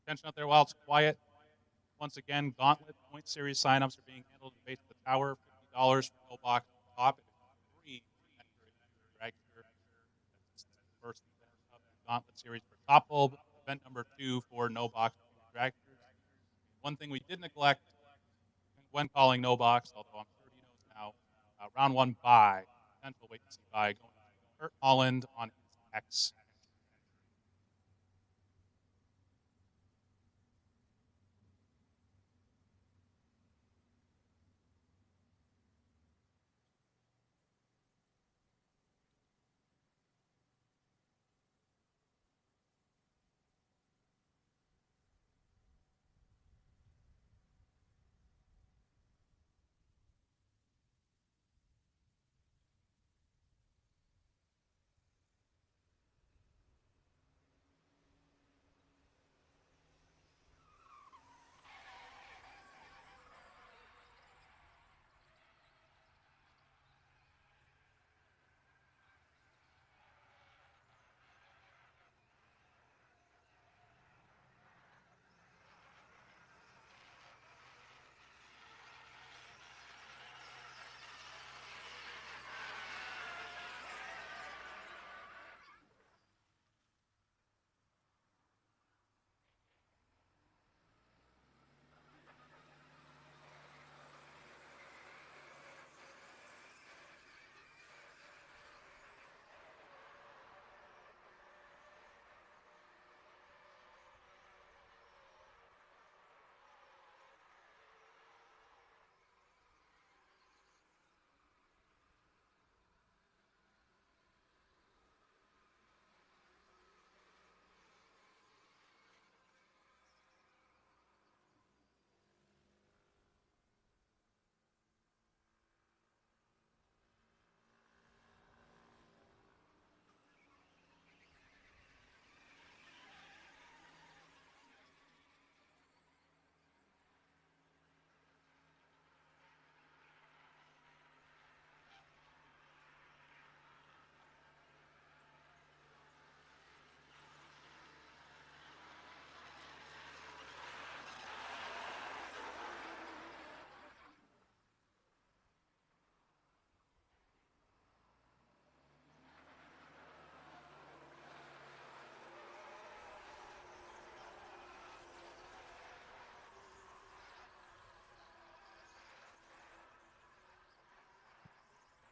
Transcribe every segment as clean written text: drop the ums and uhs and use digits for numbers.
Attention out there while it's quiet. Once again, Gauntlet Point Series signups are being handled in the base of the tower. $50 for no box at the top. It is free to enter a dragster. That's the first event of the Gauntlet Series for Top Bulb. Event number 2 for no box dragsters. One thing we did neglect when calling no box, although I'm sure he knows now, round 1 bye, potential wait and see bye, going to Kurt Holland on his X.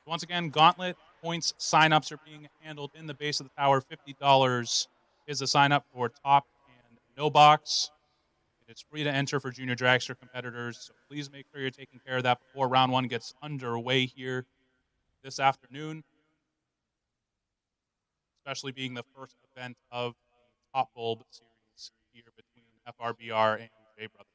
Once again, Gauntlet points signups are being handled in the base of the tower. $50 is the sign up for top and no box. It is free to enter for junior dragster competitors, so please make sure you're taking care of that before round 1 gets underway here this afternoon, especially being the first event of the Top Bulb series here between FRBR and J Brothers.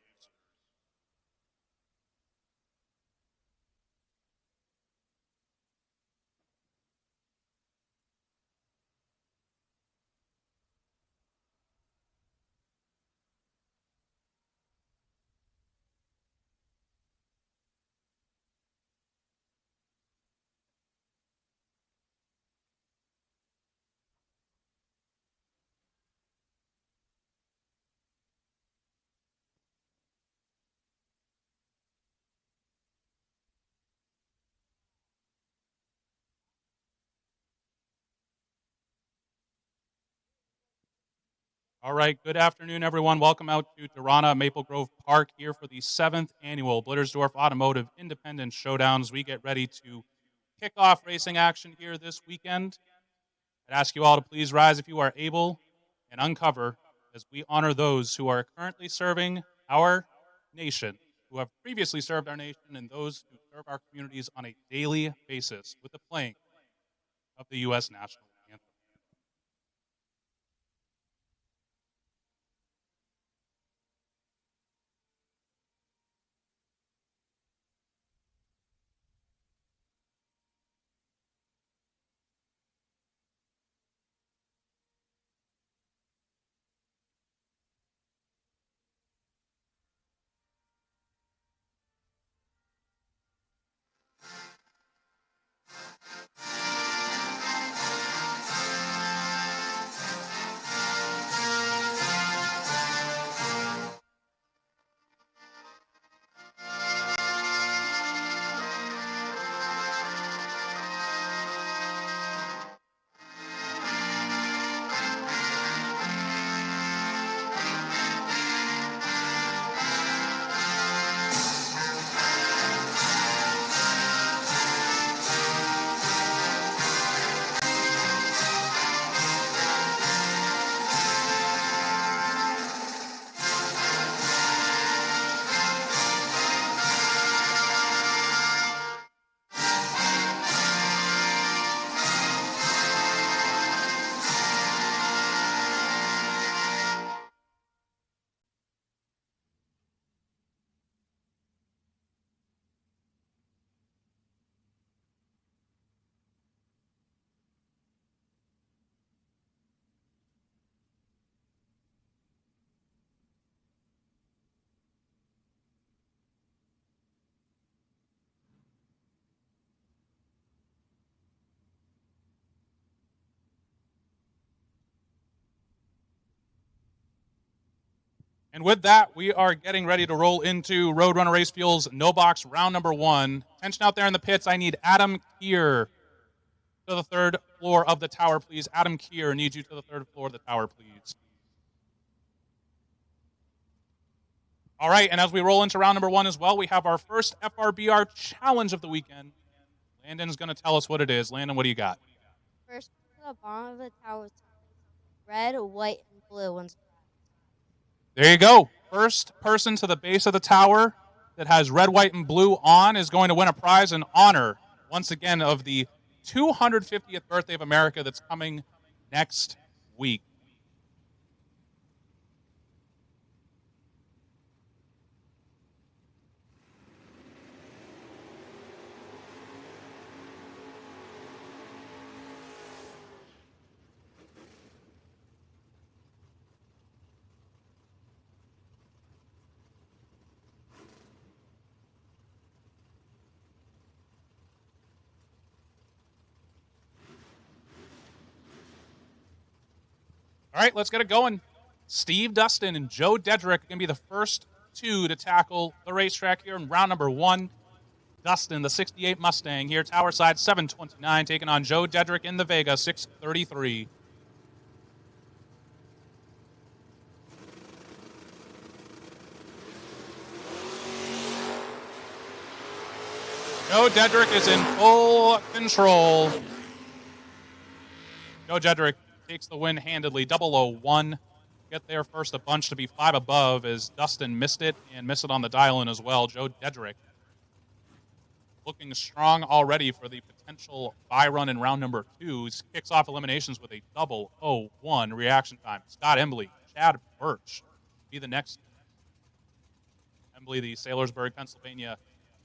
All right, good afternoon, everyone. Welcome out to Darana Maple Grove Park here for the 7th annual Blittersdorf Automotive Independence Showdown as we get ready to kick off racing action here this weekend. I'd ask you all to please rise if you are able and uncover as we honor those who are currently serving our nation, who have previously served our nation, and those who serve our communities on a daily basis with the playing of the U.S. national anthem. And with that, we are getting ready to roll into Roadrunner Race Fuels No Box round number 1. Tension out there in the pits. I need Adam Kier to the 3rd floor of the tower, please. Adam Kier needs you to the 3rd floor of the tower, please. All right, and as we roll into round number 1 as well, we have our first FRBR challenge of the weekend. Landon's going to tell us what it is. Landon, what do you got? First to the bottom of the tower, red, white, and blue. There you go. First person to the base of the tower that has red, white, and blue on is going to win a prize in honor, once again, of the 250th birthday of America that's coming next week. All right, let's get it going. Steve Dustin and Joe Dedrick are going to be the first two to tackle the racetrack here in round number 1. Dustin, the 68 Mustang here, tower side 729, taking on Joe Dedrick in the Vega 633. Joe Dedrick is in full control. Joe Dedrick takes the win handedly, 001. Get there first a bunch to be 5 above as Dustin missed it and missed it on the dial-in as well. Joe Dedrick looking strong already for the potential bye run in round number 2. He kicks off eliminations with a 001 reaction time. Scott Embley, Chad Birch be the next. Embley, the Saylorsburg, Pennsylvania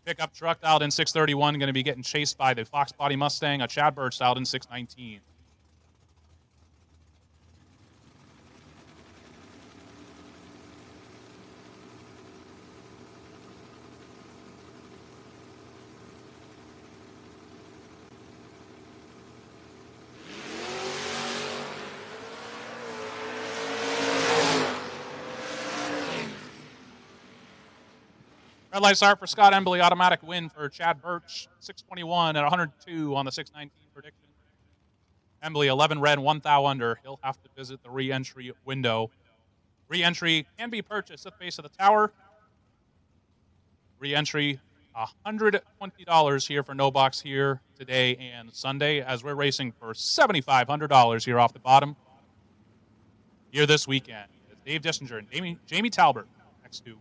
pickup truck out in 631, going to be getting chased by the Fox Body Mustang, a Chad Birch out in 619. Red light start for Scott Embley, automatic win for Chad Birch, 621 at 102 on the 619 prediction. Embley, 11 red, 1 thou under. He'll have to visit the re-entry window. Re-entry can be purchased at the base of the tower. Re-entry, $120 here for No Box here today and Sunday, as we're racing for $7,500 here off the bottom. Here this weekend, it's Dave Dissinger and Jamie Talbert next to.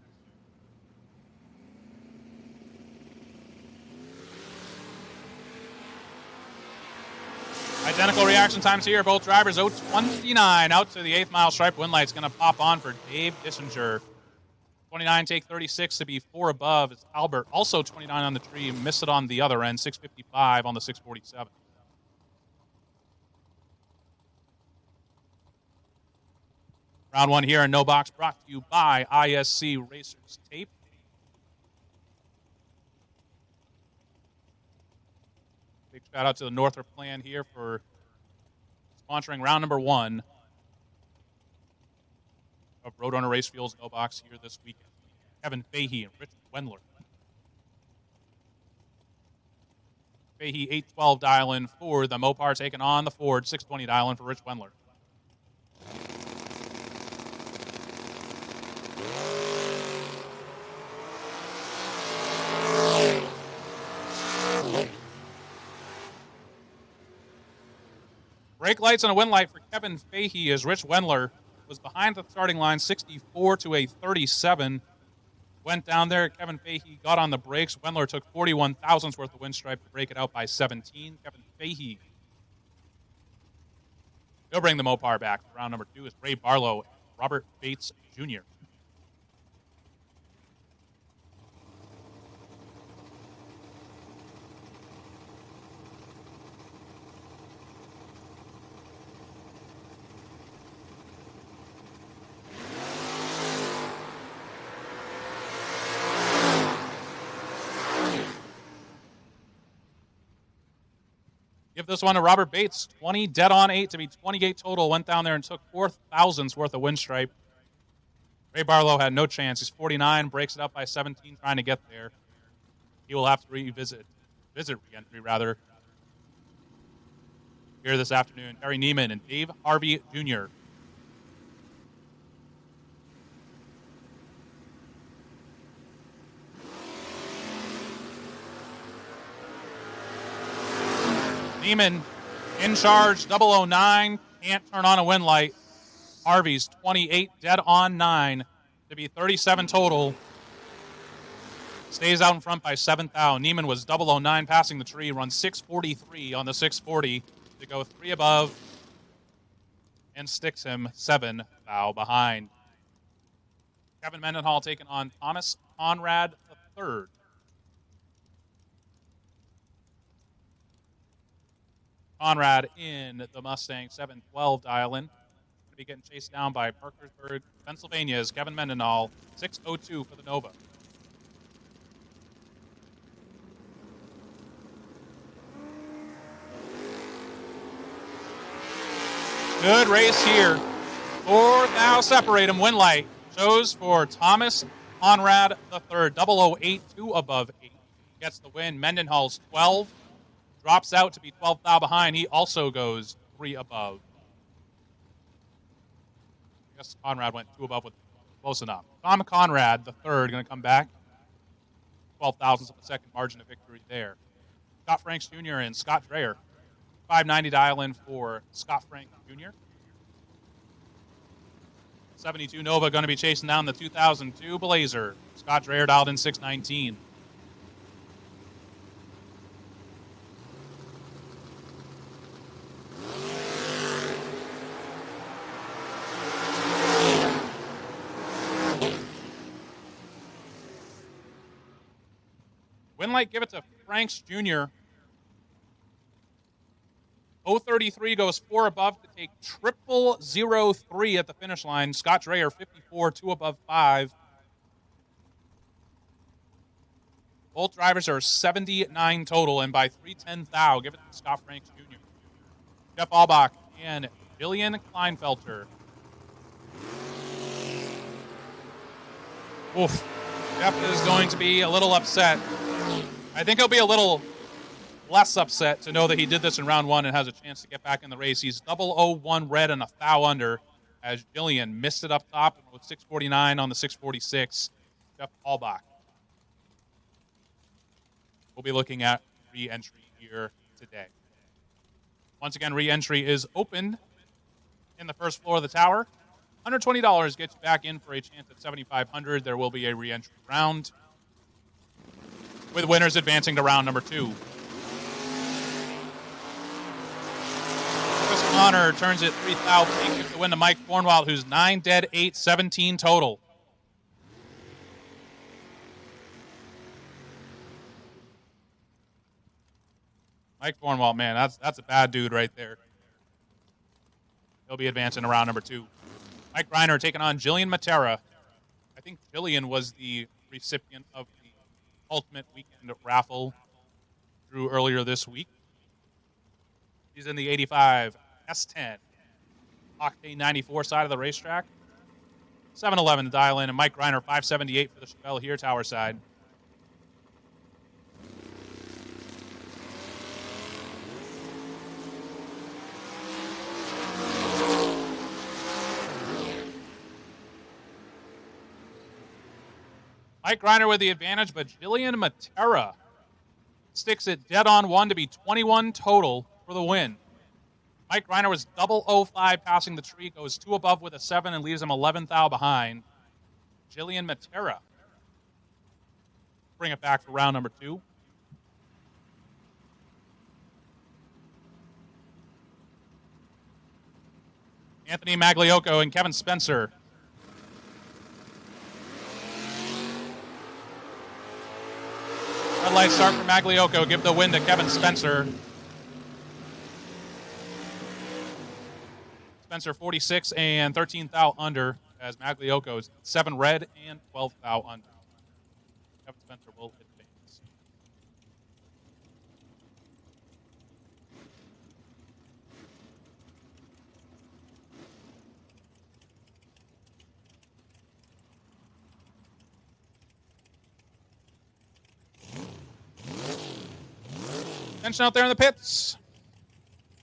Identical reaction times here. Both drivers 029 out to the 8th mile stripe. Win light's going to pop on for Dave Dissinger. 29 take 36 to be 4 above. It's Albert, also 29 on the tree. Missed it on the other end. 655 on the 647. Round 1 here in No Box, brought to you by ISC Racers Tape. Big shout out to the Northrop Plan here for sponsoring round number 1 of Roadrunner Race Fuels No Box here this weekend. Kevin Fahey and Rich Wendler. Fahey 812 dial-in for the Mopar, taking on the Ford 620 dial-in for Rich Wendler. Brake lights and a win light for Kevin Fahey as Rich Wendler was behind the starting line, 64 to a 37. Went down there. Kevin Fahey got on the brakes. Wendler took 41 thousandths worth of windstripe to break it out by 17. Kevin Fahey. He'll bring the Mopar back. Round number 2 is Ray Barlow and Robert Bates Jr. Give this one to Robert Bates. 20 dead on 8 to be 28 total. Went down there and took 4 thousandths worth of windstripe. Ray Barlow had no chance. He's 49, breaks it up by 17, trying to get there. He will have to visit re-entry rather, here this afternoon. Terry Neiman and Dave Harvey Jr. Neiman in charge, 009, can't turn on a win light. Harvey's 28, dead on 9 to be 37 total. Stays out in front by 7th thou. Neiman was 009 passing the tree, runs 6:43 on the 640 to go 3 above and sticks him 7 thou behind. Kevin Mendenhall taking on Thomas Conrad III. Conrad in the Mustang 712 dial-in. Going to be getting chased down by Parkersburg, Pennsylvania's Kevin Mendenhall, 6:02 for the Nova. Good race here. 4 thou separate him. Win light shows for Thomas Conrad III. 008, 2 above 8. Gets the win. Mendenhall's 12. Drops out to be 12 thou behind. He also goes 3 above. I guess Conrad went 2 above with close enough. Tom Conrad III going to come back. 12 thousandths of a second margin of victory there. Scott Franks Jr. and Scott Dreyer. 590 dial-in for Scott Frank Jr. 72 Nova going to be chasing down the 2002 Blazer. Scott Dreyer dialed in 619. Win light, give it to Franks Jr. 033 goes 4 above to take 0003 at the finish line. Scott Dreyer, 54, 2 above 5. Both drivers are 79 total, and by 310 thou, give it to Scott Franks Jr. Jeff Albach and Jillian Kleinfelter. Oof. Jeff is going to be a little upset. I think he'll be a little less upset to know that he did this in round 1 and has a chance to get back in the race. He's 001 red and a thou under as Jillian missed it up top with 649 on the 646. Jeff Albach. We'll be looking at re-entry here today. Once again, re-entry is open in the first floor of the tower. $120 gets you back in for a chance at $7,500. There will be a re-entry round, with winners advancing to round number 2. Chris Connor turns it 3 thou to win to Mike Cornwall, who's 9 dead, 8, 17 total. Mike Cornwall, man, that's a bad dude right there. He'll be advancing to round number 2. Mike Reiner taking on Jillian Matera. I think Jillian was the recipient of the Ultimate Weekend raffle drew earlier this week. He's in the 85 S10 Octane 94 side of the racetrack. 711 to dial in, and Mike Reiner 578 for the Chevelle here, tower side. Mike Reiner with the advantage, but Jillian Matera sticks it dead on 1 to be 21 total for the win. Mike Reiner was 005 passing the tree, goes 2 above with a 7 and leaves him 11 thou behind. Jillian Matera bring it back for round number 2. Anthony Magliocco and Kevin Spencer. Red light start for Magliocco. Give the win to Kevin Spencer. Spencer 46 and 13 thou under as Magliocco's 7 red and 12 thou under. Kevin Spencer will advance. Attention out there in the pits.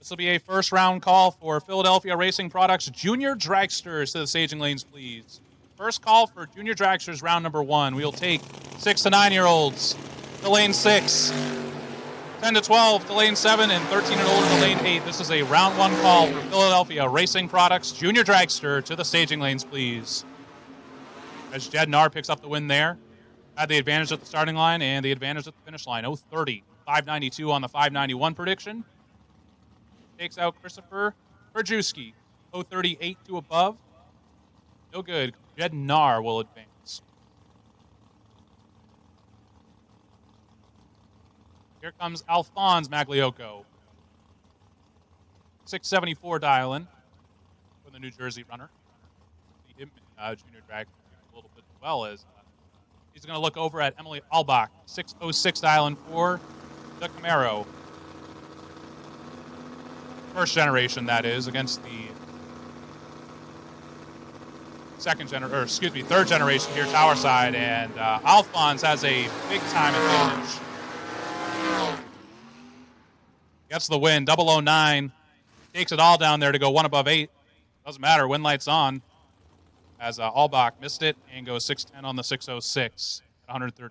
This will be a first round call for Philadelphia Racing Products Junior Dragsters to the staging lanes, please. First call for Junior Dragsters, round number 1. We'll take 6 to 9-year-olds to lane 6, 10 to 12 to lane 7, and 13 and older to lane 8. This is a round 1 call for Philadelphia Racing Products Junior Dragster to the staging lanes, please. As Jed Narr picks up the win there. Had the advantage at the starting line and the advantage at the finish line. 0:30, 5:92 on the 5:91 prediction. Takes out Christopher Perjewski. 0:38 to above. No good. Jed Narr will advance. Here comes Alphonse Magliocco. 674 dial-in for the New Jersey runner. See him in junior drag a little bit as well as he's going to look over at Emily Albach. 606 dial-in for the Camaro. First generation, that is, against the third generation here, tower side, and Alphonse has a big time advantage. Gets the win, 009, takes it all down there to go 1 above 8. Doesn't matter, win light's on. As Albach missed it and goes 610 on the 606 at 113.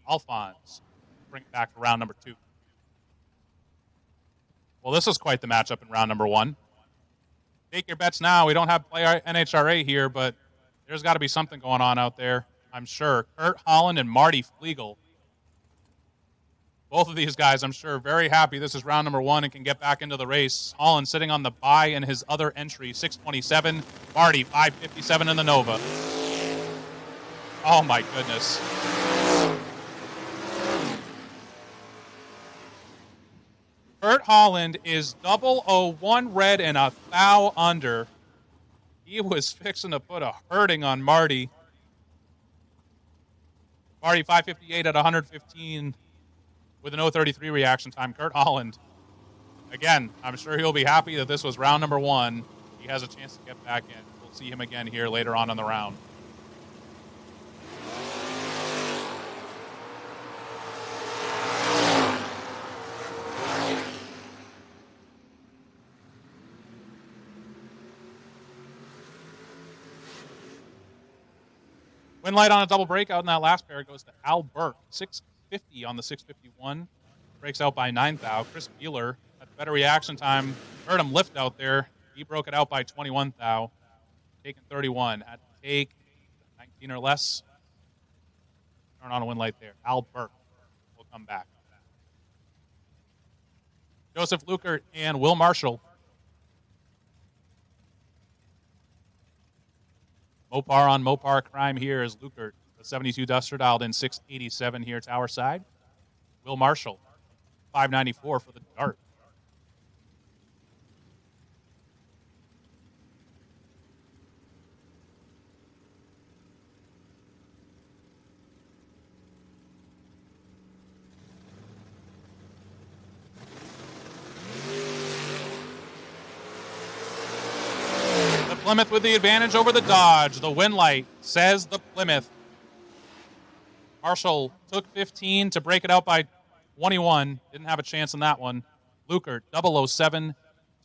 Alphonse bring it back to round number 2. Well, this is quite the matchup in round number 1. Take your bets now. We don't have play NHRA here, but there's got to be something going on out there, I'm sure. Kurt Holland and Marty Flegel. Both of these guys, I'm sure, very happy this is round number 1 and can get back into the race. Holland sitting on the bye in his other entry, 627. Marty, 557 in the Nova. Oh, my goodness. Kurt Holland is 001 red and a thou under. He was fixing to put a hurting on Marty. Marty, 558 at 115 with an 033 reaction time. Kurt Holland, again, I'm sure he'll be happy that this was round number 1. He has a chance to get back in. We'll see him again here later on in the round. Win light on a double breakout in that last pair goes to Al Burke. 650 on the 651. Breaks out by 9 thou. Chris Beeler had better reaction time. Heard him lift out there. He broke it out by 21 thou. Taking 31. Had to take 19 or less. Turn on a win light there. Al Burke will come back. Joseph Lukert and Will Marshall. Mopar on Mopar crime here is Lukert. The 72 Duster dialed in 687 here tower side. Will Marshall, 594 for the Dart. Plymouth with the advantage over the Dodge. The win light says the Plymouth. Marshall took 15 to break it out by 21. Didn't have a chance in that one. Lukert, 007,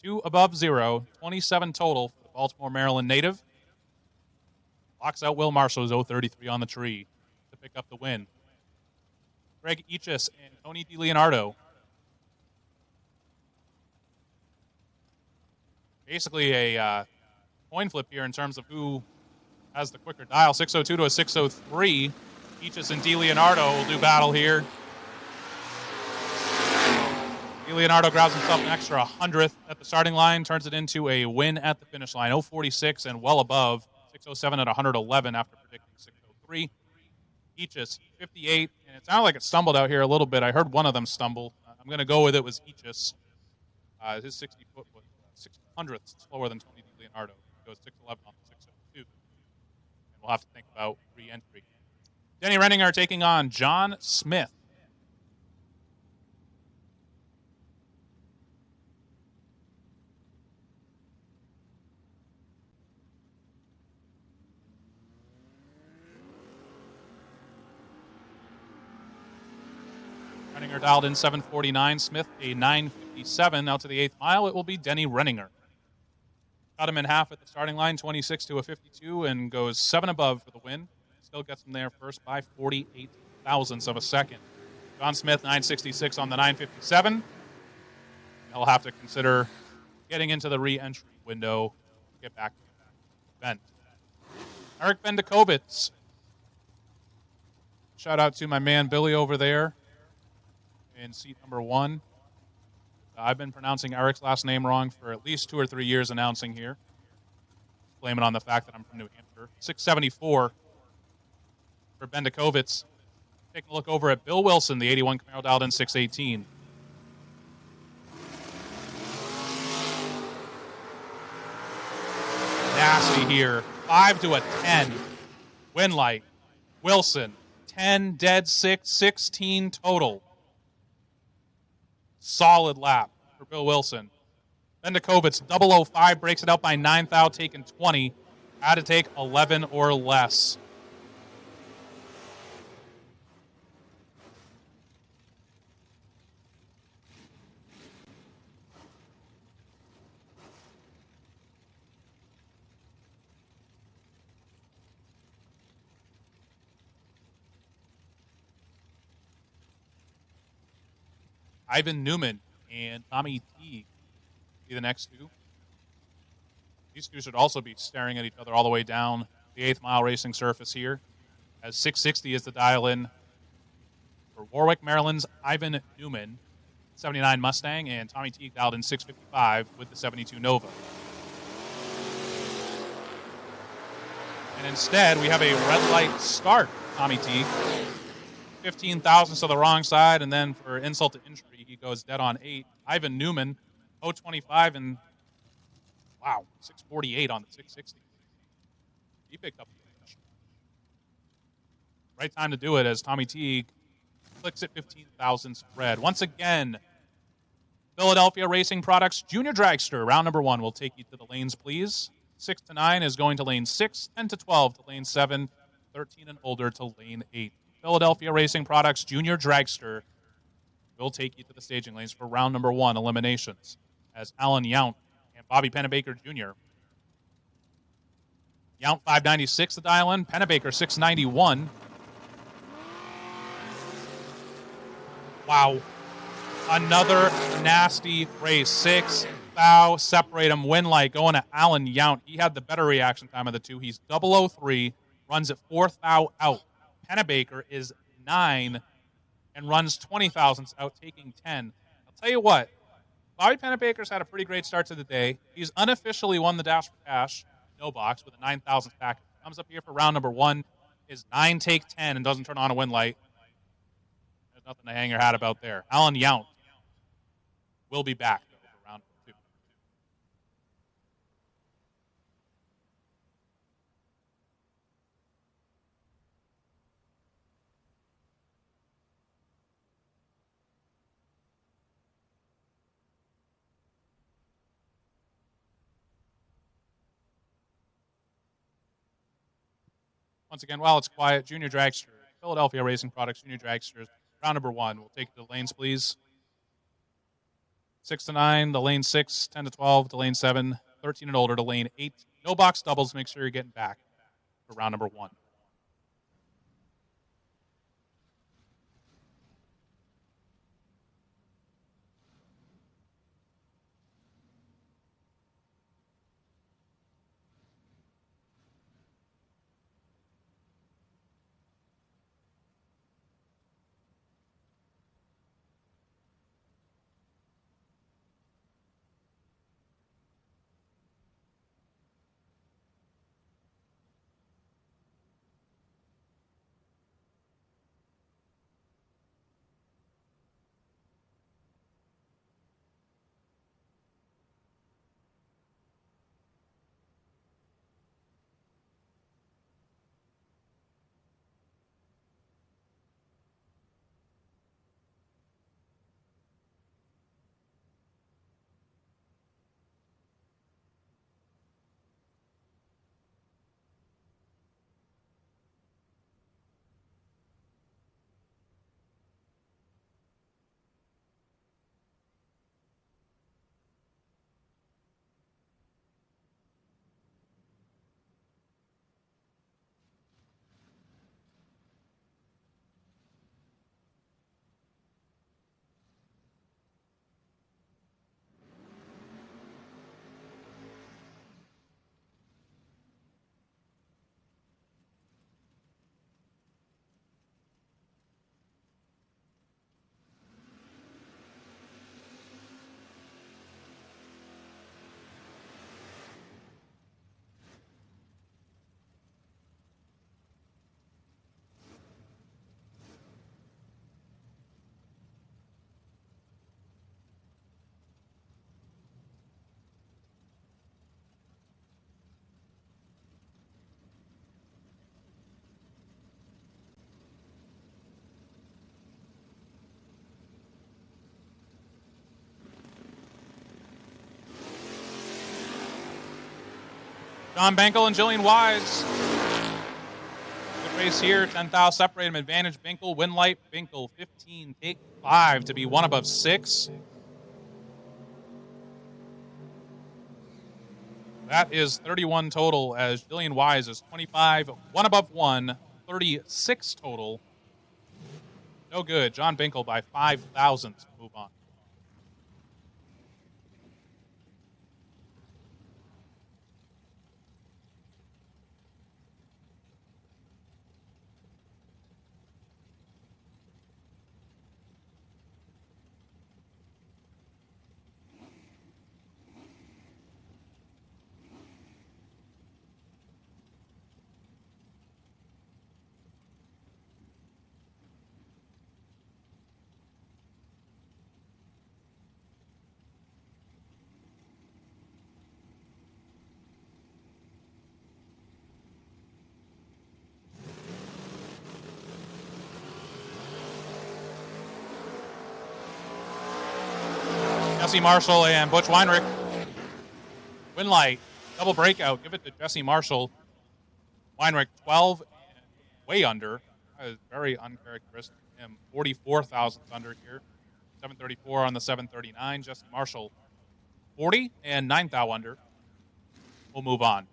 2 above 0, 27 total for the Baltimore, Maryland native. Locks out Will Marshall's 033 on the tree to pick up the win. Greg Ichis and Tony DiLeonardo. Basically a coin flip here in terms of who has the quicker dial. 602 to a 603. Ichis and DiLeonardo will do battle here. DiLeonardo grabs himself an extra 100th at the starting line, turns it into a win at the finish line. 046 and well above. 607 at 111 after predicting 603. Ichis, 58, and it sounded like it stumbled out here a little bit. I heard one of them stumble. I'm going to go with it was Ichis. His 60-foot was 600th slower than Tony DiLeonardo. Goes 6'11 on the 602. And we'll have to think about re-entry. Denny Renninger taking on John Smith. Renninger Jr. dialed in 7:49. Smith a 9:57. Out to the 8th mile, it will be Denny Renninger. Cut him in half at the starting line, 26 to a 52, and goes 7 above for the win. Still gets him there first by 48 thousandths of a second. John Smith, 9:66 on the 9:57. He'll have to consider getting into the re-entry window to get back to the event. Eric Bendikovitz. Shout out to my man Billy over there in seat number 1. I've been pronouncing Eric's last name wrong for at least 2 or 3 years announcing here. Blame it on the fact that I'm from New Hampshire. 674 for Bendikovitz. Taking a look over at Bill Wilson, the 81 Camaro dialed in 618. Nasty here. 5 to a 10. Win light. Wilson. 10 dead 6, 16 total. Solid lap for Bill Wilson. Bendikovitz, 005, breaks it out by 9 thou, taking 20. Had to take 11 or less. Ivan Newman and Tommy T be the next two. These two should also be staring at each other all the way down the 8th mile racing surface here, as 660 is the dial-in for Warwick, Maryland's Ivan Newman, 79 Mustang, and Tommy Teague dialed in 655 with the 72 Nova. And instead, we have a red light start, Tommy Teague. 15 thousandths to the wrong side, and then for insult to injury, he goes dead on 8. Ivan Newman, 025, and wow, 648 on the 660. He picked up the finish. Right time to do it as Tommy Teague clicks at 15 thousandths red. Once again, Philadelphia Racing Products Junior Dragster, round number 1. We'll take you to the lanes, please. 6 to 9 is going to lane 6, 10 to 12 to lane 7, 13 and older to lane 8. Philadelphia Racing Products Junior Dragster will take you to the staging lanes for round number 1 eliminations, as Alan Yount and Bobby Pennebaker Jr. Yount 596 the dial-in, Pennebaker 691. Wow. Another nasty race. 6 thou separate him. Win light going to Alan Yount. He had the better reaction time of the two. He's 003, runs at 4 thou out. Pennebaker is 9 and runs 20 thousandths out, taking 10. I'll tell you what, Bobby Pennebaker's had a pretty great start to the day. He's unofficially won the Dash for Cash, no box, with a 9,000th package. Comes up here for round number 1, is 9 take 10 and doesn't turn on a win light. There's nothing to hang your hat about there. Alan Yount will be back though, for round number 2. Once again, while it's quiet, Junior Dragster, Philadelphia Racing Products, Junior Dragsters, round number 1. We'll take the lanes, please. 6 to 9, the lane 6, 10 to 12 to lane 7, 13 and older to lane 8. No box doubles. Make sure you're getting back for round number 1. John Benkel and Jillian Wise. Good race here. 10,000 separate him. Advantage Binkel. Win light Binkel. 15. Take 5 to be 1 above 6. That is 31 total as Jillian Wise is 25. 1 above 1. 36 total. No good. John Binkel by 5 thousandths. Move on. Jesse Marshall and Butch Weinrich. Win light. Double breakout. Give it to Jesse Marshall. Weinrich 12 and way under. That is very uncharacteristic of him. 44 thousandths under here. 734 on the 739. Jesse Marshall 40 and 9 thou under. We'll move on.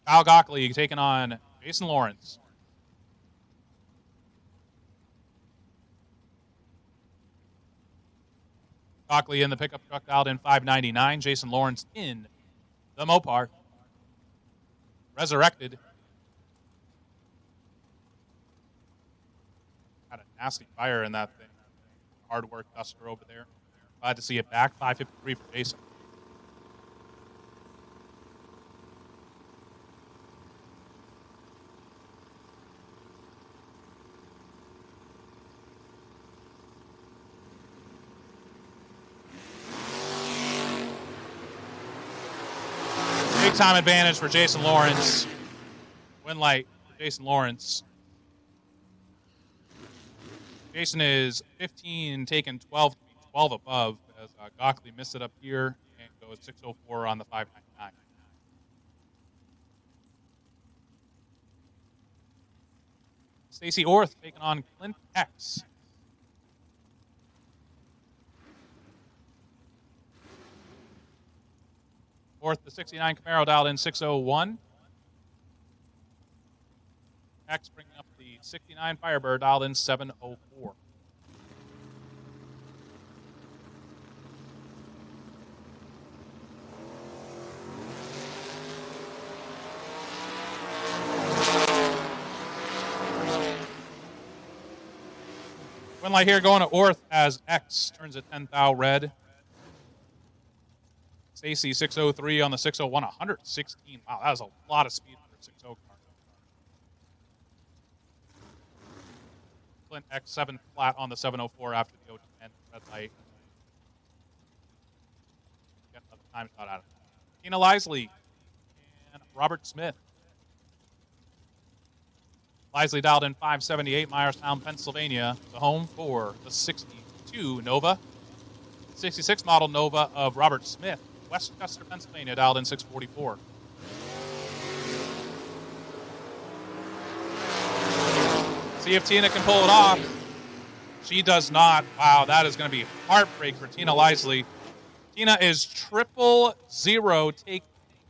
Kyle Gockley taking on Jason Lawrence. Gockley in the pickup truck dialed in 599. Jason Lawrence in the Mopar. Resurrected. Had a nasty fire in that thing. Hard work duster over there. Glad to see it back. 553 for Jason. Big time advantage for Jason Lawrence. Win light for Jason Lawrence. Jason is 15, taking 12 to be 12 above as Gockley missed it up here and goes 604 on the 599. Stacy Orth taking on Clint X. Orth, the 69 Camaro dialed in 601. X bringing up the 69 Firebird dialed in 704. Win light here going to Orth as X turns at 10 thou red. Stacy 603 on the 601, 116. Wow, that was a lot of speed for a 60 car. Clint X7 flat on the 704 after the 010 red light. Get another time shot out of it. Tina Lisley and Robert Smith. Lisley dialed in 578, Myerstown, Pennsylvania, the home for the 62 Nova. 66 model Nova of Robert Smith, Westchester, Pennsylvania, dialed in 644. See if Tina can pull it off. She does not. Wow, that is going to be heartbreak for Tina Lisley. Tina is 000, take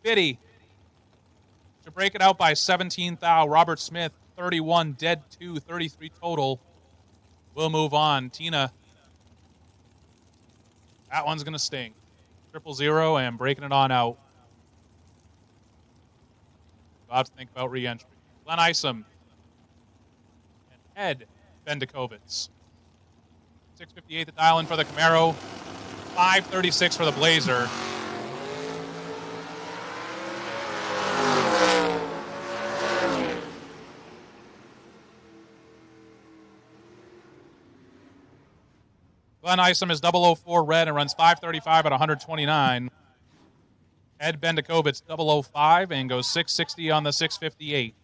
50. To break it out by 17 thou, Robert Smith, 31, dead 2, 33 total. We'll move on. Tina, that one's going to sting. 000 and breaking it on out. We'll have to think about re-entry. Glenn Isom and Ed Bendikovitz. 658 the dial in for the Camaro. 536 for the Blazer. Glenn Isom is 004 red and runs 535 at 129. Ed Bendikovitz 005 and goes 660 on the 658.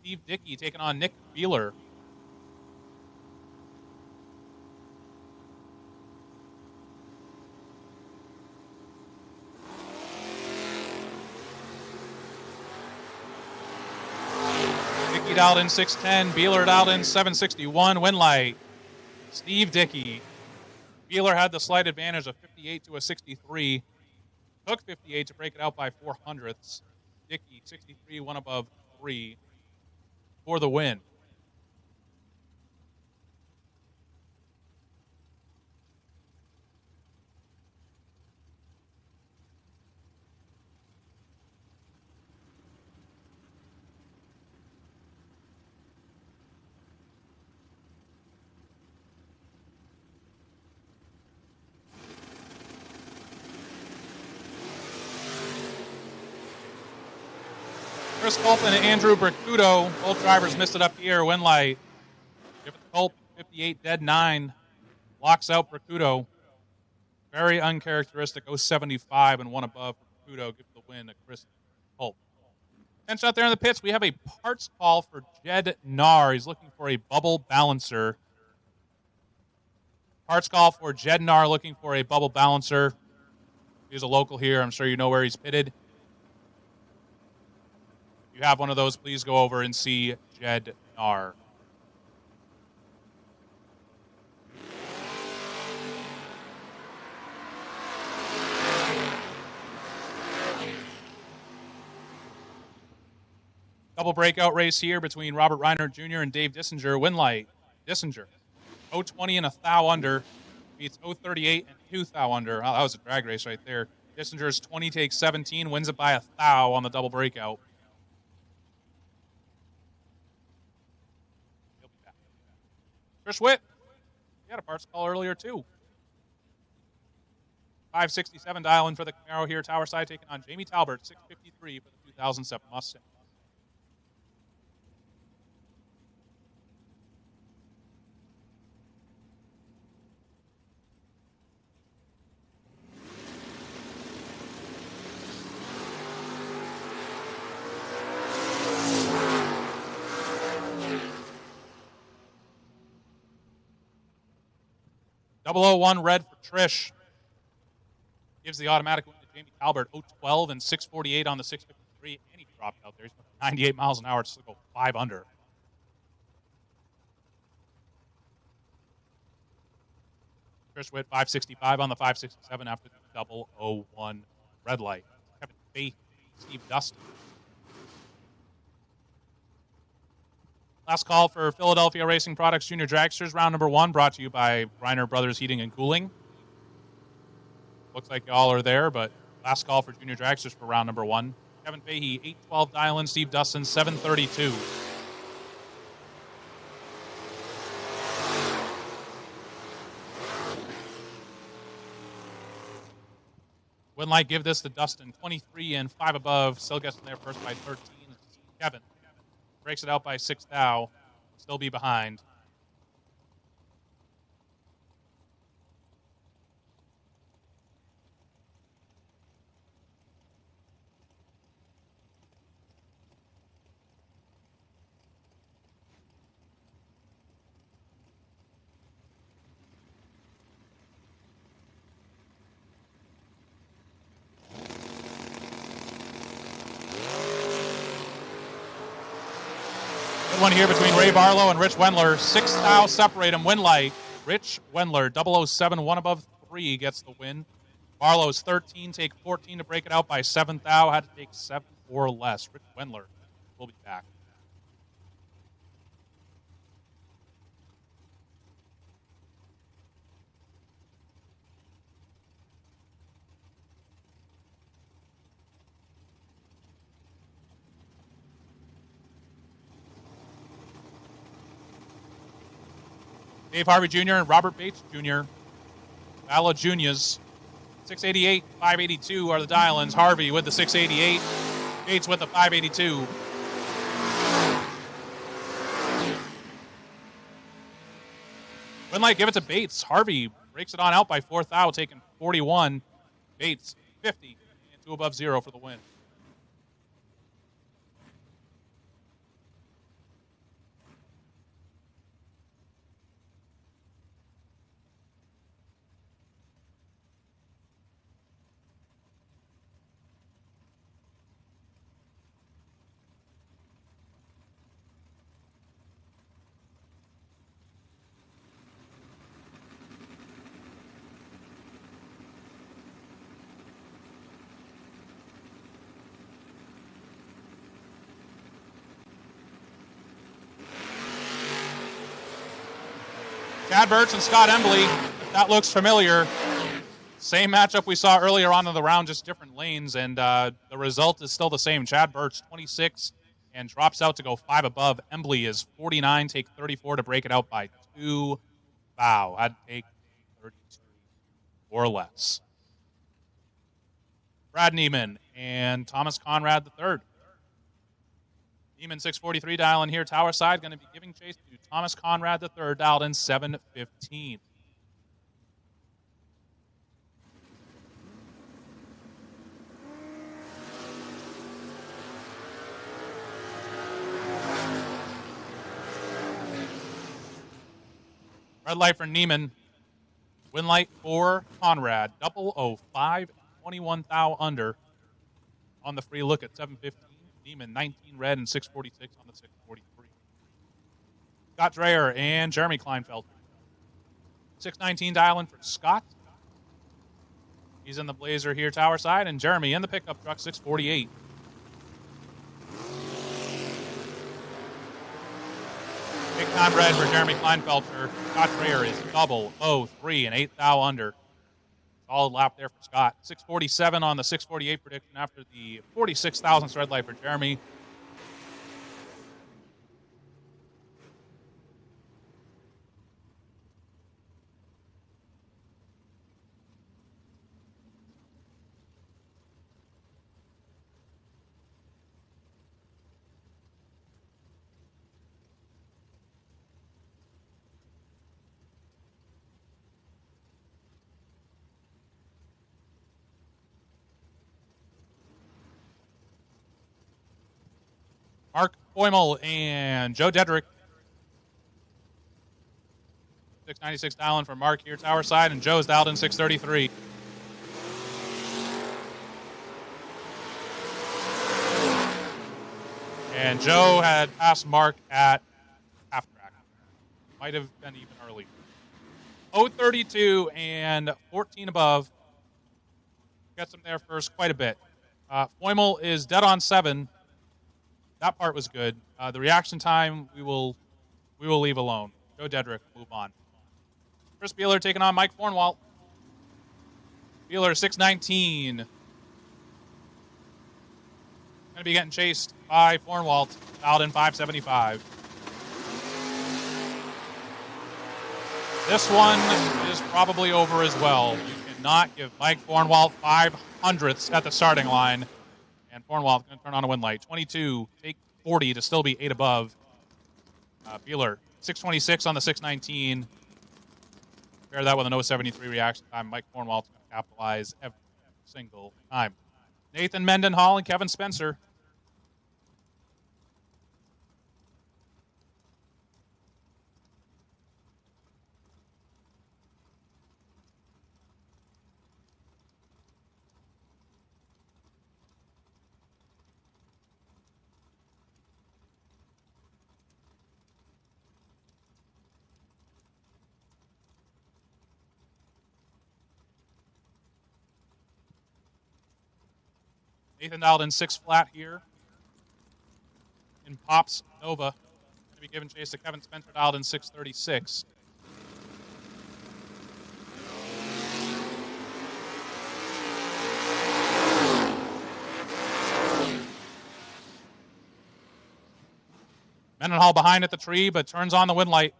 Steve Dickey taking on Nick Beeler. Dickey dialed in 610. Beeler dialed in 761. Win light. Steve Dickey. Beeler had the slight advantage of 58 to a 63. Took 58 to break it out by 400ths. Dickey, 63, one above 3 for the win. Chris Colton and Andrew Bracudo, both drivers missed it up here. Win light. Give it to Colt, 58, dead 9. Locks out Bracudo. Very uncharacteristic, 075 and one above for Bracudo. Gives the win to Chris Colt. Bench out there in the pits, we have a parts call for Jed Nar. He's looking for a bubble balancer. Parts call for Jed Nar, looking for a bubble balancer. He's a local here. I'm sure you know where he's pitted. If you have one of those, please go over and see Jed Nar. Double breakout race here between Robert Reinhardt Jr. and Dave Dissinger. Win light. Dissinger, 020 and a thou under. Beats 038 and 2 thou under. Oh, that was a drag race right there. Dissinger's 20 takes 17, wins it by a thou on the double breakout. Chris Witt, he had a parts call earlier too. 567 dial in for the Camaro here. Tower side taking on Jamie Talbert, 653 for the 2007 Mustang. .001 red for Trish. Gives the automatic win to Jamie Talbert. 012 and 648 on the 653. And he dropped out there. He's 98 miles an hour to go 5 under. Trish Witt, 565 on the 567 after the 001 red light. Kevin Faith, Steve Dustin. Last call for Philadelphia Racing Products Junior Dragsters, round number 1, brought to you by Reiner Brothers Heating and Cooling. Looks like y'all are there, but last call for Junior Dragsters for round number 1. Kevin Fahey, 812 dial-in. Steve Dustin, 732. Wouldn't like give this to Dustin, 23 and 5 above. Still gets in there first by 13. Kevin breaks it out by 6 thou. Still be behind. One here between Ray Barlow and Rich Wendler. 6 thou separate them. Win light. Rich Wendler, 007, 1 above 3 gets the win. Barlow's 13, take 14 to break it out by 7 thou. Had to take 7 or less. Rich Wendler will be back. Dave Harvey Jr. and Robert Bates Jr. Bala Juniors. 688, 582 are the dial-ins. Harvey with the 688. Bates with the 582. Win light, give it to Bates. Harvey breaks it on out by 4 thou, taking 41. Bates, 50, and 2 above 0 for the win. Chad Birch and Scott Embley. That looks familiar. Same matchup we saw earlier on in the round, just different lanes, and the result is still the same. Chad Birch, 26, and drops out to go 5 above. Embley is 49, take 34 to break it out by 2. Wow, I'd take 32 or less. Brad Neiman and Thomas Conrad III. Neiman 643 dial in here, tower side, going to be giving chase to Thomas Conrad III, dialed in 715. Red light for Neiman. Win light for Conrad. 005, 21 thou under. On the free look at 715. Neiman 19 red and 646 on the 643. Scott Dreyer and Jeremy Kleinfelter. 619 dial-in for Scott. He's in the Blazer here, tower side, and Jeremy in the pickup truck, 648. Big time red for Jeremy Kleinfelter. Scott Dreyer is 003 and 8 thou under. Solid lap there for Scott. 647 on the 648 prediction after the 46,000th red light for Jeremy. Mark Boimel and Joe Dedrick. 696 dial-in for Mark here, tower side, and Joe's dialed in 633. And Joe had passed Mark at half track. Might have been even earlier. 032 and 14 above. Gets him there first quite a bit. Boimel is dead on 7. That part was good. The reaction time we will leave alone. Joe Dedrick, move on. Chris Beeler taking on Mike Fornwalt. Beeler 619. Going to be getting chased by Fornwalt. Dialed in 575. This one is probably over as well. You cannot give Mike Fornwalt 500ths at the starting line. And Fornwalt going to turn on a win light. 22, take 40 to still be 8 above. Beeler, 626 on the 619. Pair that with an 073 reaction time. Mike Fornwalt's going to capitalize every single time. Nathan Mendenhall and Kevin Spencer. Nathan dialed in 6 flat here. In Pops Nova. Going to be giving chase to Kevin Spencer, dialed in 636. Mendenhall behind at the tree, but turns on the win light.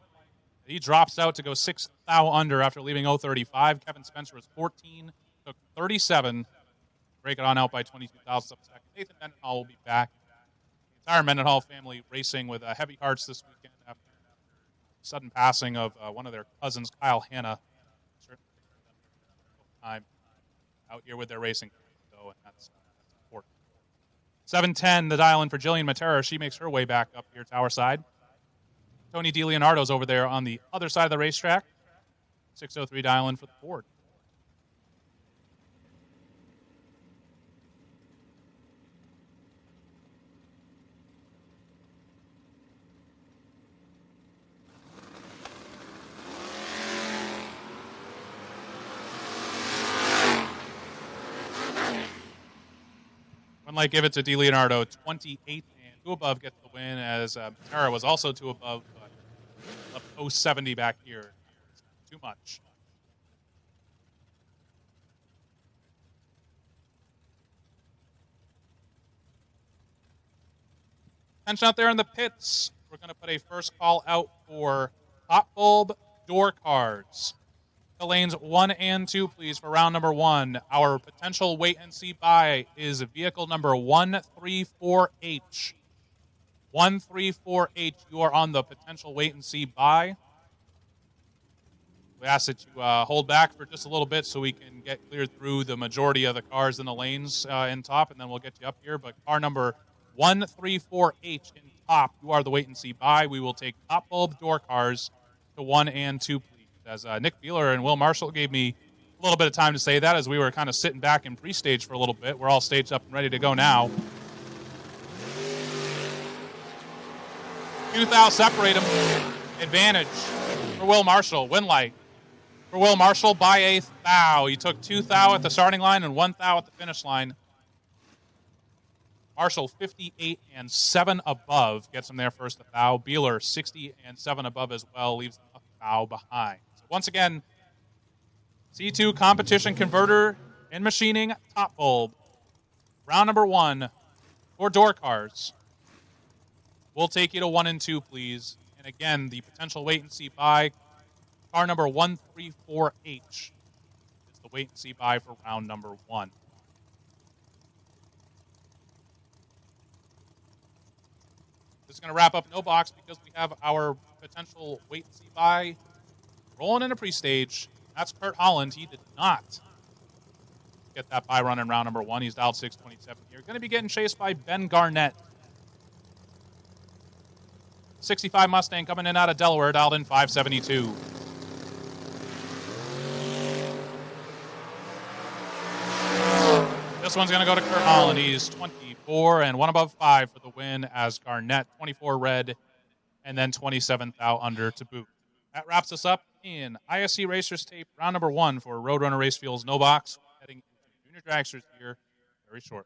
He drops out to go 6 thou under after leaving 035. Kevin Spencer was 14, took 37. Break it on out by 22,000 of a second. Nathan Mendenhall will be back. The entire Mendenhall family racing with heavy hearts this weekend after the sudden passing of one of their cousins, Kyle Hanna. Time out here with their racing. So, and that's important. 710, the dial in for Jillian Matera. She makes her way back up here, tower side. Tony DiLeonardo's over there on the other side of the racetrack. 603 dial in for the Ford. Like give it to DiLeonardo, 28th, and 2 above gets the win, as Matera was also 2 above, 070 back here. too much. Attention out there in the pits. We're going to put a first call out for top bulb door cars. The lanes 1 and 2, please, for round number 1. Our potential wait and see buy is vehicle number 134H. 134H, you are on the potential wait and see buy. We ask that you hold back for just a little bit so we can get cleared through the majority of the cars in the lanes in top, and then we'll get you up here. But car number 134H in top, you are the wait and see buy. We will take top bulb door cars to 1 and 2, please. As Nick Beeler and Will Marshall gave me a little bit of time to say that as we were kind of sitting back in pre-stage for a little bit. We're all staged up and ready to go now. 2 thou separate them. Advantage for Will Marshall. Win light for Will Marshall by a thou. He took 2 thou at the starting line and 1 thou at the finish line. Marshall 58 and 7 above gets him there first a thou. Beeler 60 and 7 above as well, leaves him a thou behind. So once again, C2 competition converter and machining top bulb. Round number 1 for door cars. We'll take you to 1 and 2, please. And again, the potential wait and see buy. Car number 134H is the wait and see buy for round number 1. This is going to wrap up no box because we have our potential wait and see buy rolling into pre-stage. That's Kurt Holland. He did not get that buy run in round number 1. He's dialed 627 here. Going to be getting chased by Ben Garnett. 65 Mustang coming in out of Delaware, dialed in 572. This one's going to go to Kurt Holland. He's 24 and 1 above 5 for the win as Garnett, 24 red, and then 27 thou under to boot. That wraps us up in ISC Racers Tape, round number 1 for Roadrunner Race Fuels No Box. Heading into Junior Dragsters here very short.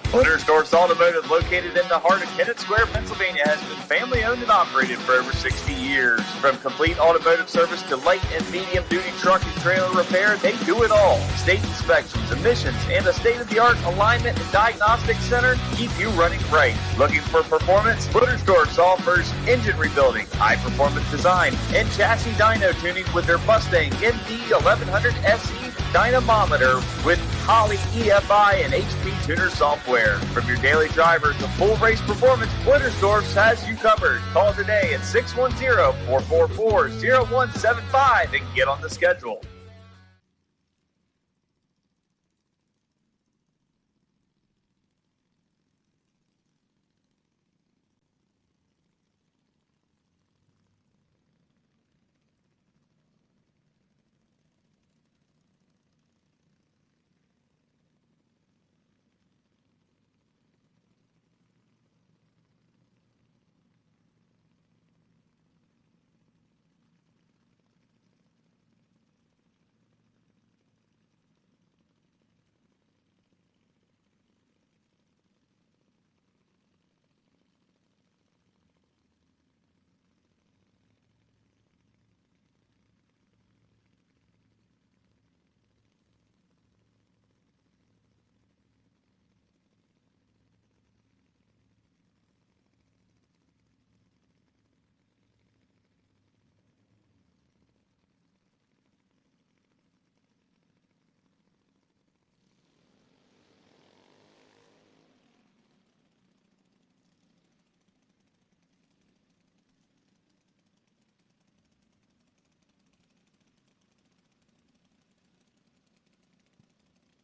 Blittersdorf's Automotive, located in the heart of Kennett Square, Pennsylvania, has been family-owned and operated for over 60 years. From complete automotive service to light and medium-duty truck and trailer repair, they do it all. State inspections, emissions, and a state-of-the-art alignment and diagnostic center keep you running right. Looking for performance? Blittersdorf's offers engine rebuilding, high-performance design, and chassis dyno tuning with their Mustang MD 1100 SE dynamometer with Holley EFI and HP Tuner software. From your daily driver to full race performance, Blittersdorf's has you covered. Call today at 610-444-0175 and get on the schedule.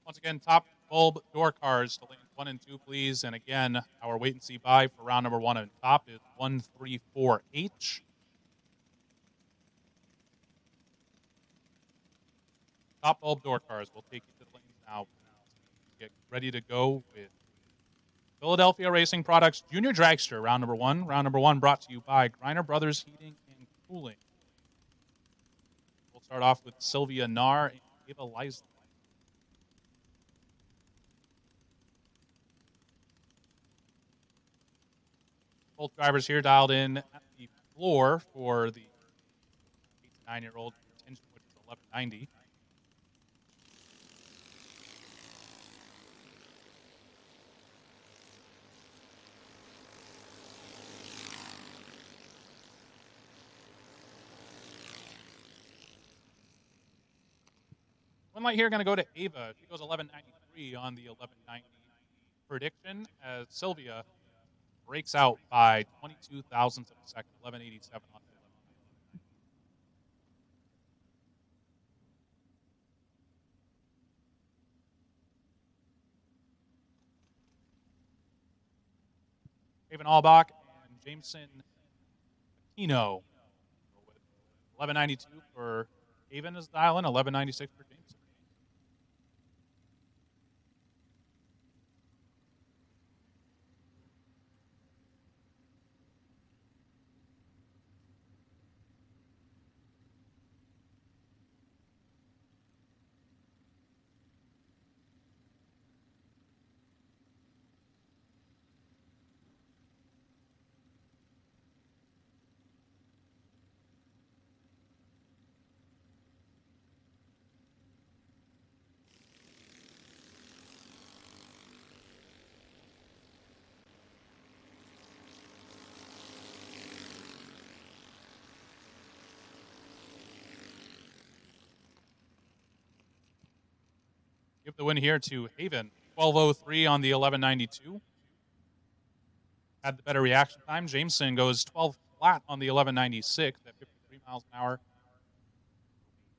Once again, top bulb door cars to lanes 1 and 2, please. And again, our wait and see buy for round number 1 on top is 134H. Top bulb door cars. We'll take you to the lanes now. Get ready to go with Philadelphia Racing Products Junior Dragster, round number 1. Round number 1 brought to you by Griner Brothers Heating and Cooling. We'll start off with Sylvia Nahr and Ava Leisler. Both drivers here dialed in at the floor for the 9-year-old contingent, which is 1190. One light here going to go to Ava. She goes 1193 on the 1190 prediction as Sylvia breaks out by 22 thousandths of a second, 1187 on the 1190. Haven Albach and Jameson Aquino with 1192 for Haven is dialing, 1196 for Jameson. Give the win here to Haven, 12:03 on the 1192. Had the better reaction time. Jameson goes 12 flat on the 1196 at 53 miles an hour.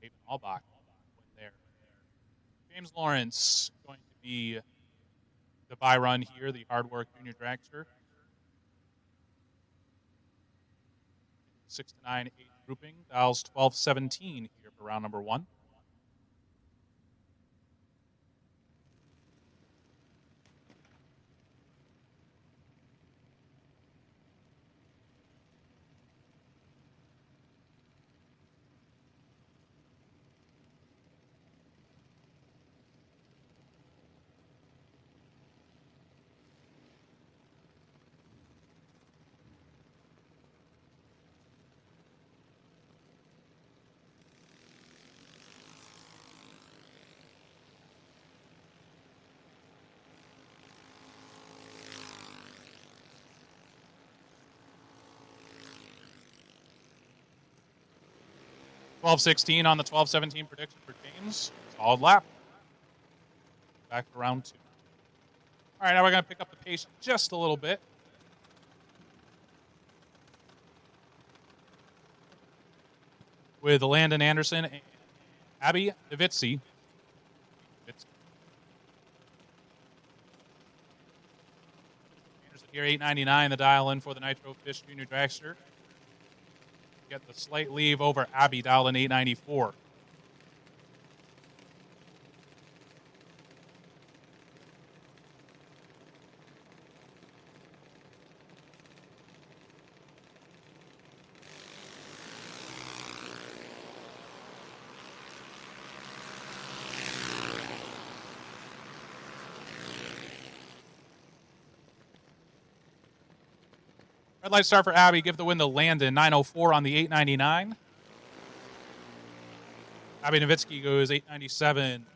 Haven Albach win there. James Lawrence going to be the bye run here, the hard work junior dragster. 6 to 9, 8 grouping. Dials 12:17 here for round number 1. $12:16 on the 12:17 prediction for James. Solid lap. Back to round 2. All right, now we're going to pick up the pace just a little bit. With Landon Anderson and Abby Davitsi. Anderson here, 899, the dial in for the Nitro Fish Junior Dragster. Get the slight leave over Abby, dial in 894. Red light start for Abby. Give the win to Landon. 904 on the 899. Abby Nowitzki goes 897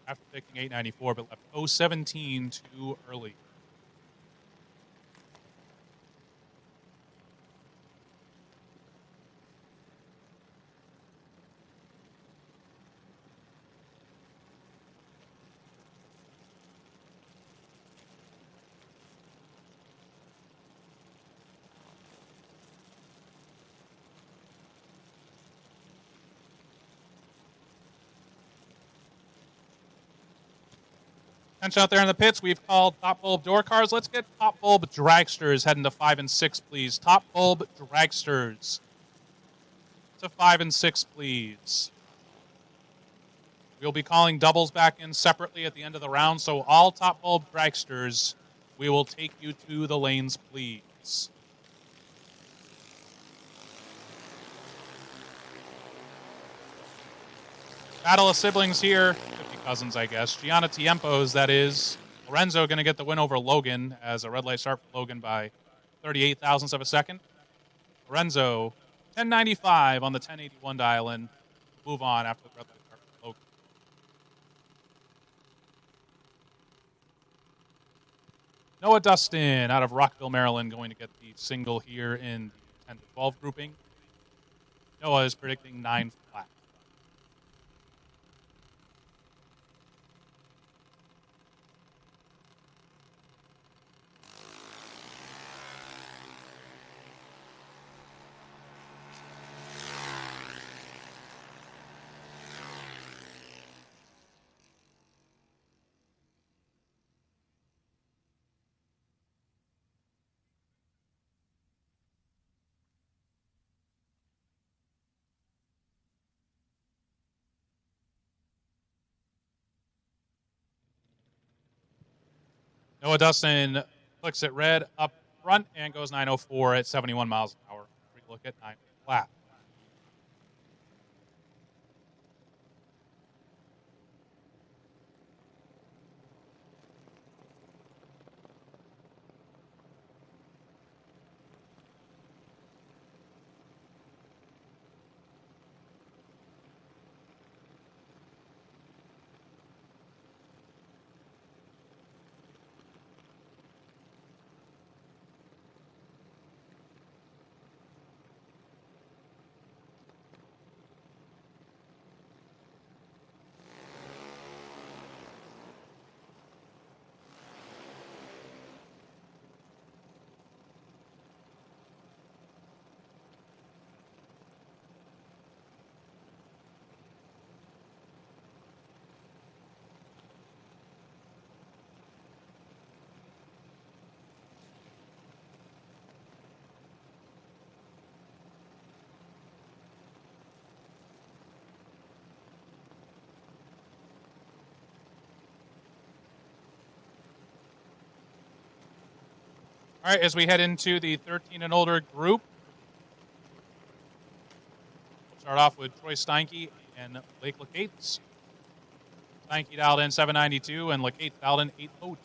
after picking 894, but left 017 too early. Bench out there in the pits, we've called top bulb door cars. Let's get top bulb dragsters heading to 5 and 6, please. Top bulb dragsters to 5 and 6, please. We'll be calling doubles back in separately at the end of the round, so all top bulb dragsters, we will take you to the lanes, please. Battle of siblings here. Cousins, I guess. Gianna Tiempos, that is. Lorenzo going to get the win over Logan as a red light start for Logan by 38 thousandths of a second. Lorenzo 1095 on the 1081 dial-in. Move on after the red light start for Logan. Noah Dustin out of Rockville, Maryland, going to get the single here in the 10 to 12 grouping. Noah is predicting 9 flat. Noah Dustin clicks it red up front and goes 904 at 71 miles an hour. We look at 9 flat. All right, as we head into the 13 and older group, we'll start off with Troy Steinke and Blake Lacates. Steinke dialed in 792 and Lacates dialed in 802.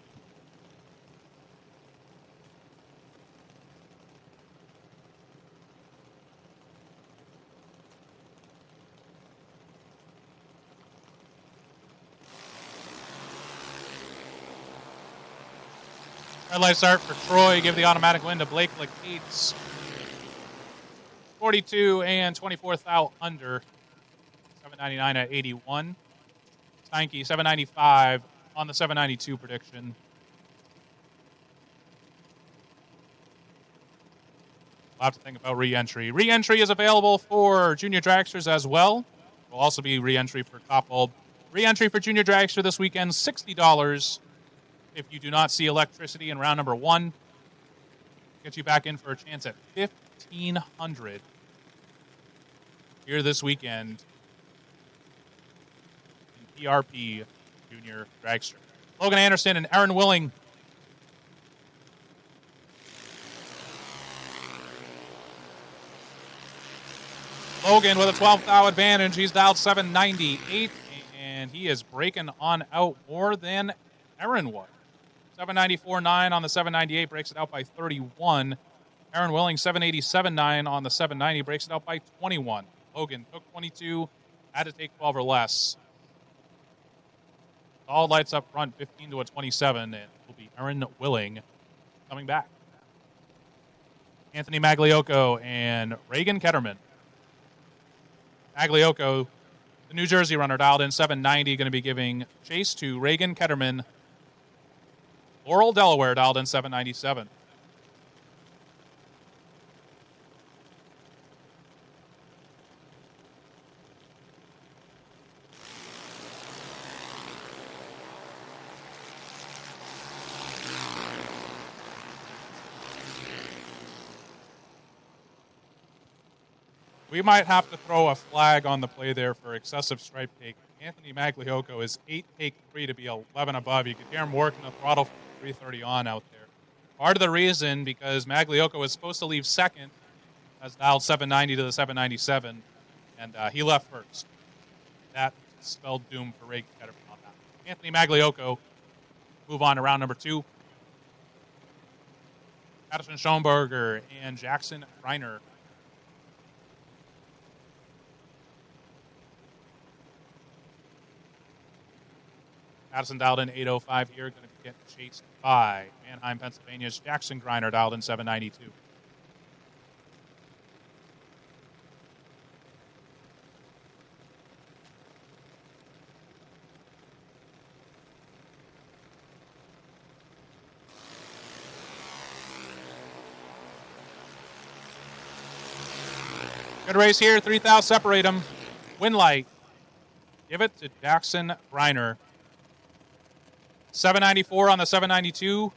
Red light start for Troy. Give the automatic win to Blake Lacates. 42 and 24th out under. 799 at 81. Steinke 795 on the 792 prediction. We'll have to think about re-entry. Re-entry is available for junior dragsters as well. Will also be re-entry for Top Bulb. Re-entry for junior dragster this weekend, $60. If you do not see electricity in round number 1, get you back in for a chance at $1,500 here this weekend in PRP Junior Dragster. Logan Anderson and Aaron Willing. Logan with a 12th thou advantage. He's dialed 798, and he is breaking on out more than Aaron was. 794.9 on the 798 breaks it out by 31. Aaron Willing 787.9 on the 790 breaks it out by 21. Logan took 22, had to take 12 or less. All lights up front, 15 to a 27, and it will be Aaron Willing coming back. Anthony Magliocco and Reagan Ketterman. Magliocco, the New Jersey runner, dialed in 790, going to be giving chase to Reagan Ketterman. Laurel, Delaware, dialed in 797. We might have to throw a flag on the play there for excessive stripe take. Anthony Magliocco is 8 take 3 to be 11 above. You could hear him working the throttle from 330 on out there. Part of the reason, because Magliocco was supposed to leave second, has dialed 790 to the 797, and he left first. That spelled doom for Reagan Ketterman on that. Anthony Magliocco, move on to round number 2. Patterson Schoenberger and Jackson Reiner. Addison dialed in 805 here, going to be getting chased by Mannheim, Pennsylvania's Jackson Greiner dialed in 792. Good race here. 3,000 separate them. Win light. Give it to Jackson Greiner. 794 on the 792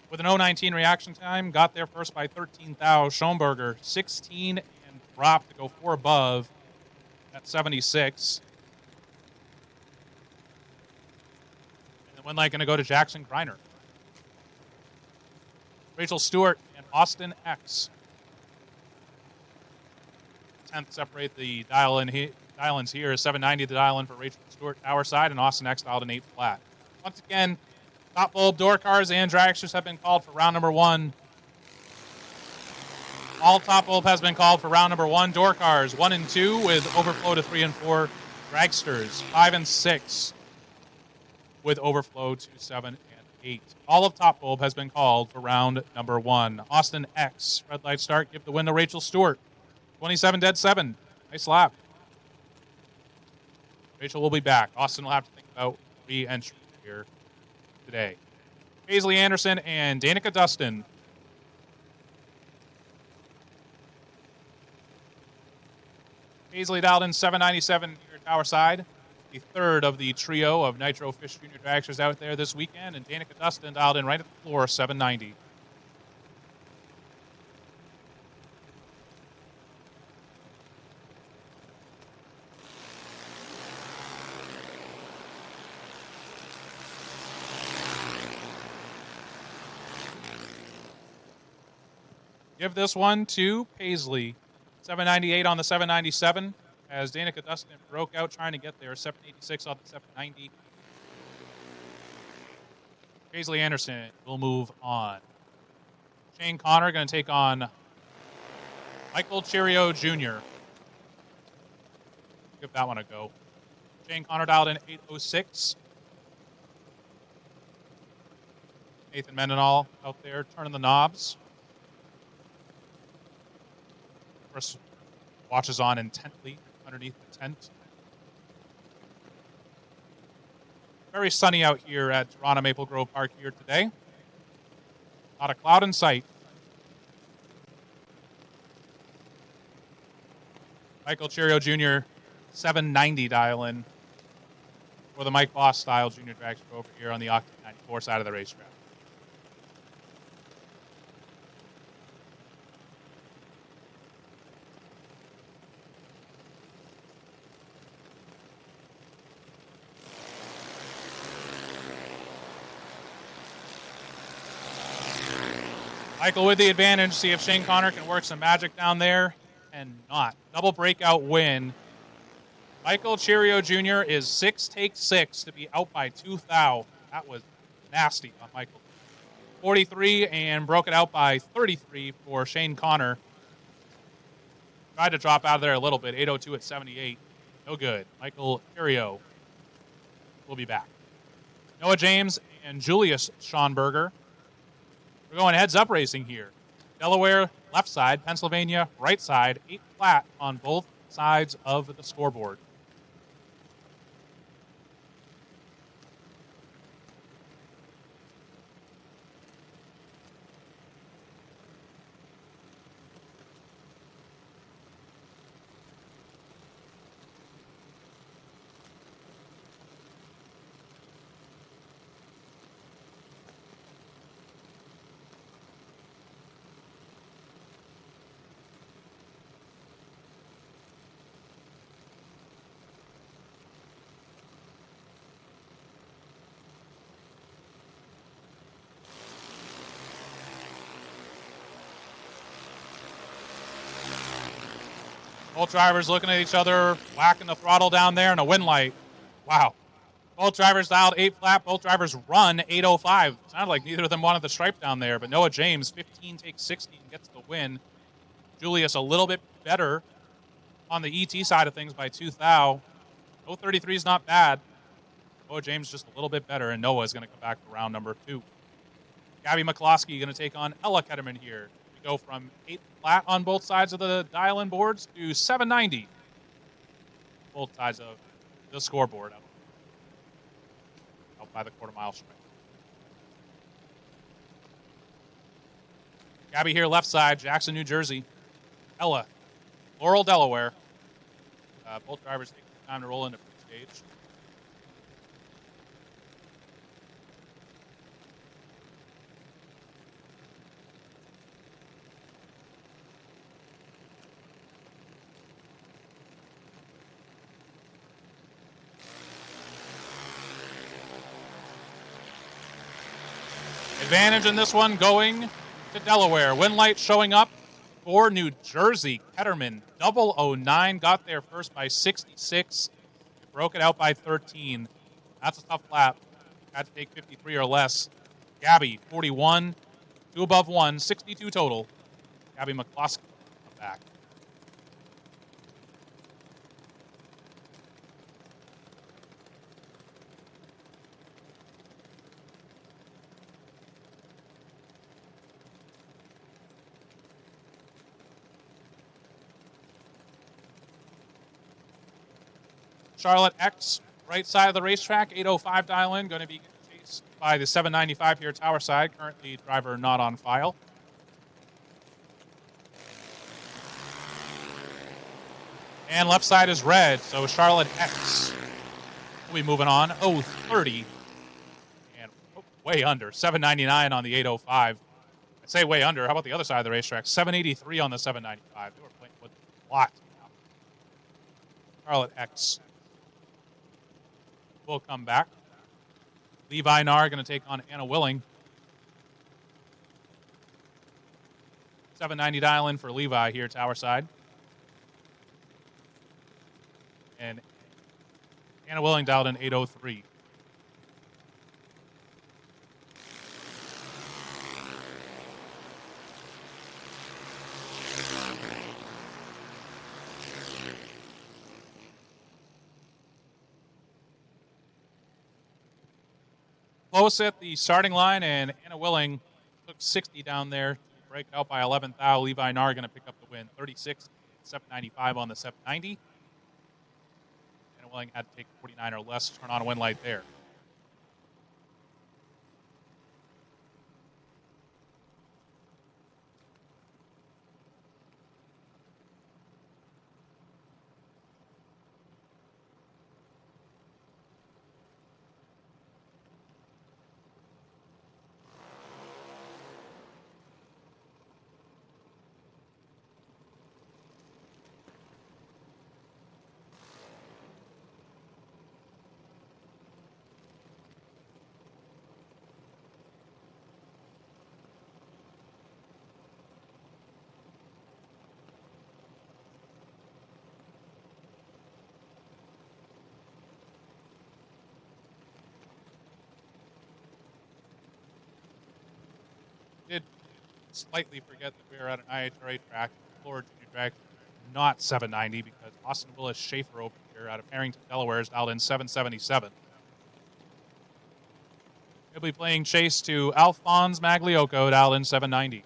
with an 019 reaction time. Got there first by 13,000. Schoenberger 16 and dropped to go 4 above at 76. And the win light going to go to Jackson Greiner. Rachel Stewart and Austin X. 10th separate the dial-ins here. 790 the dial-in for Rachel Stewart, tower side, and Austin X dialed in 8 flat. Once again, top bulb, door cars, and dragsters have been called for round number 1. All top bulb has been called for round number 1. Door cars 1 and 2 with overflow to 3 and 4. Dragsters 5 and 6 with overflow to 7 and 8. All of top bulb has been called for round number 1. Austin X, red light start, give the win to Rachel Stewart. 27 dead 7. Nice lap. Rachel will be back. Austin will have to think about re-entry here today. Paisley Anderson and Danica Dustin. Paisley dialed in 797 here tower side. The third of the trio of Nitro Fish Junior dragsters out there this weekend. And Danica Dustin dialed in right at the floor, 790. Give this one to Paisley. 798 on the 797 as Danica Dustin broke out trying to get there. 786 on the 790. Paisley Anderson will move on. Shane Connor going to take on Michael Cheerio Jr. Give that one a go. Shane Connor dialed in 806. Nathan Mendenhall out there turning the knobs. Chris watches on intently underneath the tent. Very sunny out here at Darana Maple Grove Park here today. Not a cloud in sight. Michael Cheerio Jr., 790 dial in for the Mike Boss style junior dragster over here on the Octane 94 side of the racetrack. Michael with the advantage. See if Shane Connor can work some magic down there. And not. Double breakout win. Michael Cheerio Jr. is 6 take 6 to be out by 2,000. That was nasty on Michael. 43 and broke it out by 33 for Shane Connor. Tried to drop out of there a little bit. 802 at 78. No good. Michael Cheerio will be back. Noah James and Julius Schonberger. We're going heads-up racing here. Delaware, left side. Pennsylvania, right side. 8 flat on both sides of the scoreboard. Both drivers looking at each other, whacking the throttle down there, and a win light. Wow. Both drivers dialed 8 flat. Both drivers run 805. Sounded like neither of them wanted the stripe down there, but Noah James, 15 takes 16, gets the win. Julius a little bit better on the ET side of things by 2,000. 033 is not bad. Noah James just a little bit better, and Noah is going to come back for round number 2. Gabby McCloskey going to take on Ella Ketterman here. We go from 8th flat on both sides of the dial-in boards to 790. Both sides of the scoreboard out by the quarter-mile stretch. Gabby here left side, Jackson, New Jersey. Ella, Laurel, Delaware. Both drivers take some time to roll into first stage. Advantage in this one going to Delaware. Win light showing up for New Jersey. Ketterman, 009, got there first by 66. Broke it out by 13. That's a tough lap. Had to take 53 or less. Gabby, 41, 2 above 1, 62 total. Gabby McCloskey back. Charlotte X, right side of the racetrack, 805 dial in, going to be chased by the 795 here tower side. Currently, driver not on file. And left side is red, so Charlotte X will be moving on. 030. And way under, 799 on the 805. I say way under. How about the other side of the racetrack? 783 on the 795. They were playing with a lot. Charlotte X will come back. Levi Nar going to take on Anna Willing. 790 dial in for Levi here, tower side. And Anna Willing dialed in 803. Close at the starting line, and Anna Willing took 60 down there to break out by 11th thou. Levi Nar going to pick up the win. 36, 795 on the 790. Anna Willing had to take 49 or less to turn on a win light there. Did slightly forget that we were at an IHRA track, Florida Junior track, not 790, because Austin Willis Schaefer over here out of Harrington, Delaware is dialed in 777. He'll be playing chase to Alphonse Magliocco, dialed in 790.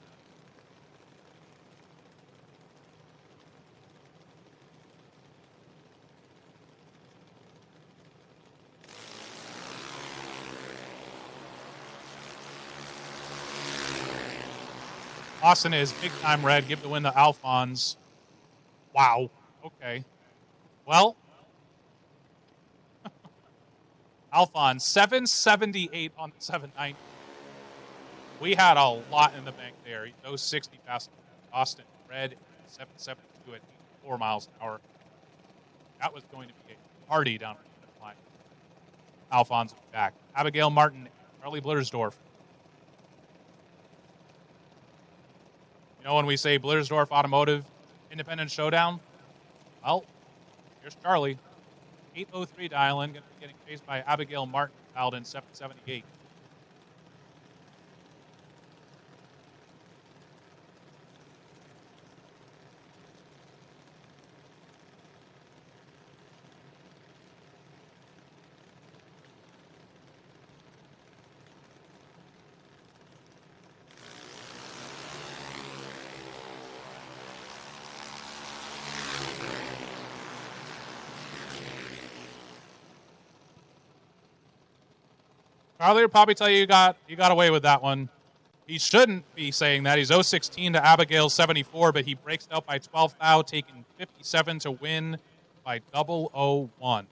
Austin is big-time red. Give the win to Alphonse. Wow. Okay. Well, Alphonse, 778 on the 790. We had a lot in the bank there. Those 60 past Austin red, 772 at 4 miles an hour. That was going to be a party down the line. Alphonse back. Abigail Martin, Charlie Blittersdorf. You know, when we say Blittersdorf Automotive Independence Showdown, well, here's Charlie. 803 dial-in, getting chased by Abigail Martin, dialed in 778. Charlie would probably tell you got away with that one. He shouldn't be saying that. He's 016 to Abigail's 74, but he breaks it out by 12 thou, taking 57 to win by 001.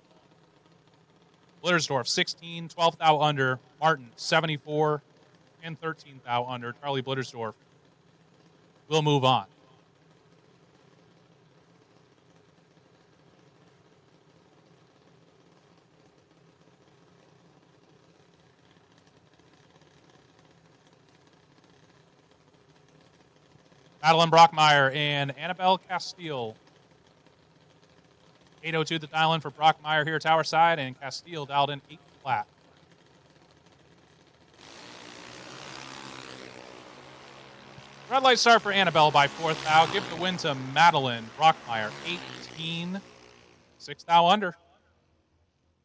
Blittersdorf 16, 12 thou under. Mohnton 74 and 13 thou under. Charlie Blittersdorf will move on. Madeline Brockmeyer and Annabelle Castile. 802 the dial in for Brockmeyer here, tower side, and Castile dialed in 8 flat. Red light start for Annabelle by 4th thou. Give the win to Madeline Brockmeyer, 18, 6 thou under.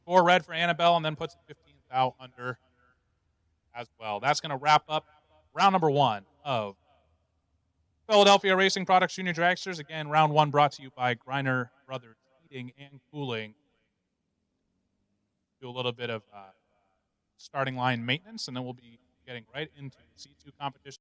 4 red for Annabelle, and then puts 15 thou under as well. That's going to wrap up round number 1 of Philadelphia Racing Products Junior Dragsters. Again, round 1 brought to you by Griner Brothers Heating and Cooling. Do a little bit of starting line maintenance, and then we'll be getting right into C2 competition.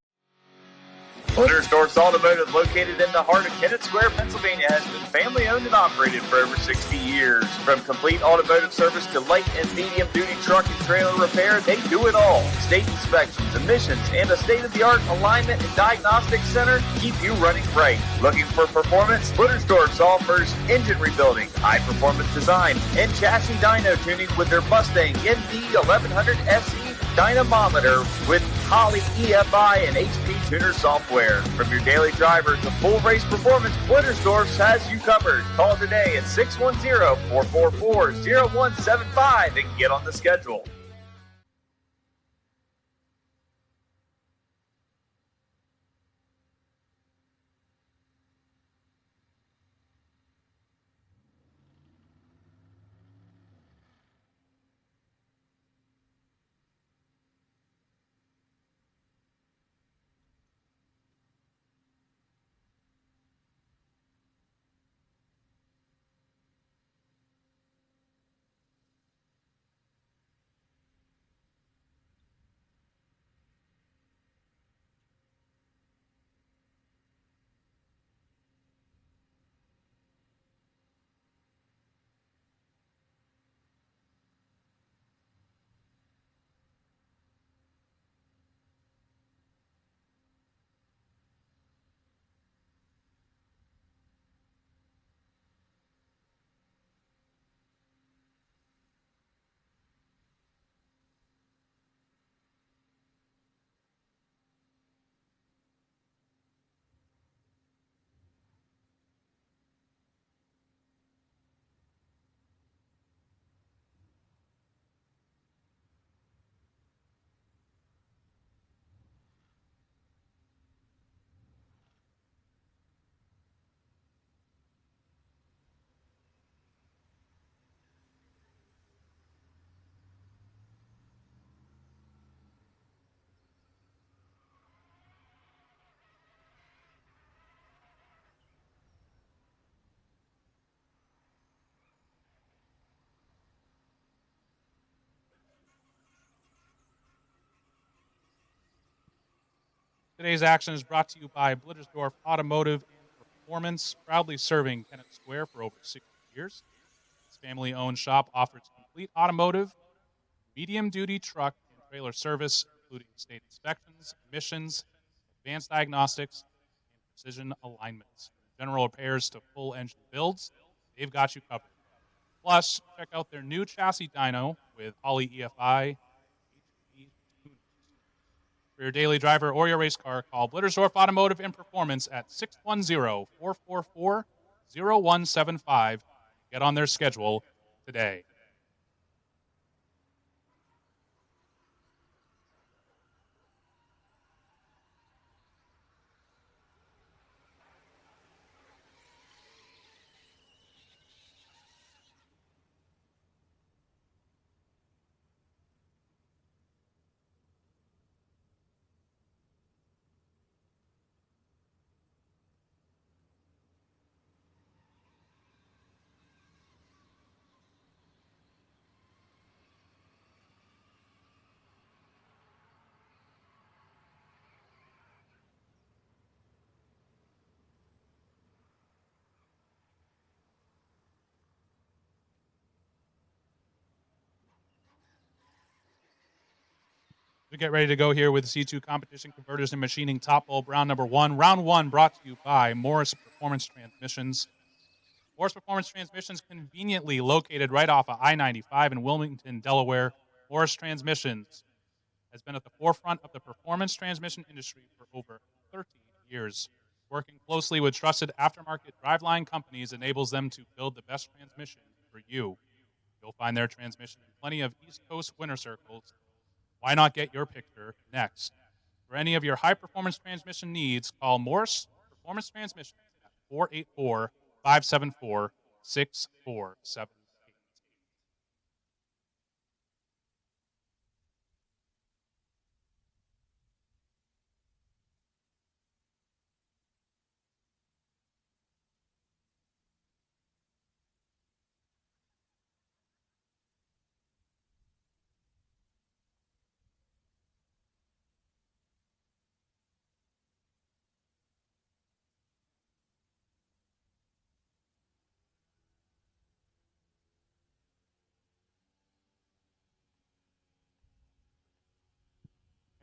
Blittersdorf's Automotive, located in the heart of Kennett Square, Pennsylvania, has been family owned and operated for over 60 years. From complete automotive service to light and medium duty truck and trailer repair, they do it all. State inspections, emissions, and a state-of-the-art alignment and diagnostics center keep you running right. Looking for performance? Blittersdorf offers engine rebuilding, high-performance design, and chassis dyno tuning with their Mustang MD 1100 SE dynamometer with Holley EFI and HP Tuner software. From your daily driver to full race performance, Blittersdorf has you covered. Call today at 610-444-0175 and get on the schedule. Today's action is brought to you by Blittersdorf Automotive and Performance, proudly serving Kennett Square for over 60 years. This family-owned shop offers complete automotive, medium-duty truck and trailer service, including state inspections, emissions, advanced diagnostics, and precision alignments. From general repairs to full engine builds, they've got you covered. Plus, check out their new chassis dyno with Holley EFI, HP tuners. For your daily driver or your race car, call Blittersdorf Automotive and Performance at 610-444-0175. Get on their schedule today. We get ready to go here with C2 Competition Converters and Machining Top Bulb round number 1. Round 1 brought to you by Morris Performance Transmissions. Morris Performance Transmissions, conveniently located right off of I-95 in Wilmington, Delaware. Morris Transmissions has been at the forefront of the performance transmission industry for over 30 years. Working closely with trusted aftermarket driveline companies enables them to build the best transmission for you. You'll find their transmission in plenty of East Coast winter circles. Why not get your picture next? For any of your high-performance transmission needs, call Morse Performance Transmissions at 484-574-6478.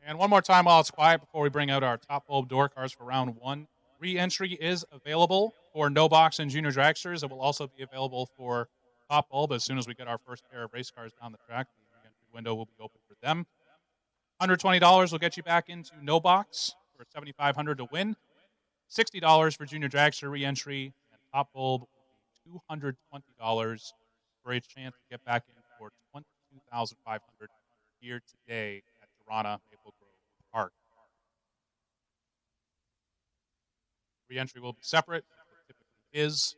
And one more time while it's quiet before we bring out our top bulb door cars for round 1. Re-entry is available for no box and junior dragsters. It will also be available for top bulb as soon as we get our first pair of race cars down the track. The re-entry window will be open for them. $120 will get you back into no box for $7,500 to win. $60 for junior dragster re-entry, and top bulb will be $220 for a chance to get back in for $22,500 here today at Darana Maple Grove Park. Re-entry will be separate, as it typically is,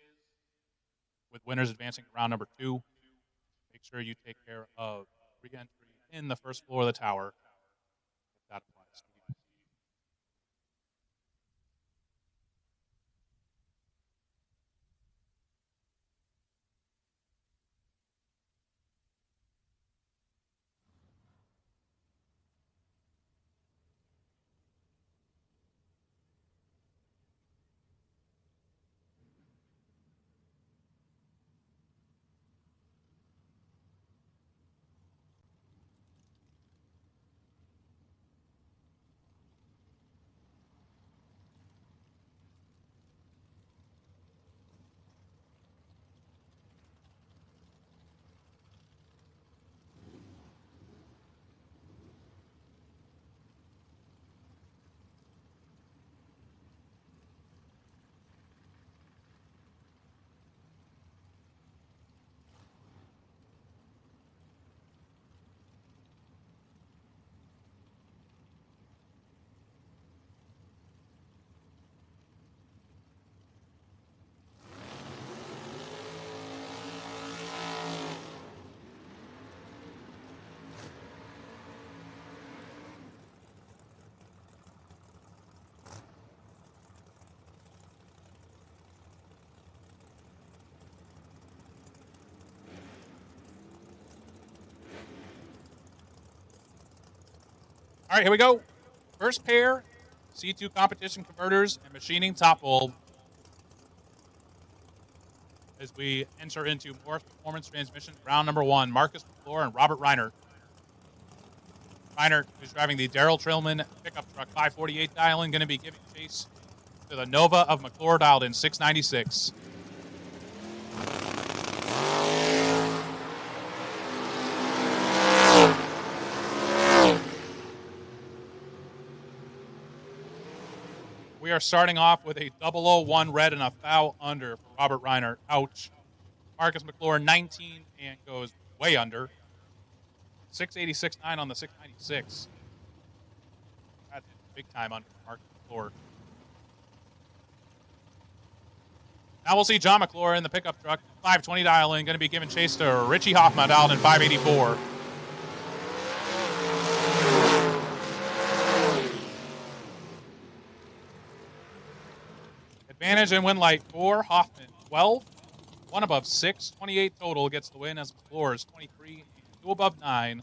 with winners advancing to round number 2. Make sure you take care of re-entry in the first floor of the tower. If that applies to you. All right, here we go. First pair, C2 Competition Converters and Machining Top Bulb. As we enter into Morris Performance Transmission, round number 1, Marcus McClure and Robert Reiner. Reiner, who's driving the Darrell Trillman pickup truck 548 dial-in, going to be giving chase to the Nova of McClure dialed in 696. We are starting off with a 001 red and a foul under for Robert Reiner. Ouch. Marcus McClure 19 and goes way under. 686.9 on the 696. That's big time under Marcus McClure. Now we'll see John McClure in the pickup truck. 520 dial-in, going to be giving chase to Richie Hoffman dialed in 584. Advantage and win light for Hoffman, 12. 1 above 6, 28 total gets the win as McClure is 23. 2 above 9,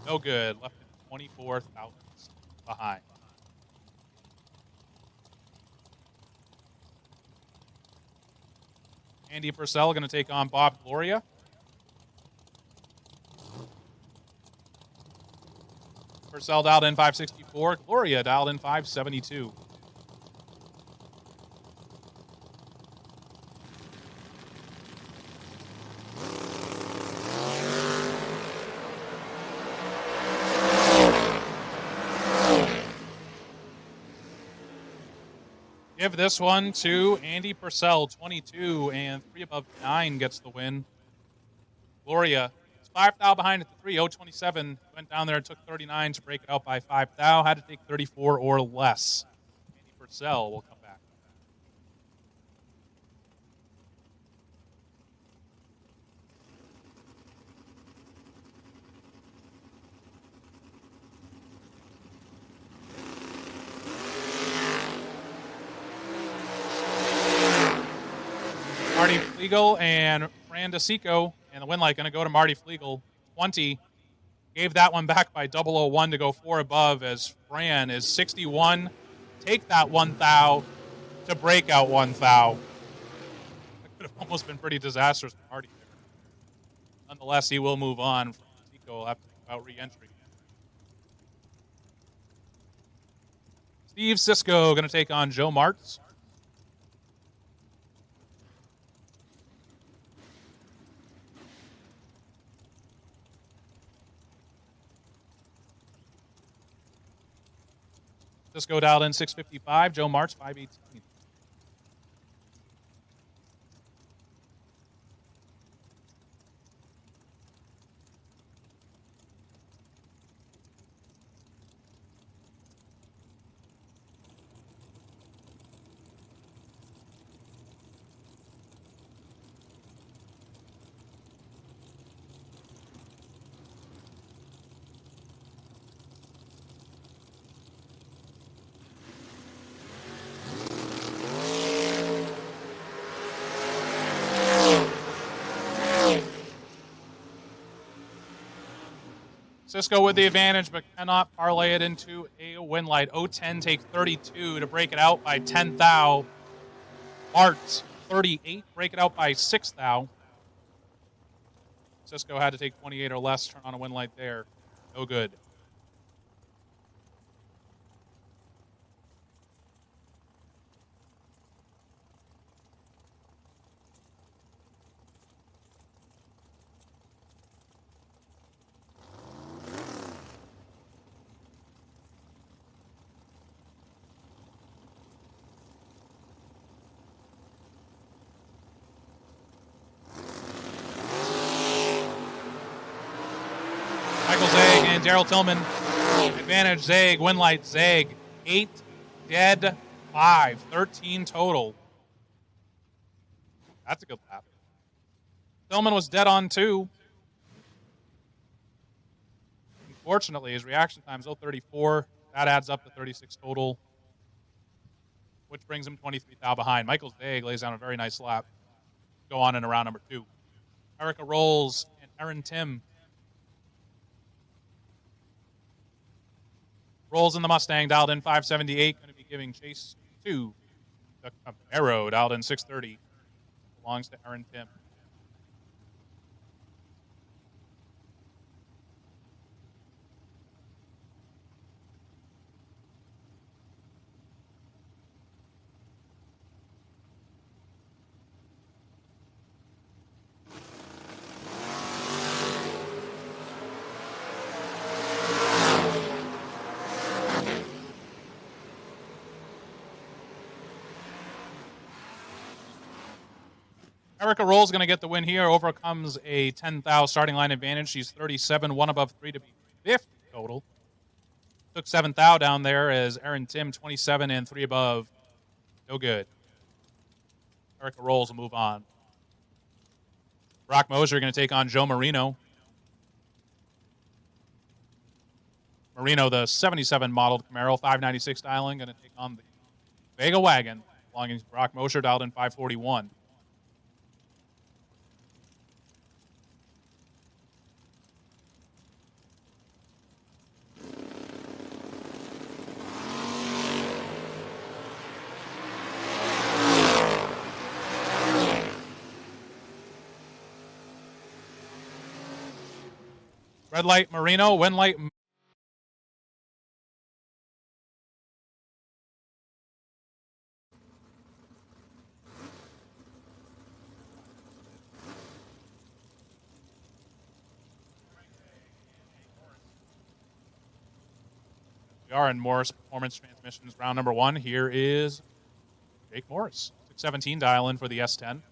no good. Left in 24 thousandths behind. Andy Purcell going to take on Bob Gloria. Purcell dialed in 564. Gloria dialed in 572. Give this one to Andy Purcell, 22 and 3 above 9 gets the win. Gloria is 5 thou behind at the 3, 027. Went down there and took 39 to break it out by 5 thou. Had to take 34 or less. Andy Purcell will come back. Marty Flegel and Fran DeSico, and the win light going to go to Marty Flegel. 20. Gave that one back by 001 to go 4 above as Fran is 61. Take that 1 thou to break out 1 thou. That could have almost been pretty disastrous for Marty there. Nonetheless, he will move on. Fran DeSico will have to think about re-entry. Steve Sisko going to take on Joe Martz. Cisco dialed in 655. Joe Martz, 518. Cisco with the advantage, but cannot parlay it into a win light. 010 take 32 to break it out by 10 thou. Martz, 38, break it out by 6 thou. Cisco had to take 28 or less, turn on a win light there. No good. Daryl Tillman, advantage Zeg, win light Zeg, 8 dead, 5, 13 total. That's a good lap. Tillman was dead on 2. Unfortunately, his reaction time is 034. That adds up to 36 total, which brings him 23 thou behind. Michael Zeg lays down a very nice lap. Go on in round number 2. Erica Rolls and Aaron Tim. Rolls in the Mustang, dialed in 578. Going to be giving chase to the Camaro, dialed in 630. Belongs to Aaron Tim. Erica Rolls going to get the win here, overcomes a 10 thou starting line advantage. She's 37, 1 above 3 to be 50 total. Took 7 thou down there as Aaron Tim, 27 and 3 above. No good. Erica Rolls will move on. Brock Moser going to take on Joe Marino. Marino, the 77 modeled Camaro, 596 styling, going to take on the Vega wagon, belonging to Brock Moser, dialed in 541. Red light Marino, win light FRBR and Morris Performance Transmissions, round number 1. Here is Jake Morris, 617 dial in for the S10. Going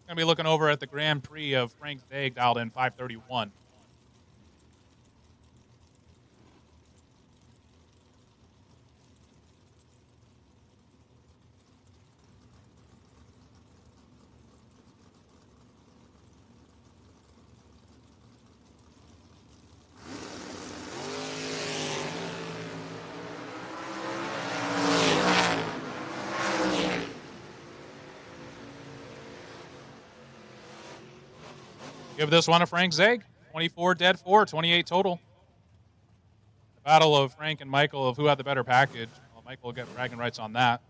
to be looking over at the Grand Prix of Frank Zaeg, dialed in 531. Give this one to Frank Zaeg. 24 dead, 4, 28 total. The battle of Frank and Michael of who had the better package. Well, Michael will get bragging rights on that.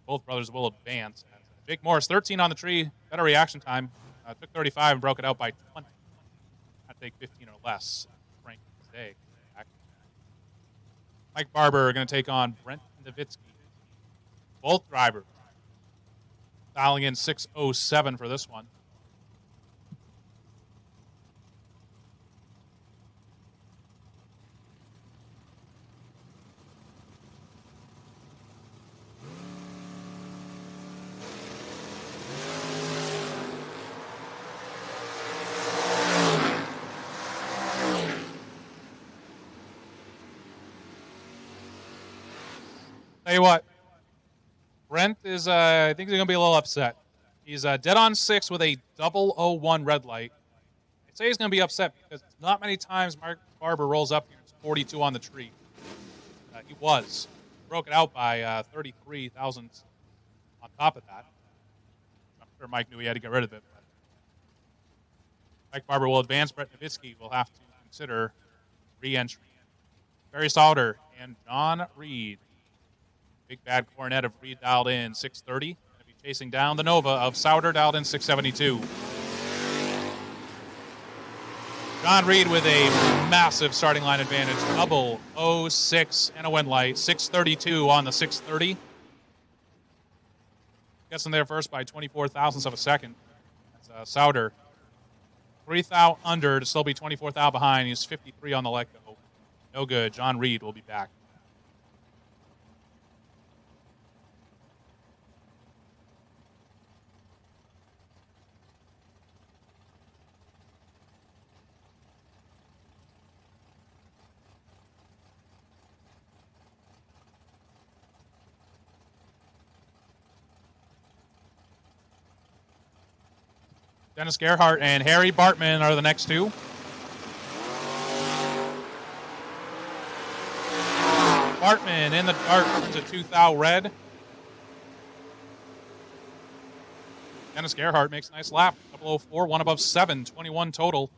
Both brothers will advance. Jake Morris, 13 on the tree. Better reaction time. Took 35 and broke it out by 20. I'd take 15 or less. Frank Zaeg. Mike Barber are going to take on Brent Nowitzki. Both drivers dialing in 607 for this one. Tell you what, Brent is, I think he's going to be a little upset. He's dead on 6 with a 001 red light. I'd say he's going to be upset because not many times Mark Barber rolls up here. It's 42 on the tree. He was. Broke it out by 33 thousandths on top of that. I'm sure Mike knew he had to get rid of it. But Mike Barber will advance. Brent Nowitzki will have to consider re-entry. Barry Sauter and John Reed. Big bad cornet of Reed dialed in 630. Going to be chasing down the Nova of Sauter dialed in 672. John Reed with a massive starting line advantage. 006 and a wind light. 632 on the 630. Gets him there first by 24 thousandths of a second. That's Sauter. 3 thou under to still be 24 thou behind. He's 53 on the let-go. No good. John Reed will be back. Dennis Gerhardt and Harry Bartman are the next two. Bartman in the dark turns a 2 thou red. Dennis Gerhardt makes a nice lap. 004, one above 7, 21 total.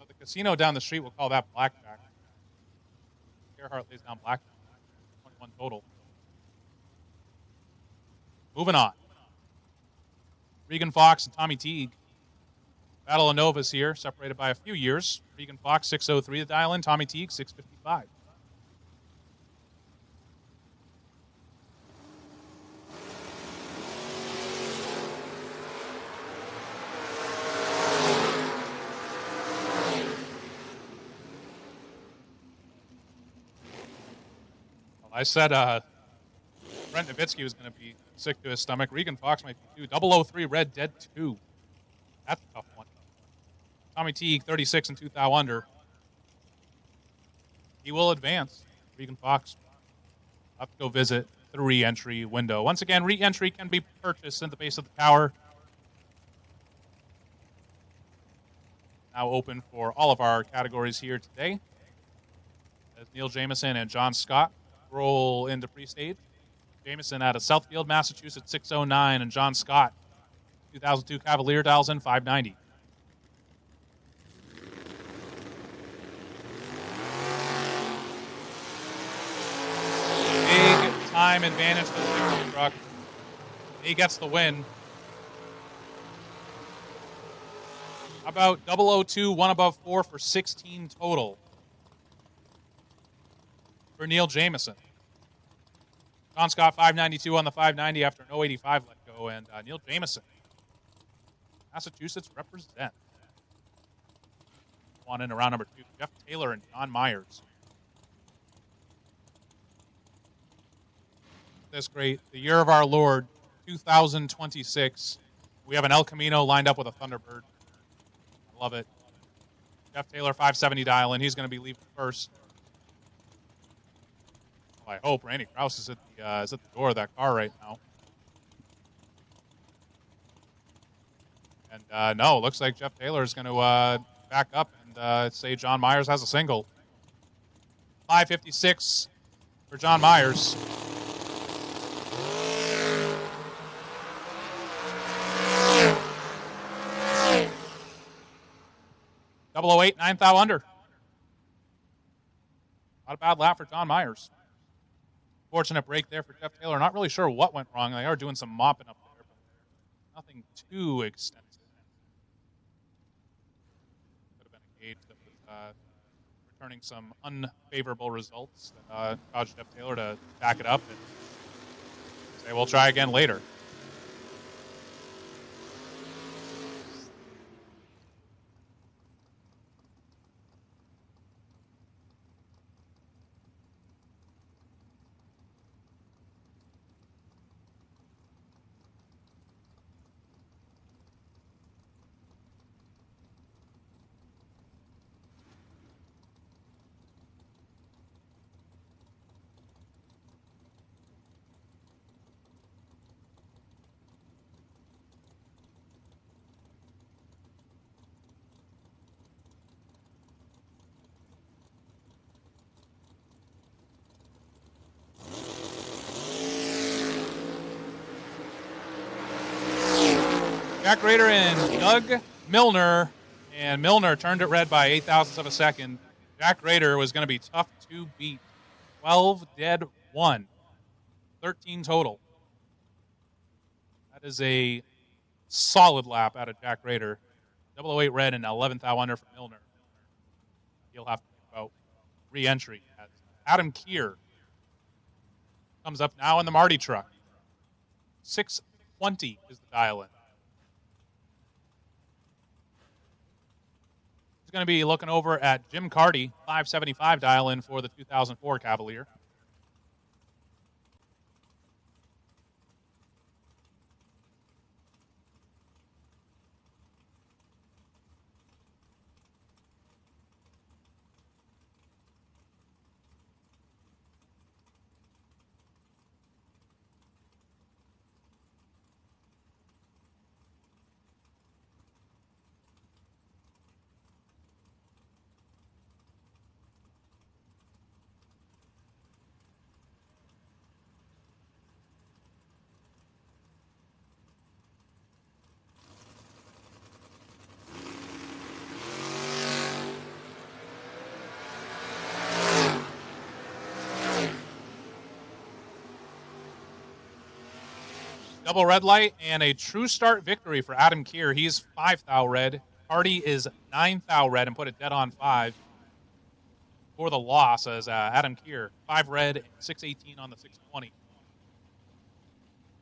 The casino down the street will call that blackjack. Gerhardt lays down blackjack. 21 total. Moving on. Regan Fox and Tommy Teague. Battle of Novas here, separated by a few years. Regan Fox, 603 to dial in. Tommy Teague, 655. Well, I said Brent Nowitzki was going to be sick to his stomach. Regan Fox might be 2. 003 red, dead 2. That's a tough one. Tommy Teague, 36 and 2 thou under. He will advance. Regan Fox will have to go visit the re-entry window. Once again, re-entry can be purchased in the base of the tower. Now open for all of our categories here today. As Neil Jameson and John Scott roll into pre-stage. Jameson out of Southfield, Massachusetts, 609, and John Scott, 2002 Cavalier, dials in 590. Big time advantage for the pickup truck. He gets the win. How about 002, one above 4 for 16 total for Neil Jameson. John Scott, 592 on the 590 after an 085 let go, and Neil Jameson, Massachusetts represent. on into round number 2. Jeff Taylor and John Myers. That's great. The year of our Lord, 2026. We have an El Camino lined up with a Thunderbird. I love it. Jeff Taylor, 570 dial in. He's going to be leaving first. Well, I hope Randy Krause is at the door of that car right now. And no, looks like Jeff Taylor is going to back up and say John Myers has a single. 556 for John Myers. Double 08, 9th out under. Not a bad lap for John Myers. Fortunate break there for Jeff Taylor. Not really sure what went wrong. They are doing some mopping up there, but nothing too extensive. Could have been a gauge that was returning some unfavorable results that caused Jeff Taylor to back it up and say, we'll try again later. Jack Rader and Doug Milner, and Milner turned it red by 0.08 of a second. Jack Rader was going to be tough to beat. 12 dead, 1. 13 total. That is a solid lap out of Jack Rader. 008 red and 11th out under for Milner. He'll have to think about re-entry. Adam Keir comes up now in the Marty truck. 620 is the dial-in. Going to be looking over at Jim Carty, 575 dial-in for the 2004 Cavalier. Double red light and a true start victory for Adam Keir. He's 5th thou red. Hardy is 9th thou red and put it dead on 5 for the loss as Adam Keir, 5 red and 618 on the 620.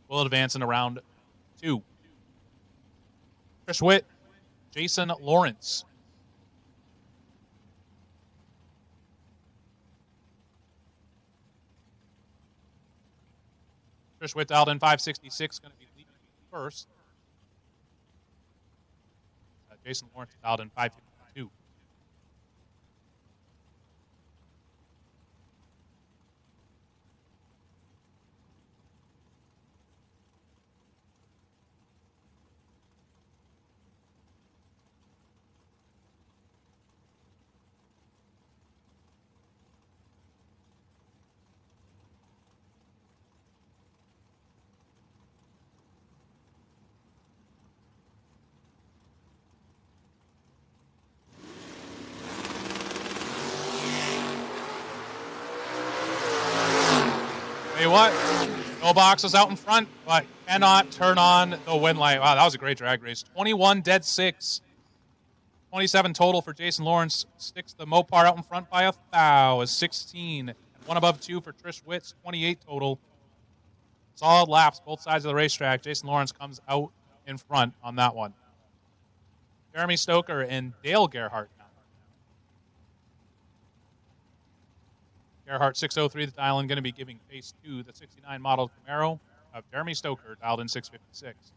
Will advance into round 2. Chris Witt, Jason Lawrence. Trish Witt dialed in 566, going to be leading first. Jason Lawrence dialed in 552. Tell you what, no boxes out in front, but cannot turn on the win light. Wow, that was a great drag race. 21 dead 6. 27 total for Jason Lawrence. Sticks the Mopar out in front by a foul. Is 16. And 1 above 2 for Trish Witt's 28 total. Solid laps, both sides of the racetrack. Jason Lawrence comes out in front on that one. Jeremy Stoker and Dale Gerhardt now. Gerhardt 603, the dial-in, going to be giving chase to the 69 model Camaro of Jeremy Stoker, dialed in 656.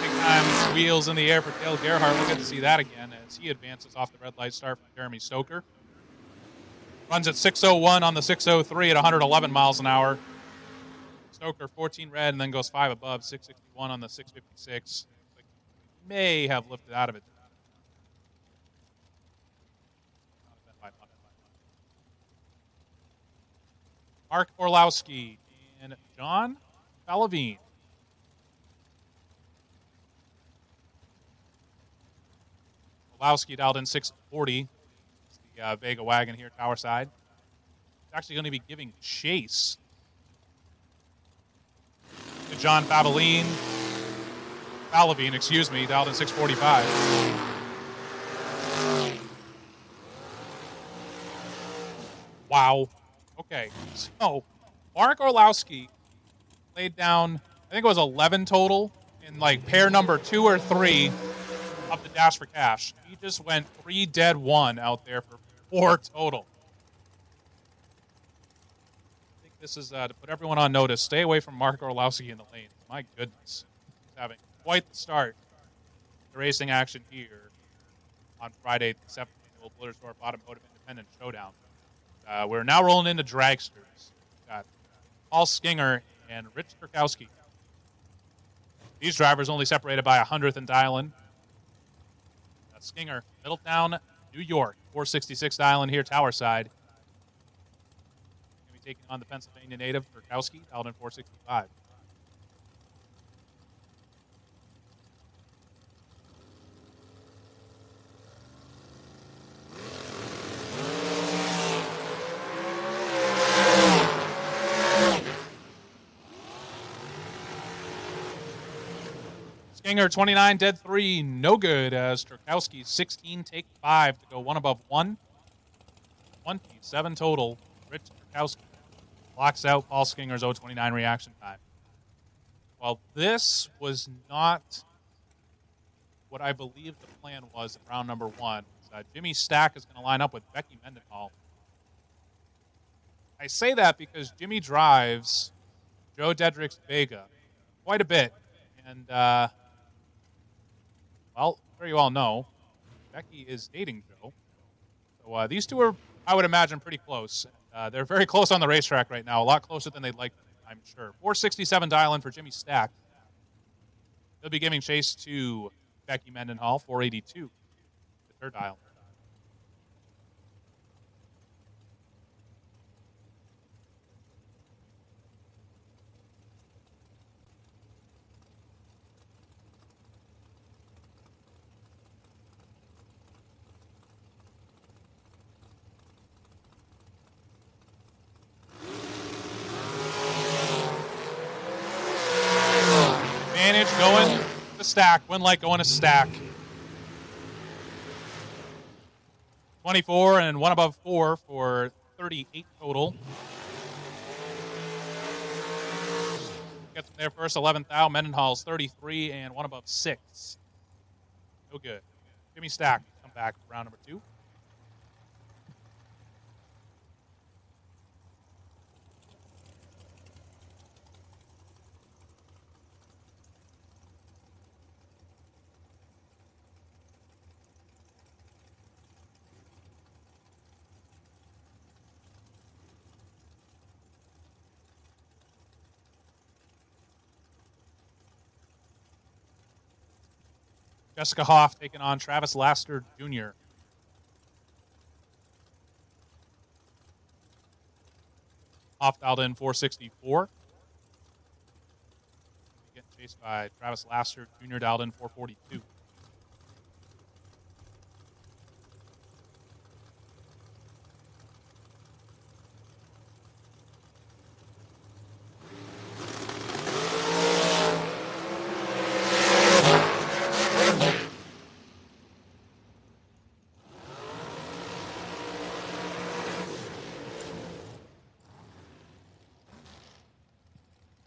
Big time wheels in the air for Dale Gerhardt. We'll get to see that again as he advances off the red light start from Jeremy Stoker. Runs at 601 on the 603 at 111 miles an hour. Stoker 14 red and then goes 5 above, 661 on the 656. Like may have lifted out of it. Mark Orlowski and John Falavine. Orlowski dialed in 640. It's the Vega wagon here, tower side. It's actually going to be giving chase to John Falavine, excuse me, dialed in 645. Wow. Okay, so Mark Orlowski laid down, I think it was 11 total in like pair number 2 or 3 of the Dash for Cash. He just went 3 dead 1 out there for 4 total. I think this is to put everyone on notice. Stay away from Mark Orlowski in the lanes. My goodness. He's having quite the start. The racing action here on Friday, the 7th annual Blittersdorf Automotive Independence Showdown. We're now rolling into dragsters. We've got Paul Skinger and Rich Kurkowski. These drivers only separated by 100th and dial-in. Skinger, Middletown, New York, 466 dial-in here, tower side. Going to be taking on the Pennsylvania native, Kurkowski, dialed in 465. Skinger 29, dead 3, no good as Turkowski 16, take 5 to go 1 above 1. 27 total. Rich Turkowski blocks out Paul Skinger's 029 reaction time. Well, this was not what I believe the plan was in round number 1. Jimmy Stack is going to line up with Becky Mendenhall. I say that because Jimmy drives Joe Dedrick's Vega quite a bit. And, well, I'm sure you all know, Becky is dating Joe. So these two are, I would imagine, pretty close. They're very close on the racetrack right now, a lot closer than they'd like, I'm sure. 467 dial-in for Jimmy Stack. They'll be giving chase to Becky Mendenhall, 482, the third dial. Going to Stack. Winlight going to Stack. 24 and 1 above 4 for 38 total. Gets them there first, 11th out. Mendenhall's 33 and 1 above 6. No good. Jimmy Stack come back for round number 2. Jessica Hoff taking on Travis Laster Jr. Hoff dialed in 464. Getting chased by Travis Laster Jr. dialed in 442.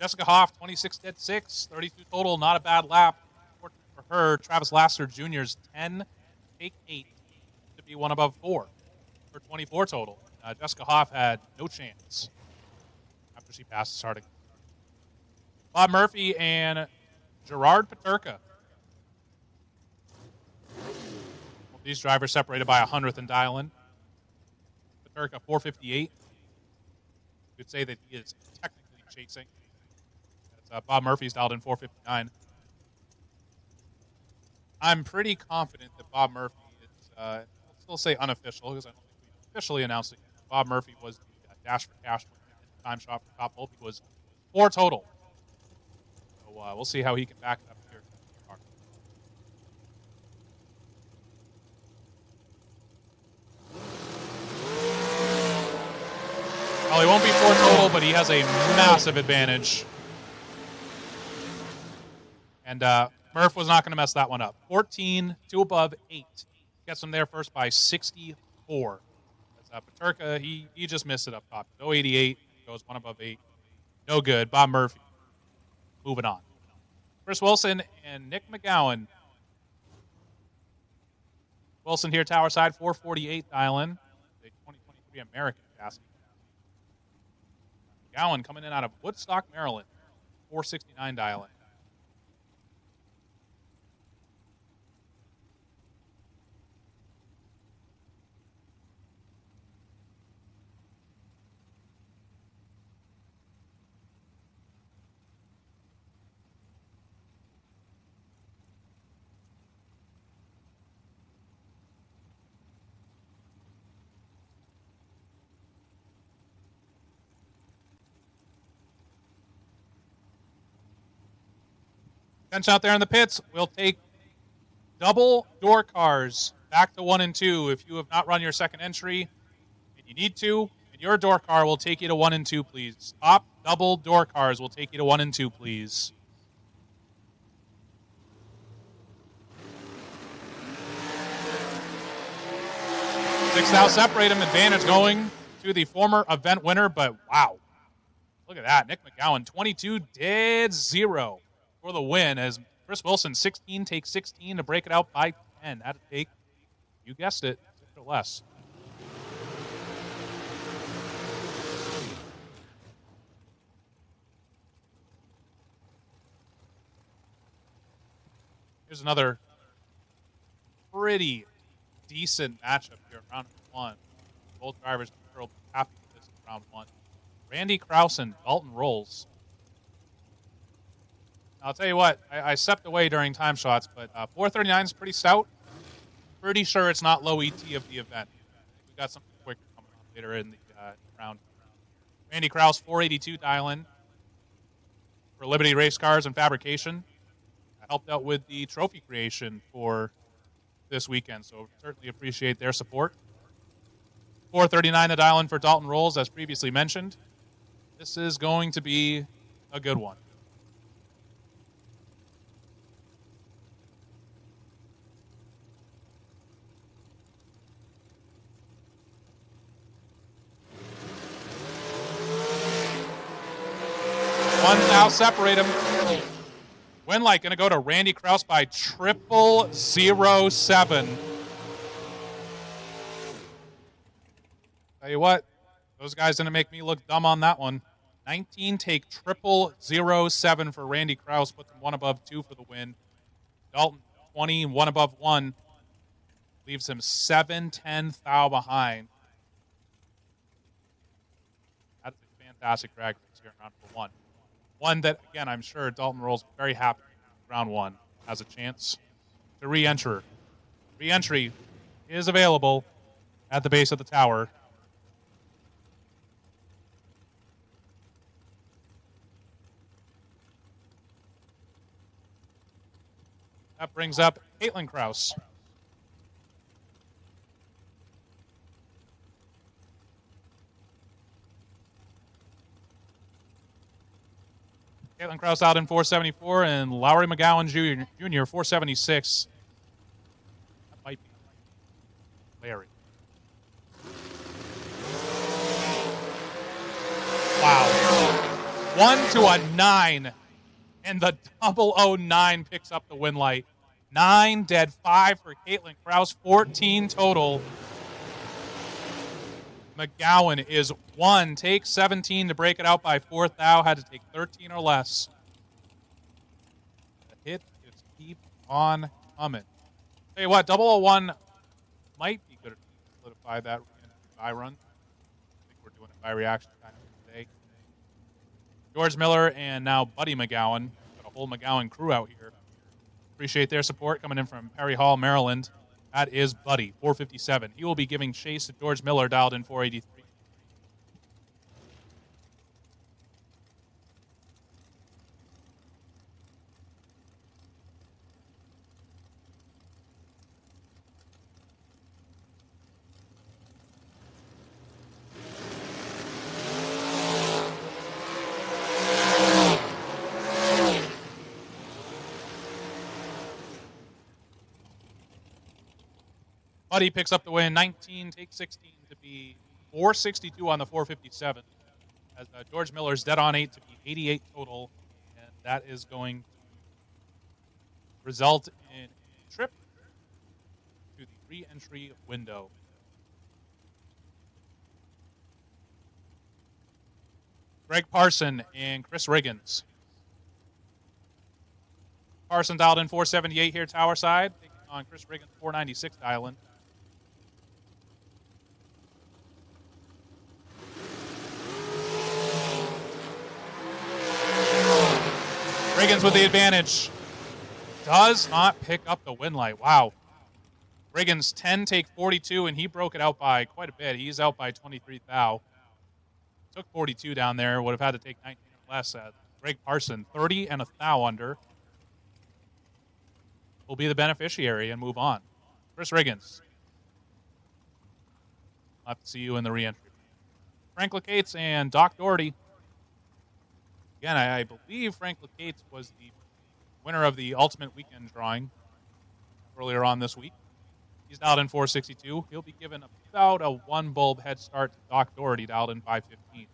Jessica Hoff, 26 dead 6, 32 total, not a bad lap. Fortunate for for her. Travis Lasser Jr.'s 10, take 8 to be one above 4 for 24 total. Jessica Hoff had no chance after she passed starting. Bob Murphy and Gerard Paterka. These drivers separated by 100th and dial-in. Paterka 458. You could say that he is technically chasing. Bob Murphy's dialed in 459. I'm pretty confident that Bob Murphy is, I'll still say unofficial because I don't think we officially announced it yet. Bob Murphy was the Dash for Cash time shot for top pole. He was 4 total. So we'll see how he can back it up here. Well, he won't be 4 total, but he has a massive advantage. And Murph was not going to mess that one up. 14, 2 above 8. Gets him there first by 64. Paterka, he just missed it up top. No 88, goes 1 above 8. No good. Bob Murphy. Moving on. Chris Wilson and Nick McGowan. Wilson here, tower side, 448 dial-in. The 2023 American chassis. McGowan coming in out of Woodstock, Maryland. 469 dial-in. Bench out there in the pits. We'll take double door cars back to 1 and 2. If you have not run your second entry and you need to, and your door car will take you to 1 and 2, please. Top double door cars will take you to 1 and 2, please. Six now separate him. Advantage going to the former event winner, but wow. Look at that. Nick McGowan, 22 dead 0. For the win, as Chris Wilson, 16, takes 16 to break it out by 10. That'd take, you guessed it, 6 or less. Here's another pretty decent matchup here in round 1. Both drivers will be happy with this in round 1. Randy Krause and Dalton Rolls. I'll tell you what, I stepped away during time shots, but 439 is pretty stout. Pretty sure it's not low ET of the event. We got something quicker coming up later in the round. Randy Krause, 482 dial-in for Liberty Race Cars and Fabrication. I helped out with the trophy creation for this weekend, so certainly appreciate their support. 439 the dial-in for Dalton Rolls, as previously mentioned. This is going to be a good one. One now separate him. Winlight going to go to Randy Krause by 007. Tell you what, those guys didn't make me look dumb on that one. 19 take 007 for Randy Krause, puts him 1 above 2 for the win. Dalton 20, 1 above 1, leaves him 7-10 thou behind. That's a fantastic drag race here in round 1. One that, again, I'm sure Dalton Rolls very happy with round 1 has a chance to re-enter. Re-entry is available at the base of the tower. That brings up Caitlin Krause. Caitlin Krause out in 474, and Lowry McGowan Jr. 476. That might be Larry. Wow. 1 to a 9, and the 009 picks up the win light. 9 dead, 5 for Caitlin Kraus, 14 total. McGowan is 1. Take 17 to break it out by 4th. Thou had to take 13 or less. The hit just keep on coming. Tell you what, 001 might be good to solidify that by run. I think we're doing it by reaction kind of today. George Miller and now Buddy McGowan. Got a whole McGowan crew out here. Appreciate their support coming in from Perry Hall, Maryland. That is Buddy, 457. He will be giving chase to George Miller, dialed in 483. Buddy picks up the win, 19, take 16 to be 462 on the 457. As George Miller's dead on 8 to be 88 total, and that is going to result in a trip to the re-entry window. Greg Parson and Chris Riggins. Parson dialed in 478 here, tower side, taking on Chris Riggins, 496 dial-in. Riggins with the advantage. Does not pick up the win light. Wow. Riggins 10, take 42, and he broke it out by quite a bit. He's out by 23 thou. Took 42 down there. Would have had to take 19 or less. Greg Parson, 30 and a thou under. Will be the beneficiary and move on. Chris Riggins. I'll have to see you in the re-entry. Frank Lacates and Doc Doherty. Again, I believe Frank Lacates was the winner of the Ultimate Weekend drawing earlier on this week. He's dialed in 462. He'll be given about a 1-bulb head start to Doc Doherty, dialed in 515.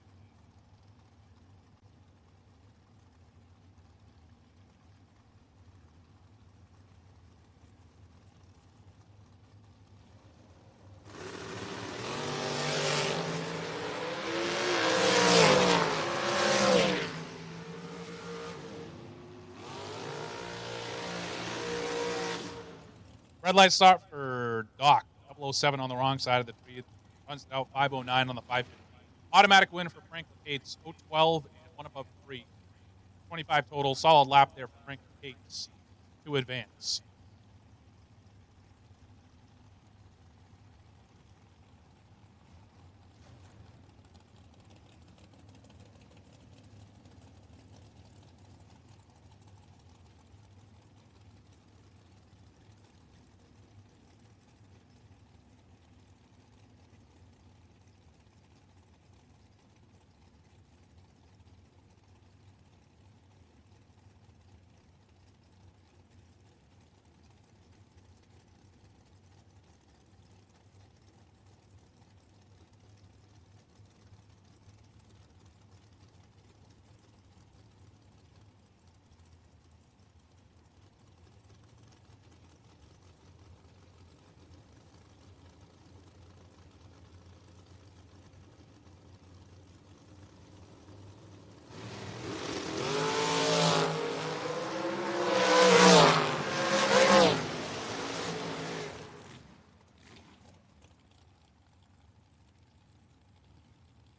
Red light start for Doc. 007 on the wrong side of the tree. Runs out 509 on the 550. Automatic win for Frank Lacates. 012 and 1 above 3. 25 total. Solid lap there for Frank Lacates to advance.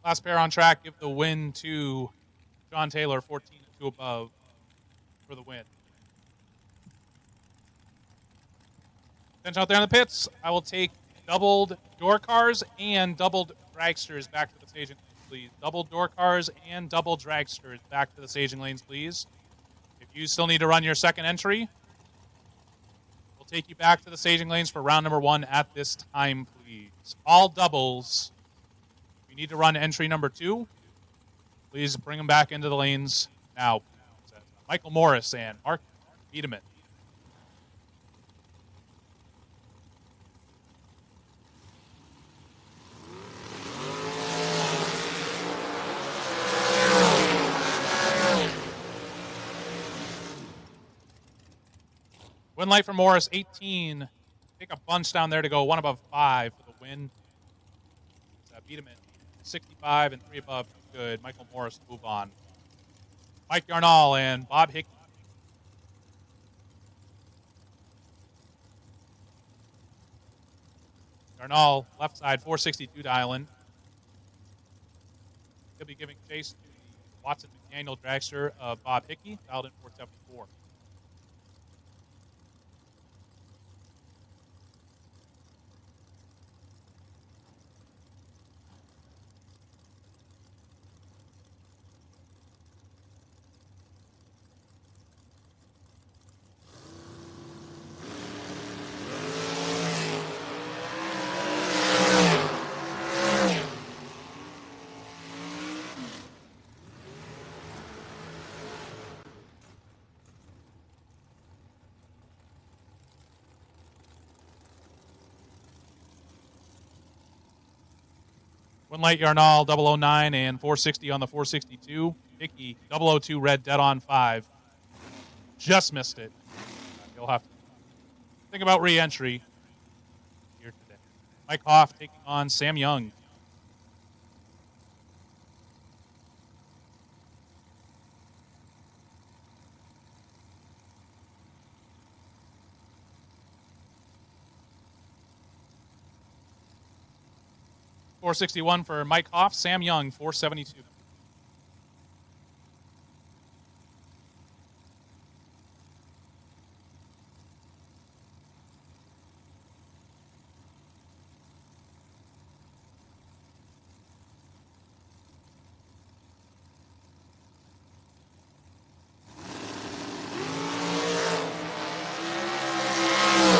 Last pair on track, give the win to John Taylor, 14 and 2 above for the win. Attention out there in the pits. I will take doubled door cars and doubled dragsters back to the staging lanes, please. Doubled door cars and double dragsters back to the staging lanes, please. If you still need to run your second entry, we'll take you back to the staging lanes for round number 1 at this time, please. All doubles. If you need to run entry number 2, please bring them back into the lanes now. Michael Morris and Mark Biederman. Win light for Morris, 18. Take a bunch down there to go 1 above 5 for the win. Beat him at 65 and 3 above. Good. Michael Morris move on. Mike Yarnall and Bob Hickey. Yarnall, left side, 462 dialing. He'll be giving chase to the Watson McDaniel dragster of Bob Hickey, dialed in 474. Win light Yarnall, 009 and 460 on the 462. Hickey, 002 red, dead on 5. Just missed it. You'll have to think about re-entry here today. Mike Hoff taking on Sam Young. .461 for Mike Hoff. Sam Young, 472.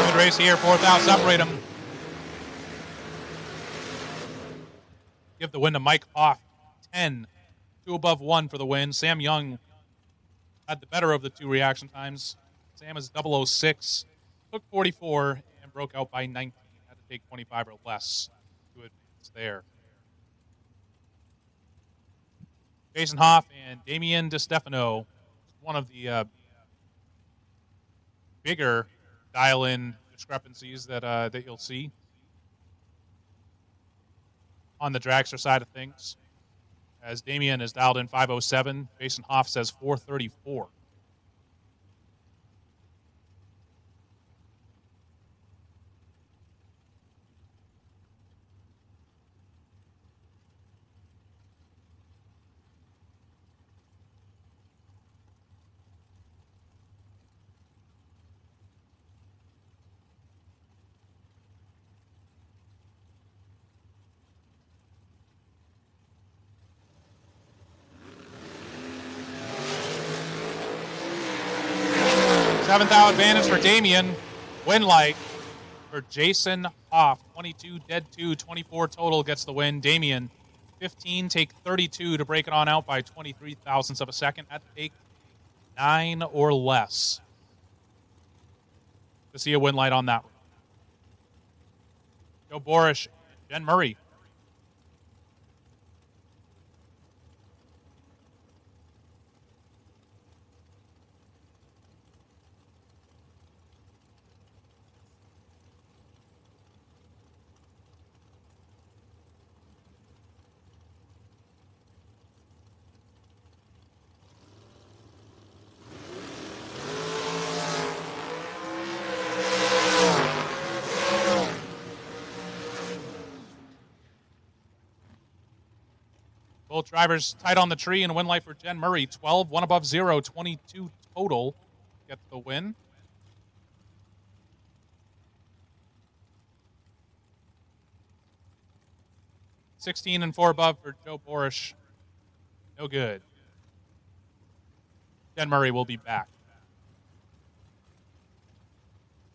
Good race here, 4th out, separate him. Give the win to Mike Hoff, 10. 2 above 1 for the win. Sam Young had the better of the 2 reaction times. Sam is 006, took 44, and broke out by 19. Had to take 25 or less to advance there. Jason Hoff and Damian DeStefano, one of the bigger dial-in discrepancies that you'll see on the dragster side of things, as Damian is dialed in 507. Jason Hoff says 434. Seventh out advantage for Damian. Win light for Jason Hoff. 22, dead 2, 24 total gets the win. Damian, 15, take 32 to break it on out by 23 thousandths of a second. Had to take 9 or less to see a win light on that one. Joe Borish and Jen Murray. Both drivers tight on the tree, and a win light for Jen Murray. 12, 1 above 0, 22 total. Gets the win. $16 and 4 above for Joe Borish. No good. Jen Murray will be back.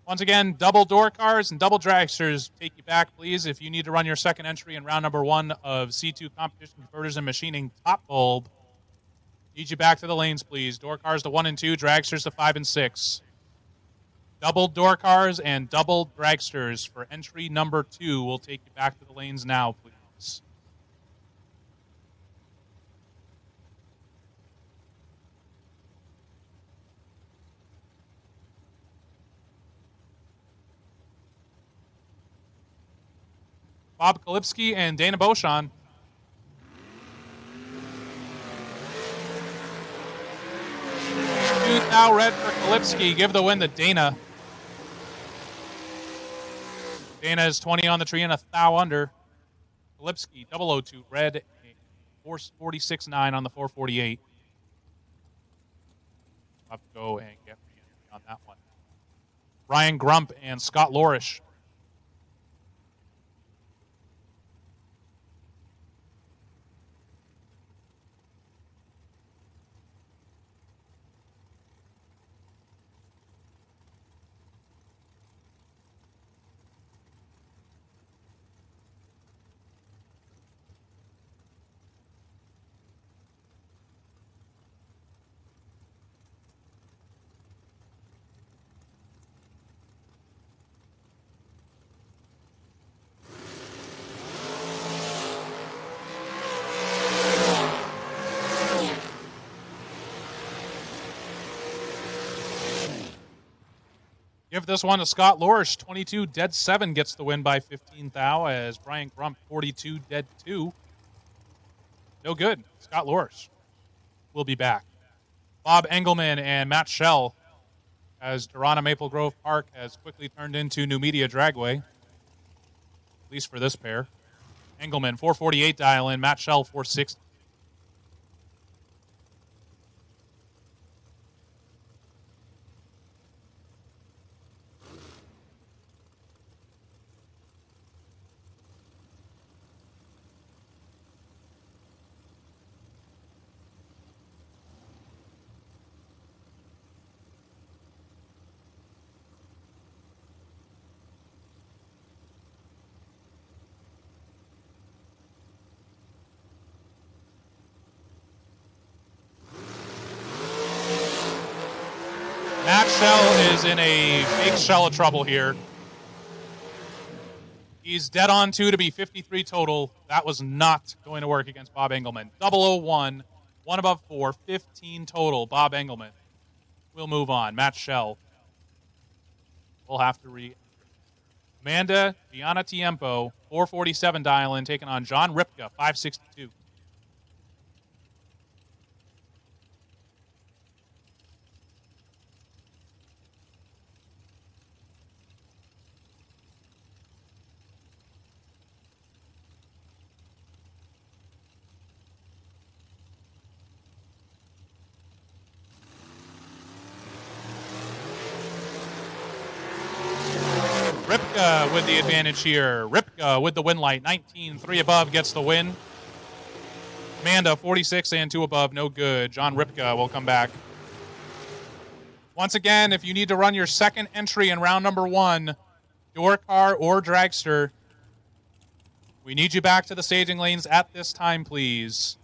Once again, double door cars and double dragsters take you back, please. If you need to run your second entry in round number 1 of C2 Competition Converters and Machining Top Bulb, need you back to the lanes, please. Door cars to 1 and 2, dragsters to 5 and 6. Double door cars and double dragsters for entry number 2 will take you back to the lanes now, please. Bob Kalipski and Dana Beauchamp. Thou red for Kalipski. Give the win to Dana. Dana is 20 on the tree and a thou under. Kalipski, 002 red, 446.9 on the 448. I'll have to go and get re-entry on that one. Ryan Grump and Scott Lorish. Give this one to Scott Lorish. 22 dead 7 gets the win by 15 thou, as Brian Grump 42 dead 2. No good. Scott Lorish will be back. Bob Engelman and Matt Schell, as Darana Maple Grove Park has quickly turned into New Media Dragway, at least for this pair. Engelman 448 dial in, Matt Schell 460. Matt Schell is in a big shell of trouble here. He's dead on 2 to be 53 total. That was not going to work against Bob Engelman. 001, 1 above 4, 15 total. Bob Engelman. We'll move on. Matt Schell. We'll have to re. Amanda Gianna Tiempo, 447 dial in, taking on John Ripka, 562. Ripka with the advantage here. Ripka with the win light. 19, 3 above gets the win. Amanda, 46 and 2 above, no good. John Ripka will come back. Once again, if you need to run your second entry in round number 1, door car or dragster, we need you back to the staging lanes at this time, please.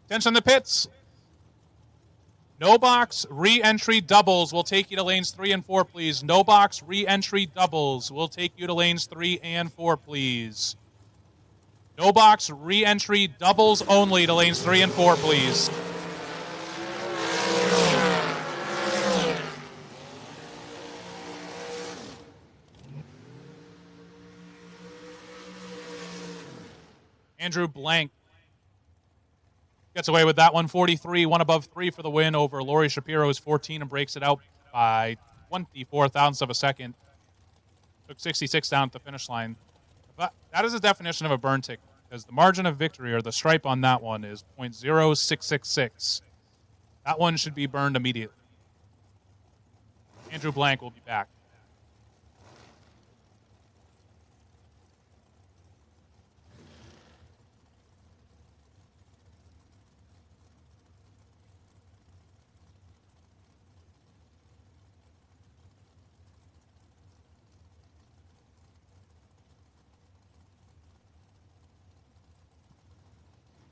Attention the pits. No box re-entry doubles will take you to lanes 3 and 4, please. No box re-entry doubles will take you to lanes 3 and 4, please. No box re-entry doubles only to lanes 3 and 4, please. Andrew Blank gets away with that one. 43, 1 above 3 for the win over Lori Shapiro's 14 and breaks it out by 24 thousandths of a second. Took 66 down at the finish line. But that is the definition of a burn ticket, because the margin of victory, or the stripe on that one, is .0666. That one should be burned immediately. Andrew Blank will be back.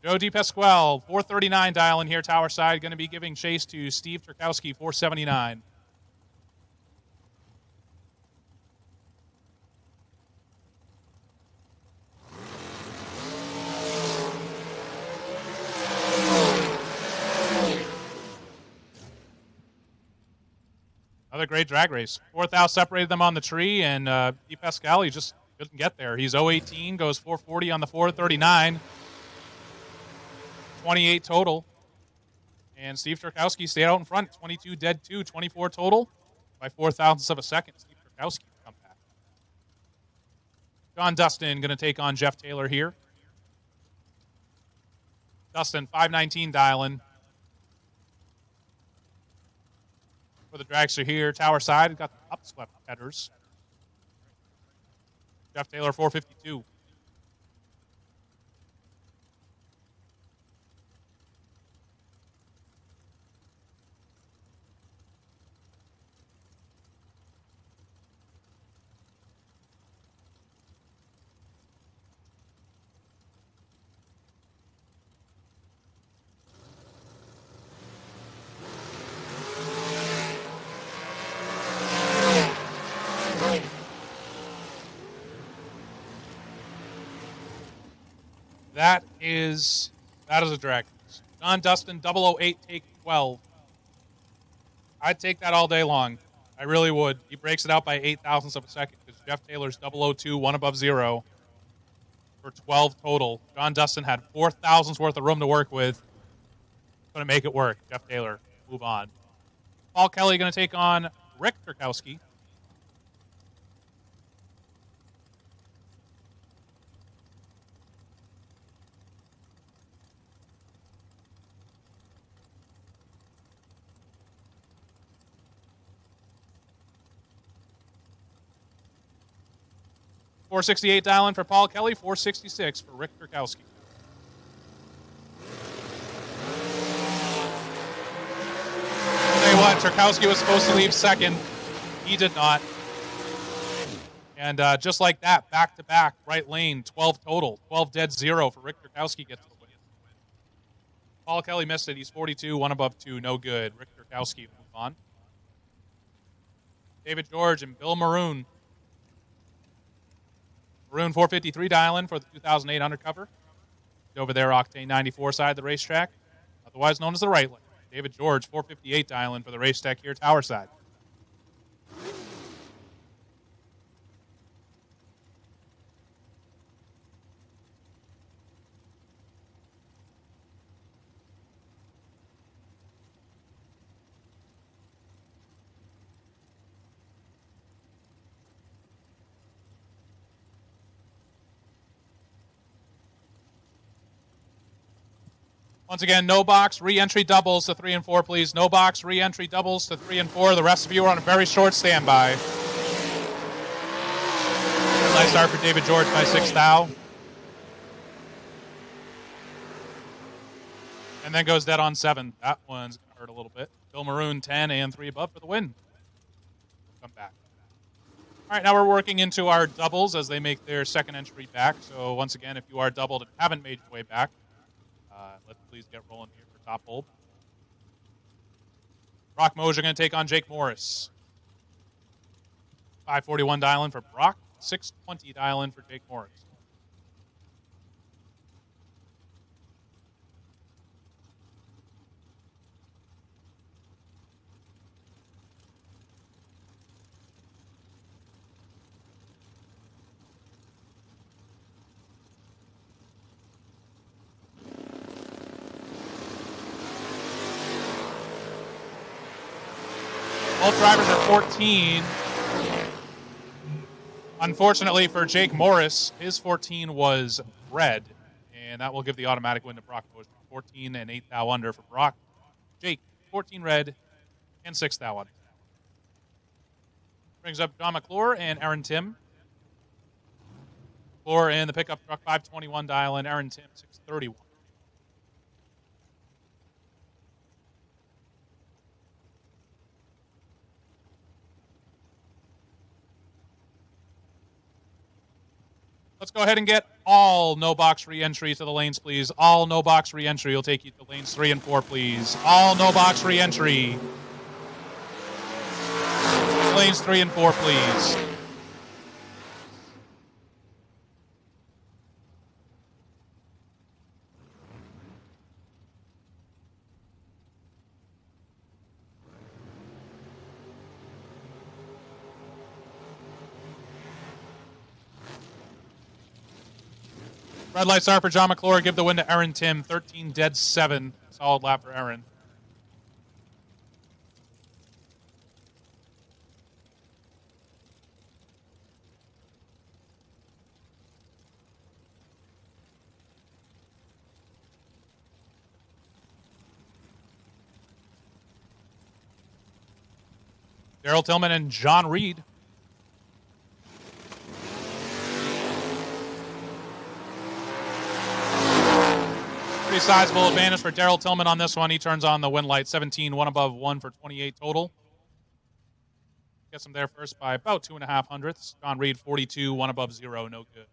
Joe DePasquale, 439 dialing here, tower side, going to be giving chase to Steve Turkowski, 479. Another great drag race. Fourth out separated them on the tree, and DePasquale just couldn't get there. He's 018, goes 440 on the 439. 28 total. And Steve Turkowski stayed out in front. 22 dead 2, 24 total. By 0.04 of a second, Steve Turkowski will come back. John Dustin going to take on Jeff Taylor here. Dustin, 519 dialing. For the dragster here, tower side, got the upswept headers. Jeff Taylor, 452. That is a drag. John Dustin, 008, take 12. I'd take that all day long. I really would. He breaks it out by 0.08 of a second because Jeff Taylor's 002, one above zero for 12 total. John Dustin had 0.04 worth of room to work with. Going to make it work. Jeff Taylor, move on. Paul Kelly going to take on Rick Turkowski. $468 dialing for Paul Kelly, $466 for Rick Turkowski. I'll tell you what, Turkowski was supposed to leave second. He did not. And just like that, back-to-back, right lane, 12 total. 12 dead, 0 for Rick Turkowski gets the win. Paul Kelly missed it. He's 42, one above 2, no good. Rick Turkowski move on. David George and Bill Maroon. Maroon 453 dialing for the 2008 undercover. Over there, Octane 94 side of the racetrack, otherwise known as the right lane. David George 458 dialing for the racetrack here, tower side. Once again, no box, re-entry doubles to 3 and 4, please. No box, re-entry doubles to 3 and 4. The rest of you are on a very short standby. Nice start for David George by 6 thou. And then goes dead on 7. That one's going to hurt a little bit. Bill Maroon, 10 and 3 above for the win. Come back. All right, now we're working into our doubles as they make their second entry back. So once again, if you are doubled and haven't made your way back, let's please get rolling here for top hold. Brock Mosier going to take on Jake Morris. 541 dialing for Brock, 620 dialing for Jake Morris. Both drivers are 14. Unfortunately for Jake Morris, his 14 was red, and that will give the automatic win to Brock Mosier. 14 and 8 thou under for Brock. Jake, 14 red and 6 thou under. Brings up John McClure and Aaron Tim. McClure in the pickup truck, 521 dial, and Aaron Tim, 631. Let's go ahead and get all no-box re-entry to the lanes, please. All no-box re-entry will take you to lanes 3 and 4, please. All no-box re-entry. Lanes 3 and 4, please. Red lights are for John McClure. Give the win to Aaron Tim. 13 dead 7. Solid lap for Aaron. Daryl Tillman and John Reed. Pretty sizable advantage for Daryl Tillman on this one. He turns on the win light. 17, 1 above 1 for 28 total. Gets him there first by about 2.5 hundredths. John Reed, 42, 1 above 0, no good.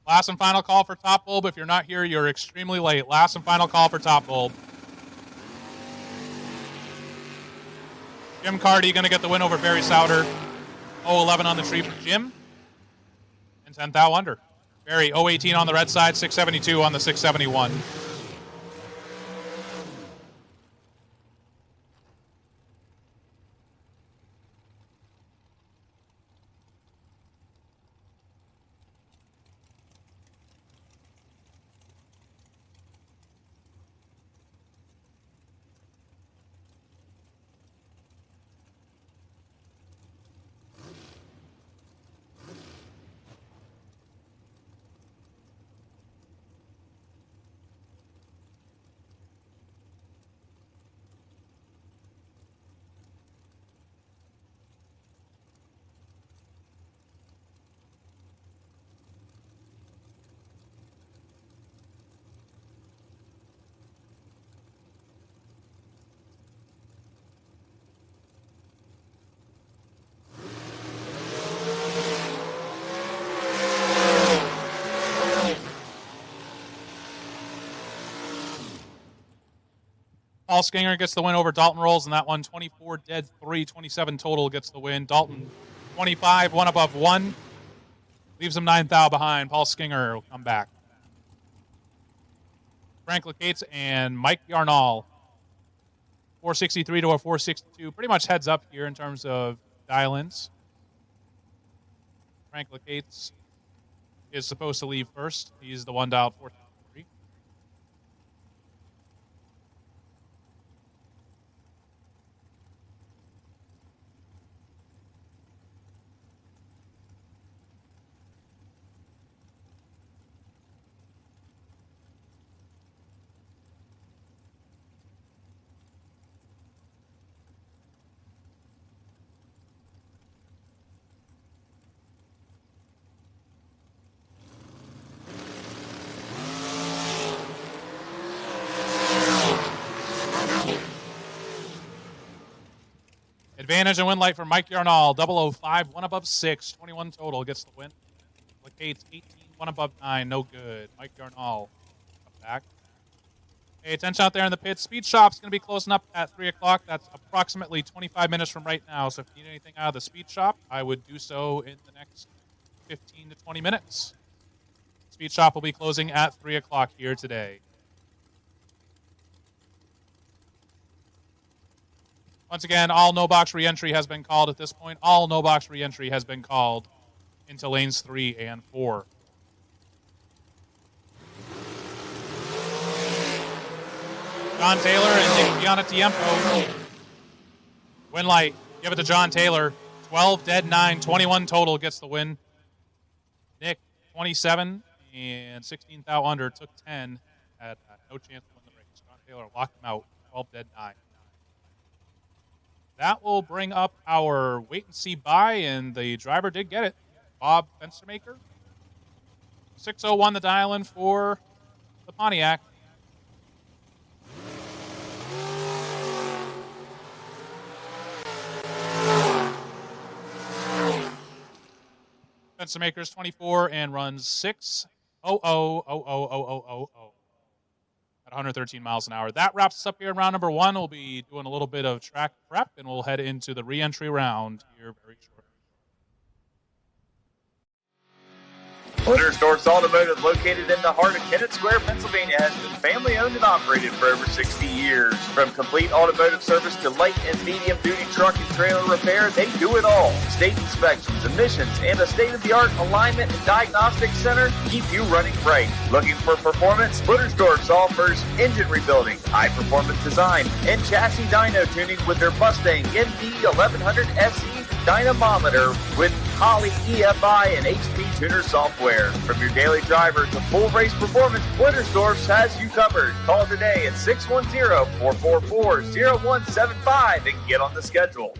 Last and final call for top bulb. If you're not here, you're extremely late. Last and final call for top bulb. Jim Cardy going to get the win over Barry Souter. 0-11 on the tree for Jim. And 10 thou under. Barry 0-18 on the red side, 672 on the 671. Paul Skinger gets the win over Dalton Rolls in that one. 24 dead 3, 27 total gets the win. Dalton 25, 1 above 1. Leaves him 9 thou behind. Paul Skinger will come back. Frank Lecates and Mike Yarnall. 463 to a 462. Pretty much heads up here in terms of dial-ins. Frank Lecates is supposed to leave first. He's the one dialed 463. Advantage and win light for Mike Yarnall. 005, 1 above 6, 21 total gets the win. Lecates 18, 1 above 9, no good. Mike Yarnall come back. Hey, attention out there in the pits. Speed Shop's going to be closing up at 3 o'clock. That's approximately 25 minutes from right now. So if you need anything out of the Speed Shop, I would do so in the next 15 to 20 minutes. Speed Shop will be closing at 3 o'clock here today. Once again, all no-box re-entry has been called at this point. All no-box re-entry has been called into lanes 3 and 4. John Taylor and Nick Gianna Tiempo. Win light. Give it to John Taylor. 12 dead 9, 21 total gets the win. Nick, 27 and 16 thou under, took 10. Had no chance to win the race. John Taylor locked him out. 12 dead 9. That will bring up our wait and see bye, and the driver did get it. Bob Fenstermaker. 6:01 the dial in for the Pontiac. Fenstermaker's 24 and runs 6:00:00:00:00 at 113 miles an hour. That wraps us up here in round number 1. We'll be doing a little bit of track prep, and we'll head into the re-entry round here very shortly. Blittersdorf's Automotive, located in the heart of Kennett Square, Pennsylvania, has been family owned and operated for over 60 years. From complete automotive service to light and medium duty truck and trailer repair, they do it all. State inspections, emissions, and a state-of-the-art alignment and diagnostic center keep you running right. Looking for performance? Blittersdorf offers engine rebuilding, high-performance design, and chassis dyno tuning with their Mustang MD 1100 SE dynamometer with Holley EFI and HP Tuner software. From your daily driver to full race performance, Blittersdorf has you covered. Call today at 610-444-0175 and get on the schedule.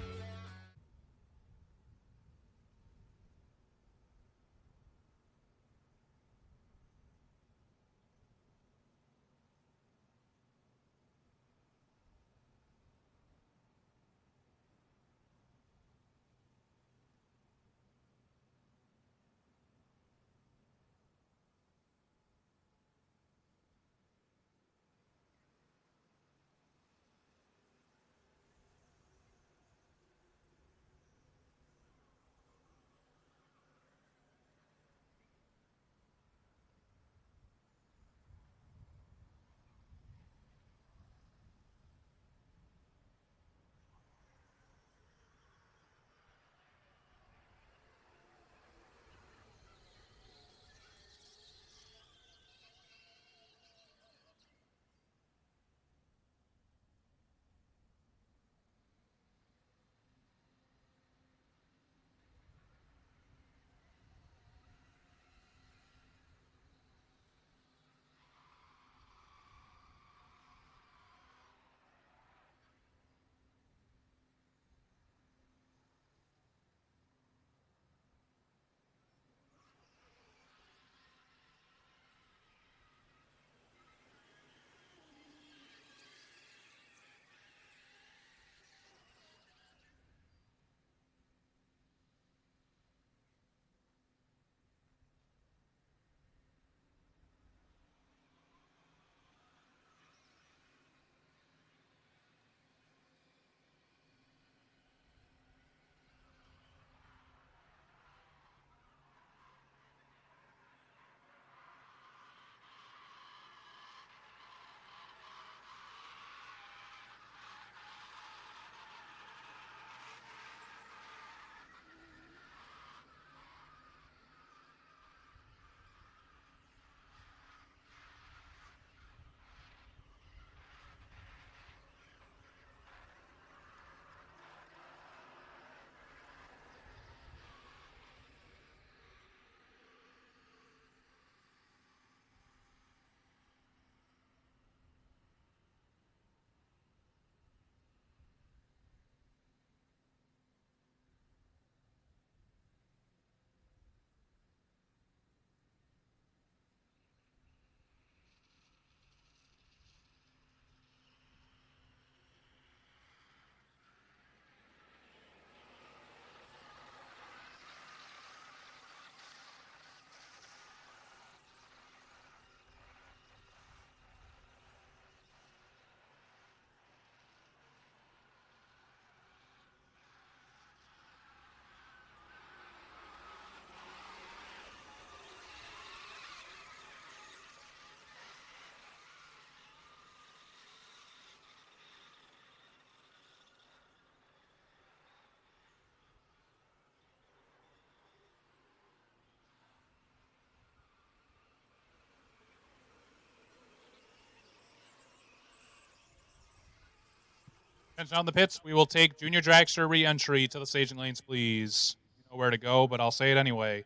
Attention on the pits. We will take junior dragster re-entry to the staging lanes, please. You know where to go, but I'll say it anyway.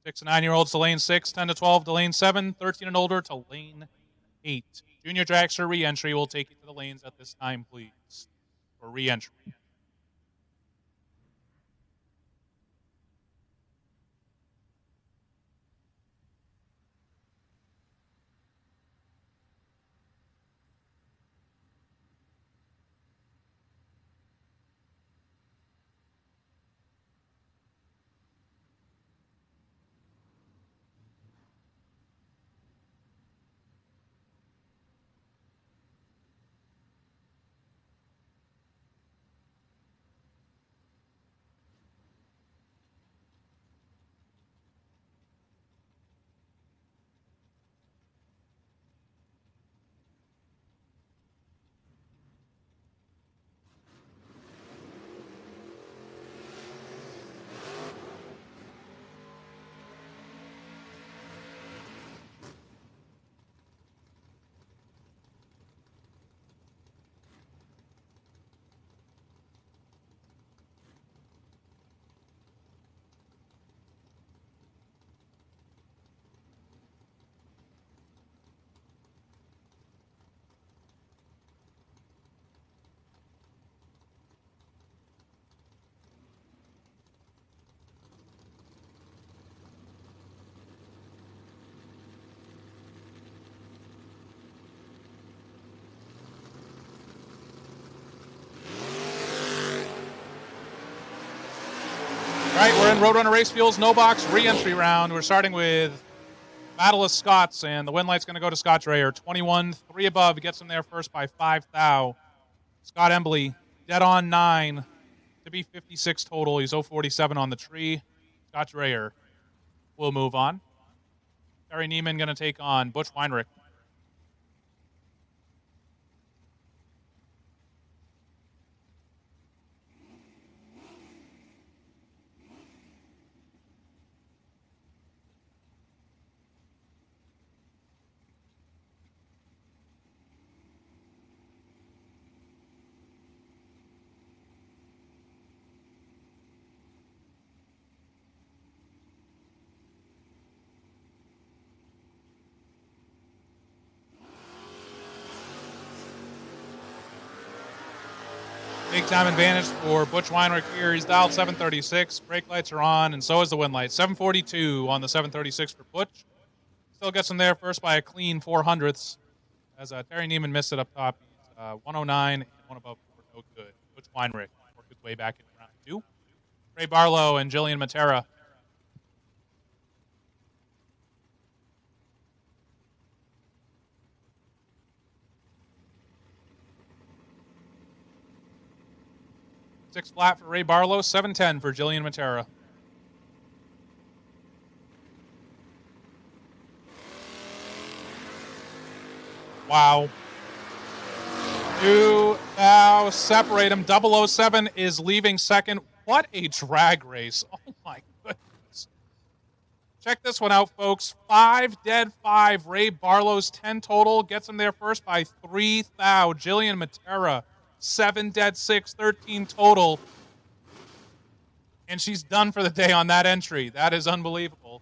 6 to 9-year-olds to lane 6, 10 to 12 to lane 7, 13 and older to lane 8. Junior dragster re-entry will take you to the lanes at this time, please, for re-entry. All right, we're in Roadrunner Race Fuels No Box re-entry round. We're starting with Battle of Scots, and the win light's going to go to Scott Dreyer. 21, 3 above, gets him there first by 5 thou. Scott Embley, dead on 9 to be 56 total. He's 047 on the tree. Scott Dreyer will move on. Terry Neiman going to take on Butch Weinrich. Big time advantage for Butch Weinrich here. He's dialed 736. Brake lights are on, and so is the wind light. 742 on the 736 for Butch. Still gets him there first by a clean 400ths. As Terry Neiman missed it up top. He's 109 and one above for no good. Butch Weinrich worked his way back in round 2. Ray Barlow and Jillian Matera. Six flat for Ray Barlow, 710 for Jillian Matera. Wow. 2 thou separate him. 007 is leaving second. What a drag race. Oh my goodness. Check this one out, folks. 5 dead 5. Ray Barlow's 10 total. Gets him there first by 3 thou. Jillian Matera, 7 dead 6, 13 total. And she's done for the day on that entry. That is unbelievable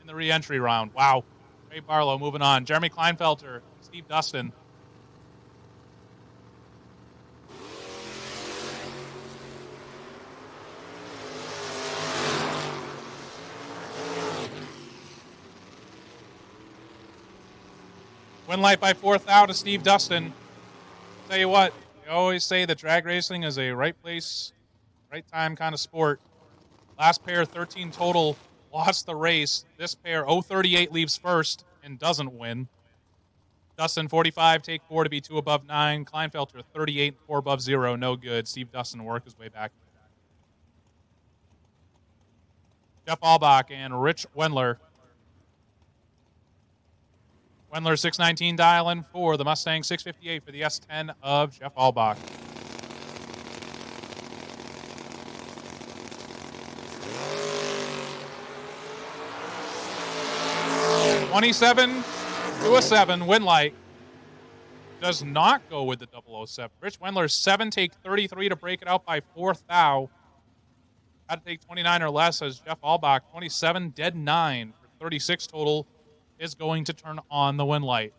in the re-entry round. Wow. Ray Barlow moving on. Jeremy Kleinfelter, Steve Dustin. Win light by 4th out to Steve Dustin. Tell you what, they always say that drag racing is a right place, right time kind of sport. Last pair, 13 total, lost the race. This pair, 038 leaves first and doesn't win. Dustin, 45, take 4 to be 2 above 9. Kleinfelter, 38, 4 above 0, no good. Steve Dustin worked his way back. Jeff Albach and Rich Wendler. Wendler 619 dial-in for the Mustang, 658 for the S10 of Jeff Albach. $27 to a 7, win light. does not go with the 007. Rich Wendler, 7, take 33 to break it out by 4th thou. Had to take 29 or less as Jeff Albach, 27, dead 9 for 36 total, is going to turn on the win light.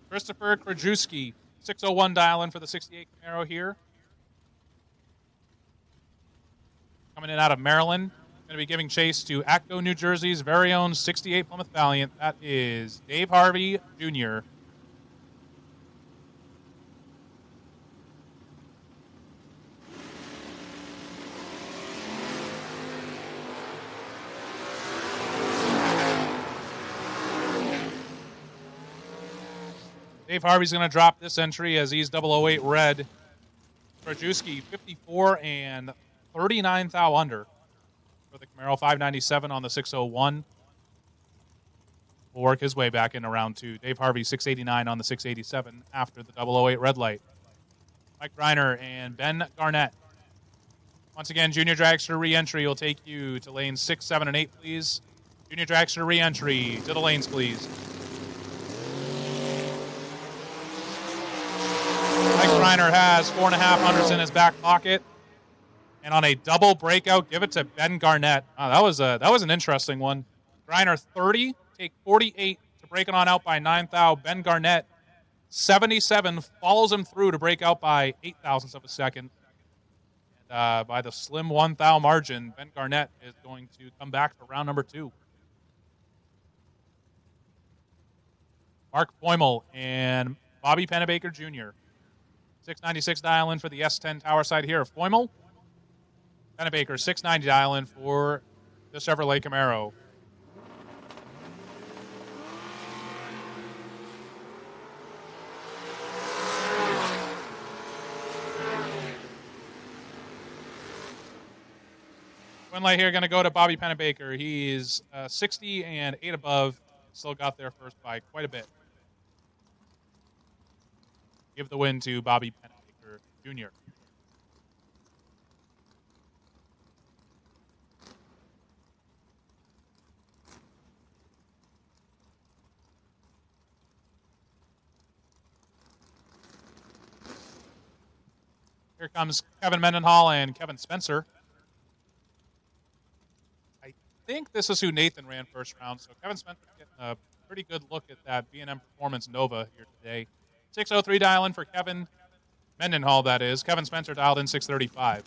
Christopher Krajewski, 601 dial in for the 68 Camaro here. Coming in out of Maryland. Going to be giving chase to Atco, New Jersey's very own 68 Plymouth Valiant. That is Dave Harvey Jr. Dave Harvey's going to drop this entry as he's 008 red. Krajewski, 54 and 39 thou under for the Camaro, 597 on the 601. Will work his way back into round 2. Dave Harvey, 689 on the 687 after the 008 red light. Mike Greiner and Ben Garnett. Once again, Junior Dragster re-entry will take you to lanes 6, 7, and 8, please. Junior Dragster re-entry to the lanes, please. Mike Greiner has 4.5 in his back pocket. And on a double breakout, give it to Ben Garnett. Oh, that was an interesting one. Greiner 30, take 48 to break it on out by 9 thou. Ben Garnett 77 follows him through to break out by 8 thousandths of a second. And by the slim 1 thou margin, Ben Garnett is going to come back for round number 2. Mark Foimel and Bobby Pennebaker Jr. 696 dial in for the S10 tower side here. Foimel. Pennebaker, 690 dial in for the Chevrolet Camaro. Win light here going to go to Bobby Pennebaker. He's 60 and 8 above. Still got there first by quite a bit. Give the win to Bobby Pennebaker Jr. Here comes Kevin Mendenhall and Kevin Spencer. I think this is who Nathan ran first round, so Kevin Spencer getting a pretty good look at that B&M Performance Nova here today. 603 dial in for Kevin Mendenhall, that is. Kevin Spencer dialed in 635.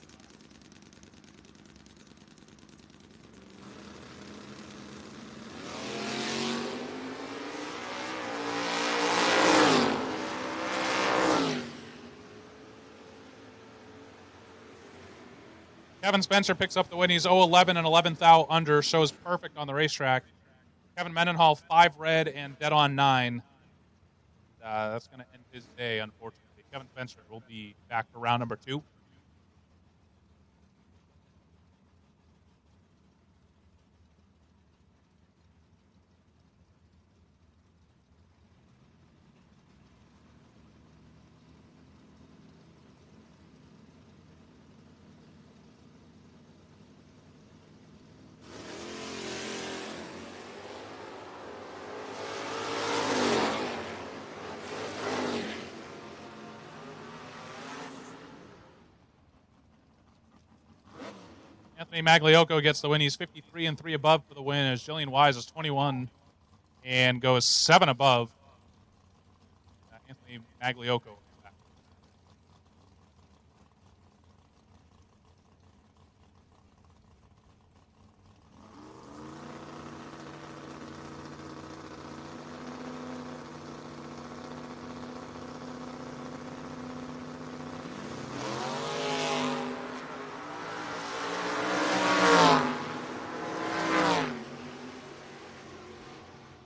Kevin Spencer picks up the win. He's 0-11 and 11 thou under. Shows perfect on the racetrack. Kevin Mendenhall, 5 red and dead on 9. That's going to end his day, unfortunately. Kevin Spencer will be back for round number 2. Anthony Magliocco gets the win. He's 53 and 3 above for the win as Jillian Wise is 21 and goes 7 above. Anthony Magliocco.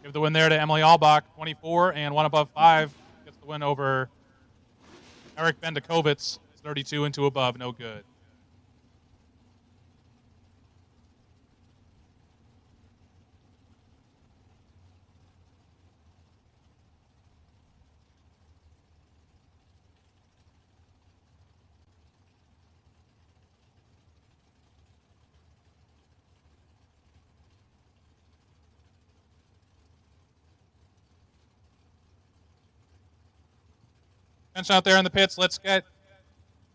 Give the win there to Emily Albach, 24 and 1 above 5. Gets the win over Eric Bendakovitz, 32 and 2 above, no good. Attention out there in the pits. Let's get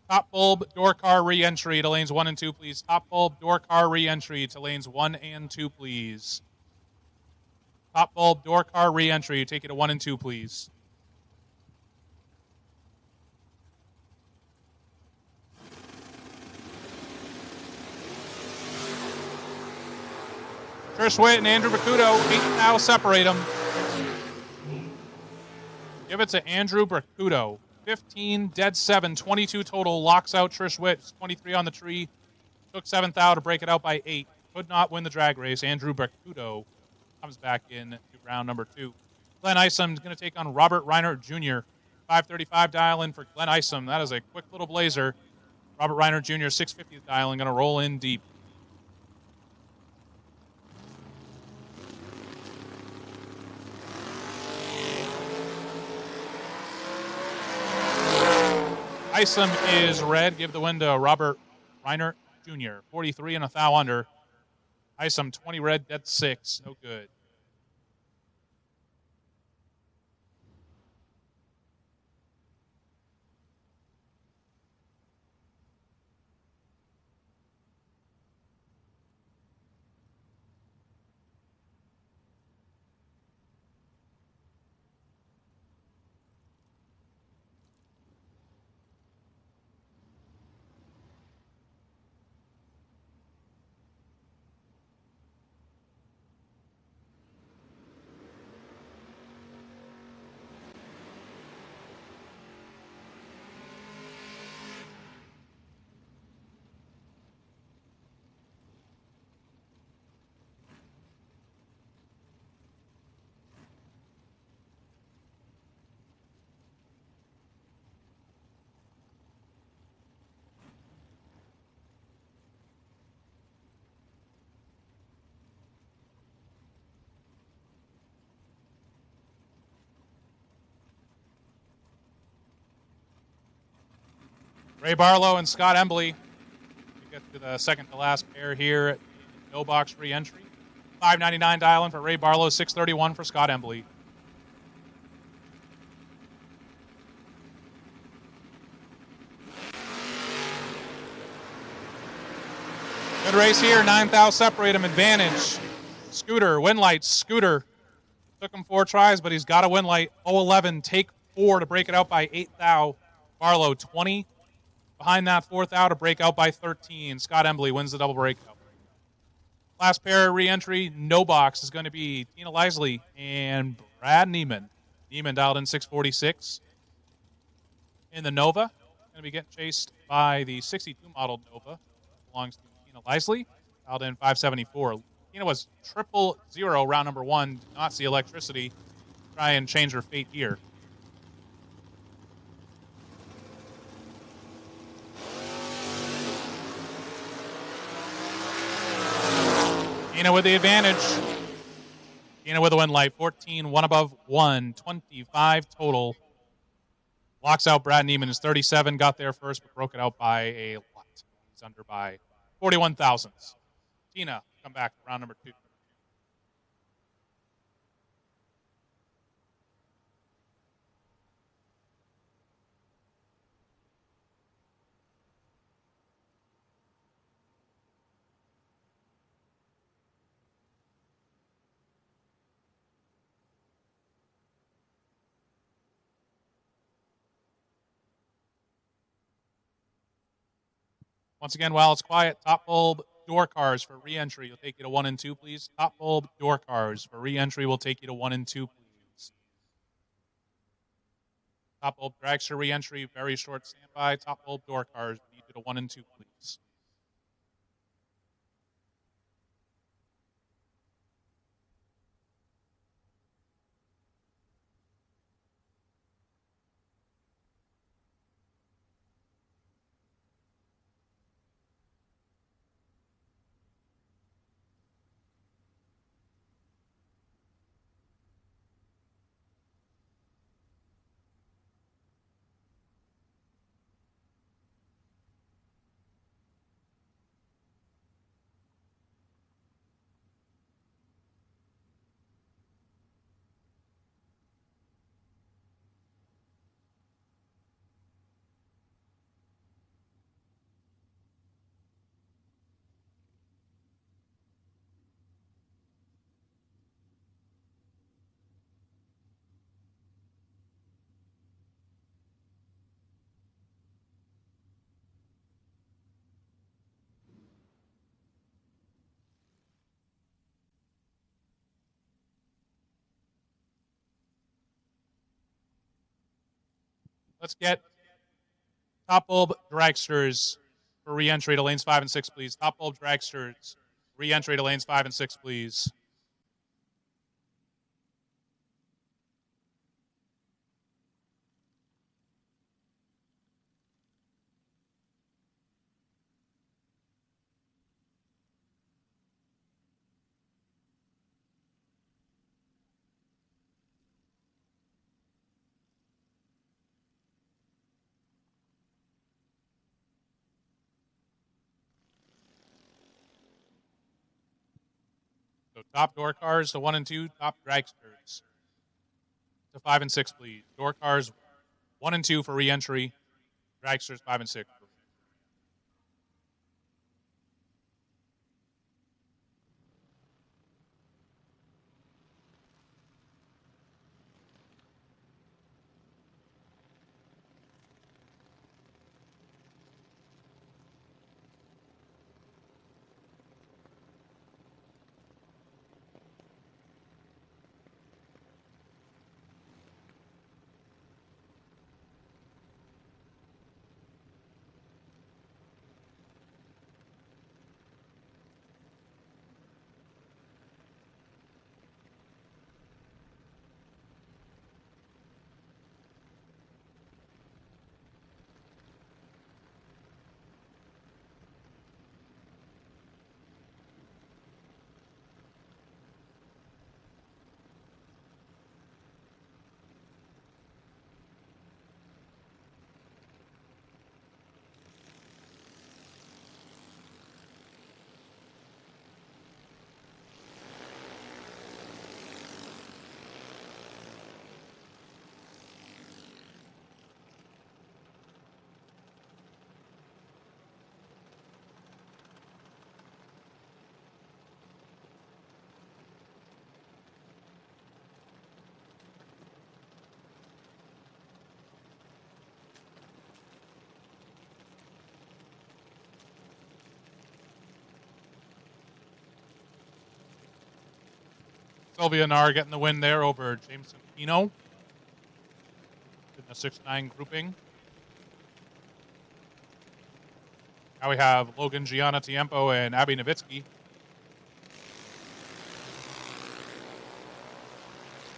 top bulb door car re-entry to lanes 1 and 2, please. Top bulb door car re-entry to lanes 1 and 2, please. Top bulb door car re-entry. Take it to 1 and 2, please. Trish Witt and Andrew Bracuto, 8 now separate them. Give it to Andrew Bracuto. 15, dead 7, 22 total. Locks out Trish Witt. 23 on the tree. Took 7th out to break it out by 8. Could not win the drag race. Andrew Bracuto comes back in to round number 2. Glenn Isom is going to take on Robert Reinert Jr. 535 dial in for Glenn Isom. That is a quick little blazer. Robert Reinert Jr. 650 dial in, going to roll in deep. Isom is red. Give the win to Robert Reinert Jr. 43 and a thou under. Isom 20 red, dead 6. No good. Ray Barlow and Scott Embley. We get to the second to last pair here at no box re-entry. $5.99 dial-in for Ray Barlow, $6.31 for Scott Embley. Good race here. 9 thou separate him. Advantage. Scooter, win light. Scooter took him 4 tries, but he's got a win light. 0-11. Take 4 to break it out by 8 thou. Barlow 20. Behind that 4th out to break out by 13. Scott Embley wins the double breakout. Last pair re-entry, no box, is going to be Tina Lisley and Brad Neiman. Neiman dialed in 646. In the Nova, going to be getting chased by the 62 model Nova. Belongs to Tina Lisley, dialed in 574. Tina was 000 round number 1. Did not see electricity. Try and change her fate here. Tina with the advantage. Tina with a win light. 14, 1 above 1. 25 total. Locks out Brad Neiman. Is 37. Got there first, but broke it out by a lot. He's under by 41 thousandths. Tina, come back to round number 2. Once again, while it's quiet, top bulb door cars for re-entry. You'll take you to 1 and 2, please. Top bulb door cars for re-entry will take you to 1 and 2, please. Top bulb dragster re-entry, very short standby. Top bulb door cars, we need you to 1 and 2, please. Let's get Top Bulb Dragsters for re-entry to lanes 5 and 6, please. Top Bulb Dragsters, re-entry to lanes 5 and 6, please. So top door cars to 1 and 2, top dragsters to 5 and 6, please. Door cars 1 and 2 for re-entry, dragsters 5 and 6. Sylvia Nar getting the win there over Jameson Pino in the 6-9 grouping. Now we have Logan Gianna Tiempo and Abby Nowitzki.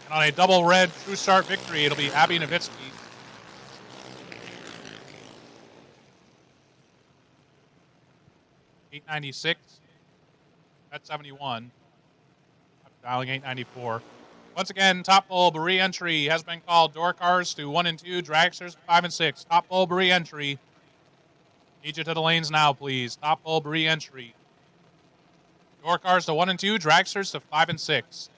And on a double red true start victory, it'll be Abby Nowitzki. $896 at 71. Dialing 894. Once again, top bulb re-entry has been called. Door cars to 1 and 2, dragsters 5 and 6. Top bulb re-entry. Need you to the lanes now, please. Top bulb re-entry. Door cars to 1 and 2, dragsters to 5 and 6.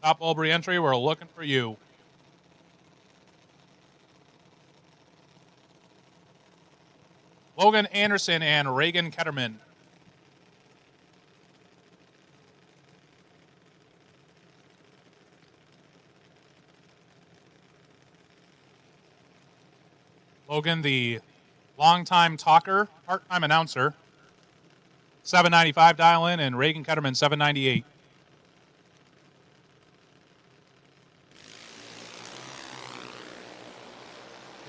Top bulb re-entry, we're looking for you. Logan Anderson and Reagan Ketterman. Logan, the longtime talker, part-time announcer, $7.95 dial-in, and Reagan Ketterman, $7.98.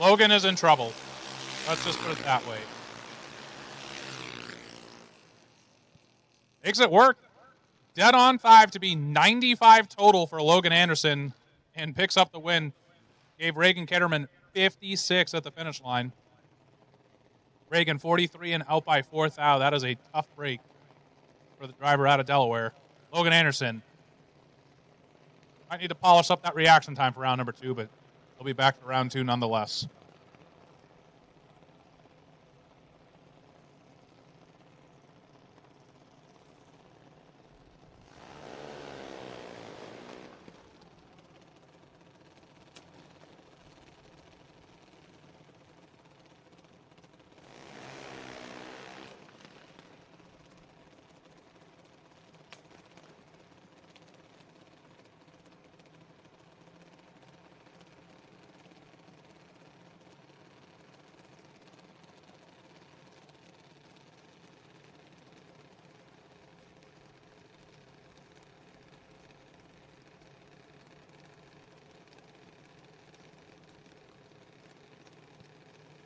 Logan is in trouble. Let's just put it that way. Makes it work. Dead on 5 to be 95 total for Logan Anderson, and picks up the win. Gave Reagan Ketterman 56 at the finish line. Reagan 43 and out by 4th out. That is a tough break for the driver out of Delaware. Logan Anderson might need to polish up that reaction time for round number 2, but he'll be back for round 2 nonetheless.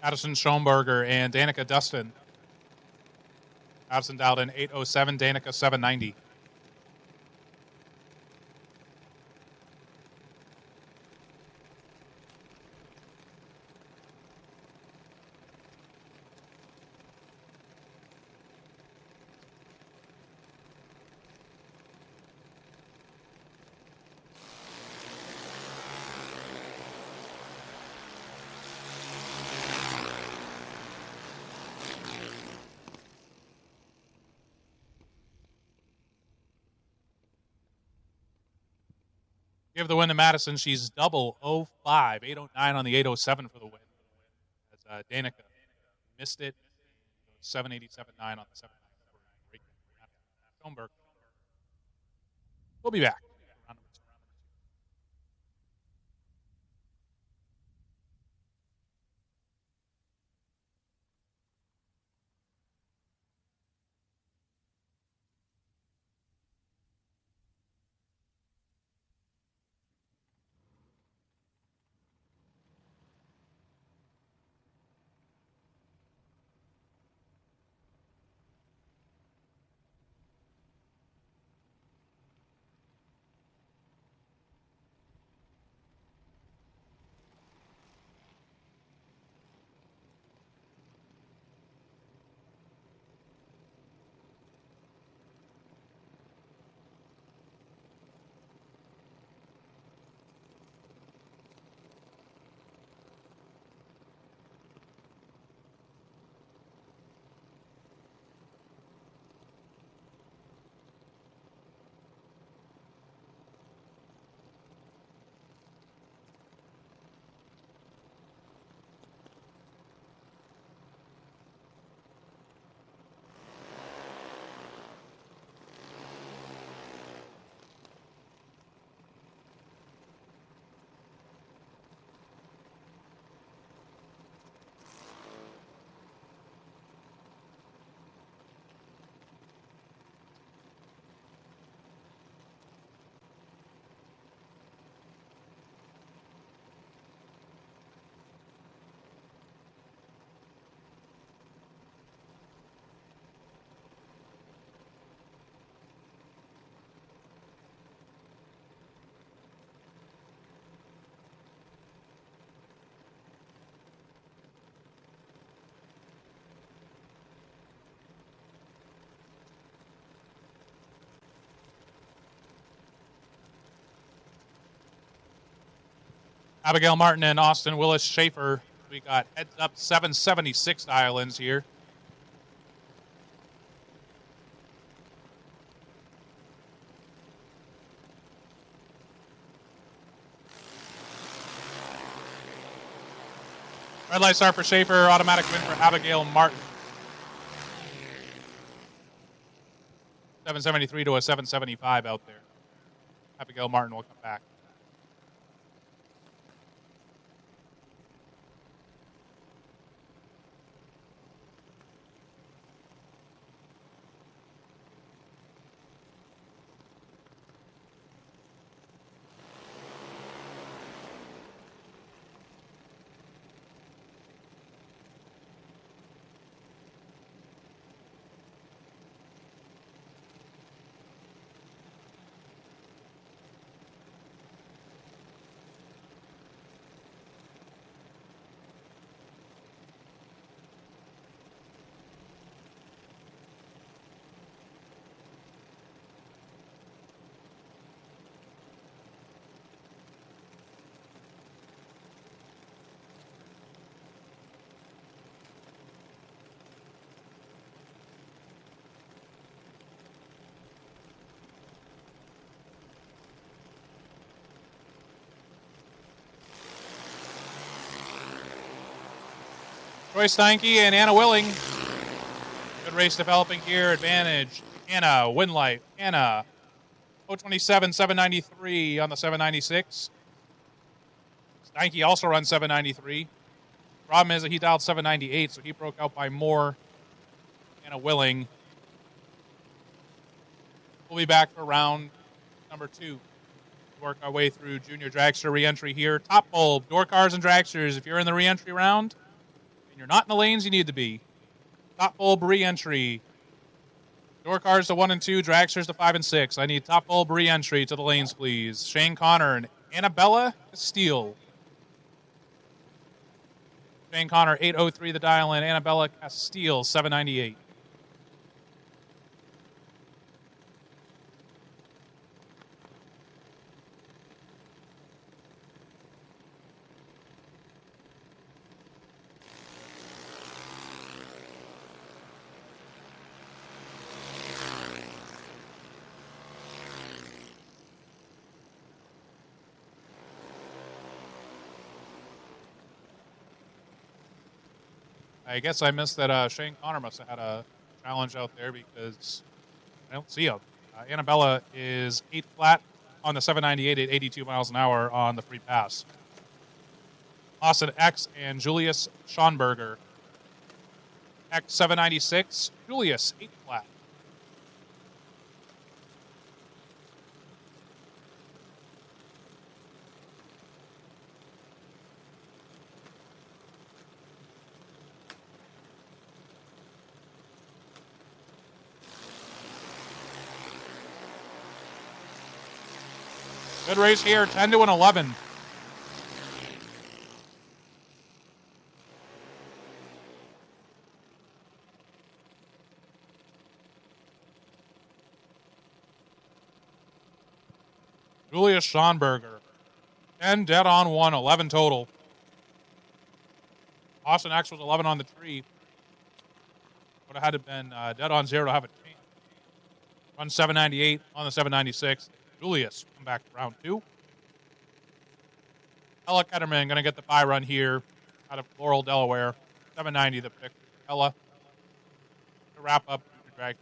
Addison Schoenberger and Danica Dustin. Addison dialed in 807, Danica 790. Give the win to Madison. She's double 05, 809 on the 807 for the win. As Danica missed it, 787.9 on the 790. Schoenberg. We'll be back. Abigail Martin and Austin Willis Schaefer. We got heads up 776 dial-ins here. Red light start for Schaefer, automatic win for Abigail Martin. 773 to a 775 out there. Abigail Martin will come back. Troy Steinke and Anna Willing. Good race developing here. Advantage. Anna, Winlight. Anna. 027, 793 on the 796. Steinke also runs 793. Problem is that he dialed 798, so he broke out by more. Anna Willing. We'll be back for round number 2. Work our way through junior dragster re-entry here. Top bulb, door cars and dragsters. If you're in the re-entry round, and you're not in the lanes you need to be. Top bulb re-entry. Door cars to 1 and 2, dragsters to 5 and 6. I need top bulb re-entry to the lanes, please. Shane Connor and Annabella Castile. Shane Connor, 803 the dial in. Annabella Castile, 798. I guess I missed that Shane Connor must have had a challenge out there because I don't see him. Annabella is 8 flat on the 798 at 82 miles an hour on the free pass. Austin X and Julius Schonberger. X 796, Julius 8 flat. Good race here, 10 to an 11. Julius Schonberger, 10 dead on 1, 11 total. Austin X was 11 on the tree. Would have had to been dead on 0 to have a chance. Run 798 on the 796. Julius, come back to round 2. Ella Ketterman going to get the bye run here out of Laurel, Delaware. 790 the pick. Ella to wrap up Junior Drag.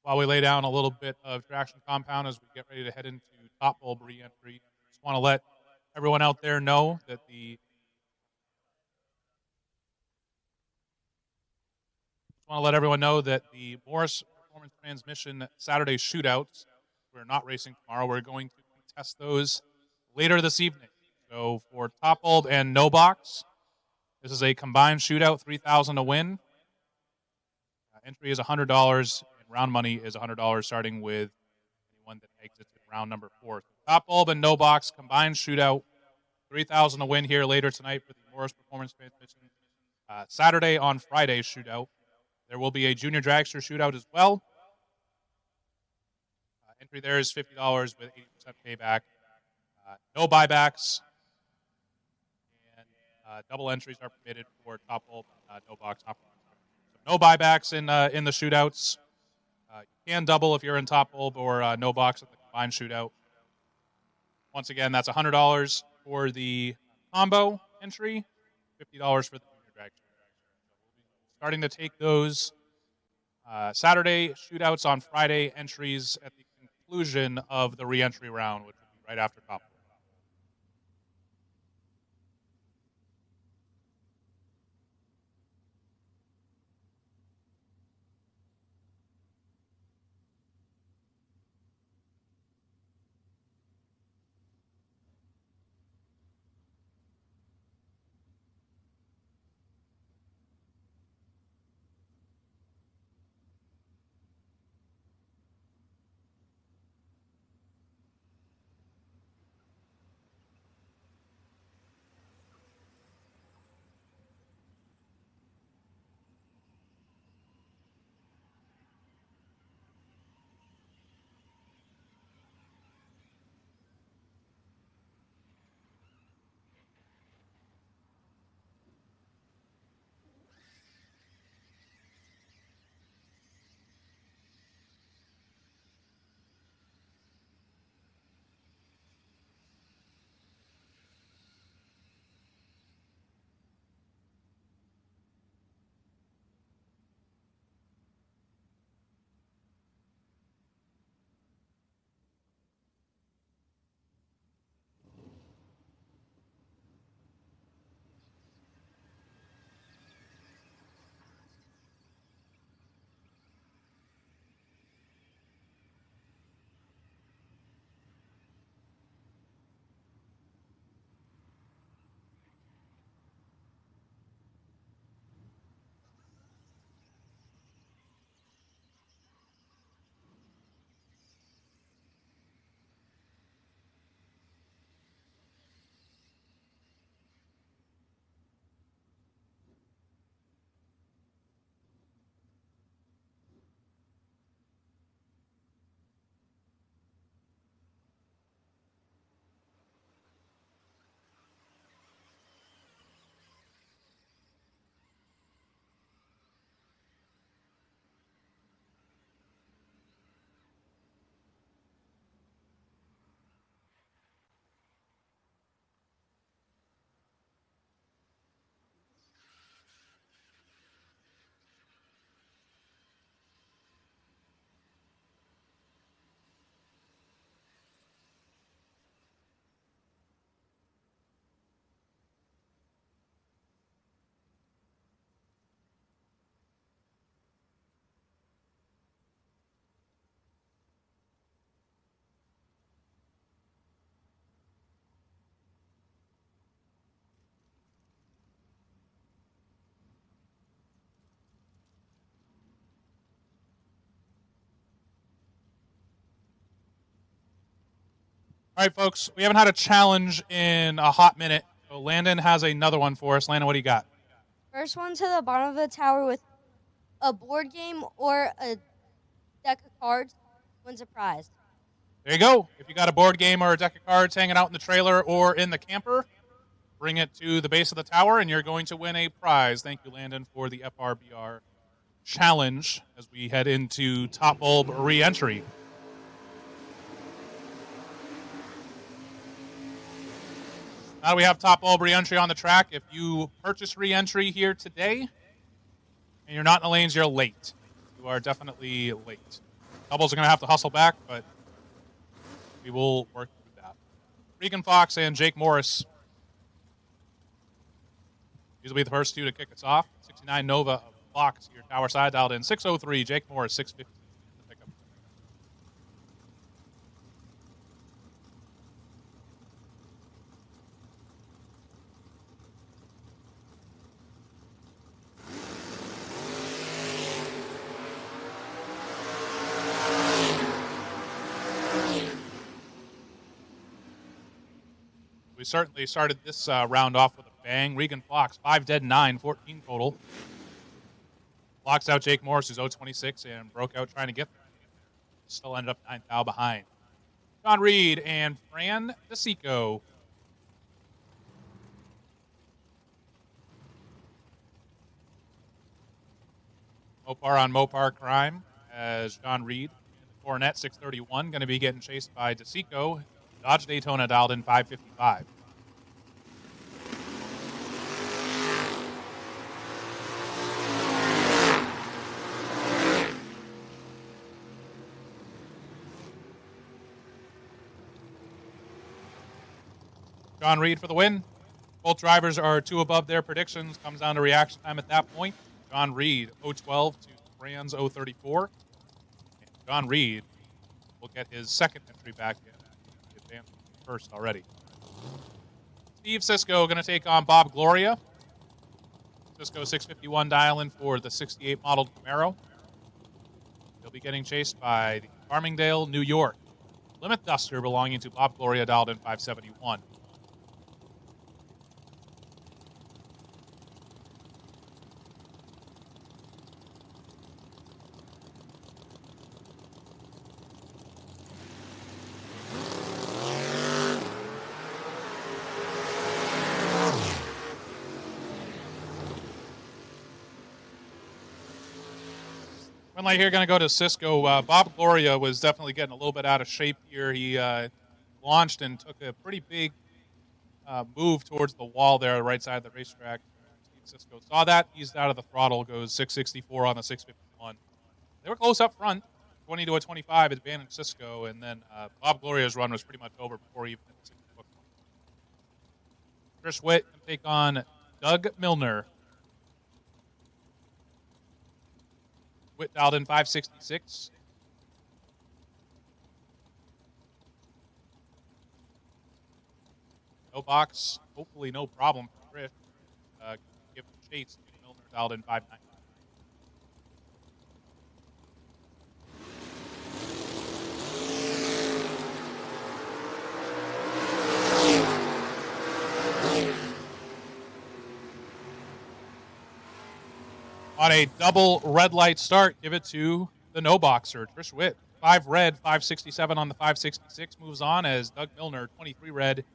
While we lay down a little bit of traction compound as we get ready to head into top bulb re-entry, just want to let everyone out there know that the Morris Performance Transmission Saturday shootouts, we're not racing tomorrow. We're going to contest those later this evening. So for top bulb and no box, this is a combined shootout, $3,000 to win. Entry is $100, and round money is $100, starting with anyone that exits in round number 4. So top bulb and no box, combined shootout, $3,000 to win here later tonight for the Morris Performance Transmission Saturday on Friday shootout. There will be a junior dragster shootout as well. Entry there is $50 with 80% payback. No buybacks. And double entries are permitted for top bulb, no box. So no buybacks in the shootouts. You can double if you're in top bulb or no box at the combined shootout. Once again, that's $100 for the combo entry, $50 for the junior drag. Starting to take those Saturday shootouts on Friday entries at the conclusion of the re-entry round, which will be right after top bulb. All right, folks, we haven't had a challenge in a hot minute, so Landon has another one for us. Landon, what do you got? First one to the bottom of the tower with a board game or a deck of cards wins a prize. There you go. If you got a board game or a deck of cards hanging out in the trailer or in the camper, bring it to the base of the tower, and you're going to win a prize. Thank you, Landon, for the FRBR challenge as we head into Top Bulb re-entry. Now that we have Top Bulb re-entry on the track, if you purchase re-entry here today and you're not in the lanes, you're late. You are definitely late. Doubles are going to have to hustle back, but we will work through that. Regan Fox and Jake Morris. These will be the first two to kick us off. 69 Nova of Fox here, tower side dialed in. 603, Jake Morris, 650 the pickup. We certainly started this round off with a bang. Regan Fox, 5 dead, 9, 14 total. Blocks out Jake Morris, who's 0-26, and broke out trying to get there. Still ended up 9 thou behind. John Reed and Fran DeSico. Mopar on Mopar crime as John Reed in the Coronet 631 going to be getting chased by DeSico. Dodge Daytona dialed in 555. John Reed for the win. Both drivers are 2 above their predictions. Comes down to reaction time at that point. John Reed, 0-12 to Fran's 0-34. And John Reed will get his second entry back in. He advanced first already. Steve Sisko going to take on Bob Gloria. Sisko 651 dial-in for the 68 modeled Camaro. He'll be getting chased by the Farmingdale, New York Plymouth Duster belonging to Bob Gloria dialed in 571. One light here going to go to Sisko. Bob Gloria was definitely getting a little bit out of shape here. He launched and took a pretty big move towards the wall there, the right side of the racetrack. Steve Sisko saw that, eased out of the throttle, goes 664 on the 651. They were close up front, 20 to a 25, advantage Sisko, and then Bob Gloria's run was pretty much over before he even hit the 60-foot. Chris Witt can take on Doug Milner. Witt dialed in 566. No box, hopefully no problem for Chris. Give the chase. Milner dialed in 590. On a double red light start, give it to the no boxer, Trish Witt. 5 red, 567 on the 566 moves on as Doug Milner, 23 red,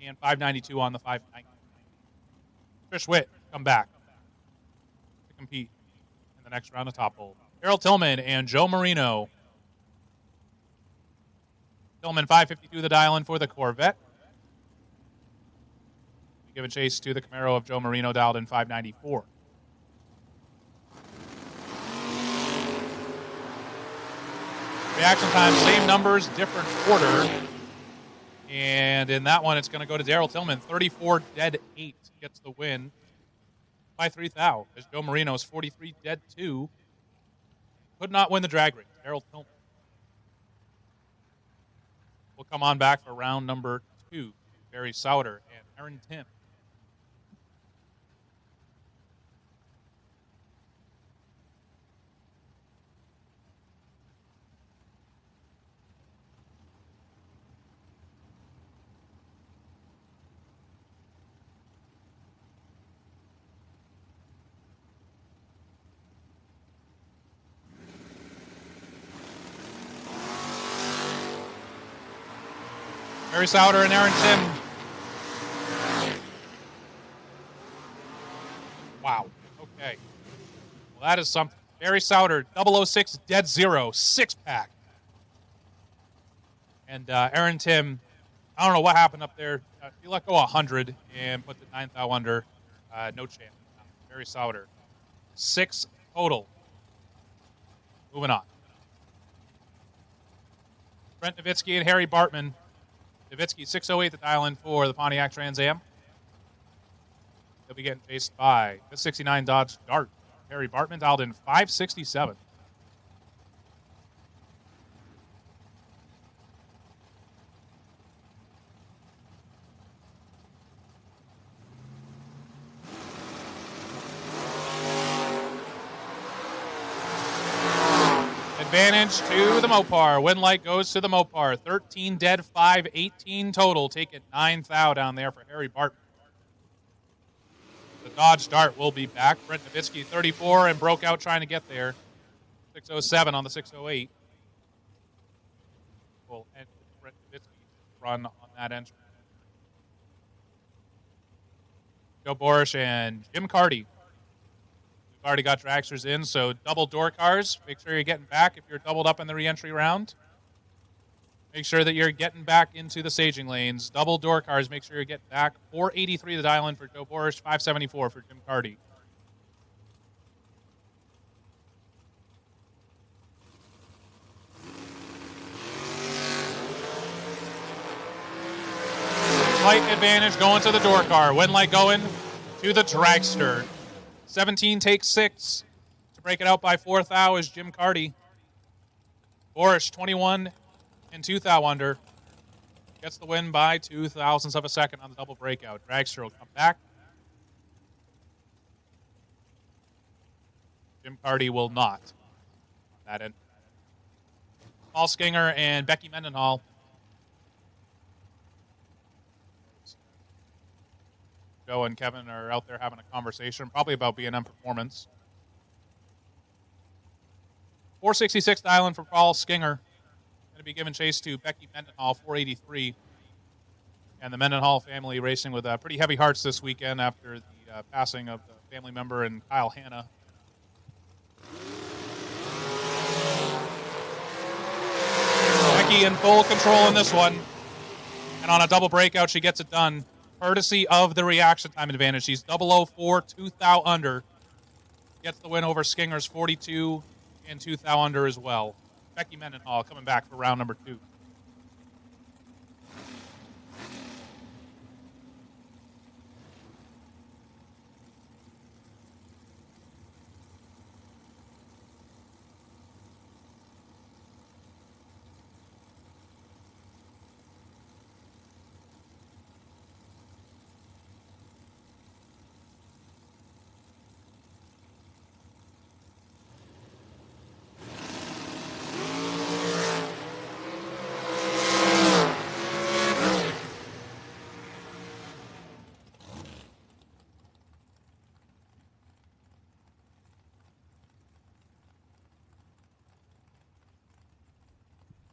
and 592 on the 590. Trish Witt come back to compete in the next round of Top Bulb. Daryl Tillman and Joe Marino. Tillman 552 the dial-in for the Corvette. We give a chase to the Camaro of Joe Marino dialed in 594. Reaction time, same numbers, different order. And in that one, it's going to go to Daryl Tillman. 34 dead 8 gets the win by 3 thou. As Joe Marino's 43 dead 2 could not win the drag race. Daryl Tillman will come on back for round number 2. Barry Sauter and Aaron Tim. Barry Souter and Aaron Tim. Wow. Okay. Well, that is something. Barry Souter, 006 Dead Zero, 6-pack. And Aaron Tim, I don't know what happened up there. He let go 100 and put the 9th out under. No chance. Barry Souter, 6 total. Moving on. Brent Nowitzki and Harry Bartman. Nowitzki, 608 the dial in for the Pontiac Trans Am. He'll be getting chased by the 69 Dodge Dart. Harry Bartman dialed in 567. Advantage to the Mopar. Win light goes to the Mopar. 13 dead, 5, 18 total. Taking 9th out down there for Harry Bartman. The Dodge Dart will be back. Brent Nowitzki, 34, and broke out trying to get there. 607 on the 608. Will end Brent Nowitzki's run on that entry. Joe Borish and Jim Carty. We've already got dragsters in, so double door cars. Make sure you're getting back if you're doubled up in the re-entry round. Make sure that you're getting back into the staging lanes. Double door cars, make sure you're getting back. 483 the dial in for Joe Borish, 574 for Jim Carty. Light advantage going to the door car. Win light going to the dragster. 17 takes 6. To break it out by 4th thou is Jim Carty. Borish, 21 and 2 thou under. Gets the win by 2 thousandths of a second on the double breakout. Dragster will come back. Jim Carty will not on that end. Paul Skinger and Becky Mendenhall. Joe and Kevin are out there having a conversation, probably about B&M Performance. 466 dial in for Paul Skinger. Going to be giving chase to Becky Mendenhall, 483. And the Mendenhall family racing with pretty heavy hearts this weekend after the passing of the family member and Kyle Hanna. Becky in full control in this one. And on a double breakout, she gets it done. Courtesy of the reaction time advantage. She's 004, 2 thou under. Gets the win over Skinger's 42 and 2 thou under as well. Becky Mendenhall coming back for round number 2.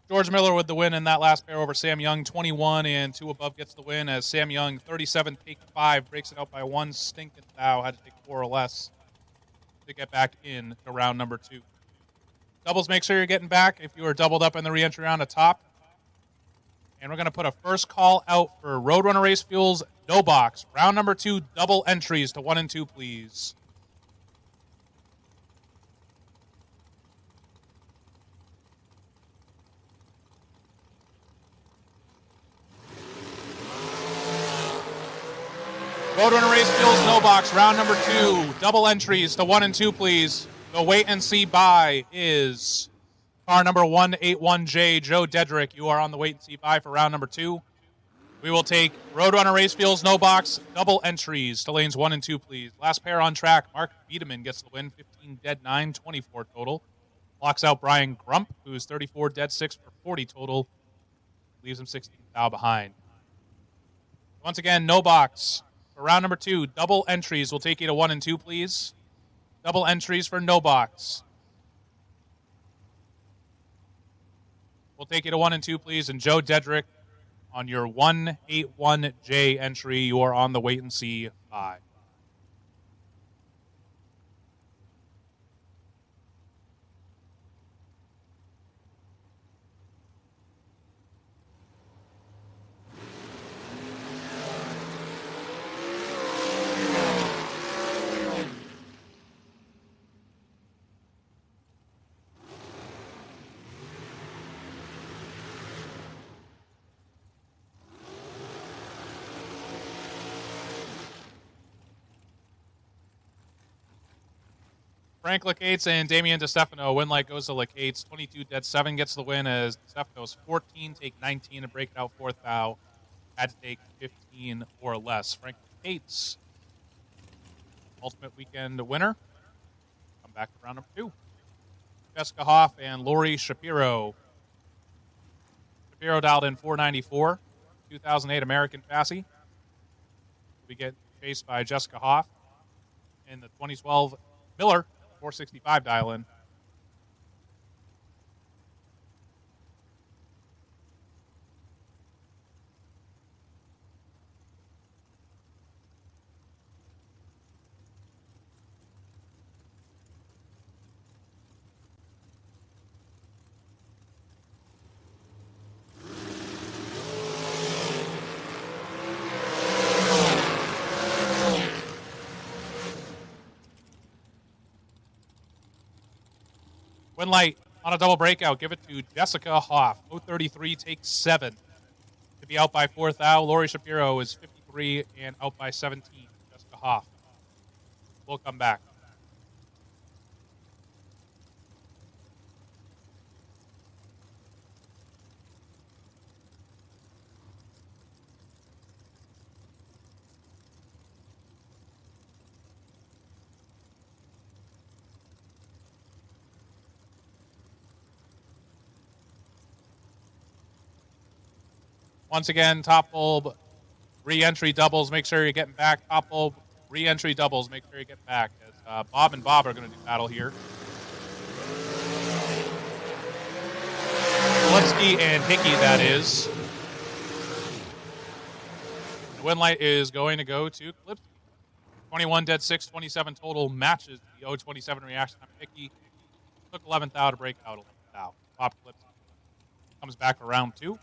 George Miller with the win in that last pair over Sam Young. 21 and 2 above gets the win as Sam Young, 37, take 5, breaks it out by 1 stinking thou. Had to take 4 or less to get back in to round number 2. Doubles, make sure you're getting back if you are doubled up in the re-entry round atop. And we're going to put a first call out for Roadrunner Race Fuels, no box. Round number 2, double entries to 1 and 2, please. Roadrunner Race Fuels, no box. Round number 2. Double entries to 1 and 2, please. The wait and see buy is car number 181J, Joe Dedrick. You are on the wait and see buy for round number 2. We will take Roadrunner Race Fuels, no box. Double entries to lanes 1 and 2, please. Last pair on track. Mark Wiedemann gets the win. 15 dead, 9, 24 total. Blocks out Brian Grump, who's 34 dead, 6 for 40 total. Leaves him 16 thou behind. Once again, no box. For round number 2, double entries will take you to 1 and 2, please. Double entries for no box. We'll take you to 1 and 2, please. And Joe Dedrick on your 181J entry. You are on the wait and see 5. Frank Lacates and Damian DeStefano. Win light goes to Lacates. 22 dead 7 gets the win as DeStefano's 14, take 19 to break it out 4th thou. Had to take 15 or less. Frank Lacates, ultimate weekend winner. Come back to round number 2. Jessica Hoff and Lori Shapiro. Shapiro dialed in 494. 2008 American Fassi. We get chased by Jessica Hoff. In the 2012 Miller 465 dial in. Win light on a double breakout. Give it to Jessica Hoff. 033 takes 7 to be out by 4th thou. Lori Shapiro is 53 and out by 17. Jessica Hoff. We'll come back. Once again, top bulb re-entry doubles. Make sure you're getting back. Top bulb re-entry doubles. Make sure you get back. As Bob and Bob are going to do battle here. Lipsky and Hickey, that is. The win light is going to go to Lipsky. 21 dead 6, 27 total matches the 027 reaction time. Hickey took 11th thou to break out 11th thou. Bob Lipsky comes back for round 2.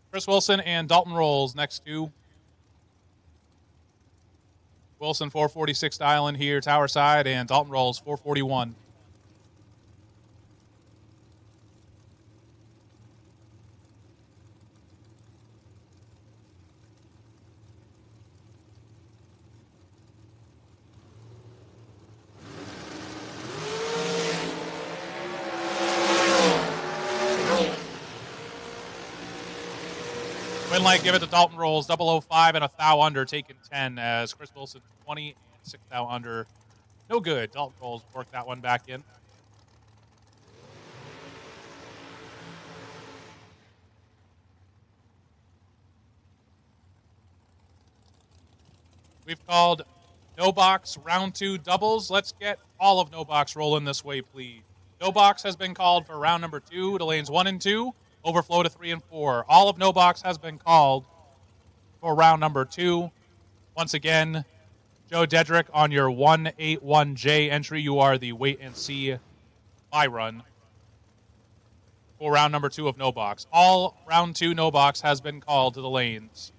Chris Wilson and Dalton Rolls next to Wilson 446 dial in here, tower side, and Dalton Rolls 441. Win light, give it to Dalton Rolls, 005 and a thou under, taking 10 as Chris Wilson 20 and 6 thou under. No good. Dalton Rolls worked that one back in. We've called no box round 2 doubles. Let's get all of no box rolling this way, please. No box has been called for round number 2 to lanes 1 and 2. Overflow to 3 and 4. All of no box has been called for round number 2. Once again, Joe Dedrick on your 181J entry. You are the wait and see buy run for round number 2 of no box. All round 2 no box has been called to the lanes.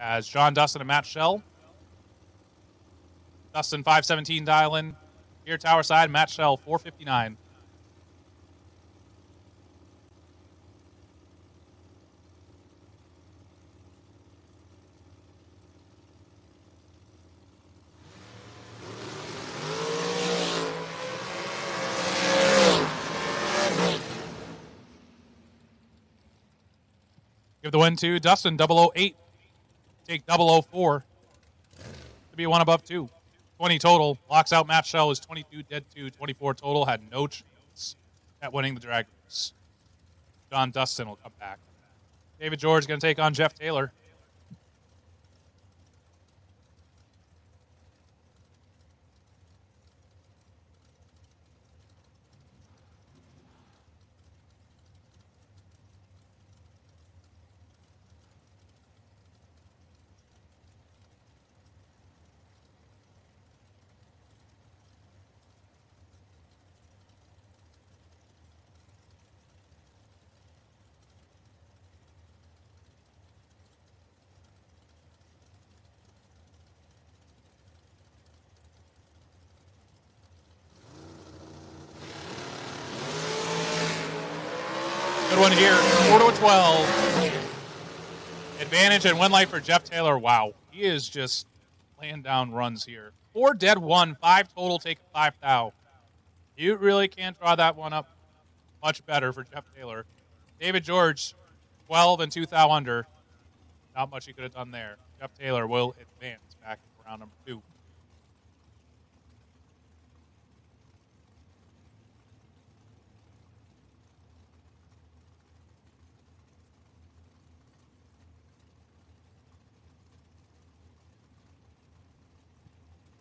As John Dustin and Matt Shell. Dustin 517 dial in. Here tower side, Matt Shell 459. Give the win to Dustin 008. Take 004 to be one above 2. 20 total. Locks out Matt Shell is 22, dead 2, 24 total. Had no chance at winning the drag race. John Dustin will come back. David George going to take on Jeff Taylor. Good one here, 4-12. Advantage and win light for Jeff Taylor. Wow, he is just laying down runs here. 4 dead 1, 5 total, taking 5 thou. You really can't draw that one up much better for Jeff Taylor. David George, 12 and 2 thou under. Not much he could have done there. Jeff Taylor will advance back into round number 2.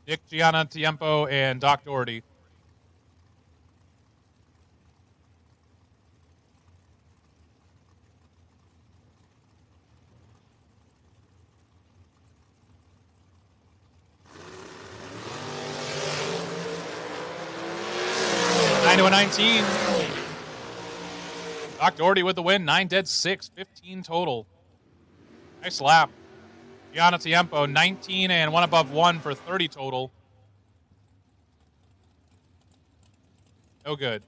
Nick Gianna Tiempo and Doc Doherty. Nine to a 19. Doc Doherty with the win. 9 dead 6, 15 total. Nice lap. Gianna Tiempo, 19 and 1 above 1 for 30 total. No good.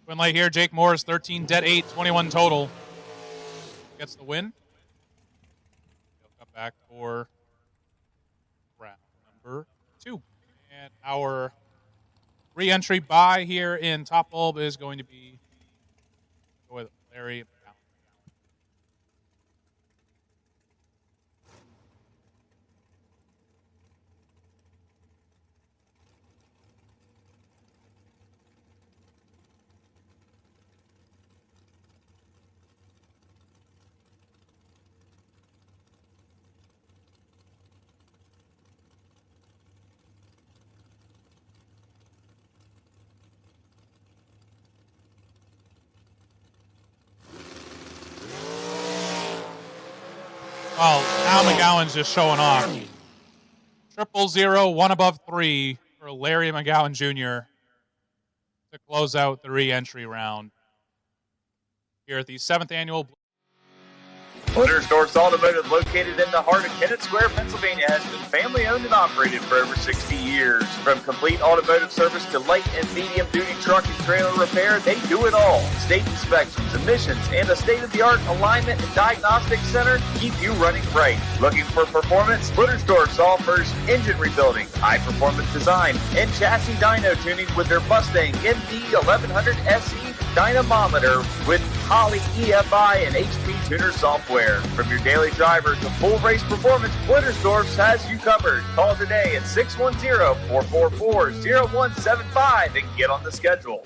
Win light here, Jake Morris, 13 dead 8, 21 total. Gets the win. He'll come back for round number 2. And our re-entry bye here in Top Bulb is going to be with Larry. Well, Al McGowan's just showing off. 000, 1 above 3 for Larry McGowan Jr. to close out the re-entry round here at the 7th annual. Blittersdorf Automotive, located in the heart of Kennett Square, Pennsylvania, has been family owned and operated for over 60 years. From complete automotive service to light and medium duty truck and trailer repair, they do it all. State inspections, emissions, and a state-of-the-art alignment and diagnostic center keep you running right. Looking for performance? Blittersdorf offers engine rebuilding, high-performance design, and chassis dyno tuning with their Mustang MD 1100 SE dynamometer with Holley EFI and HP Tuner software. From your daily driver to full race performance, Blittersdorf has you covered. Call today at 610-444-0175 and get on the schedule.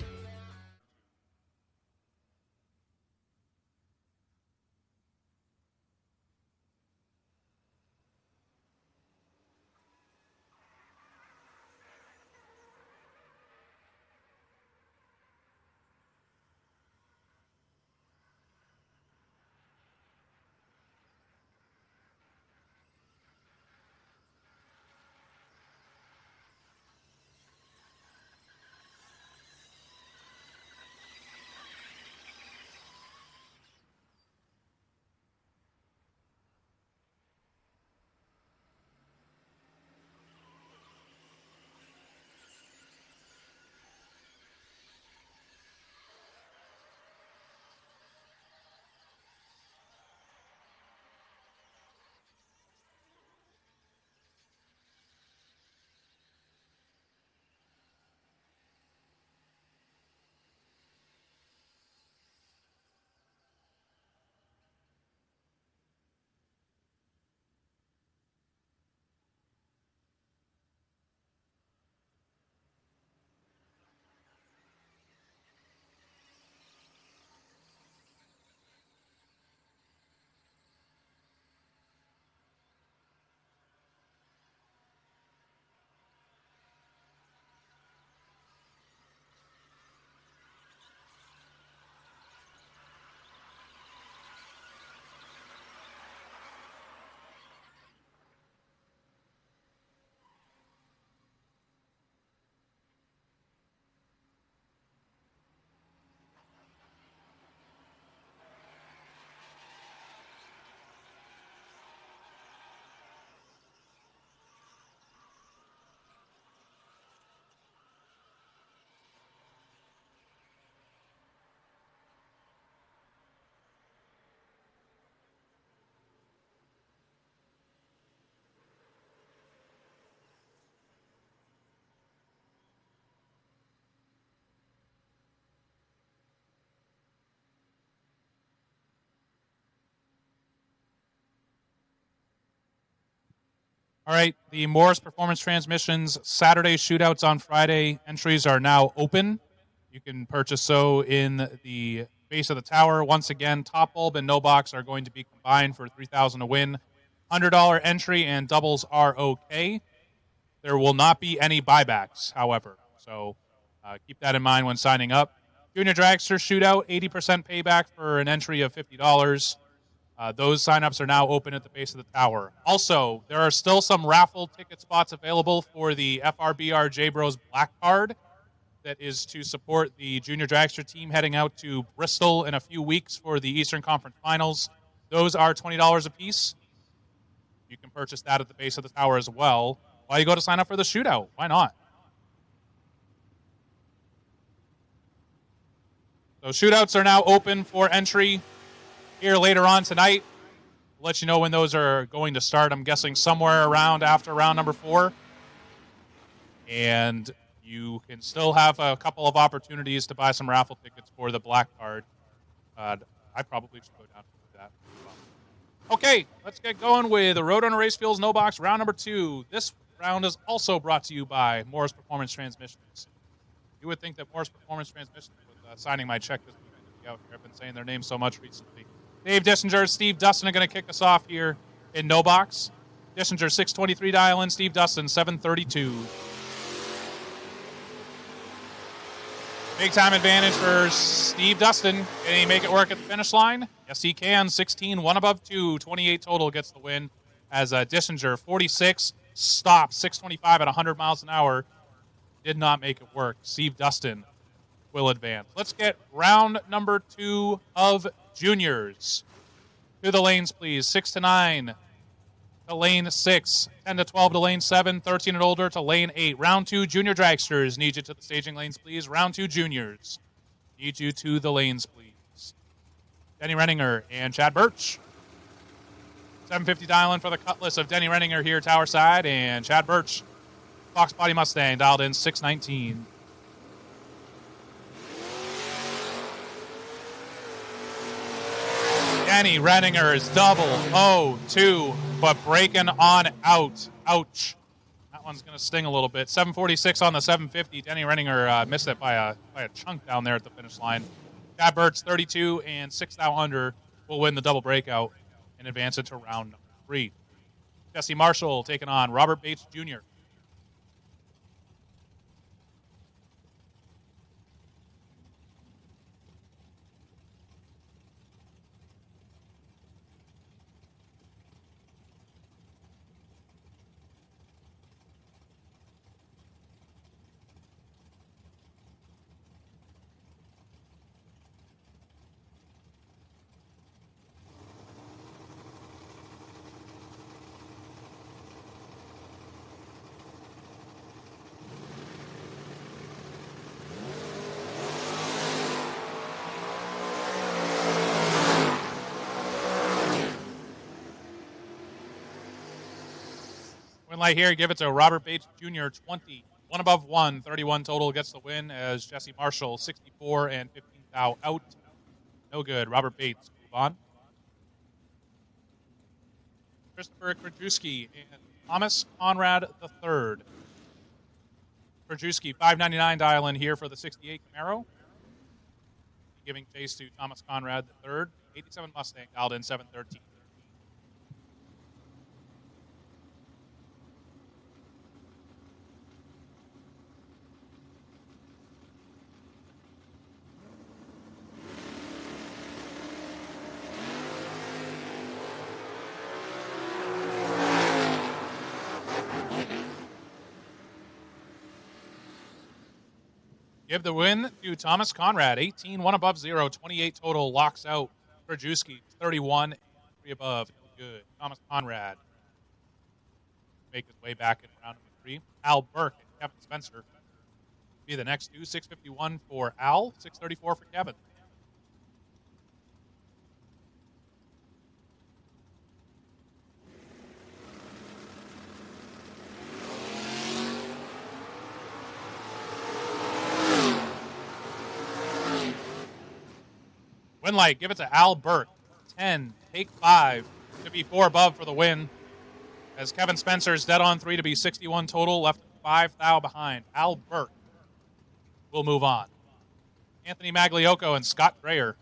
All right, the Morris Performance Transmissions Saturday shootouts on Friday entries are now open. You can purchase so in the base of the tower. Once again, top bulb and no box are going to be combined for $3,000 to win. $100 entry and doubles are okay. There will not be any buybacks, however, so keep that in mind when signing up. Junior Dragster Shootout, 80% payback for an entry of $50. Those signups are now open at the base of the tower. Also, there are still some raffle ticket spots available for the FRBR J-Bros Black Card. That is to support the Junior Dragster team heading out to Bristol in a few weeks for the Eastern Conference Finals. Those are $20 a piece. You can purchase that at the base of the tower as well. While you go to sign up for the shootout, why not? So shootouts are now open for entry here later on tonight. We'll let you know when those are going to start. I'm guessing somewhere around after round number 4. And you can still have a couple of opportunities to buy some raffle tickets for the black card. I probably should go down and do that. Okay, let's get going with the Roadrunner Race Fuels No Box round number 2. This round is also brought to you by Morris Performance Transmissions. You would think that Morris Performance Transmissions was signing my check this week out here. I've been saying their name so much recently. Dave Dissinger, Steve Dustin are going to kick us off here in No Box. Dissinger 623 dial in, Steve Dustin 732. Big time advantage for Steve Dustin. Can he make it work at the finish line? Yes, he can. 16, 1 above 2, 28 total gets the win. As Dissinger, 46, stops, 625 at 100 miles an hour. Did not make it work. Steve Dustin will advance. Let's get round number 2 of juniors. To the lanes, please. 6 to 9 to lane 6. 10 to 12 to lane 7. 13 and older to lane 8. Round 2, junior dragsters. Need you to the staging lanes, please. Round 2, juniors. Need you to the lanes, please. Denny Renninger and Chad Birch. 750 dial in for the Cutlass of Denny Renninger here, tower side, and Chad Birch. Fox Body Mustang dialed in 619. Denny Renninger is double 0-2, but breaking on out. Ouch. That one's going to sting a little bit. 746 on the 750. Denny Renninger missed it by a chunk down there at the finish line. Chad Birch, 32 and 6 thou under, will win the double breakout and advance into round number 3. Jesse Marshall taking on Robert Bates Jr. Light here, give it to Robert Bates Jr. 20, 1 above 1, 31 total gets the win as Jesse Marshall 64 and 15 thou out. No good. Robert Bates, move on. Christopher Krajewski and Thomas Conrad III. Krajewski 599 dial in here for the 68 Camaro. Giving chase to Thomas Conrad III. 87 Mustang dialed in 713. Give the win to Thomas Conrad. 18, 1 above 0, 28 total, locks out Krajewski. 31, 3 above. No good. Thomas Conrad make his way back in round number 3. Al Burke and Kevin Spencer be the next two. 651 for Al, 634 for Kevin. Win light, give it to Al Burke. 10, take 5. Could be 4 above for the win. As Kevin Spencer's dead on 3 to be 61 total, left 5 thou behind. Al Burke will move on. Anthony Magliocco and Scott Dreyer.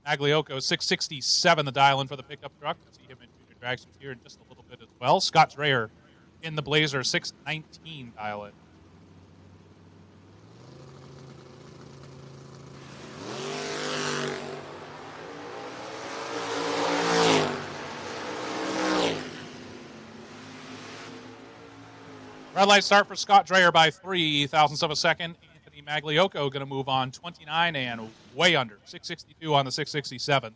Magliocco, 667 the dial-in for the pickup truck. We'll see him in junior dragsters here in just a little bit as well. Scott Dreyer in the Blazer, 619 dial-in. Red light start for Scott Dreyer by 3 thousandths of a second. Anthony Magliocco going to move on 29 and way under. 662 on the 667.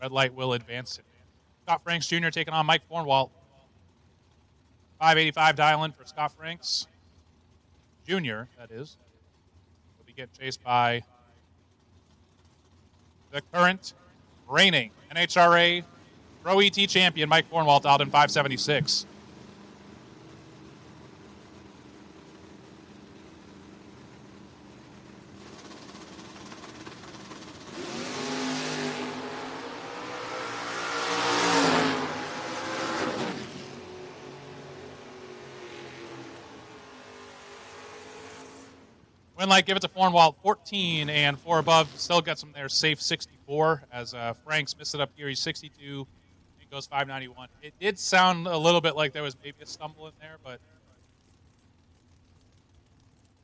Red light will advance it. Scott Franks Jr. taking on Mike Cornwall. 585 dial-in for Scott Franks Jr., that is. Will be getting chased by the current reigning NHRA Pro ET champion, Mike Cornwall, dialed in 576. Winlight, give it to Cornwall, 14 and 4 above. Still gets him there, safe 64. As Franks missed it up here, he's 62. Goes 591. It did sound a little bit like there was maybe a stumble in there, but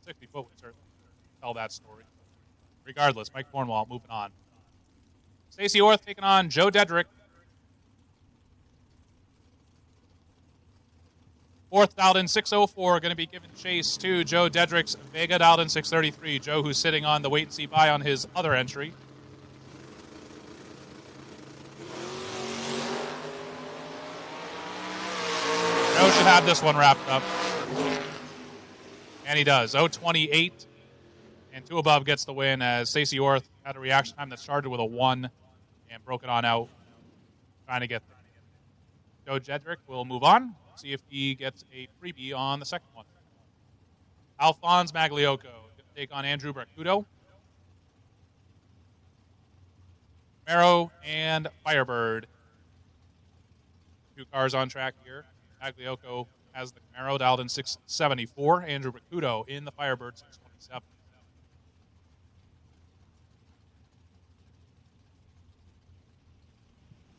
60 foot would certainly tell that story. Regardless, Mike Cornwall moving on. Stacey Orth taking on Joe Dedrick. Fourth dialed in 604, going to be giving chase to Joe Dedrick's Vega dialed in 633. Joe, who's sitting on the wait and see buy on his other entry. Joe should have this one wrapped up. And he does. 0.28 and 2 above gets the win as Stacey Orth had a reaction time that started with a 1 and broke it on out. Trying to get there. Joe Jedrick will move on. See if he gets a freebie on the second one. Alphonse Magliocco going to take on Andrew Bracudo. Camaro and Firebird. 2 cars on track here. Magliocco has the Camaro dialed in 674. Andrew Bracudo in the Firebird 627.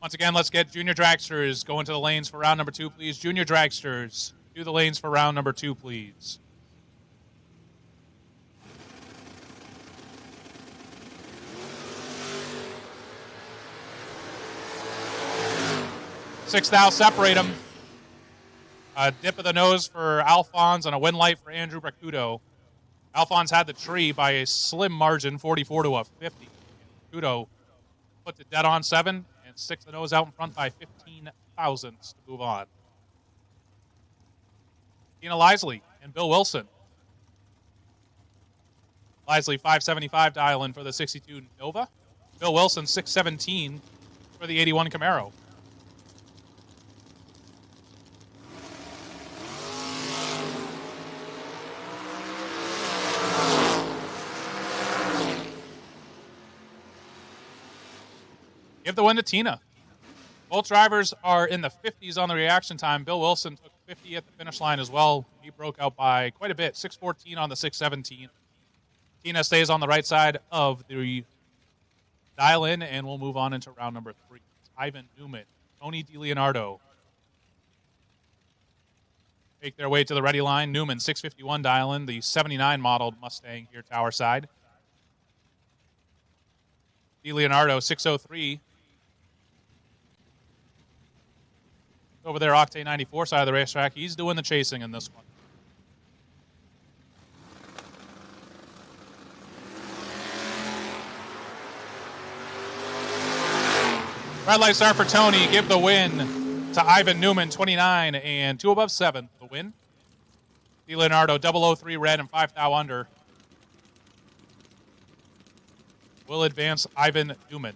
Once again, let's get junior dragsters going to the lanes for round number 2, please. Junior dragsters, do the lanes for round number 2, please. Six thou separate them. A dip of the nose for Alphonse and a win light for Andrew Bracudo. Alphonse had the tree by a slim margin, 44 to a 50. Bracudo put the dead on 7 and sticks the nose out in front by 15 thousandths to move on. Tina Lisley and Bill Wilson. Lisley 575 dial in for the 62 Nova. Bill Wilson 617 for the 81 Camaro. Give the win to Tina. Both drivers are in the 50s on the reaction time. Bill Wilson took 50 at the finish line as well. He broke out by quite a bit, 614 on the 617. Tina stays on the right side of the dial-in, and we'll move on into round number 3. Ivan Newman, Tony DiLeonardo make their way to the ready line. Newman, 651 dial-in, the 79 modeled Mustang here tower side. DiLeonardo, 603. Over there, Octane 94 side of the racetrack. He's doing the chasing in this one. Red light start for Tony. Give the win to Ivan Newman, 29 and 2 above 7. The win. DiLeonardo, 003 red and 5 thou under. Will advance Ivan Newman.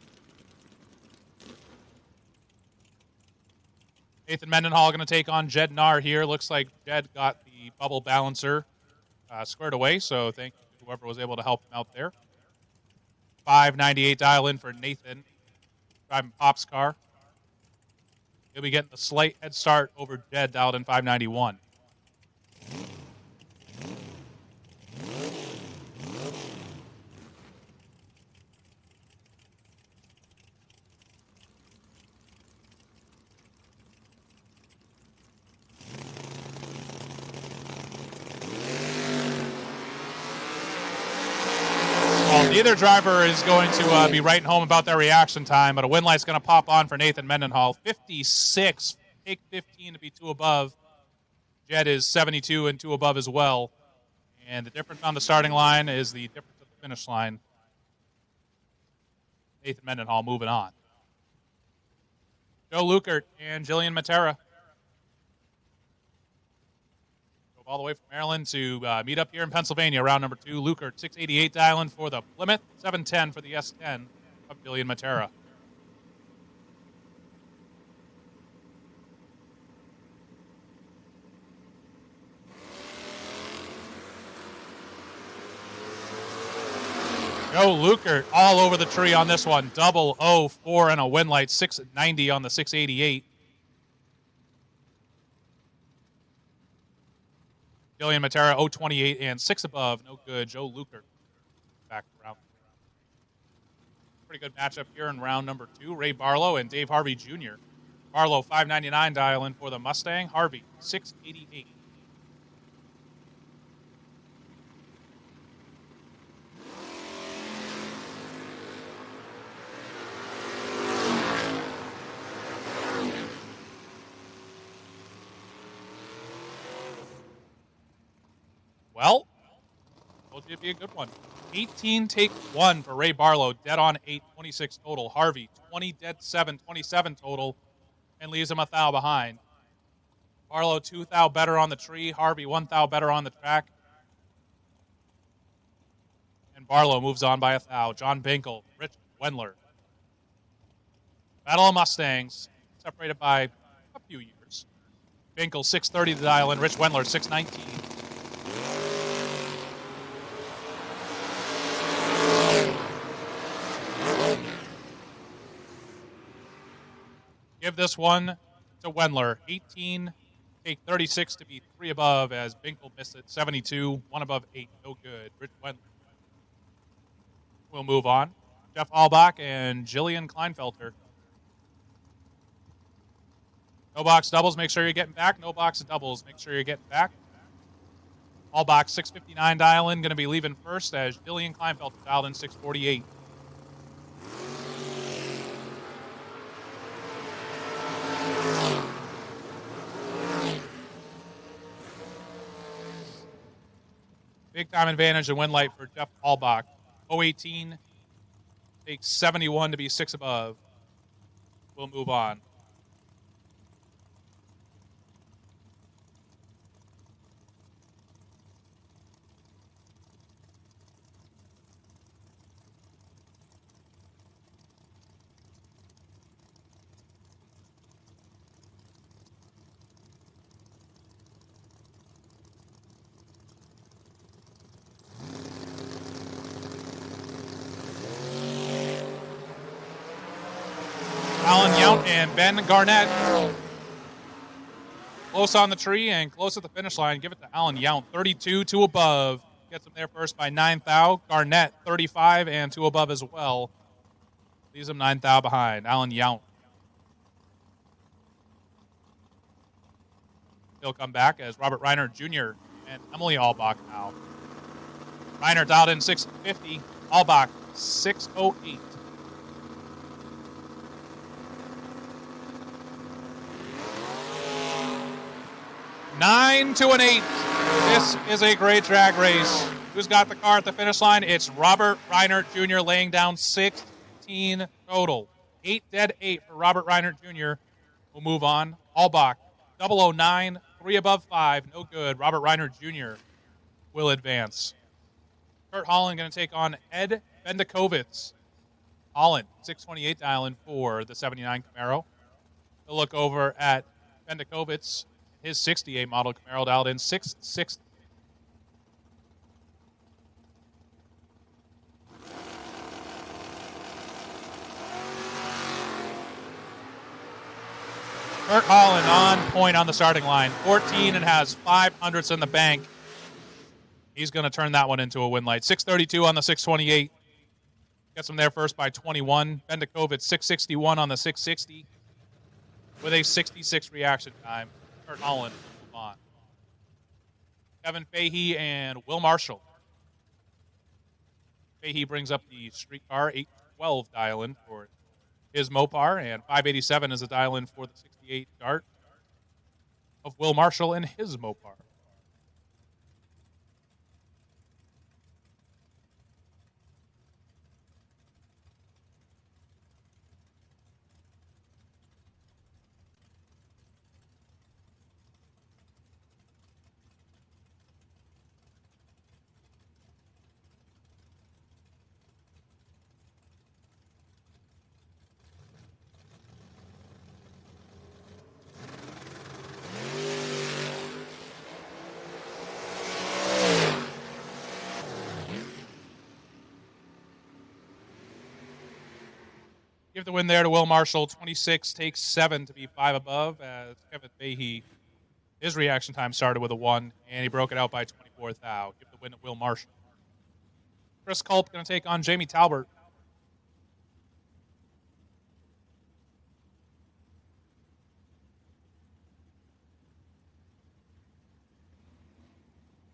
Nathan Mendenhall going to take on Jed Narr here. Looks like Jed got the bubble balancer squared away, so thank you to whoever was able to help him out there. 598 dial in for Nathan, driving Pop's car. He'll be getting the slight head start over Jed, dialed in 591. Well, neither driver is going to be writing home about their reaction time, but a win light's going to pop on for Nathan Mendenhall. 56, take 15 to be 2 above. Jed is 72 and 2 above as well. And the difference on the starting line is the difference at the finish line. Nathan Mendenhall moving on. Joe Lukert and Jillian Matera drove all the way from Maryland to meet up here in Pennsylvania, round number 2. Lukert, 688 dialing for the Plymouth, 710 for the S10 of Jillian Matera. Joe Lukert all over the tree on this one. 004 and a win light, 690 on the 688. Jillian Matera, 028 and 6 above. No good. Joe Lukert back to round 3. Pretty good matchup here in round number 2. Ray Barlow and Dave Harvey Jr. Barlow, 599 dial in for the Mustang. Harvey, 688. Well, told you it'd be a good one. 18 take 1 for Ray Barlow, dead on 8, 26 total. Harvey, 20 dead 7, 27 total, and leaves him a thou behind. Barlow 2 thou better on the tree. Harvey 1 thou better on the track. And Barlow moves on by a thou. John Binkel, Rich Wendler. Battle of Mustangs, separated by a few years. Binkel 630 to dial in. Rich Wendler 619. Give this one to Wendler. 18, take 36 to be 3 above as Binkel missed it. 72, 1 above 8, no good. Rich Wendler. We'll move on. Jeff Albach and Jillian Kleinfelter. No box doubles, make sure you're getting back. No box doubles, make sure you're getting back. Albach 659 dial in, going to be leaving first as Jillian Kleinfelter dialed in 648. Big time advantage and win light for Jeff Albach. 018 takes 71 to be 6 above. We'll move on. Alan Yount and Ben Garnett. Close on the tree and close at the finish line. Give it to Alan Yount. 32, 2 above. Gets him there first by 9 thou. Garnett, 35 and 2 above as well. Leaves him 9 thou behind. Alan Yount. He'll come back as Robert Reiner Jr. and Emily Albach now. Reiner dialed in 650. Albach, 608. 9 to an 8. This is a great drag race. Who's got the car at the finish line? It's Robert Reiner Jr. laying down 16 total. 8 dead 8 for Robert Reiner Jr. We'll move on. Albach, 009, 3 above 5. No good. Robert Reiner Jr. will advance. Kurt Holland going to take on Ed Bendakovitz. Holland, 628 dial in for the 79 Camaro. We'll look over at Bendakovitz. His 68 model Camaro dialed in 660. Kurt Holland on point on the starting line. 14 and has 500s in the bank. He's going to turn that one into a win light. 632 on the 628. Gets him there first by 21. Bendakovic 661 on the 660 with a 66 reaction time. Kurt Holland will move on. Kevin Fahey and Will Marshall. Fahey brings up the streetcar 812 dial-in for his Mopar, and 587 is a dial-in for the 68 Dart of Will Marshall and his Mopar. Give the win there to Will Marshall. 26 takes 7 to be 5 above, as Kevin Fahey, his reaction time started with a 1, and he broke it out by 24 thou. Give the win to Will Marshall. Chris Culp going to take on Jamie Talbert.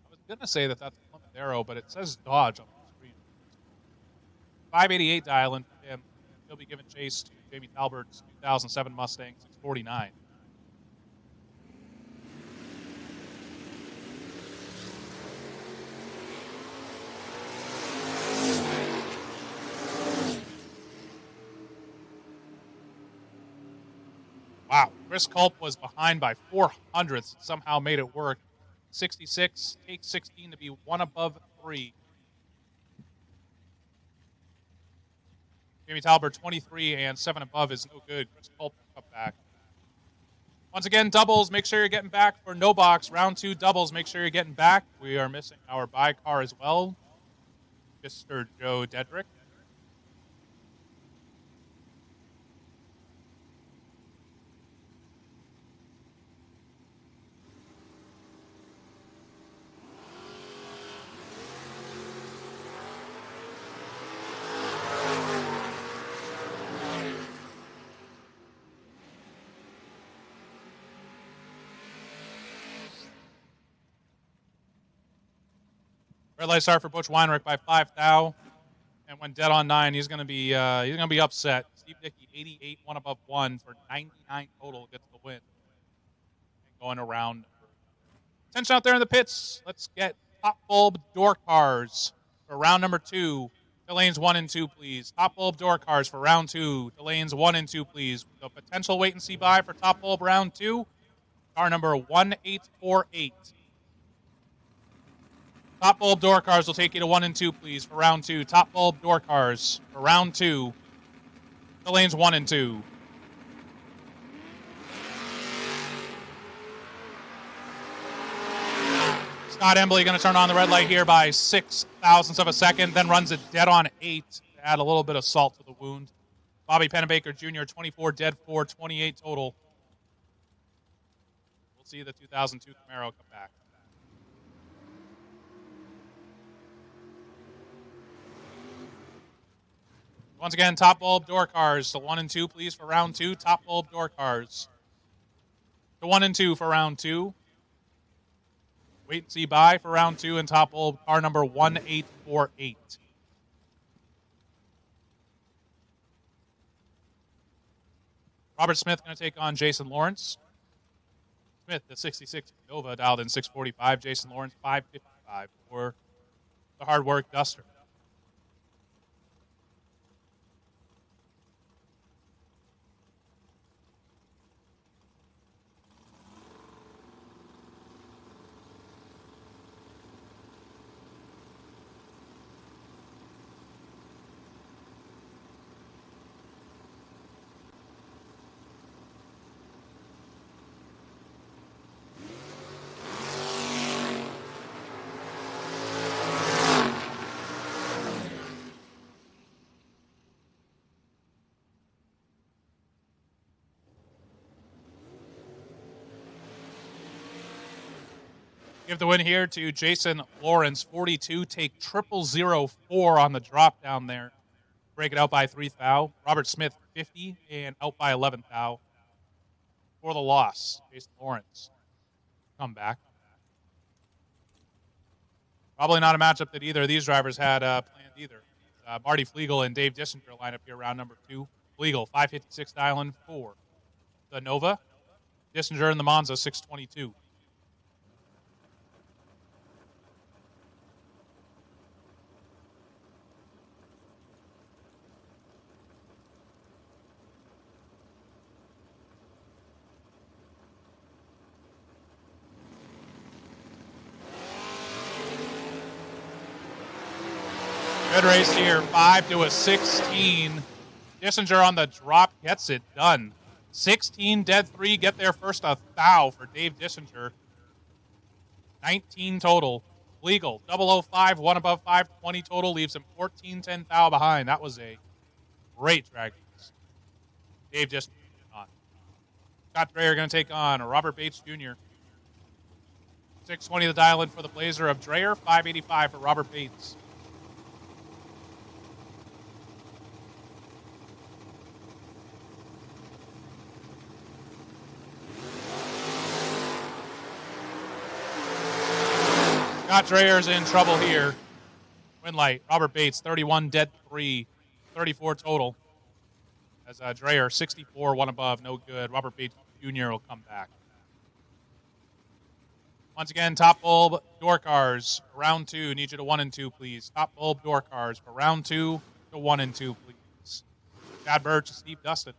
I was going to say that that's a Plymouth Arrow, but it says Dodge on the screen. 588 dial-in for him. He'll be giving chase to Jamie Talbert's 2007 Mustang 649. Wow, Chris Culp was behind by 400ths, somehow made it work. 66, take 16 to be 1 above 3. Jamie Talbert, 23 and 7 above is no good. Chris Culp up back. Once again, doubles, make sure you're getting back for no box. Round 2 doubles, make sure you're getting back. We are missing our buy car as well. Mr. Joe Dedrick. Red light start for Butch Weinrich by 5 thou, and when dead on 9, he's gonna be upset. Steve Dickey, 88, 1 above 1 for 99 total, gets the win. And going around. Attention out there in the pits. Let's get top bulb door cars for round number 2. To lanes 1 and 2, please. Top bulb door cars for round 2. To lanes 1 and 2, please. The potential wait and see buy for top bulb round 2. Car number 1848. Top bulb door cars will take you to 1 and 2, please, for round 2. Top bulb door cars for round 2. The lanes 1 and 2. Scott Embley going to turn on the red light here by 6 thousandths of a second, then runs it dead on 8 to add a little bit of salt to the wound. Bobby Pennebaker Jr., 24 dead 4, 28 total. We'll see the 2002 Camaro come back. Once again, top bulb door cars to 1 and 2, please, for round 2. Top bulb door cars to 1 and 2 for round 2. Wait and see buy for round 2 and top bulb car number 1848. Robert Smith going to take on Jason Lawrence. Smith, the 66 Nova, dialed in 645. Jason Lawrence, 555 for the hard work Duster. Give the win here to Jason Lawrence, 42. Take 0004 on the drop down there. Break it out by 3 thou. Robert Smith, 50, and out by 11 thou. For the loss, Jason Lawrence. Come back. Probably not a matchup that either of these drivers had planned either. Marty Flegel and Dave Dissinger line up here, round number 2. Flegel, 556 dialing for the Nova. Dissinger in the Monza, 622. Good race here, 5 to a 16. Dissinger on the drop gets it done. 16 dead 3, get there first a thou for Dave Dissinger. 19 total. Legal, 005, 1 above 520 total, leaves him 14-10 thou behind. That was a great drag race. Dave Dissinger on. Scott Dreyer going to take on Robert Bates Jr. 620 the dial in for the Blazer of Dreyer, 585 for Robert Bates. Scott Dreyer's in trouble here. Win light. Robert Bates, 31 dead 3, 34 total. As Dreyer, 64, 1 above, no good. Robert Bates Jr. will come back. Once again, top bulb door cars for round 2. Need you to 1 and 2, please. Top bulb door cars for round 2 to 1 and 2, please. Chad Birch, Steve Dustin.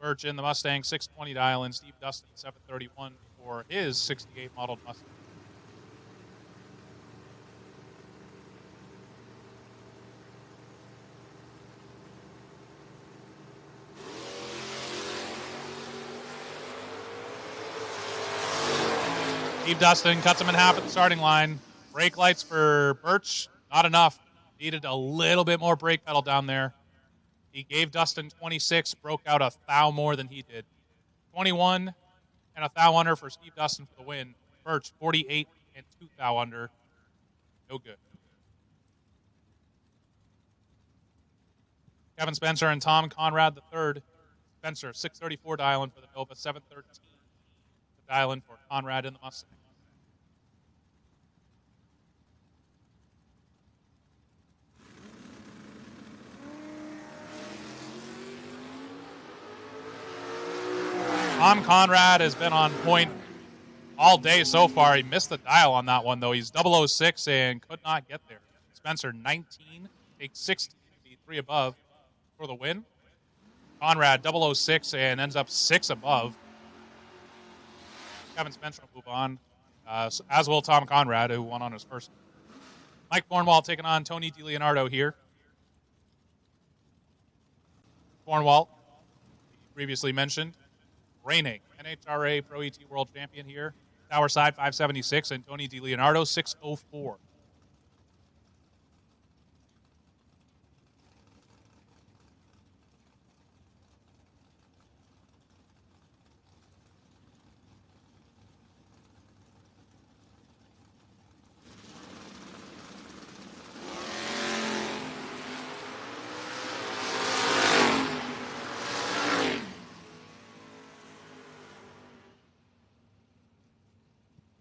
Birch in the Mustang, 620 dial in. Steve Dustin, 731 for his 68 modeled Mustang. Steve Dustin cuts him in half at the starting line. Brake lights for Birch, not enough. Needed a little bit more brake pedal down there. He gave Dustin 26, broke out a thou more than he did. 21 and a thou under for Steve Dustin for the win. Birch, 48 and 2 thou under. No good. Kevin Spencer and Tom Conrad III. Spencer, 634 dial in for the Nova, 713 the dial in for Conrad in the Mustang. Tom Conrad has been on point all day so far. He missed the dial on that one, though. He's 006 and could not get there. Spencer, 19, takes 16, 3 above for the win. Conrad, 006 and ends up 6 above. Kevin Spencer will move on, as will Tom Conrad, who won on his first. Mike Cornwall taking on Tony DiLeonardo here. Cornwall, previously mentioned, reigning NHRA Pro ET World Champion here. Tower side 576 and Tony DiLeonardo 604.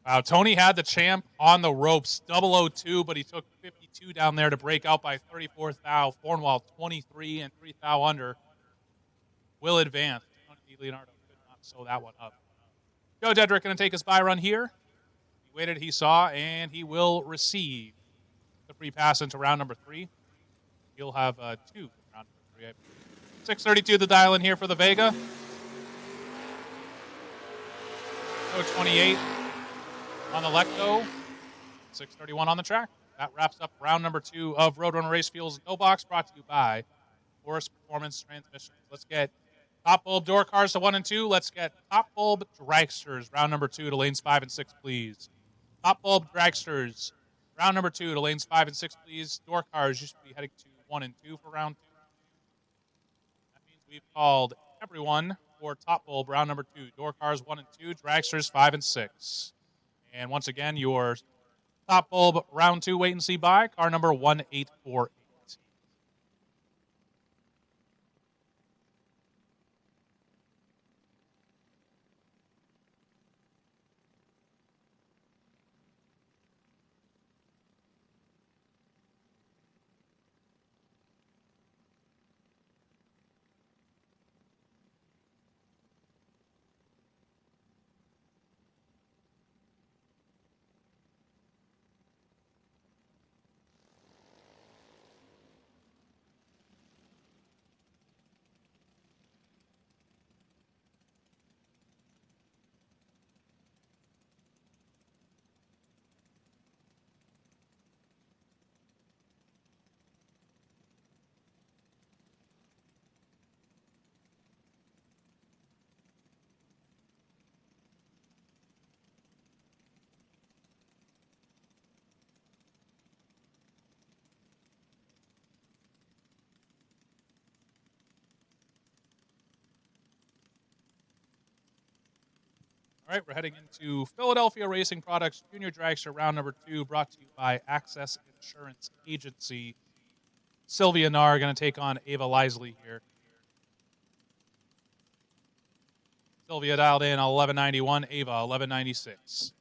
Wow, Tony had the champ on the ropes, 002, but he took 52 down there to break out by 34 thou. Cornwall, 23 and 3 thou under. Will advance. Tony DiLeonardo could not sew that one up. Joe Dedrick going to take his bye run here. He waited, he saw, and he will receive the free pass into round number 3. He'll have 2 in round number 3. 632 the dial in here for the Vega. 28. On the Lecto, 631 on the track. That wraps up round number 2 of Roadrunner Race Fuels No Box, brought to you by Forest Performance Transmissions. Let's get top bulb door cars to 1 and 2. Let's get top bulb dragsters, round number 2 to lanes 5 and 6, please. Top bulb dragsters, round number 2 to lanes 5 and 6, please. Door cars, you should be heading to 1 and 2 for round 2. That means we've called everyone for Top Bulb, round number 2. Door cars 1 and 2, dragsters 5 and 6. And once again, your Top Bulb, round 2, wait and see by, car number 1848. All right, we're heading into Philadelphia Racing Products Junior Dragster round number 2, brought to you by Access Insurance Agency. Sylvia Narr going to take on Ava Lisley here. Sylvia dialed in 1191, Ava 1196.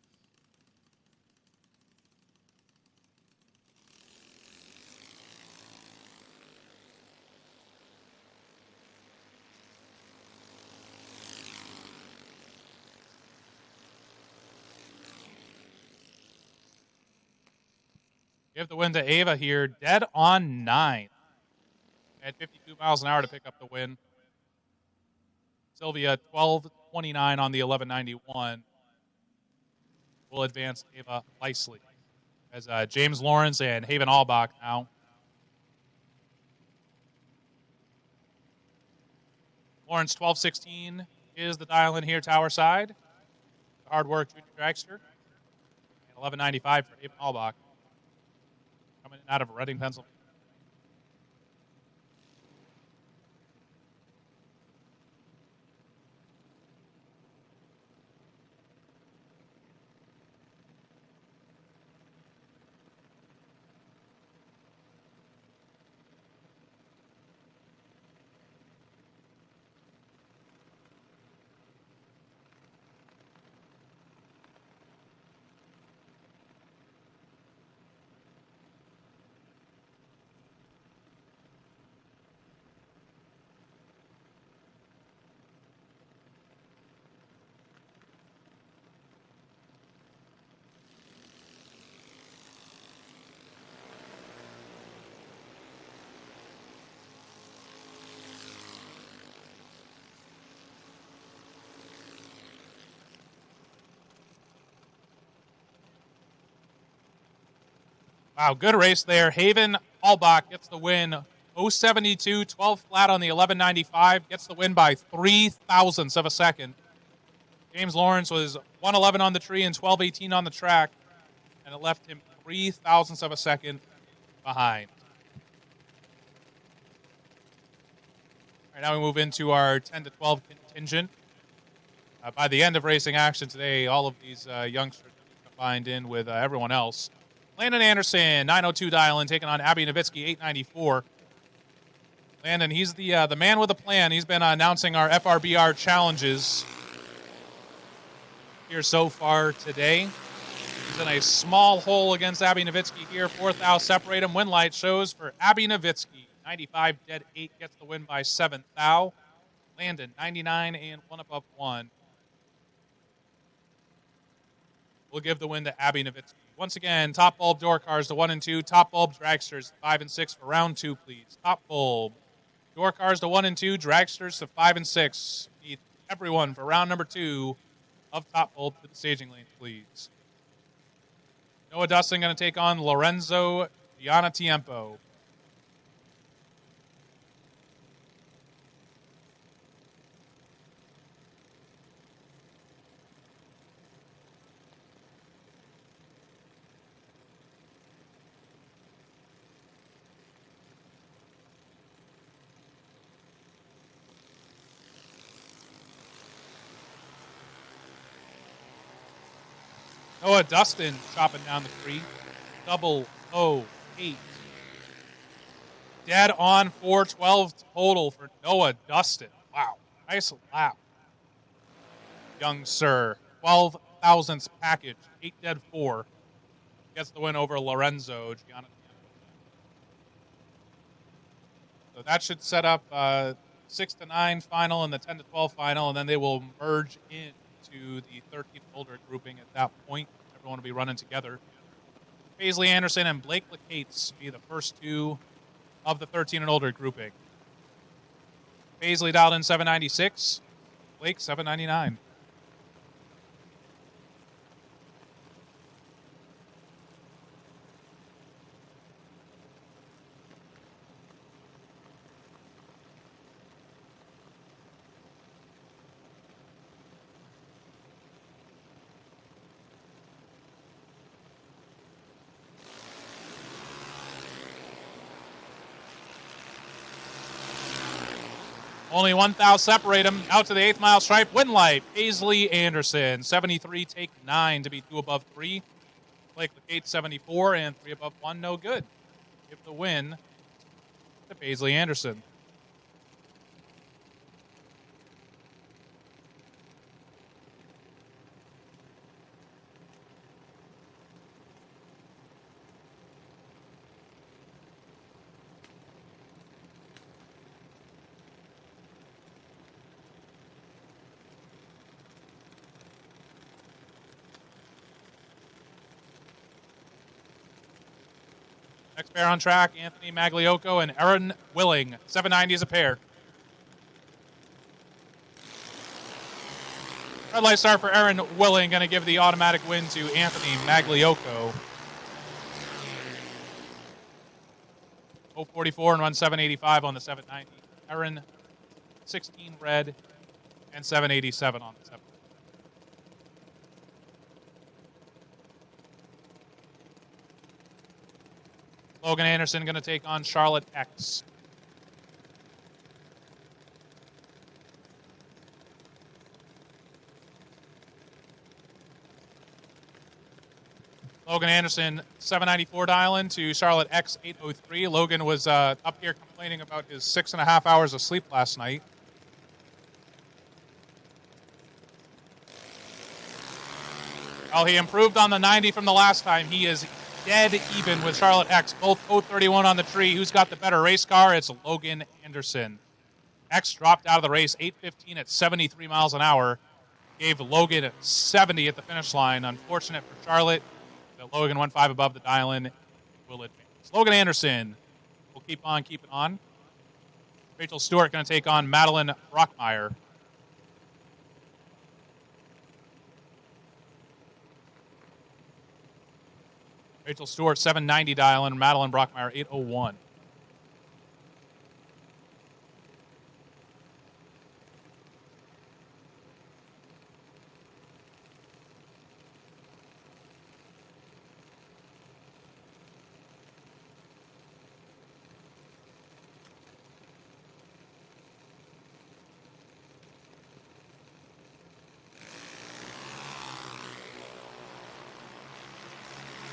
Give the win to Ava here, dead on 9. At 52 miles an hour to pick up the win. Sylvia 1229 on the 1191 will advance Ava Lisley. As James Lawrence and Haven Albach now. Lawrence 1216 is the dial in here, tower side. Hard work, junior dragster. And 1195 for Haven Albach. Coming in out of Reading, Pennsylvania. Wow, good race there. Haven Albach gets the win. 072, 12 flat on the 1195. Gets the win by 3 thousandths of a second. James Lawrence was 111 on the tree and 1218 on the track. And it left him 3 thousandths of a second behind. All right, now we move into our 10 to 12 contingent. By the end of racing action today, all of these youngsters combined in with everyone else. Landon Anderson, 902 dial-in, taking on Abby Nowitzki, 894. Landon, he's the man with a plan. He's been announcing our FRBR challenges here so far today. He's in a small hole against Abby Nowitzki here. 4th thou separate him. Win light shows for Abby Nowitzki. 95 dead 8 gets the win by 7th thou. Landon, 99 and 1 above 1. We'll give the win to Abby Nowitzki. Once again, Top Bulb door cars to 1 and 2. Top Bulb dragsters 5 and 6 for round 2, please. Top Bulb door cars to 1 and 2. Dragsters to 5 and 6. Need everyone for round number 2 of Top Bulb to the staging lane, please. Noah Dustin going to take on Lorenzo Gianatiempo. Noah Dustin chopping down the 3. 008. Dead on 412 total for Noah Dustin. Wow. Nice lap. Young sir. 12 thousandths package. 8 dead 4. Gets the win over Lorenzo Gianna. So that should set up 6-9 final and the 10-12 final, and then they will merge into the 13 older grouping at that point. Everyone will be running together. Paisley Anderson and Blake Lacates be the first 2 of the 13 and older grouping. Paisley dialed in 796, Blake 799. Only 1,000 separate him. Out to the 8th mile stripe. Win light. Paisley Anderson. 73, take 9 to be 2 above 3. Blake Lacates 74 and 3 above 1. No good. Give the win to Paisley Anderson. Next pair on track, Anthony Magliocco and Aaron Willing. 790 is a pair. Red light start for Aaron Willing, going to give the automatic win to Anthony Magliocco. 044 and run 785 on the 790. Aaron 16 red and 787 on the 7. Logan Anderson going to take on Charlotte X. Logan Anderson, 794 dial-in to Charlotte X 803. Logan was up here complaining about his 6.5 hours of sleep last night. Well, he improved on the 90 from the last time. He is dead even with Charlotte X. Both 031 on the tree. Who's got the better race car? It's Logan Anderson. X dropped out of the race, 8:15 at 73 miles an hour. Gave Logan 70 at the finish line. Unfortunate for Charlotte that Logan went 5 above the dial-in. Will advance. Logan Anderson will keep on keeping on. Rachel Stewart going to take on Madeline Brockmeyer. Rachel Stewart, 790 dial-in. Madeline Brockmeyer, 801.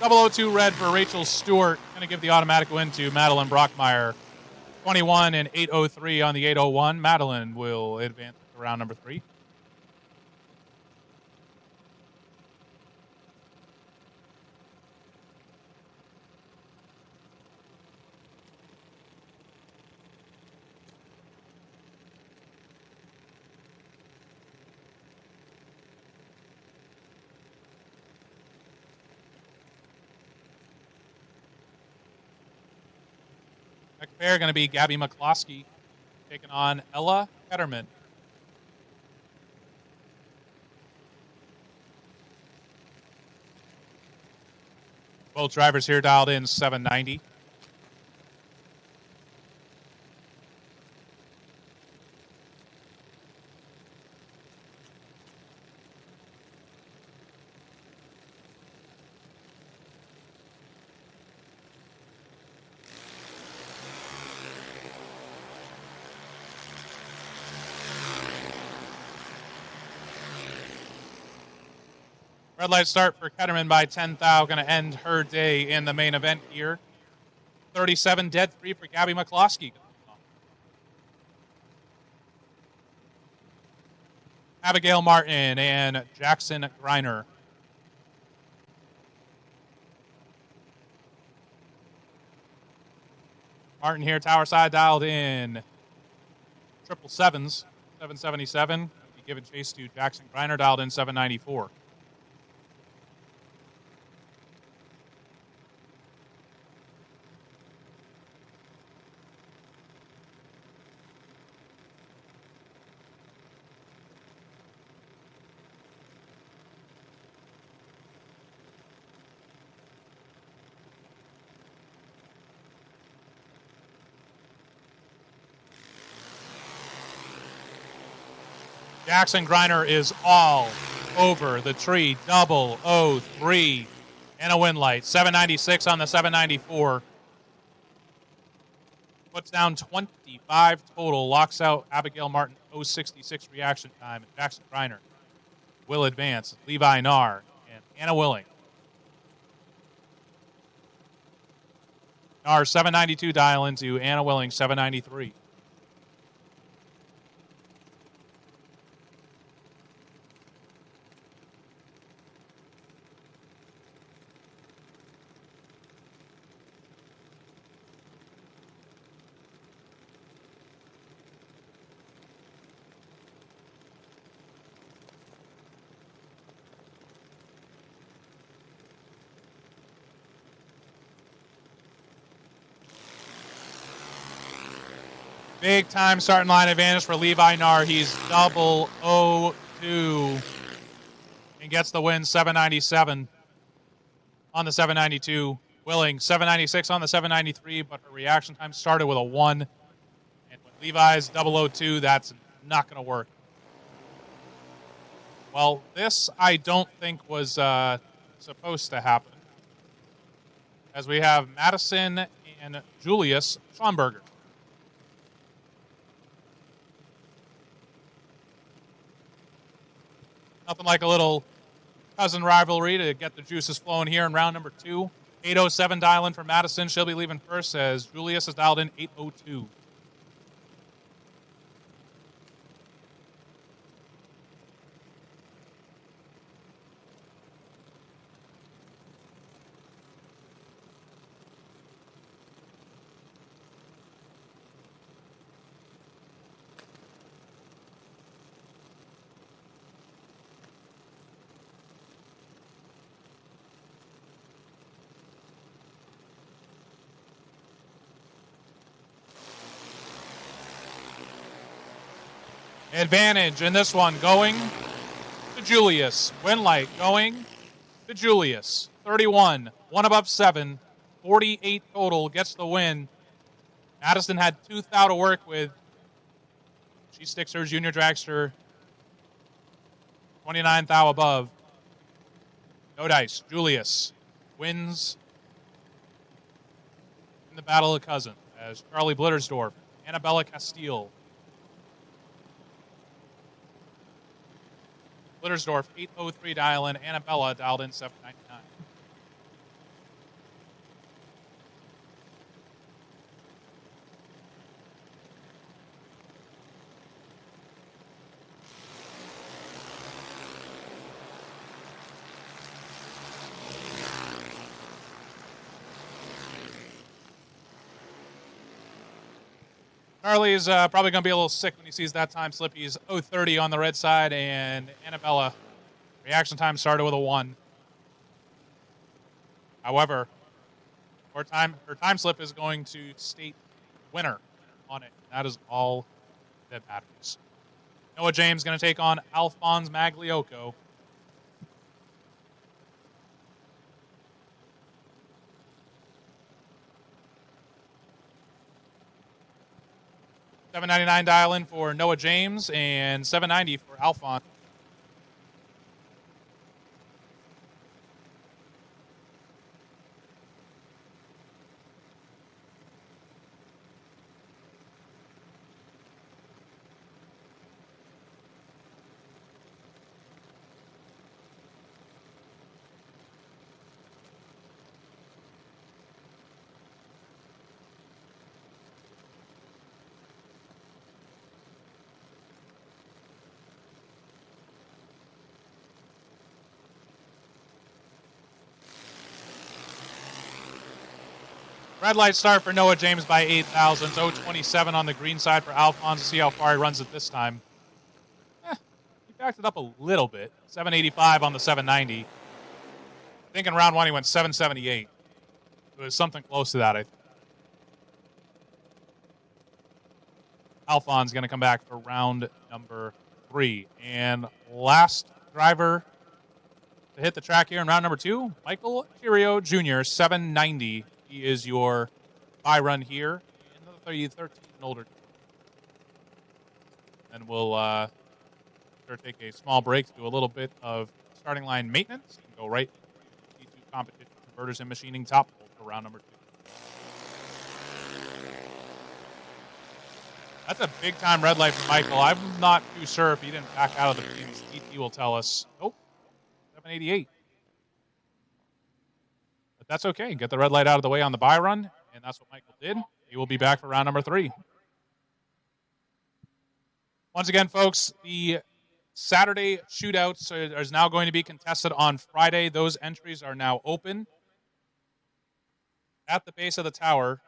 .002 red for Rachel Stewart. Going to give the automatic win to Madeline Brockmeyer. 21 and 803 on the 801. Madeline will advance to round number 3. Next pair going to be Gabby McCloskey taking on Ella Ketterman. Both drivers here dialed in 790. Red light start for Ketterman by 10 thou. Going to end her day in the main event here. 37 dead 3 for Gabby McCloskey. Abigail Martin and Jackson Greiner. Martin here, tower side dialed in. 777s, 777. Be given chase to Jackson Greiner, dialed in 794. Jackson Greiner is all over the tree. 003 and a win light. 796 on the 794. Puts down 25 total. Locks out Abigail Martin 066 reaction time. And Jackson Greiner will advance. Levi Narr and Anna Willing. Narr 792 dial into Anna Willing 793. Big time starting line advantage for Levi Narr. He's 002 and gets the win. 797 on the 792. Willing 796 on the 793, but her reaction time started with a 1. And with Levi's 002, that's not going to work. Well, this I don't think was supposed to happen, as we have Madison and Julius Schomburger. Nothing like a little cousin rivalry to get the juices flowing here in round number 2. 807 dial in for Madison. She'll be leaving first as Julius is dialed in 802. Advantage in this one going to Julius. Win light going to Julius. 31, 1 above 7, 48 total, gets the win. Madison had 2 thou to work with. She sticks her junior dragster 29 thou above. No dice. Julius wins in the Battle of Cousin as Charlie Blittersdorf, Annabella Castile. Blittersdorf 803 dial in. Annabella dialed in 799. Charlie's probably going to be a little sick when he sees that time slip. He's 030 on the red side, and Annabella, reaction time started with a 1. However, her time slip is going to state winner on it. That is all that matters. Noah James going to take on Alphonse Magliocco. $7.99 dial in for Noah James and $7.90 for Alphonse. Red light start for Noah James by 8 thousandths. 0.27 on the green side for Alphonse. See how far he runs it this time. He backed it up a little bit. 785 on the 790. I think in round one he went 778. It was something close to that, I think. Alphonse going to come back for round number 3. And last driver to hit the track here in round number 2, Michael Chirio Jr., 790. He is your bye run here. Another 13 and older. And we'll take a small break to do a little bit of starting line maintenance and go right to T2 competition converters and machining top full for round number 2. That's a big time red light for Michael. I'm not too sure if he didn't back out of the fence. TT will tell us. Nope, 788. But that's okay. Get the red light out of the way on the bye run, and that's what Michael did. He will be back for round number 3. Once again, folks, the Saturday shootouts is now going to be contested on Friday. Those entries are now open at the base of the tower.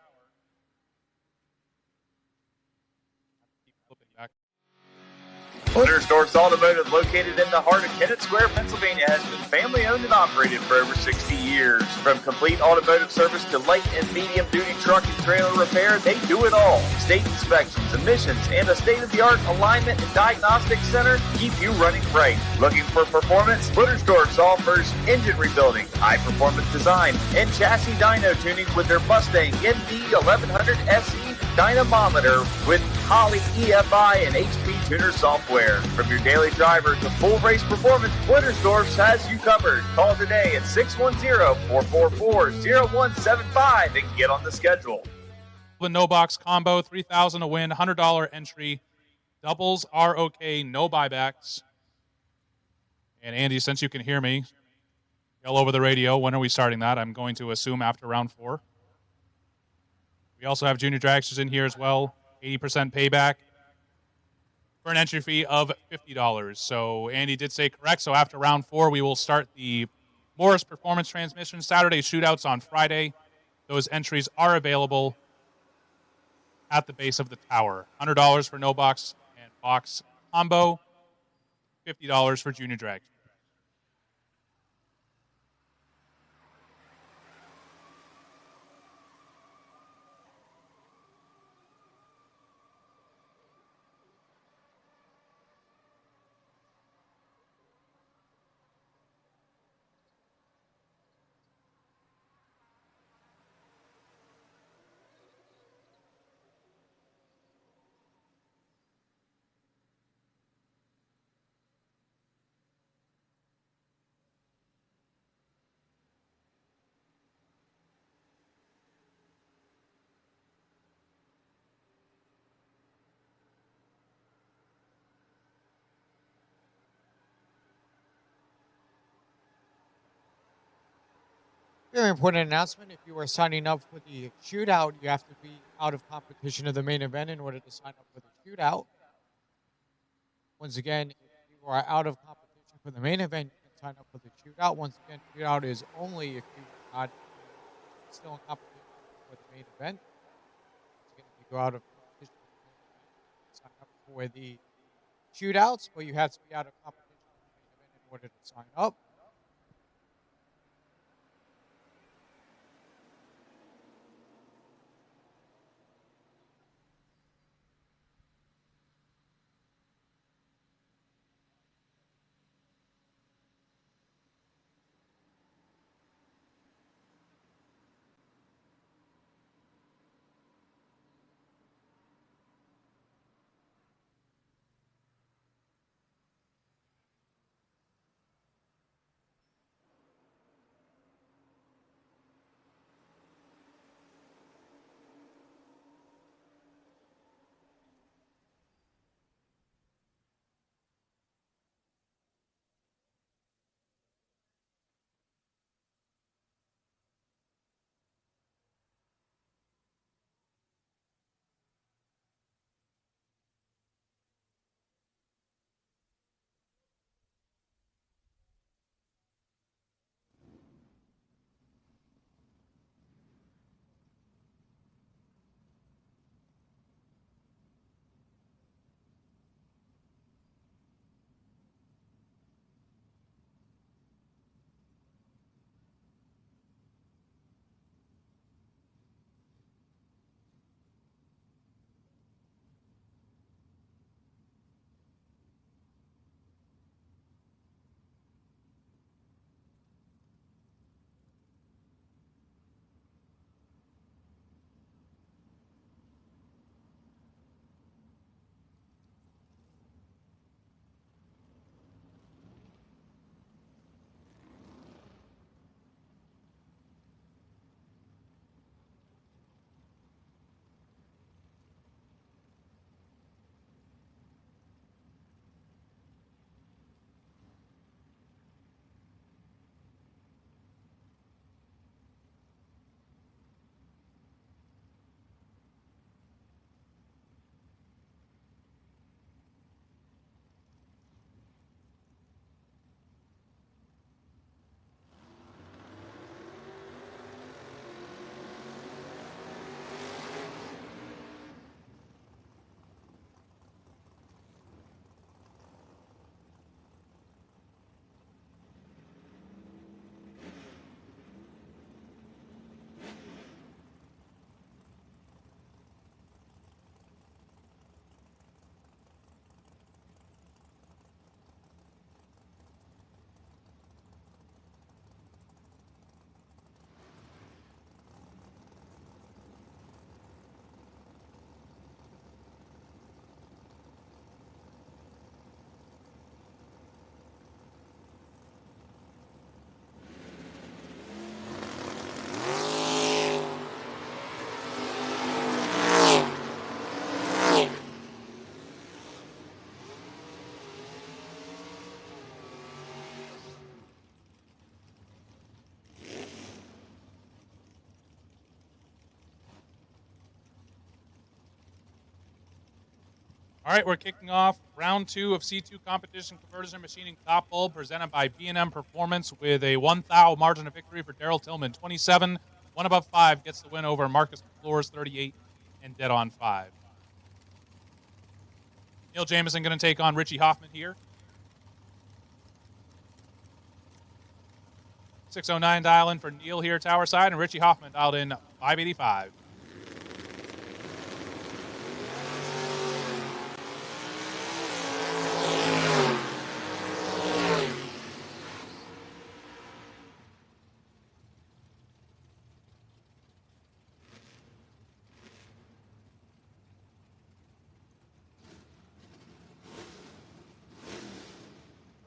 Keep flipping back. Blittersdorf's Automotive, located in the heart of Kennett Square, Pennsylvania, has been family owned and operated for over 60 years. From complete automotive service to light and medium duty truck and trailer repair, they do it all. State inspections, emissions, and a state-of-the-art alignment and diagnostic center keep you running right. Looking for performance? Blittersdorf's offers engine rebuilding, high-performance design, and chassis dyno tuning with their Mustang MD 1100 SE dynamometer with Holley EFI and HP Tuner software. From your daily driver to full race performance, Blittersdorf has you covered. Call today at 610-444-0175 and get on the schedule. The no box combo, $3,000 to win, $100 entry. Doubles are okay, no buybacks. And Andy, since you can hear me, yell over the radio. When are we starting that? I'm going to assume after round 4. We also have junior dragsters in here as well. 80% payback for an entry fee of $50. So Andy did say correct. So after round 4, we will start the Morris Performance Transmission Saturday shootouts on Friday. Those entries are available at the base of the tower. $100 for no box and box combo. $50 for junior dragsters. Very important announcement. If you are signing up for the shootout, you have to be out of competition of the main event in order to sign up for the shootout. Once again, if you are out of competition for the main event, you can sign up for the shootout. Once again, shootout is only if you are not still in competition for the main event. Once again, if you go out of competition for the main event, sign up for the shootouts, but you have to be out of competition for the main event in order to sign up. All right, we're kicking off round 2 of C2 competition converters and machining top bulb presented by B&M Performance with a 1,000 margin of victory for Daryl Tillman, 27. 1 above 5 gets the win over Marcus McClures, 38, and dead on 5. Neil Jameson going to take on Richie Hoffman here. 609 dial in for Neil here, tower side, and Richie Hoffman dialed in 585.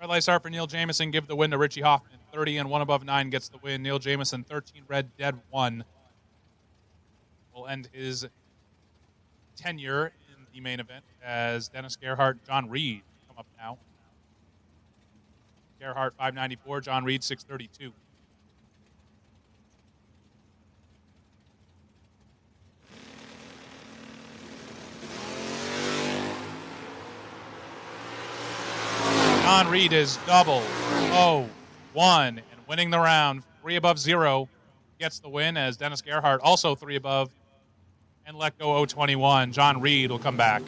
Red light start for Neil Jameson. Give the win to Richie Hoffman. 30 and 1 above 9 gets the win. Neil Jameson, 13 red, dead 1. Will end his tenure in the main event as Dennis Gerhardt, John Reed come up now. Gerhardt, 594. John Reed, 632. John Reed is double 0-1 and winning the round. 3 above 0 gets the win as Dennis Gerhardt also 3 above and let go 0-21. John Reed will come back.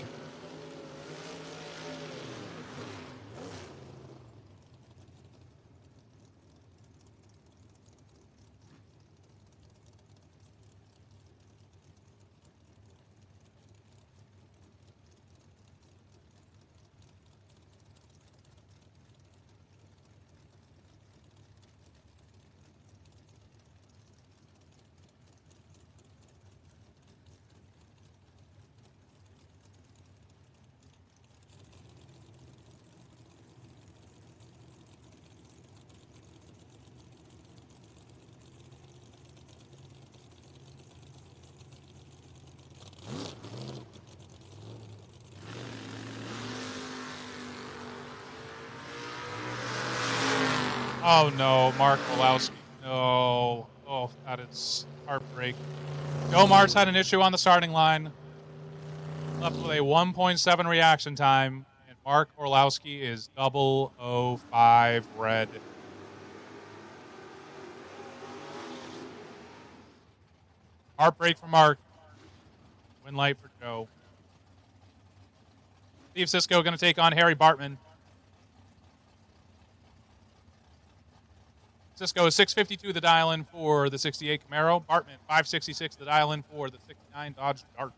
Oh no, Mark Wolowski. No. Oh, that is heartbreak. Joe Martz had an issue on the starting line. Left with a 1.7 reaction time. And Mark Orlowski is 005 red. Heartbreak for Mark. Win light for Joe. Steve Sisko going to take on Harry Bartman. Sisko is 652 the dial-in for the 68 Camaro. Bartman, 566 the dial-in for the 69 Dodge Dart.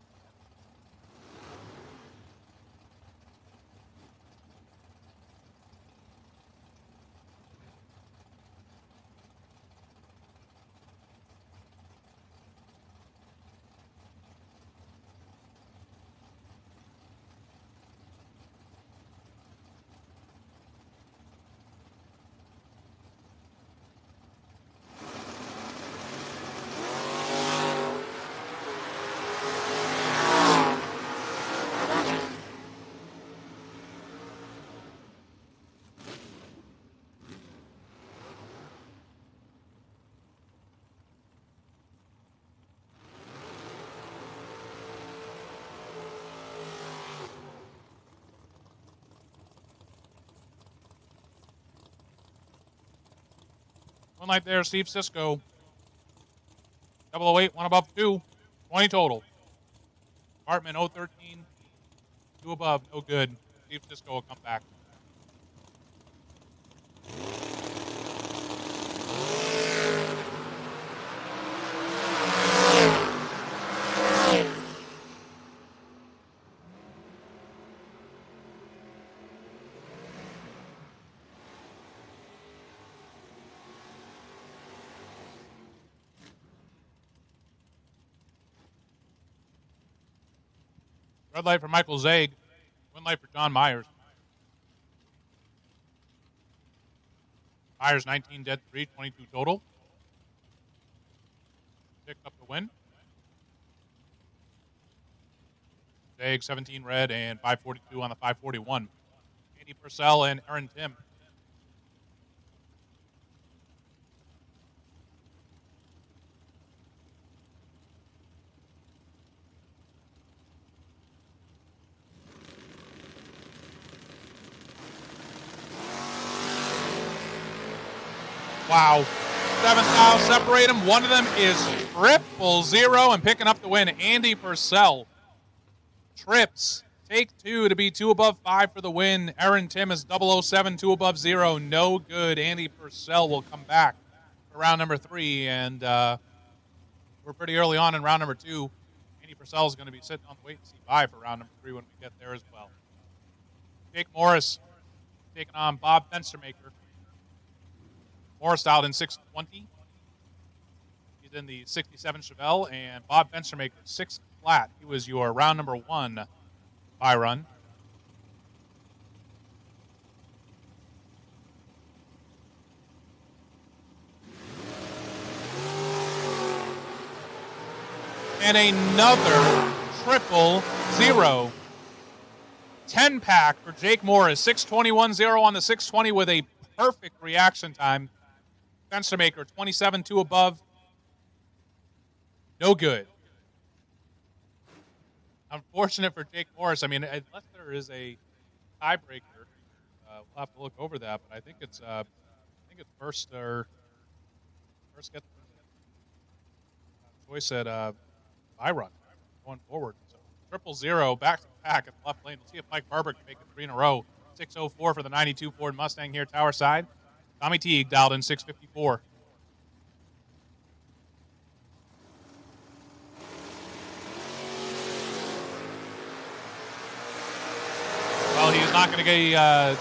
One light there, Steve Sisko. 008, 1 above 2. 20 total. Bartman, 013. 2 above, no good. Steve Sisko will come back. Red light for Michael Zaig. One light for John Myers. Myers 19 dead 3, 22 total. Picked up the win. Zaig 17 red and 542 on the 541. Andy Purcell and Aaron Tim. Wow. 7 fouls separate them. One of them is 000 and picking up the win. Andy Purcell trips. Take 2 to be 2 above 5 for the win. Aaron Tim is 007, 2 above 0. No good. Andy Purcell will come back for round number 3. And we're pretty early on in round number 2. Andy Purcell is going to be sitting on the wait and see bye for round number 3 when we get there as well. Jake Morris taking on Bob Fenstermaker. Morris dialed in 620. He's in the 67 Chevelle, and Bob Fenstermaker 6 flat. He was your round number 1 bye run. And another 000. 10-pack for Jake Morris. 6:21.0 on the 620 with a perfect reaction time. Fenstermaker 27, 2 above. No good. Unfortunate for Jake Morris. I mean, unless there is a tiebreaker, we'll have to look over that. But I think it's first get the choice at bye run going forward. So 000 back to back in the left lane. We'll see if Mike Barber can make it 3 in a row. 6:04 for the 92 Ford Mustang here, tower side. Tommy Teague dialed in 6:54. Well, he's not going to get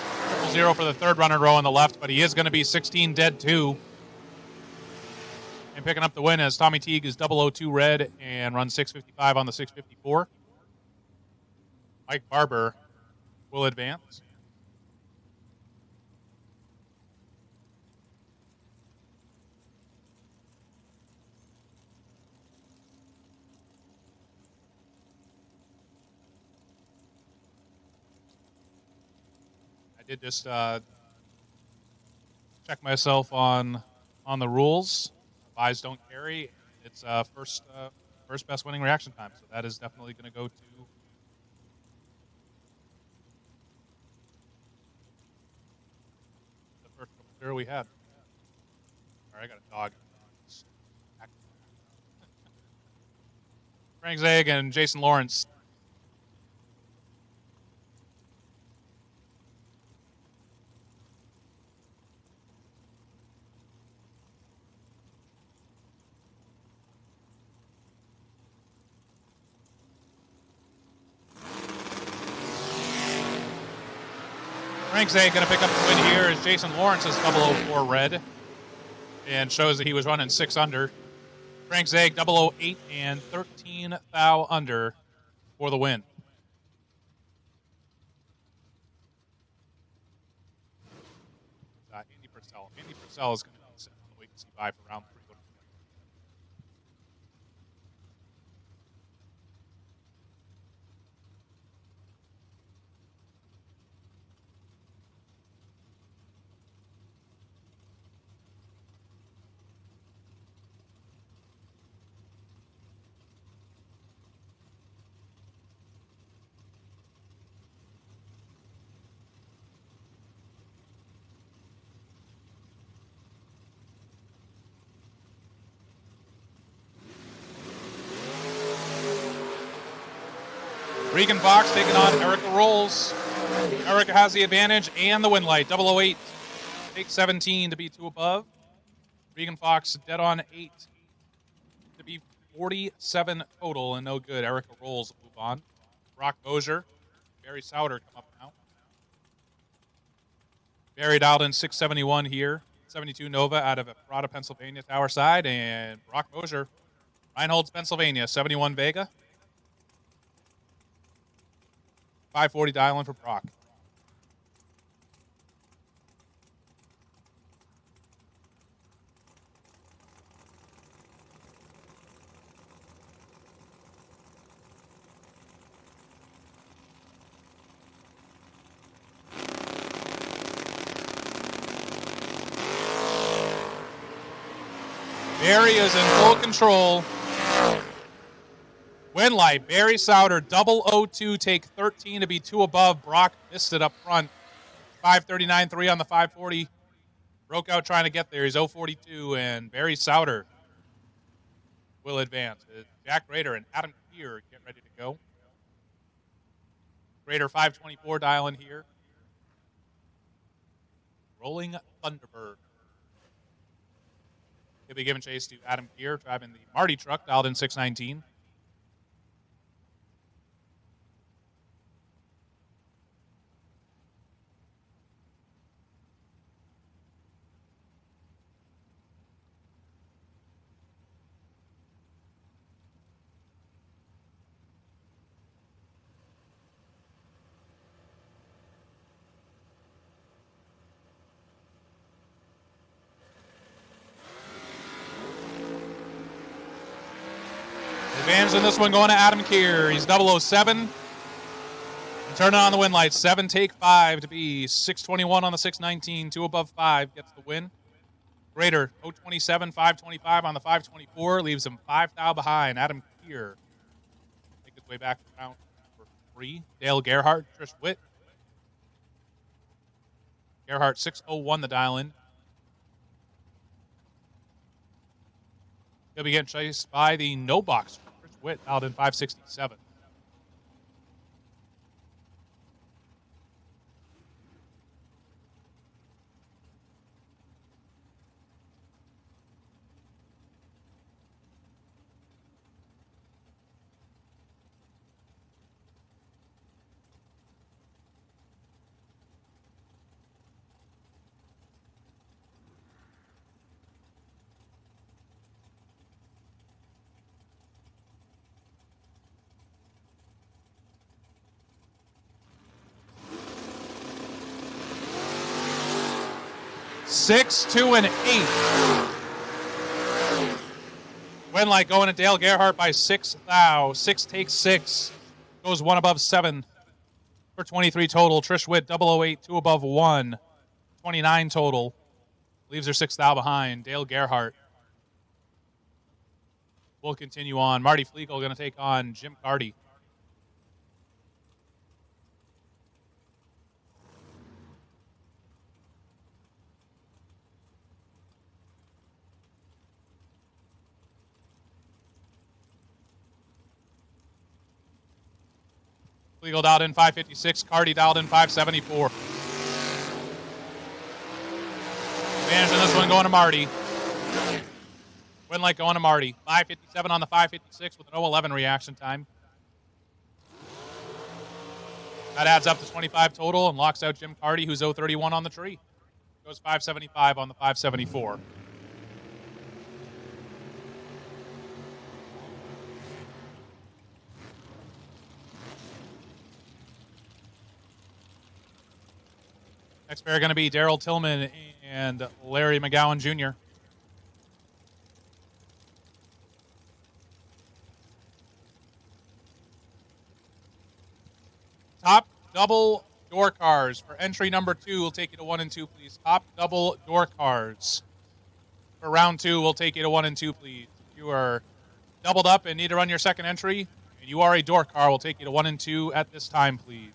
000 for the third run in a row on the left, but he is going to be 16 dead 2. And picking up the win as Tommy Teague is 002 red and runs 6:55 on the 6:54. Mike Barber will advance. I did just check myself on the rules. Buys don't carry. It's first best winning reaction time, so that is definitely going to go to the first couple we had. All right, I got a dog. Frank Zeg and Jason Lawrence. Frank Zay going to pick up the win here as Jason Lawrence is 004 red and shows that he was running 6 under. Frank Zay 008 and 13 thou under for the win. Andy Purcell. Andy Purcell is going to be sitting on the wait and see bye for round 3. Regan Fox taking on Erica Rolls. Erica has the advantage and the win light. 008 takes 17 to be 2 above. Regan Fox dead on 8 to be 47 total and no good. Erica Rolls move on. Brock Mosier, Barry Souter come up now. Barry dialed in 671 here. 72 Nova out of Ephrata, Pennsylvania, tower side. And Brock Mosier, Reinholds, Pennsylvania, 71 Vega. 540 dial in for Brock. Barry is in full control. Win light, Barry Souter, 002, take 13 to be 2 above. Brock missed it up front. 539.3 on the 540. Broke out trying to get there. He's 042, and Barry Souter will advance. Jack Rader and Adam Keir get ready to go. Rader 524 dial in here. Rolling Thunderbird. He'll be giving chase to Adam Keir, driving the Marty truck, dialed in 619. Advantage in this one going to Adam Keir. He's 007. And turning on the win lights. 7 take 5 to be 621 on the 619. 2 above 5 gets the win. Rader 027, 525 on the 524. Leaves him 5 thou behind. Adam Keir make his way back to round number 3. Dale Gerhardt, Trish Witt. Gerhardt 601 the dial in. He'll be getting chased by the no box. Witt out in 567. Six, 2, and 8. Win light going to Dale Gerhardt by 6 thou. 6 takes 6. Goes 1 above 7 for 23 total. Trish Witt 008, 2 above 1. 29 total. Leaves her 6 thou behind. Dale Gerhardt will continue on. Marty Flegel going to take on Jim Carty. Flegel dialed in 556. Carty dialed in 574. Advantage in this one going to Marty. Win light going to Marty. 557 on the 556 with an 011 reaction time. That adds up to 25 total and locks out Jim Carty, who's 031 on the tree. Goes 575 on the 574. Next pair are going to be Daryl Tillman and Larry McGowan Jr. Top double door cars. For entry number 2, we'll take you to 1 and 2, please. Top double door cars. For round 2, we'll take you to 1 and 2, please. If you are doubled up and need to run your second entry, and you are a door car, we'll take you to 1 and 2 at this time, please.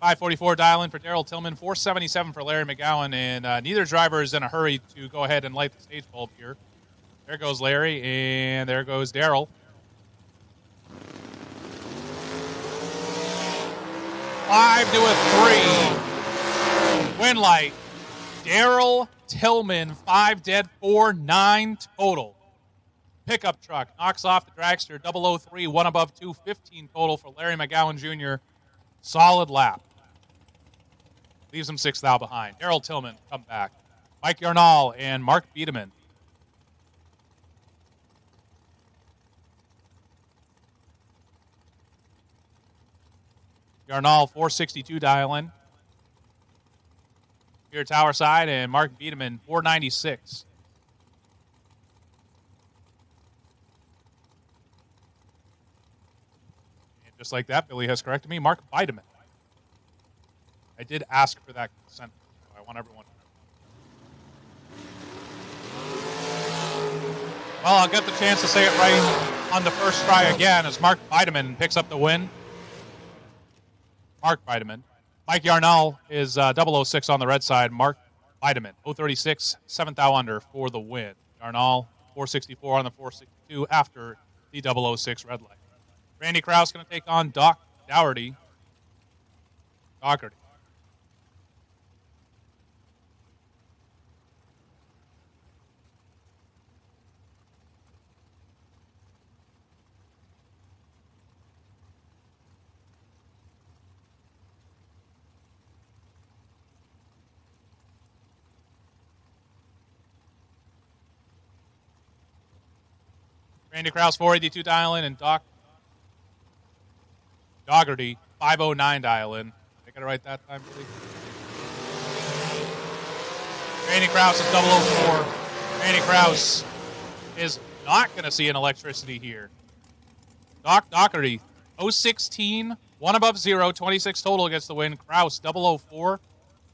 .544 dial in for Daryl Tillman, 477 for Larry McGowan, and neither driver is in a hurry to go ahead and light the stage bulb here. There goes Larry, and there goes Daryl. 5 to a 3. Win light. Daryl Tillman, 5 dead, 4, 9 total. Pickup truck knocks off the dragster, 003, 1 above 2, 15 total for Larry McGowan Jr. Solid lap. Leaves him 6 thou behind. Daryl Tillman, come back. Mike Yarnall and Mark Biederman. Yarnall, 462 dial in. Here tower side, and Mark Biederman, 496. And just like that, Billy has corrected me. Mark Biederman. I did ask for that consent, so I want everyone to know. Well, I'll get the chance to say it right on the first try again as Mark Bideman picks up the win. Mark Bideman. Mike Yarnall is 006 on the red side. Mark Bideman, 036, 7th thou under for the win. Yarnall, 464 on the 462 after the 006 red light. Randy Krause going to take on Doc Dougherty. Dougherty. Randy Krause, 482 dial in, and Doc Dougherty, 509 dial in. I got it right that time, please. Randy Krause is 004. Randy Krause is not going to see an electricity here. Doc Dougherty, 016, 1 above 0, 26 total against the win. Krause, 004,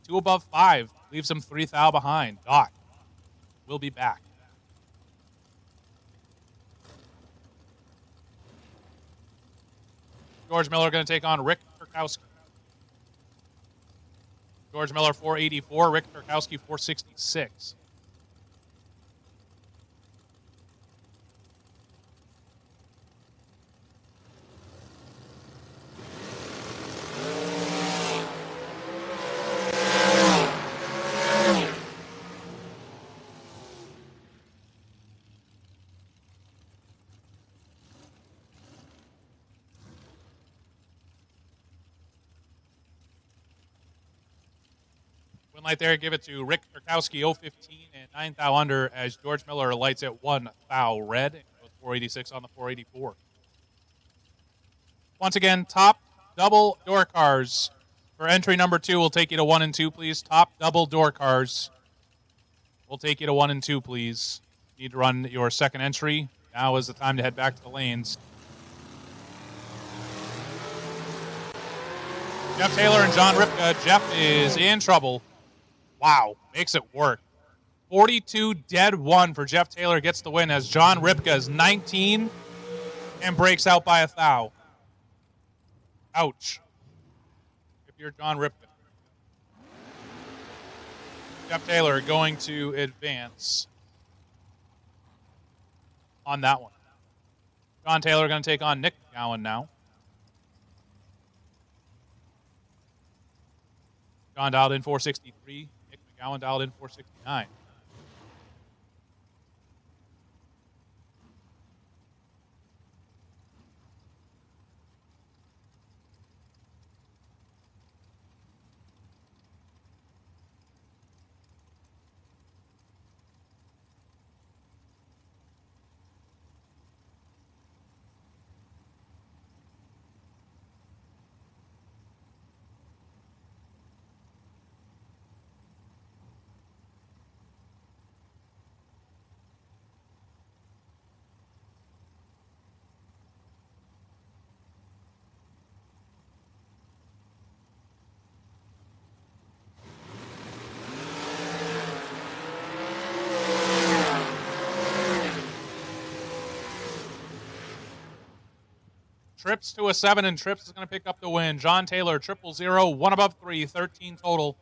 2 above 5, leaves him 3 thou behind. Doc will be back. George Miller going to take on Rick Turkowski. George Miller, 484. Rick Turkowski, 466. Win light there, give it to Rick Turkowski, 015 and 9th thou under as George Miller lights at 1 thou red and goes 486 on the 484. Once again, top double door cars for entry number 2. We'll take you to 1 and 2, please. Top double door cars. We'll take you to 1 and 2, please. Need to run your second entry. Now is the time to head back to the lanes. Jeff Taylor and John Ripka. Jeff is in trouble. Wow, makes it work. 42 dead 1 for Jeff Taylor, gets the win as John Ripka is 19 and breaks out by 1 thou. Ouch. If you're John Ripka. Jeff Taylor going to advance on that one. John Taylor going to take on Nick McGowan now. John dialed in 463. Nick McGowan dialed in 469. Trips to a 7, and Trips is going to pick up the win. John Taylor, 000, 1 above 3, 13 total.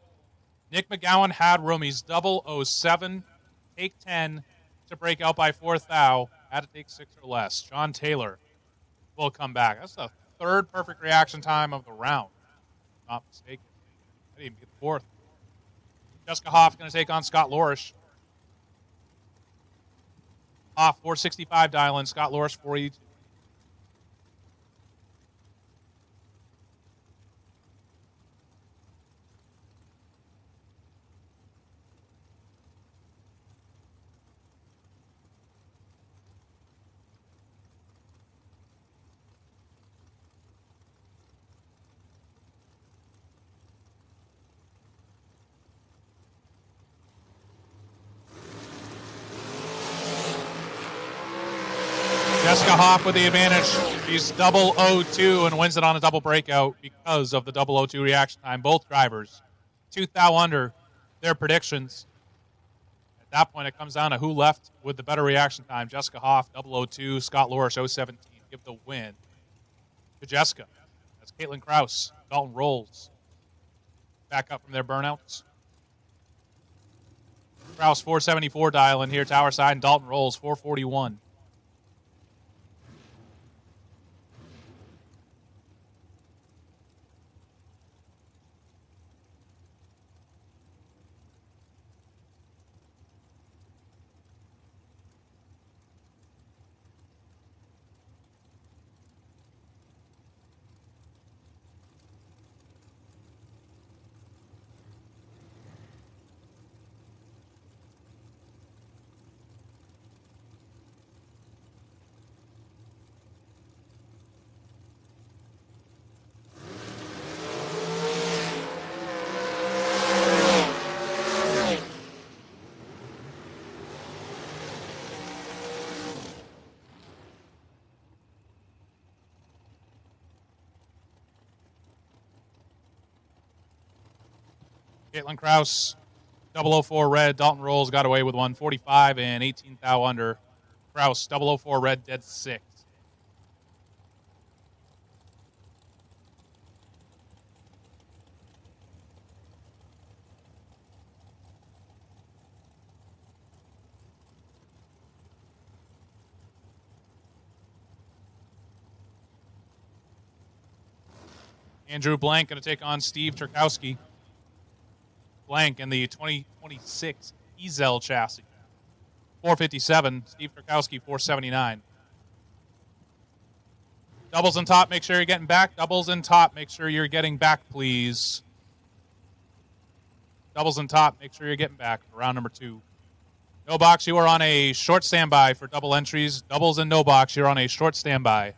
Nick McGowan had room. He's 007, take 10 to break out by 4 thou. Had to take 6 or less. John Taylor will come back. That's the 3rd perfect reaction time of the round. If I'm not mistaken. I didn't even get the 4th. Jessica Hoff going to take on Scott Lorish. Hoff, 465 dial in. Scott Lorish, 482. Jessica Hoff with the advantage. She's 002 and wins it on a double breakout because of the 002 reaction time. Both drivers 2 thou under their predictions. At that point, it comes down to who left with the better reaction time. Jessica Hoff, 002, Scott Lorish, 017. Give the win to Jessica. That's Caitlin Krause, Dalton Rolls. Back up from their burnouts. Krause, 474 dialing here, tower side, and Dalton Rolls, 441. Caitlin Krause, 004 red. Dalton Rolls got away with 145 and 18 thou under. Krause, 004 red, dead 6. Andrew Blank going to take on Steve Turkowski. Blank in the 2026 Ezel chassis. 457. Steve Turkowski, 479. Doubles in top, make sure you're getting back. Doubles in top, make sure you're getting back, please. Doubles in top, make sure you're getting back for round number 2. No box, you are on a short standby for double entries. Doubles in no box, you're on a short standby.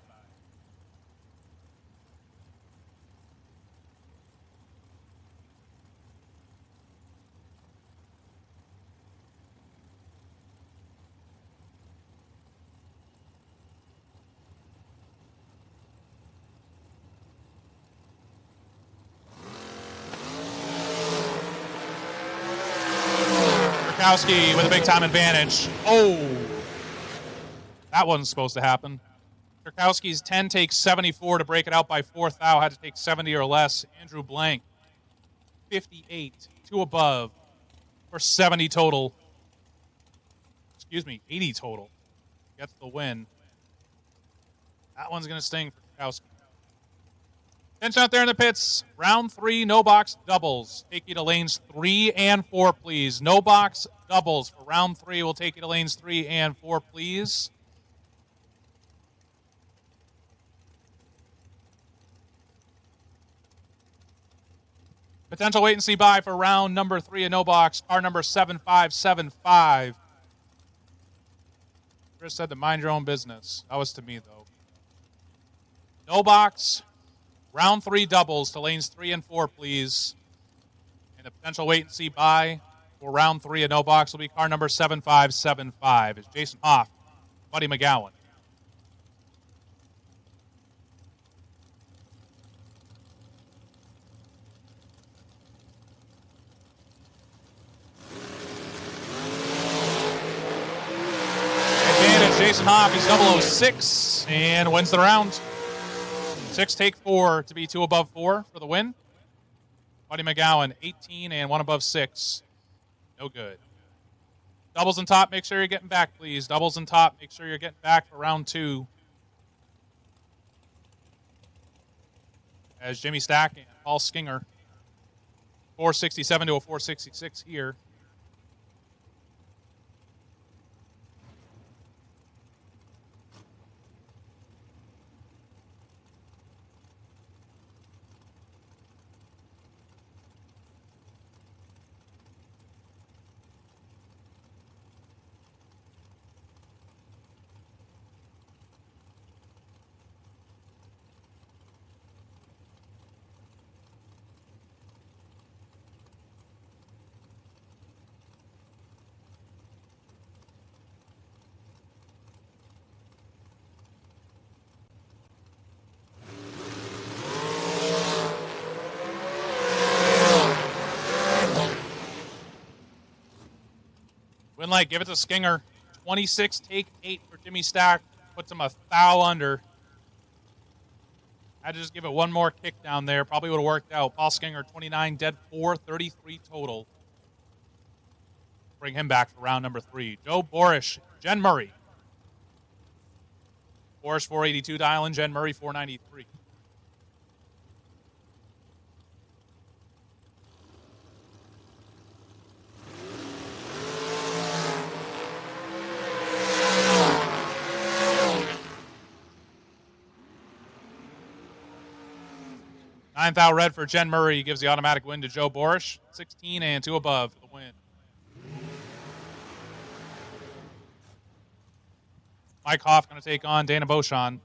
Turkowski with a big time advantage. Oh, that wasn't supposed to happen. Turkowski's 10 takes 74 to break it out by 4th thou. Had to take 70 or less. Andrew Blank, 58, 2 above for 70 total. Excuse me, 80 total. Gets the win. That one's going to sting for Turkowski. Tension out there in the pits. Round 3, no box doubles. Take you to lanes 3 and 4, please. No box doubles for round 3. We'll take you to lanes 3 and 4, please. Potential wait and see buy for round number 3 and no box. Car number 7575. Chris said to mind your own business. That was to me, though. No box. Round 3 doubles to lanes 3 and 4, please. And the potential wait and see buy for round 3 and no box will be car number 7575. It's Jason Hoff, Buddy McGowan. Advantage, Jason Hoff, he's 006 and wins the round. 6 take 4 to be 2 above 4 for the win. Buddy McGowan, 18 and 1 above 6. No good. Doubles in top, make sure you're getting back, please. Doubles in top, make sure you're getting back for round 2. As Jimmy Stack and Paul Skinger, 467 to a 466 here. Winlight, give it to Skinger. 26, take 8 for Jimmy Stack. Puts him a thou under. Had to just give it one more kick down there. Probably would have worked out. Paul Skinger, 29, dead 4, 33 total. Bring him back for round number 3. Joe Borish, Jen Murray. Borish, 482 dialing. Jen Murray, 493. Ninth out red for Jen Murray gives the automatic win to Joe Borish. 16 and 2 above for the win. Mike Hoff going to take on Dana Beauchamp.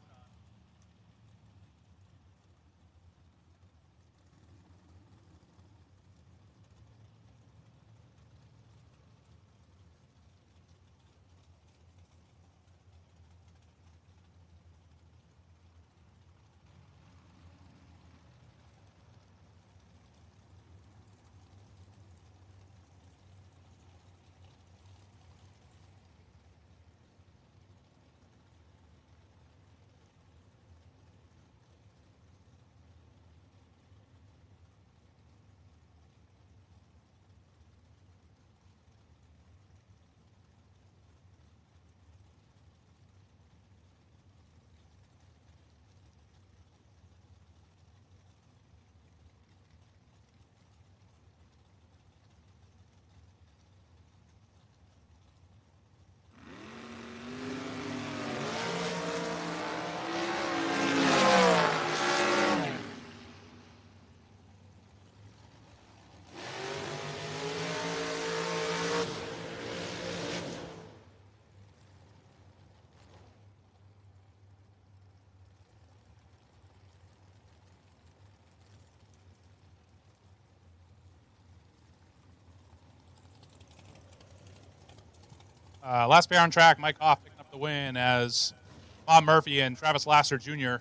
Last pair on track, Mike Hoff picking up the win as Bob Murphy and Travis Lasser Jr.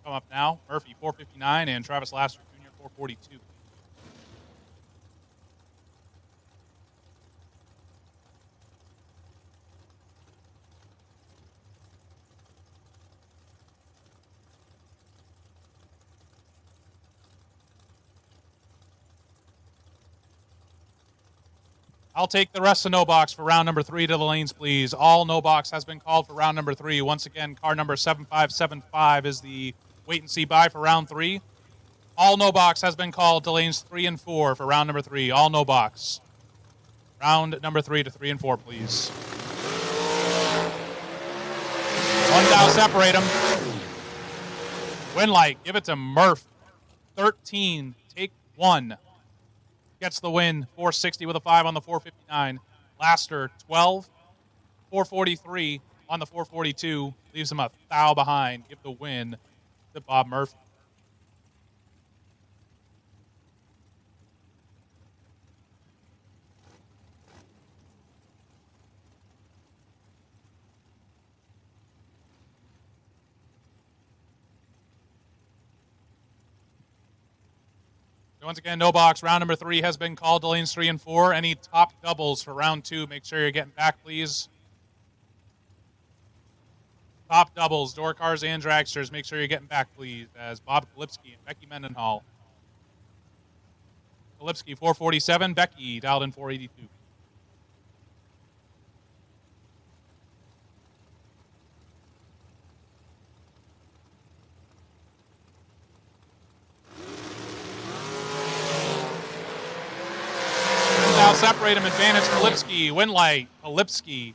come up now. Murphy, 459, and Travis Lasser Jr., 442. I'll take the rest of no box for round number 3 to the lanes, please. All no box has been called for round number 3. Once again, car number 7575 is the wait and see buy for round 3. All no box has been called to lanes 3 and 4 for round number 3. All no box. Round number 3 to 3 and 4, please. One down, separate them. Winlight, give it to Murph. 13, take 1. Gets the win, 460 with a 5 on the 459. Laster, 12, 443 on the 442. Leaves him a thou behind. Give the win to Bob Murphy. Once again, no box. Round number 3 has been called to lanes 3 and 4. Any top doubles for round 2, make sure you're getting back, please. Top doubles, door cars and dragsters, make sure you're getting back, please, as Bob Kalipski and Becky Mendenhall. Kalipski, 447. Becky, dialed in 482. Now separate him, advantage Kalipski, Winlight, Kalipski.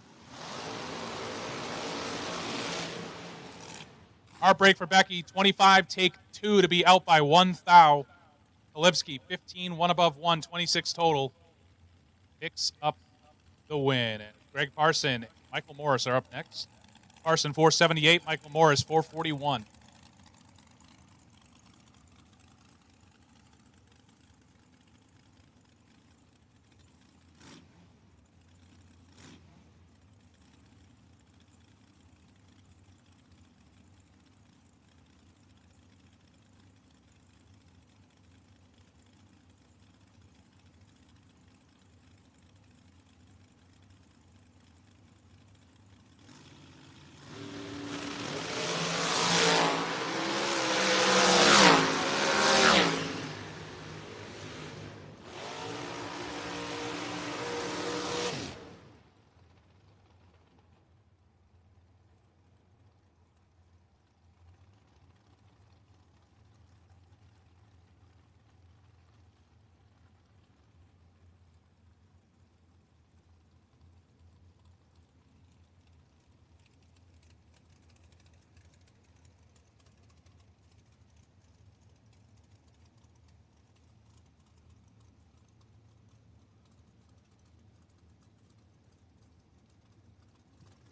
Heartbreak for Becky, 25, take 2 to be out by 1 thou. Kalipski, 15, 1 above 1, 26 total. Picks up the win. And Greg Parson and Michael Morris are up next. Parson, 478, Michael Morris, 441.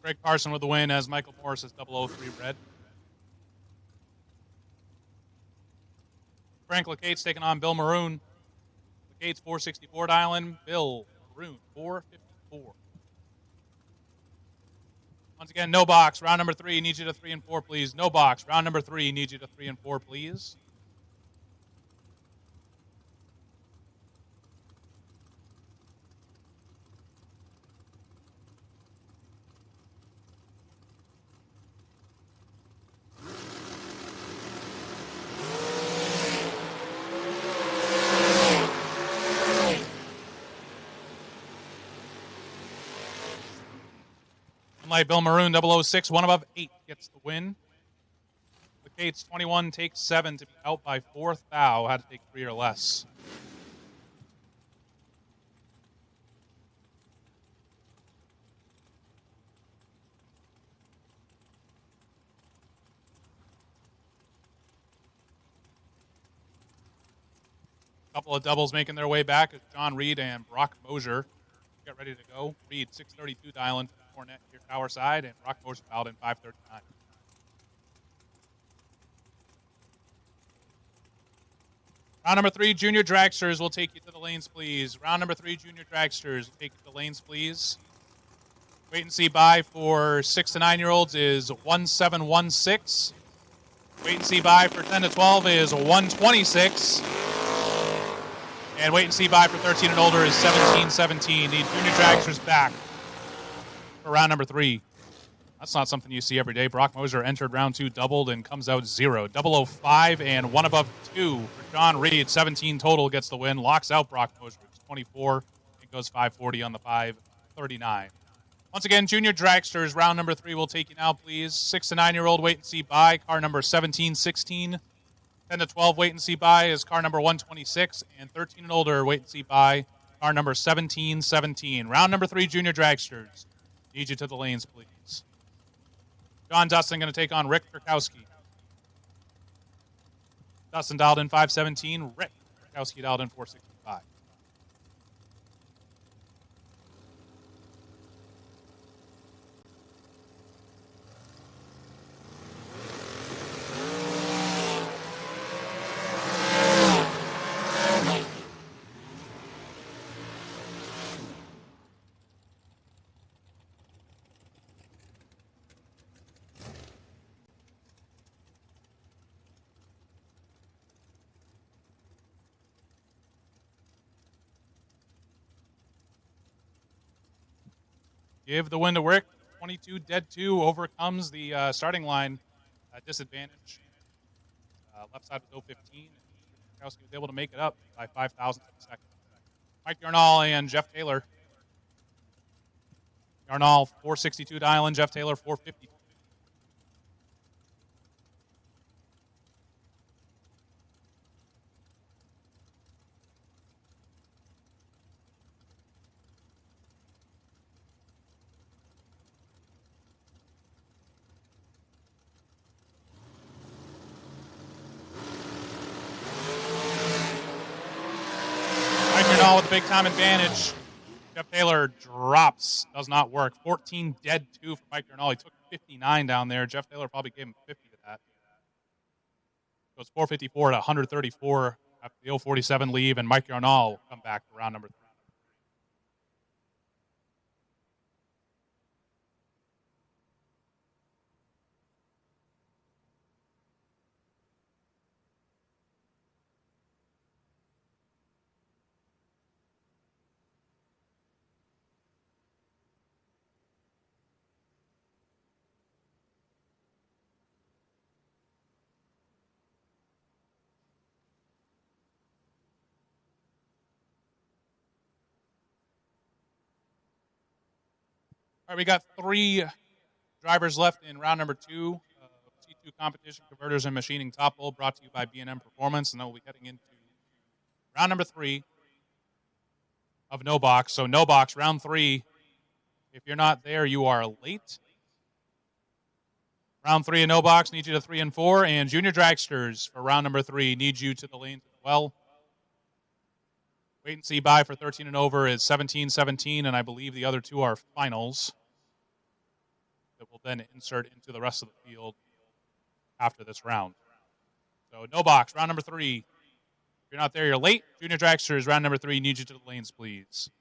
Greg Carson with the win as Michael Morris is 003 red. Frank Lacate's taking on Bill Maroon. Lacate's 464 dialing. Bill Maroon 454. Once again, no box. Round number 3, need you to 3 and 4, please. No box. Round number 3, need you to 3 and 4, please. Like Bill Maroon, 006, 1 above 8 gets the win. Lacate's 21 takes 7 to be out by 4th. Thou had to take 3 or less. A couple of doubles making their way back as John Reed and Brock Mosier get ready to go. Reed 632 dialing for the Cornet here tower side, and Brock Mosier dialed in 539. Round number 3, junior dragsters will take you to the lanes, please. Round number 3, junior dragsters will take you to the lanes, please. Wait and see buy for 6 to 9-year-olds is 1716. Wait and see buy for 10 to 12 is 126. And wait and see buy for 13 and older is 1717. The junior dragsters back for round number 3. That's not something you see every day. Brock Moser entered round 2, doubled, and comes out 0. 005 and 1 above 2 for John Reed. 17 total gets the win. Locks out Brock Moser. It's 24. It goes 540 on the 539. Once again, junior dragsters, round number 3 will take you now, please. 6 to 9-year-old wait and see buy. Car number 1716. 10 to 12 wait and see buy is car number 126. And 13 and older wait and see buy. Car number 1717. Round number 3, junior dragsters. Need you to the lanes, please. John Dustin going to take on Rick Kurkowski. Dustin dialed in 517. Rick Kurkowski dialed in 465. Give the win to Rick. 22 dead 2 overcomes the starting line disadvantage. Left side was 015. Kurkowski was able to make it up by 5,000 a second. Mike Yarnall and Jeff Taylor. Yarnall 462 dialing, Jeff Taylor 450. With a big time advantage. Jeff Taylor drops. Does not work. 14 dead 2 for Mike Yarnall. He took 59 down there. Jeff Taylor probably gave him 50 to that. So it's 454 to 134 after the 047 leave, and Mike Yarnall will come back for round number 3. All right, we got 3 drivers left in round number 2. C2 competition, converters and machining top hole, brought to you by B&M Performance, and then we'll be heading into round number 3 of no box. So no box, round 3. If you're not there, you are late. Round 3 of no box, need you to 3 and 4, and junior dragsters for round number 3 need you to the lanes as well. Wait and see buy for 13 and over is 17-17, and I believe the other 2 are finals. that will then insert into the rest of the field after this round. So no box, round number 3. If you're not there, you're late. Junior dragsters, round number 3. Need you to the lanes, please.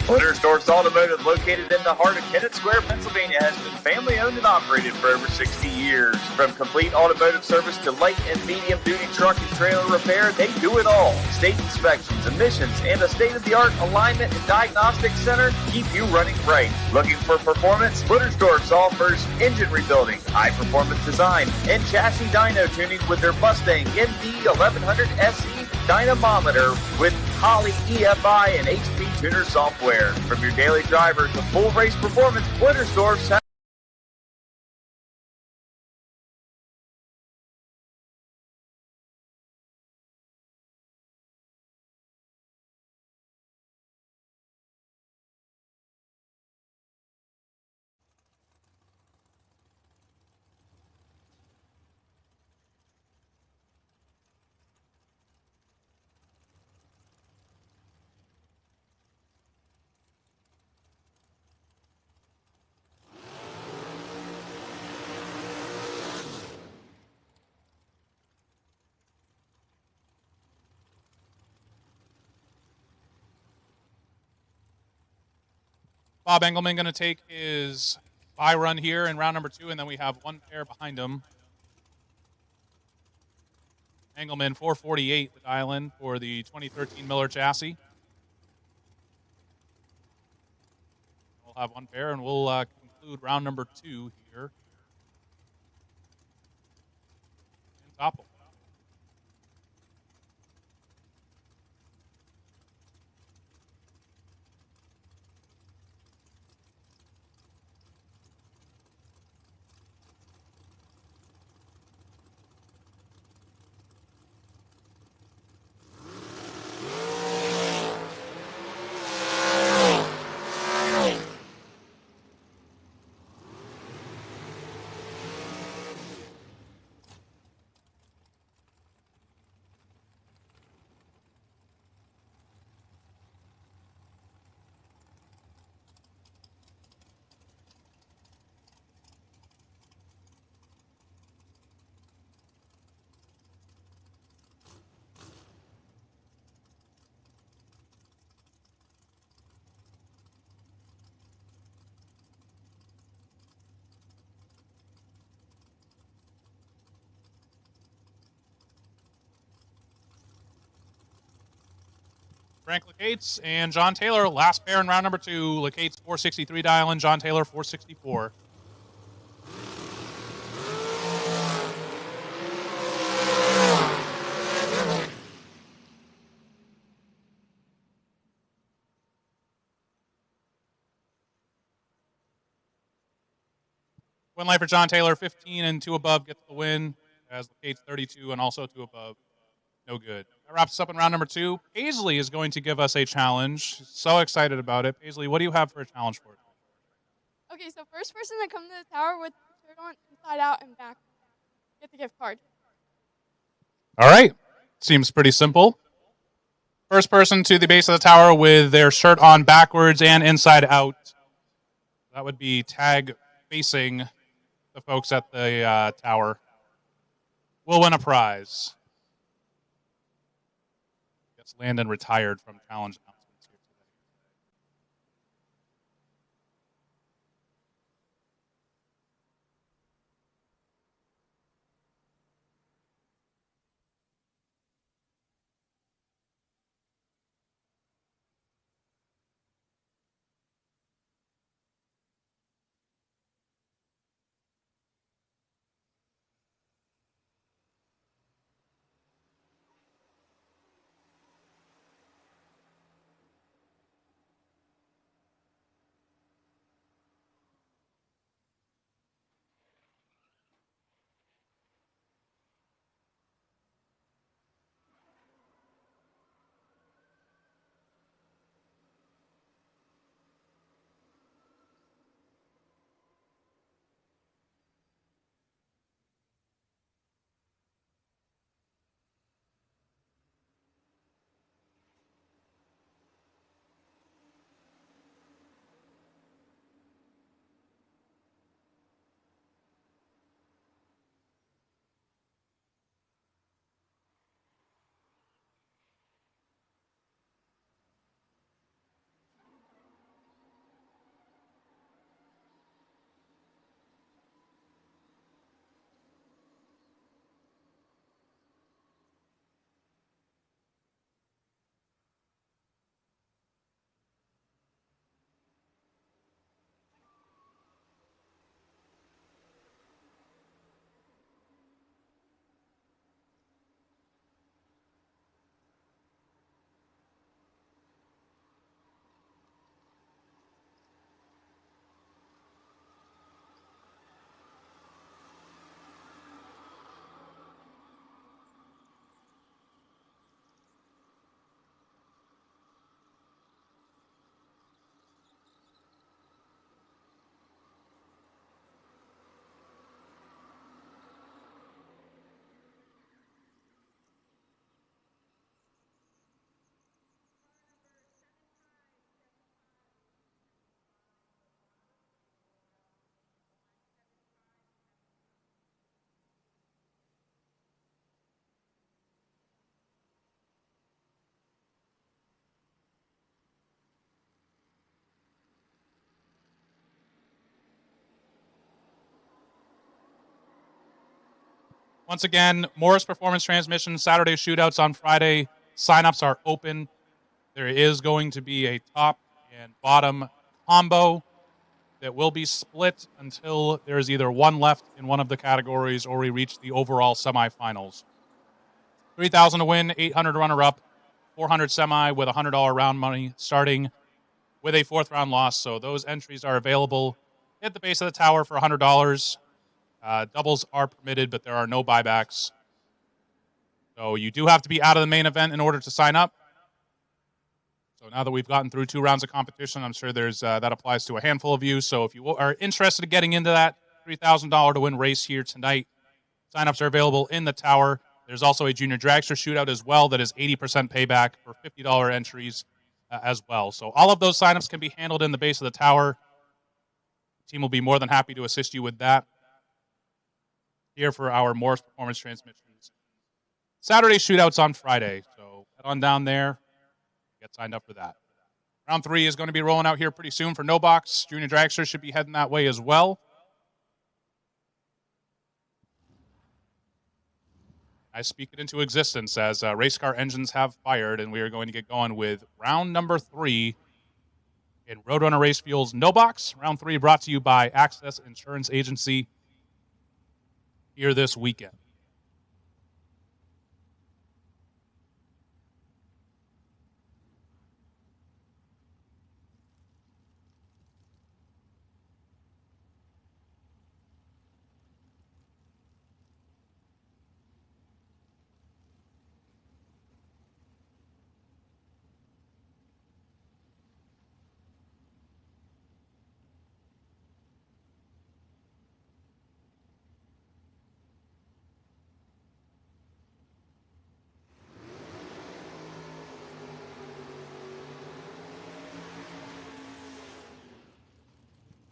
Blittersdorf's Automotive, located in the heart of Kennett Square, Pennsylvania, has been family-owned and operated for over 60 years. From complete automotive service to light and medium-duty truck and trailer repair, they do it all. State inspections, emissions, and a state-of-the-art alignment and diagnostic center keep you running right. Looking for performance? Blittersdorf offers engine rebuilding, high-performance design, and chassis dyno tuning with their Mustang MD 1100 SE dynamometer with Holley EFI and HP Tuner software. From your daily driver to full race performance, Blittersdorf. Bob Engelman going to take his bye run here in round number 2, and then we have one pair behind him. Engelman 448, the dial-in for the 2013 Miller chassis. We'll have one pair, and we'll conclude round number 2 here in Topple. Frank Lecates and John Taylor, last pair in round number 2. Lecates 463 dial-in, John Taylor 464. Win line for John Taylor, 15 and 2 above gets the win, as Lecates 32 and also 2 above. No good. That wraps us up in round number 2. Paisley is going to give us a challenge. So excited about it. Paisley, what do you have for a challenge for us? Okay, so first person to come to the tower with the shirt on, inside out, and back, get the gift card. All right. Seems pretty simple. First person to the base of the tower with their shirt on backwards and inside out. That would be tag facing the folks at the tower. Will win a prize. Landon retired from challenge announcements here today. Once again, Morris Performance Transmission, Saturday shootouts on Friday. Sign-ups are open. There is going to be a top and bottom combo that will be split until there is either one left in one of the categories or we reach the overall semifinals. $3,000 to win, $800 runner-up, $400 semi with $100 round money starting with a fourth round loss. So those entries are available at the base of the tower for $100. Doubles are permitted, but there are no buybacks. So you do have to be out of the main event in order to sign up. So now that we've gotten through 2 rounds of competition, I'm sure there's that applies to a handful of you. So if you are interested in getting into that $3,000 to win race here tonight, signups are available in the tower. There's also a junior dragster shootout as well that is 80% payback for $50 entries as well. So all of those signups can be handled in the base of the tower. The team will be more than happy to assist you with that here for our Morris Performance Transmissions Saturday shootouts on Friday. So head on down there. Get signed up for that. Round 3 is going to be rolling out here pretty soon for No Box. Junior Dragster should be heading that way as well. I speak it into existence as race car engines have fired, and we are going to get going with round number 3 in Roadrunner Race Fuels No Box. Round 3 brought to you by Access Insurance Agency here this weekend.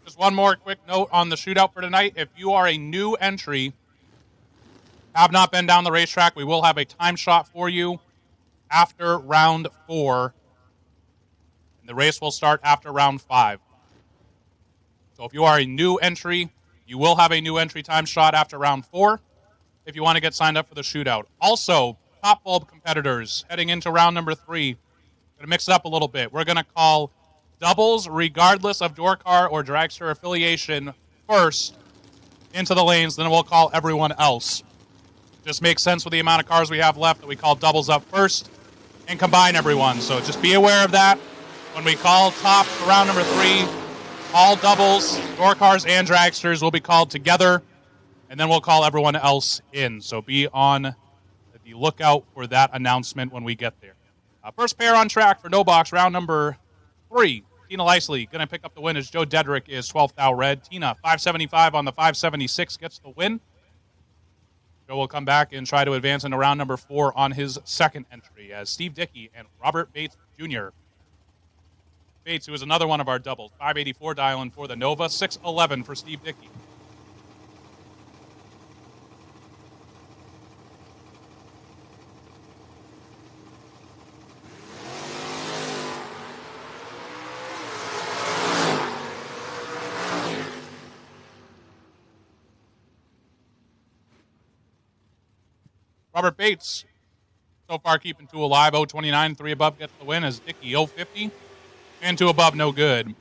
Just one more quick note on the shootout for tonight. If you are a new entry, have not been down the racetrack, we will have a time shot for you after round 4. And the race will start after round 5. So if you are a new entry, you will have a new entry time shot after round 4 if you want to get signed up for the shootout. Also, top bulb competitors heading into round number 3. Going to mix it up a little bit. We're going to call doubles, regardless of door car or dragster affiliation, first into the lanes. Then we'll call everyone else. Just makes sense with the amount of cars we have left that we call doubles up first and combine everyone. So just be aware of that. When we call top for round number 3, all doubles, door cars, and dragsters will be called together, and then we'll call everyone else in. So be on the lookout for that announcement when we get there. First pair on track for No Box, round number 3. Tina Leisley going to pick up the win as Joe Dedrick is 12th thou red. Tina, 575 on the 576, gets the win. Joe will come back and try to advance into round number 4 on his second entry as Steve Dickey and Robert Bates Jr. Bates, who is another one of our doubles, 584 dialing for the Nova, 611 for Steve Dickey. Robert Bates, so far keeping 2 alive, 029, 3 above gets the win as Dickey, 050, and 2 above, no good.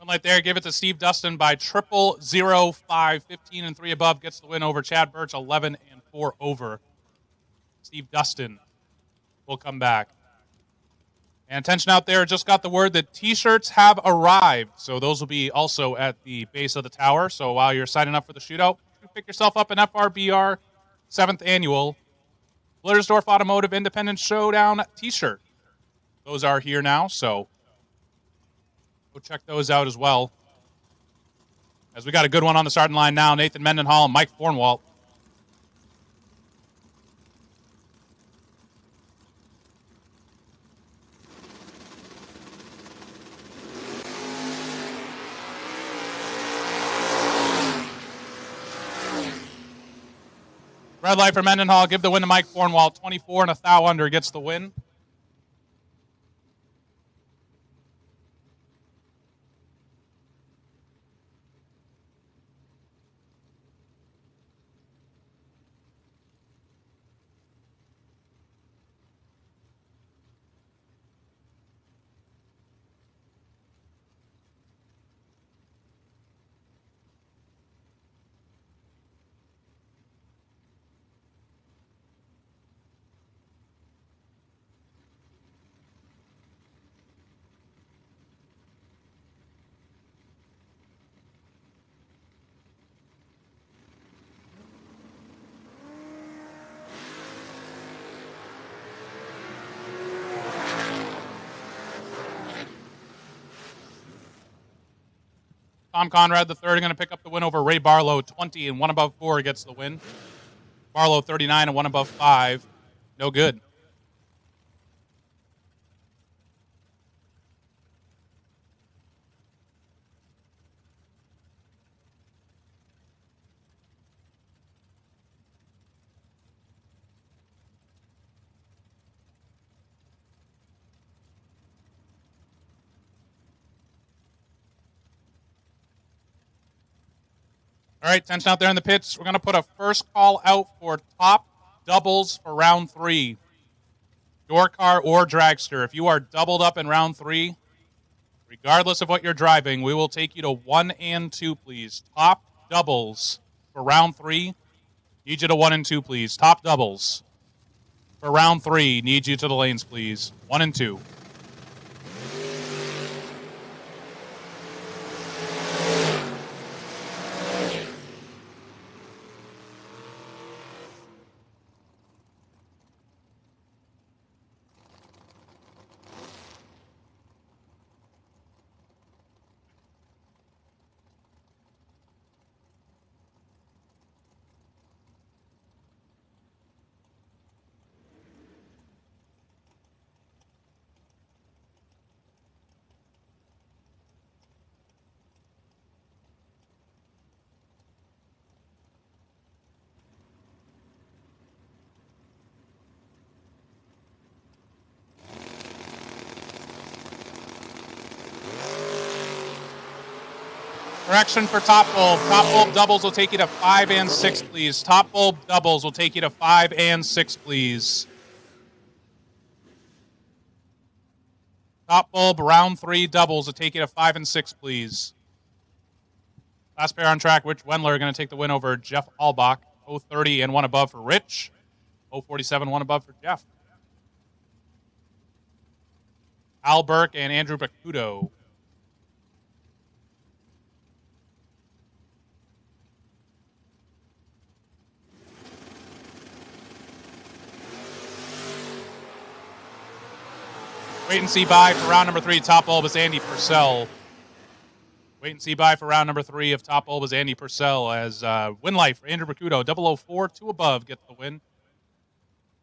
Right there, give it to Steve Dustin by 0005, 15 and 3 above, gets the win over Chad Birch, 11 and 4 over. Steve Dustin will come back. And attention out there, just got the word that T-shirts have arrived. So those will be also at the base of the tower. So while you're signing up for the shootout, you pick yourself up an FRBR 7th Annual Blittersdorf Automotive Independence Showdown T-shirt. Those are here now, so go check those out as well. As we got a good one on the starting line now, Nathan Mendenhall and Mike Fornwalt. Red light for Mendenhall. Give the win to Mike Fornwalt. 24 and a thou under gets the win. Tom Conrad, the third, going to pick up the win over Ray Barlow. 20 and 1 above 4 gets the win. Barlow 39 and 1 above 5. No good. All right, attention out there in the pits. We're going to put a first call out for top doubles for round 3. Your car or dragster. If you are doubled up in round 3, regardless of what you're driving, we will take you to 1 and 2, please. Top doubles for round 3. Need you to 1 and 2, please. Top doubles for round 3. Need you to the lanes, please. 1 and 2. Correction for top bulb. Top bulb doubles will take you to 5 and 6, please. Top bulb doubles will take you to 5 and 6, please. Top bulb round 3 doubles will take you to 5 and 6, please. Last pair on track, Rich Wendler going to take the win over Jeff Albach. 030 and 1 above for Rich. 047, 1 above for Jeff. Al Burke and Andrew Bakudo. Wait and see bye for round number 3. Top bulb is Andy Purcell. Wait and see bye for round number 3 of top bulb is Andy Purcell as win life for Andrew Bakudo. 004, 2 above gets the win.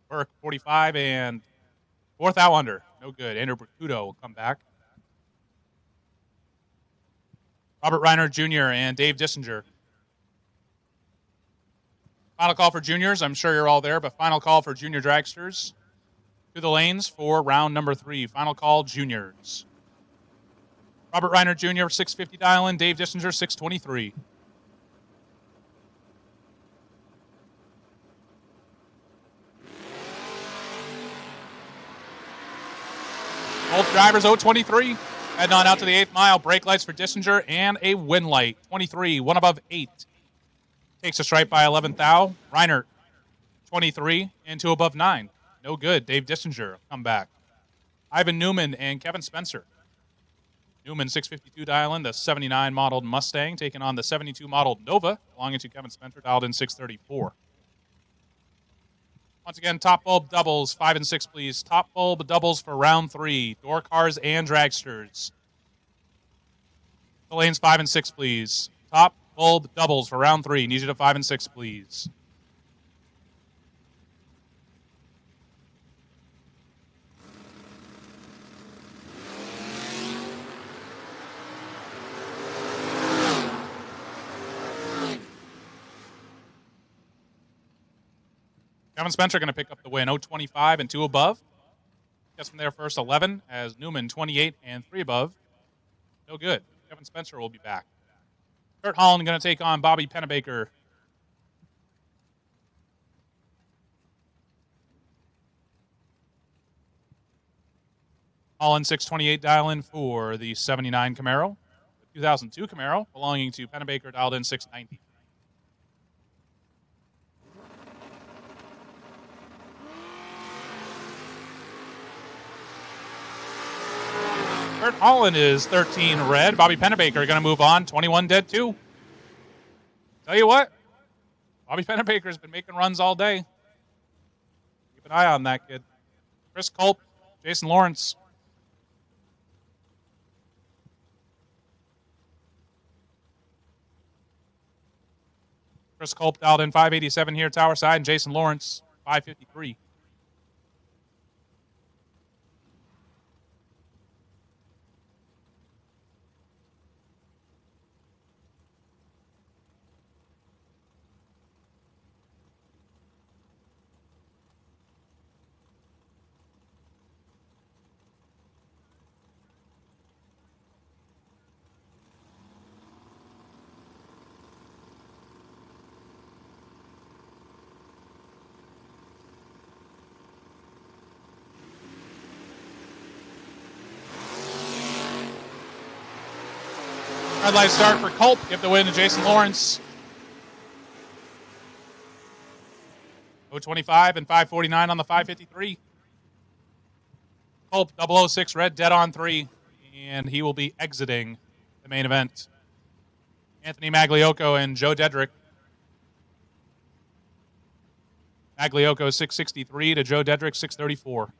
Burke 45 and 4th out under. No good. Andrew Bakudo will come back. Robert Reiner Jr. and Dave Dissinger. Final call for juniors. I'm sure you're all there, but final call for junior dragsters. To the lanes for round number 3. Final call, juniors. Robert Reiner Jr., 650 dial-in. Dave Dissinger, 623. Both drivers 023. Heading on out to the 8th mile. Brake lights for Dissinger and a win light. 23, 1 above 8. Takes a stripe by 11th thou. Reiner 23 and 2 above 9. No good. Dave Dissinger come back. Ivan Newman and Kevin Spencer. Newman 652 dial in the 79 modeled Mustang, taking on the 72 modeled Nova, belonging to Kevin Spencer, dialed in 634. Once again, top bulb doubles, 5 and 6, please. Top bulb doubles for round 3. Door cars and dragsters. The lanes 5 and 6, please. Top bulb doubles for round 3. Need you to 5 and 6, please. Kevin Spencer going to pick up the win, 025 and 2 above. Gets from there first 11 as Newman 28 and 3 above. No good. Kevin Spencer will be back. Kurt Holland going to take on Bobby Pennebaker. Holland 628 dial in for the 79 Camaro. The 2002 Camaro belonging to Pennebaker dialed in 690. Kurt Holland is 13 red. Bobby Pennebaker going to move on, 21 dead 2. Tell you what, Bobby Pennebaker's been making runs all day. Keep an eye on that kid. Chris Culp, Jason Lawrence. Chris Culp dialed in 587 here, Tower Side, and Jason Lawrence, 553. Red light start for Culp. Give the win to Jason Lawrence. 025 and 549 on the 553. Culp 006 red dead on 3. And he will be exiting the main event. Anthony Magliocco and Joe Dedrick. Magliocco 663 to Joe Dedrick 634.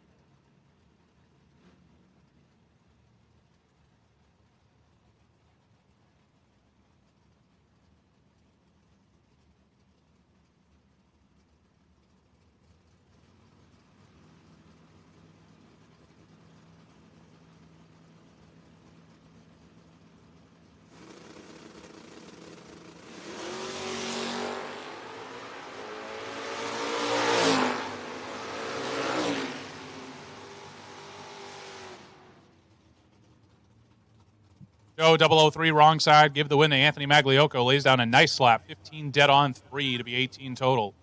Joe 003 wrong side. Give the win to Anthony Magliocco. Lays down a nice slap. 15 dead on 3 to be 18 total.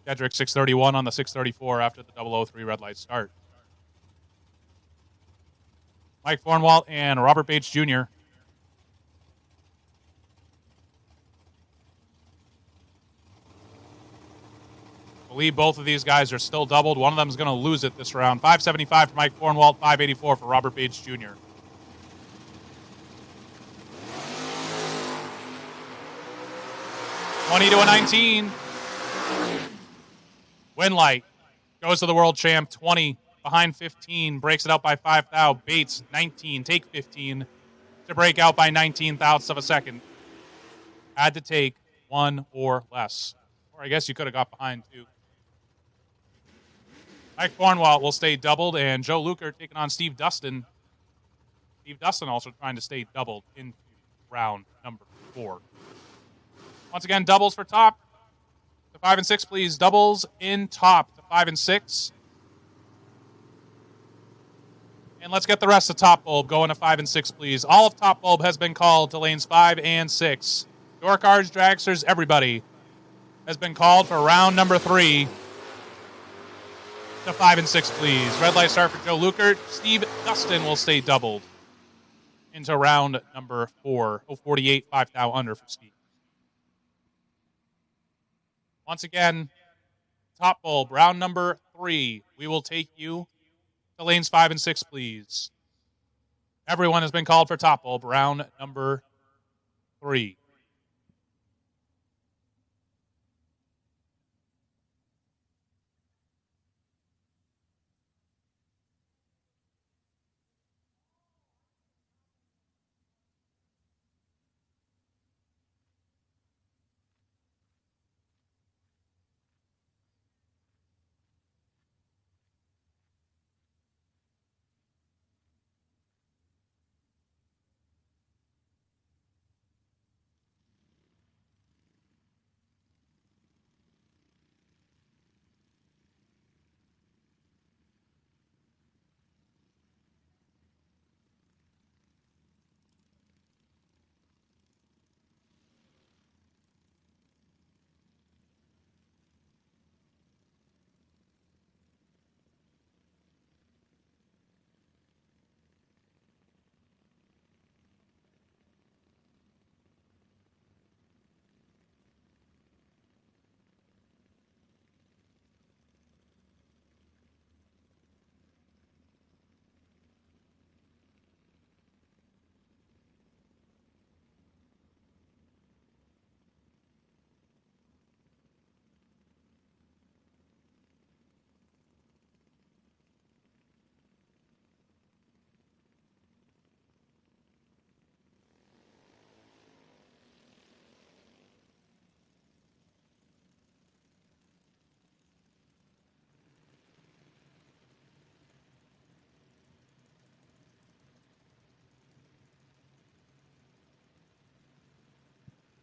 Dedrick 631 on the 634 after the 003 red light start. Mike Thornwalt and Robert Bates Jr. I believe both of these guys are still doubled. One of them is going to lose it this round. 575 for Mike Thornwalt, 584 for Robert Bates Jr. $20 to a 19. Win light goes to the world champ. 20 behind 15. Breaks it out by 5 thou. Bates 19. Take 15 to break out by 19 thousandths of a second. Had to take 1 or less. Or I guess you could have got behind too. Mike Thornwalt will stay doubled, and Joe Luker taking on Steve Dustin. Steve Dustin also trying to stay doubled into round number 4. Once again, doubles for top. To 5 and 6, please. Doubles in top to 5 and 6. And let's get the rest of top bulb going to 5 and 6, please. All of top bulb has been called to lanes 5 and 6. Door cars, dragsters, everybody has been called for round number 3 to 5 and 6, please. Red light start for Joe Lukert. Steve Dustin will stay doubled into round number 4. 048, 5 thou under for Steve. Once again, Top bulb, round number 3. We will take you to lanes 5 and 6, please. Everyone has been called for top bulb, round number 3.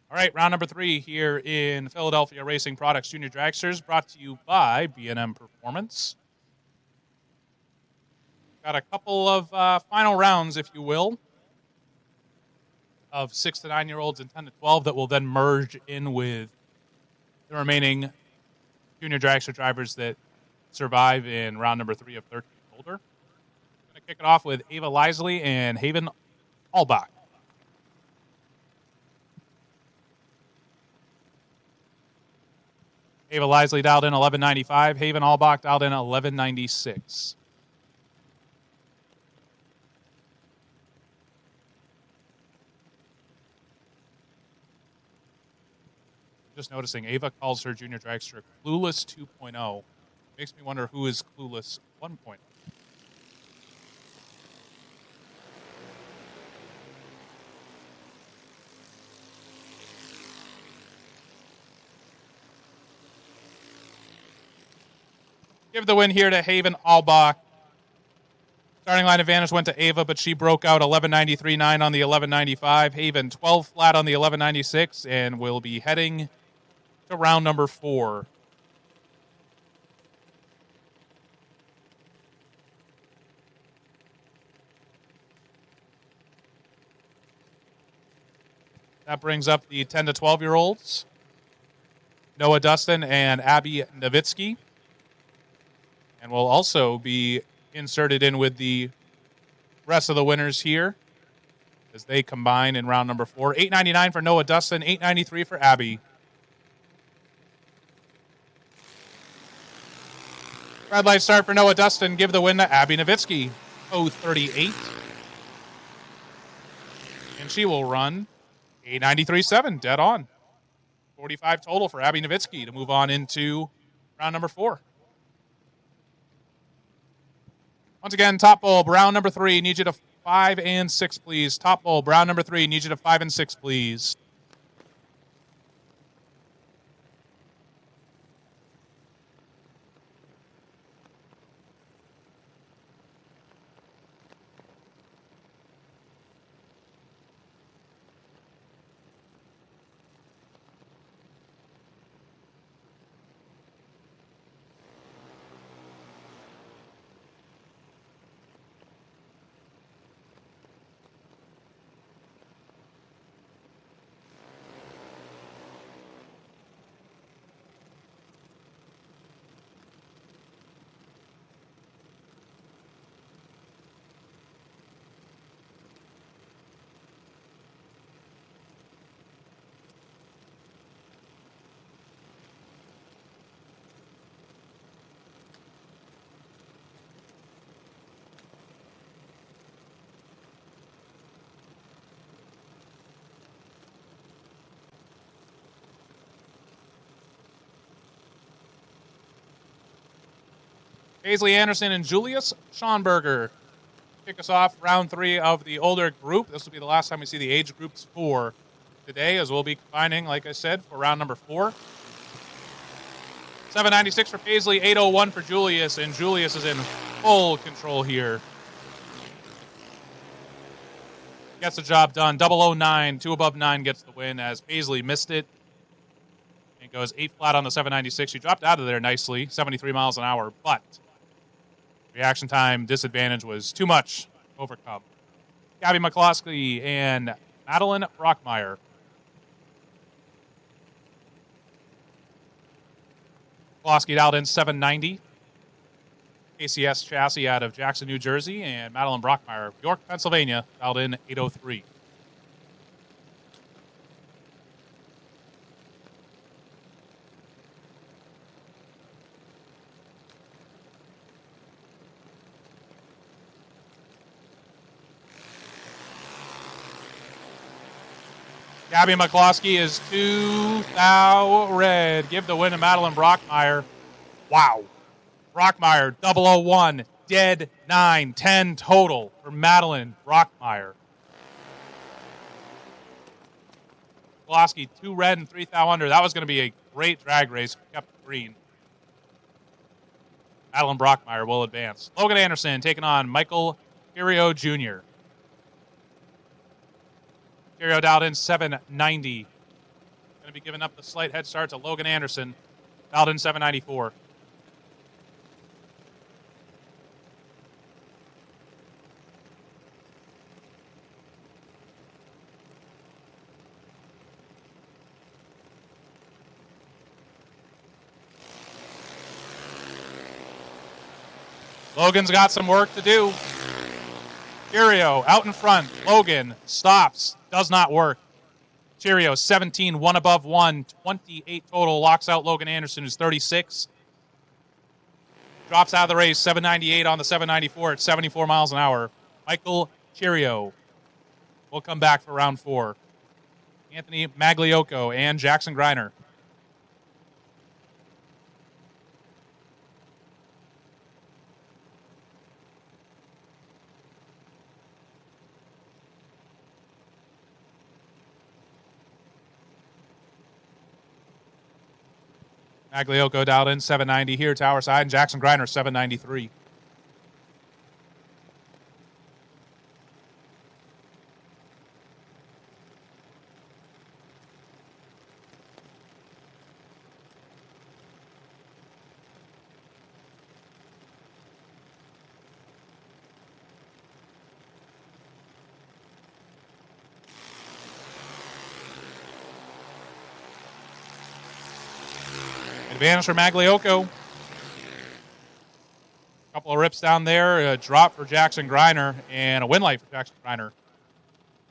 All right, round number 3 here in Philadelphia Racing Products Junior Dragsters, brought to you by B&M Performance. Got a couple of final rounds, if you will, of 6 to 9-year-olds and 10 to 12 that will then merge in with the remaining junior dragster drivers that survive in round number 3 of 13 and older. I'm going to kick it off with Ava Lisley and Haven Albach. Ava Lisley dialed in 1195. Haven Albach dialed in 1196. Just noticing, Ava calls her junior dragster Clueless 2.0. Makes me wonder who is Clueless 1.0. Give the win here to Haven Albach. Starting line advantage went to Ava, but she broke out 1193.9 on the 1195. Haven 12 flat on the 1196, and will be heading to round number 4. That brings up the 10 to 12-year-olds, Noah Dustin and Abby Nowitzki. And will also be inserted in with the rest of the winners here as they combine in round number 4. $8.99 for Noah Dustin, $8.93 for Abby. Red light start for Noah Dustin. Give the win to Abby Nowitzki, 038. And she will run 8.93.7, dead on. 45 total for Abby Nowitzki to move on into round number 4. Once again, top bulb, round number 3. Need you to 5 and 6, please. Top bulb, round number 3. Need you to 5 and 6, please. Paisley Anderson and Julius Schonberger kick us off round 3 of the older group. This will be the last time we see the age groups for today, as we'll be combining, like I said, for round number 4. 796 for Paisley, 801 for Julius, and Julius is in full control here. Gets the job done. 009, 2 above 9 gets the win as Paisley missed it. And goes 8 flat on the 796. She dropped out of there nicely, 73 miles an hour, but reaction time disadvantage was too much to overcome. Gabby McCloskey and Madeline Brockmeyer. McCloskey dialed in 790. KCS chassis out of Jackson, New Jersey, and Madeline Brockmeyer, York, Pennsylvania, dialed in 803. Gabby McCloskey is 2,000 red. Give the win to Madeline Brockmeyer. Wow. Brockmeyer, 001, dead 9, 10 total for Madeline Brockmeyer. McCloskey, 2 red and 3,000 under. That was going to be a great drag race. Kept green. Madeline Brockmeyer will advance. Logan Anderson taking on Michael Curio Jr. Curio dialed in 790. Going to be giving up the slight head start to Logan Anderson. Dialed in 794. Logan's got some work to do. Curio out in front. Logan stops. Does not work. Cheerio, 17, 1 above 1, 28 total. Locks out Logan Anderson, who's 36. Drops out of the race, 798 on the 794 at 74 miles an hour. Michael Cheerio will come back for round 4. Anthony Magliocco and Jackson Greiner. Magliocco dialed in 790 here, tower side, and Jackson Greiner 793. Advantage for Magliocco. A couple of rips down there. A drop for Jackson Greiner and a win light for Jackson Greiner.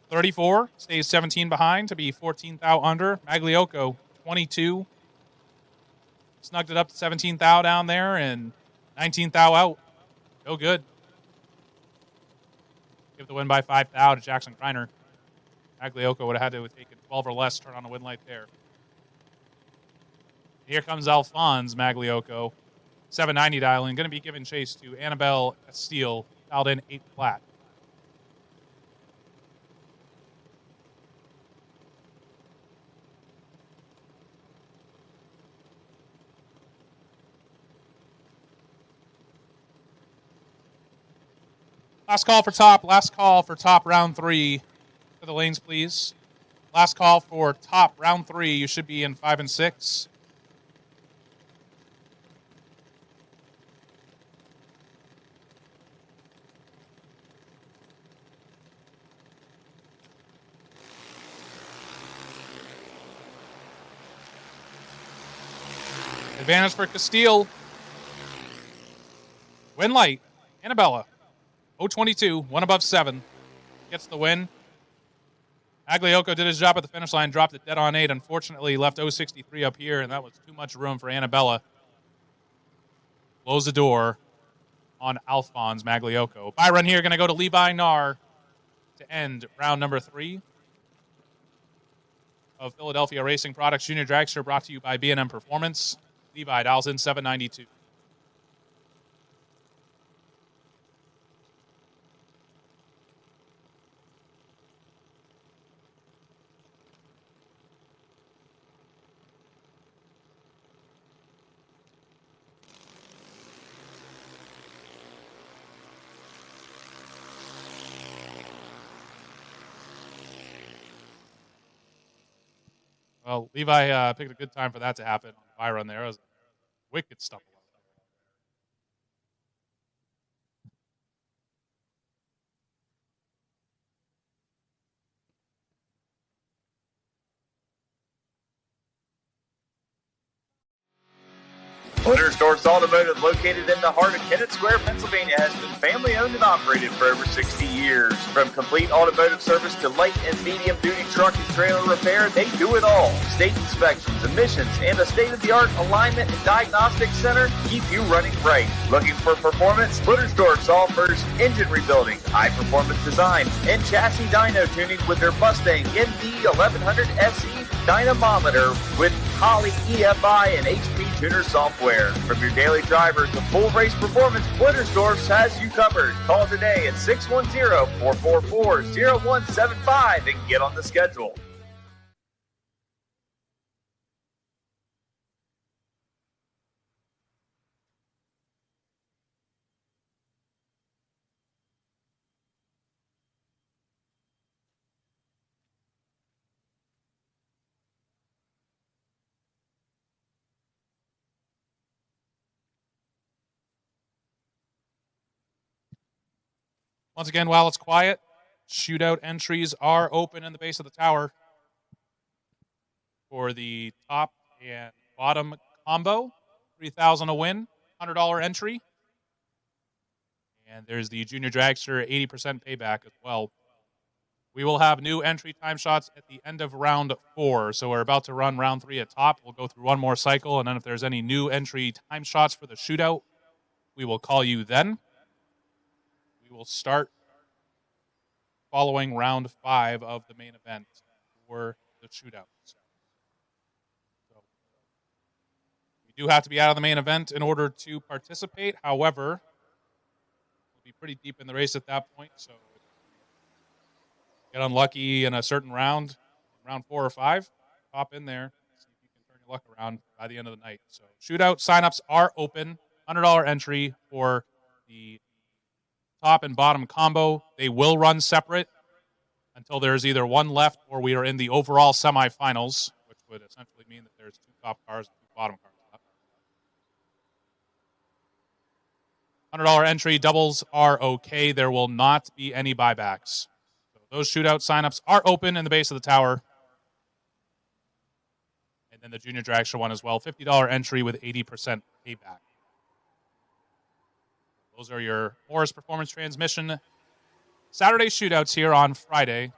34 stays 17 behind to be 14 thou under. Magliocco 22. Snugged it up to 17 thou down there and 19 thou out. No good. Give the win by 5 thou to Jackson Greiner. Magliocco would have had to have taken 12 or less, turn on a win light there. Here comes Alphonse Magliocco. 790 dialing. Going to be giving chase to Annabelle Steele. Dialed in 8 flat. Last call for top. Last call for top round 3. To the lanes, please. Last call for top round 3. You should be in 5 and 6. Advantage for Castile. Win light. Annabella. 022. 1 above 7. Gets the win. Magliocco did his job at the finish line. Dropped it dead on 8. Unfortunately, left 063 up here, and that was too much room for Annabella. Close the door on Alphonse Magliocco. Bye run here going to go to Levi Nar to end round number 3 of Philadelphia Racing Products Junior Dragster, brought to you by B&M Performance. Levi dials in 792. Well, Levi picked a good time for that to happen on the bye run there. It was a wicked stumble out there. Blittersdorf's Automotive, located in the heart of Kennett Square, Pennsylvania, has been family owned and operated for over 60 years. From complete automotive service to light and medium duty truck and trailer repair, they do it all. State inspections, emissions, and a state-of-the-art alignment and diagnostic center keep you running right. Looking for performance? Blittersdorf offers engine rebuilding, high-performance design, and chassis dyno tuning with their Mustang MD 1100 SE dynamometer with Holley EFI and HP Tuner software. From your daily driver to full race performance, Blittersdorf has you covered. Call today at 610-444-0175 and get on the schedule. Once again, while it's quiet, shootout entries are open in the base of the tower for the top and bottom combo. $3,000 a win, $100 entry. And there's the junior dragster 80% payback as well. We will have new entry time shots at the end of round 4. So we're about to run round 3 at top. We'll go through one more cycle, and then if there's any new entry time shots for the shootout, we will call you then. We will start following round 5 of the main event for the shootout. So you do have to be out of the main event in order to participate. However, we'll be pretty deep in the race at that point. So if you get unlucky in a certain round 4 or 5, hop in there, see if you can turn your luck around by the end of the night. So shootout signups are open. $100 entry for the top and bottom combo. They will run separate until there's either one left or we are in the overall semifinals, which would essentially mean that there's 2 top cars and 2 bottom cars left. $100 entry doubles are okay. There will not be any buybacks. So those shootout signups are open in the base of the tower. And then the junior dragster one as well. $50 entry with 80% payback. Those are your Morris Performance Transmission Saturday shootouts here on Friday.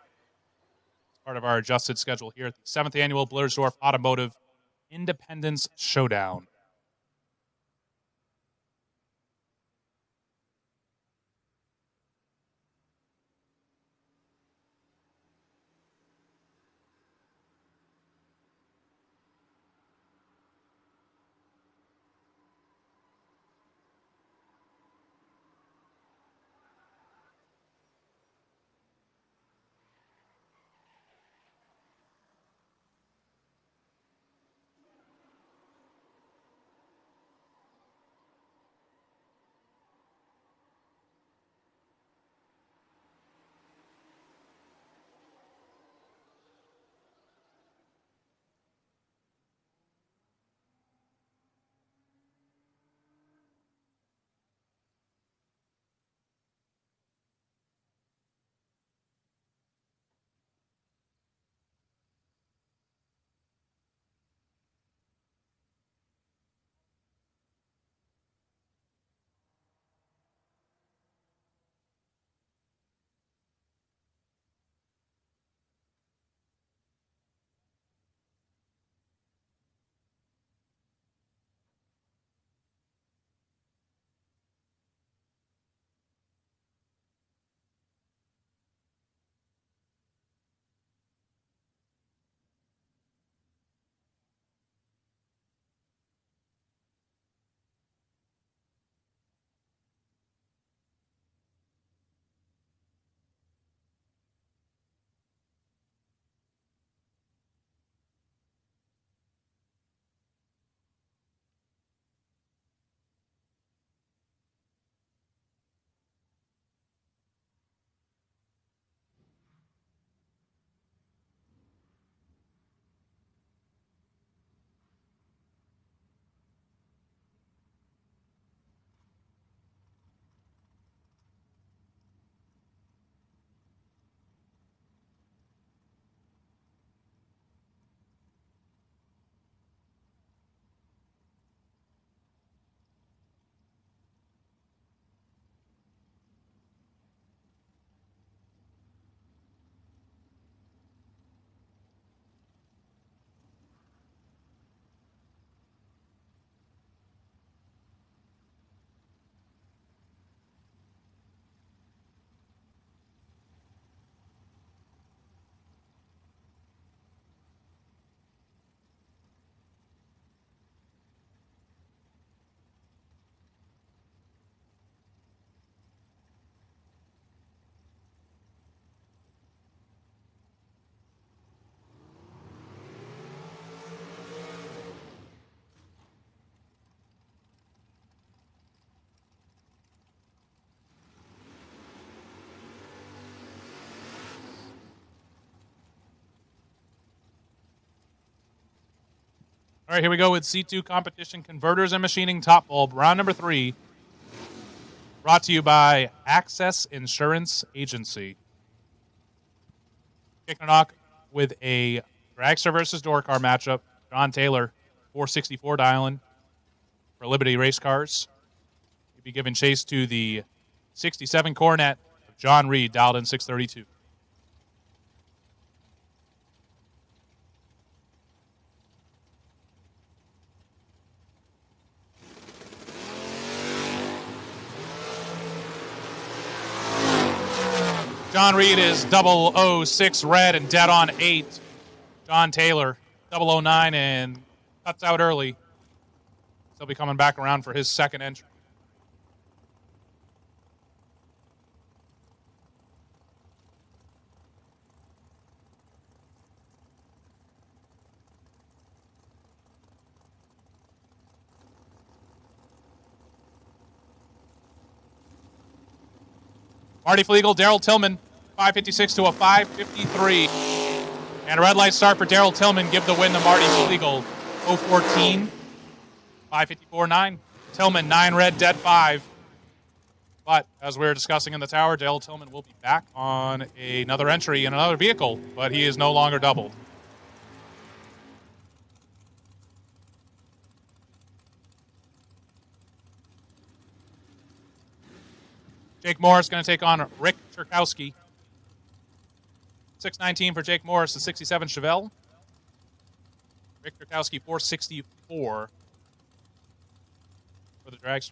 It's part of our adjusted schedule here at the 7th Annual Blittersdorf Automotive Independence Showdown. All right, here we go with C2 competition, converters and machining top bulb, round number 3. Brought to you by Access Insurance Agency. Kicking it off with a dragster versus door car matchup. John Taylor, 464 dialing for Liberty Race Cars. He'll be giving chase to the 67 Coronet of John Reed, dialed in 632. John Reed is 006 red and dead on 8. John Taylor, 009 and cuts out early. He'll be coming back around for his second entry. Marty Flegel, Daryl Tillman, 556 to a 553. And a red light start for Daryl Tillman. Give the win to Marty Flegel, 014, 554.9. Tillman, 9 red, dead 5. But as we were discussing in the tower, Daryl Tillman will be back on another entry in another vehicle, but he is no longer doubled. Jake Morris going to take on Rick Cherkowski. 619 for Jake Morris, the 67 Chevelle. Rick Cherkowski, 464 for the dragster.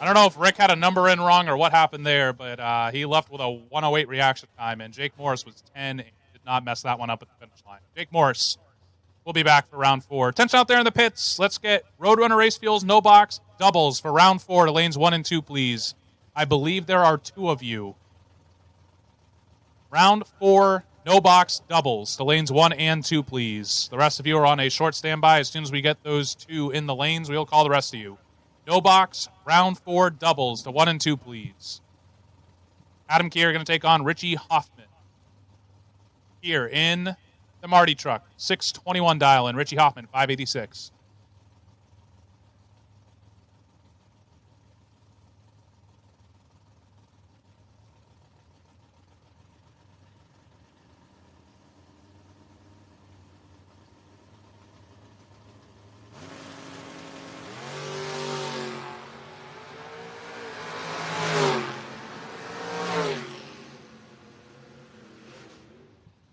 I don't know if Rick had a number in wrong or what happened there, but he left with a 108 reaction time, and Jake Morris was 10 and did not mess that one up at the finish line. Jake Morris will be back for round 4. Attention out there in the pits. Let's get Roadrunner Race Fuels, no box, doubles for round 4 to lanes 1 and 2, please. I believe there are 2 of you. Round 4, no box, doubles to lanes 1 and 2, please. The rest of you are on a short standby. As soon as we get those 2 in the lanes, we'll call the rest of you. No box, round 4, doubles to 1 and 2, please. Adam Kier going to take on Richie Hoffman. Here in the Marty truck, 621 dial in. Richie Hoffman, 586.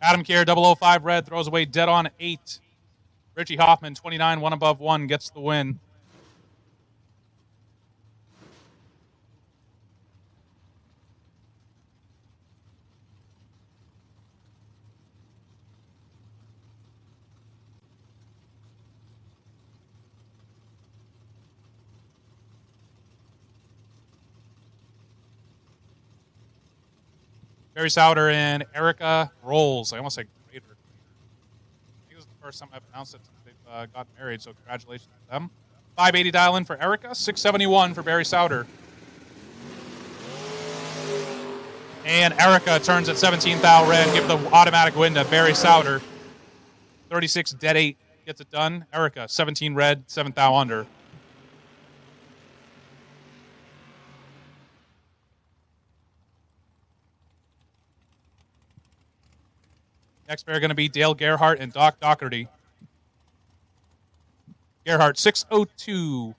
Adam Kier, 005 red, throws away dead on 8. Richie Hoffman, 29, 1 above 1, gets the win. Barry Souter and Erica Rolls. I almost said Grader. I think this is the first time I've announced it since they've gotten married, so congratulations to them. 580 dial in for Erica, 671 for Barry Souter. And Erica turns at 17 thou red, give the automatic win to Barry Souter. 36 dead 8 gets it done. Erica, 17 red, 7 thou under. Next pair are going to be Dale Gerhardt and Doc Doherty. Gerhardt, 602.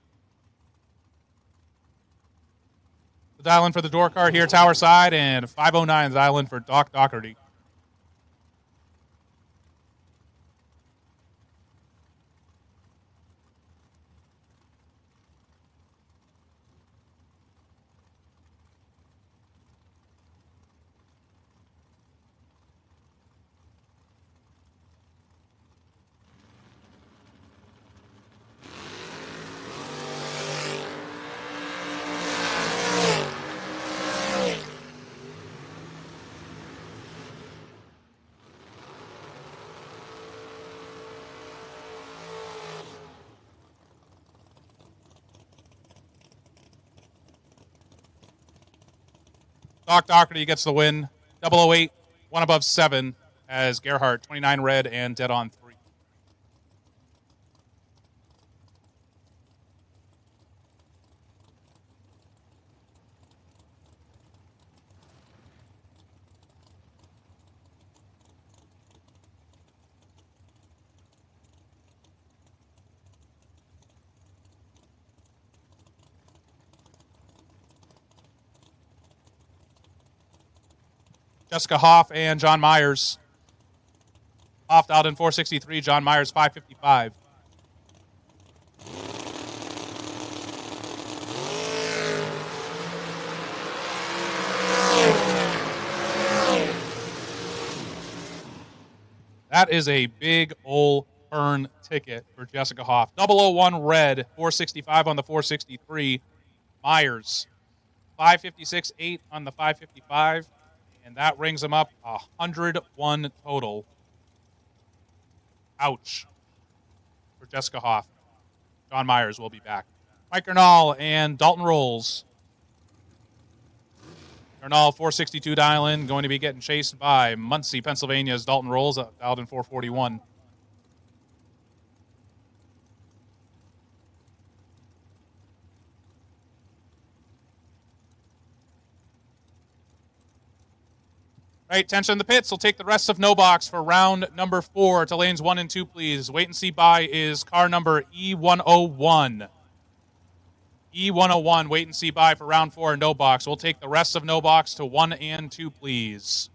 The dial in for the door car here, tower side, and 509 the dial in for Doc Doherty. Doc Doherty gets the win. 008, one above 7, as Gerhardt, 29 red and dead on 3. Jessica Hoff and John Myers. Hoff out in 463, John Myers 555. That is a big ol' burn ticket for Jessica Hoff. 001 red, 465 on the 463. Myers, 556.8 on the 555. And that rings him up 101 total. Ouch. For Jessica Hoff. John Myers will be back. Mike Gernal and Dalton Rolls. Gernal, 462 dial-in, going to be getting chased by Muncie, Pennsylvania's Dalton Rolls, out in 441. Right, tension in the pits. We'll take the rest of no box for round number 4 to lanes 1 and 2, please. Wait and see by is car number E101. E101, wait and see by for round 4 and no box. We'll take the rest of no box to 1 and 2, please.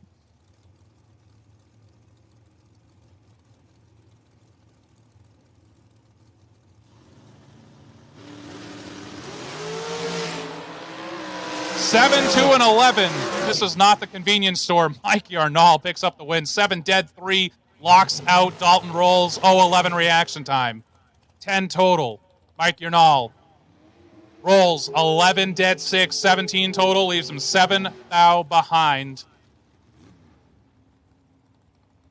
Seven, 2, and 11. This is not the convenience store. Mike Yarnall picks up the win. 7 dead, 3 locks out. Dalton Rolls. 0-11 reaction time. 10 total. Mike Yarnall rolls 11 dead, 6, 17 total. Leaves him 7 thou behind.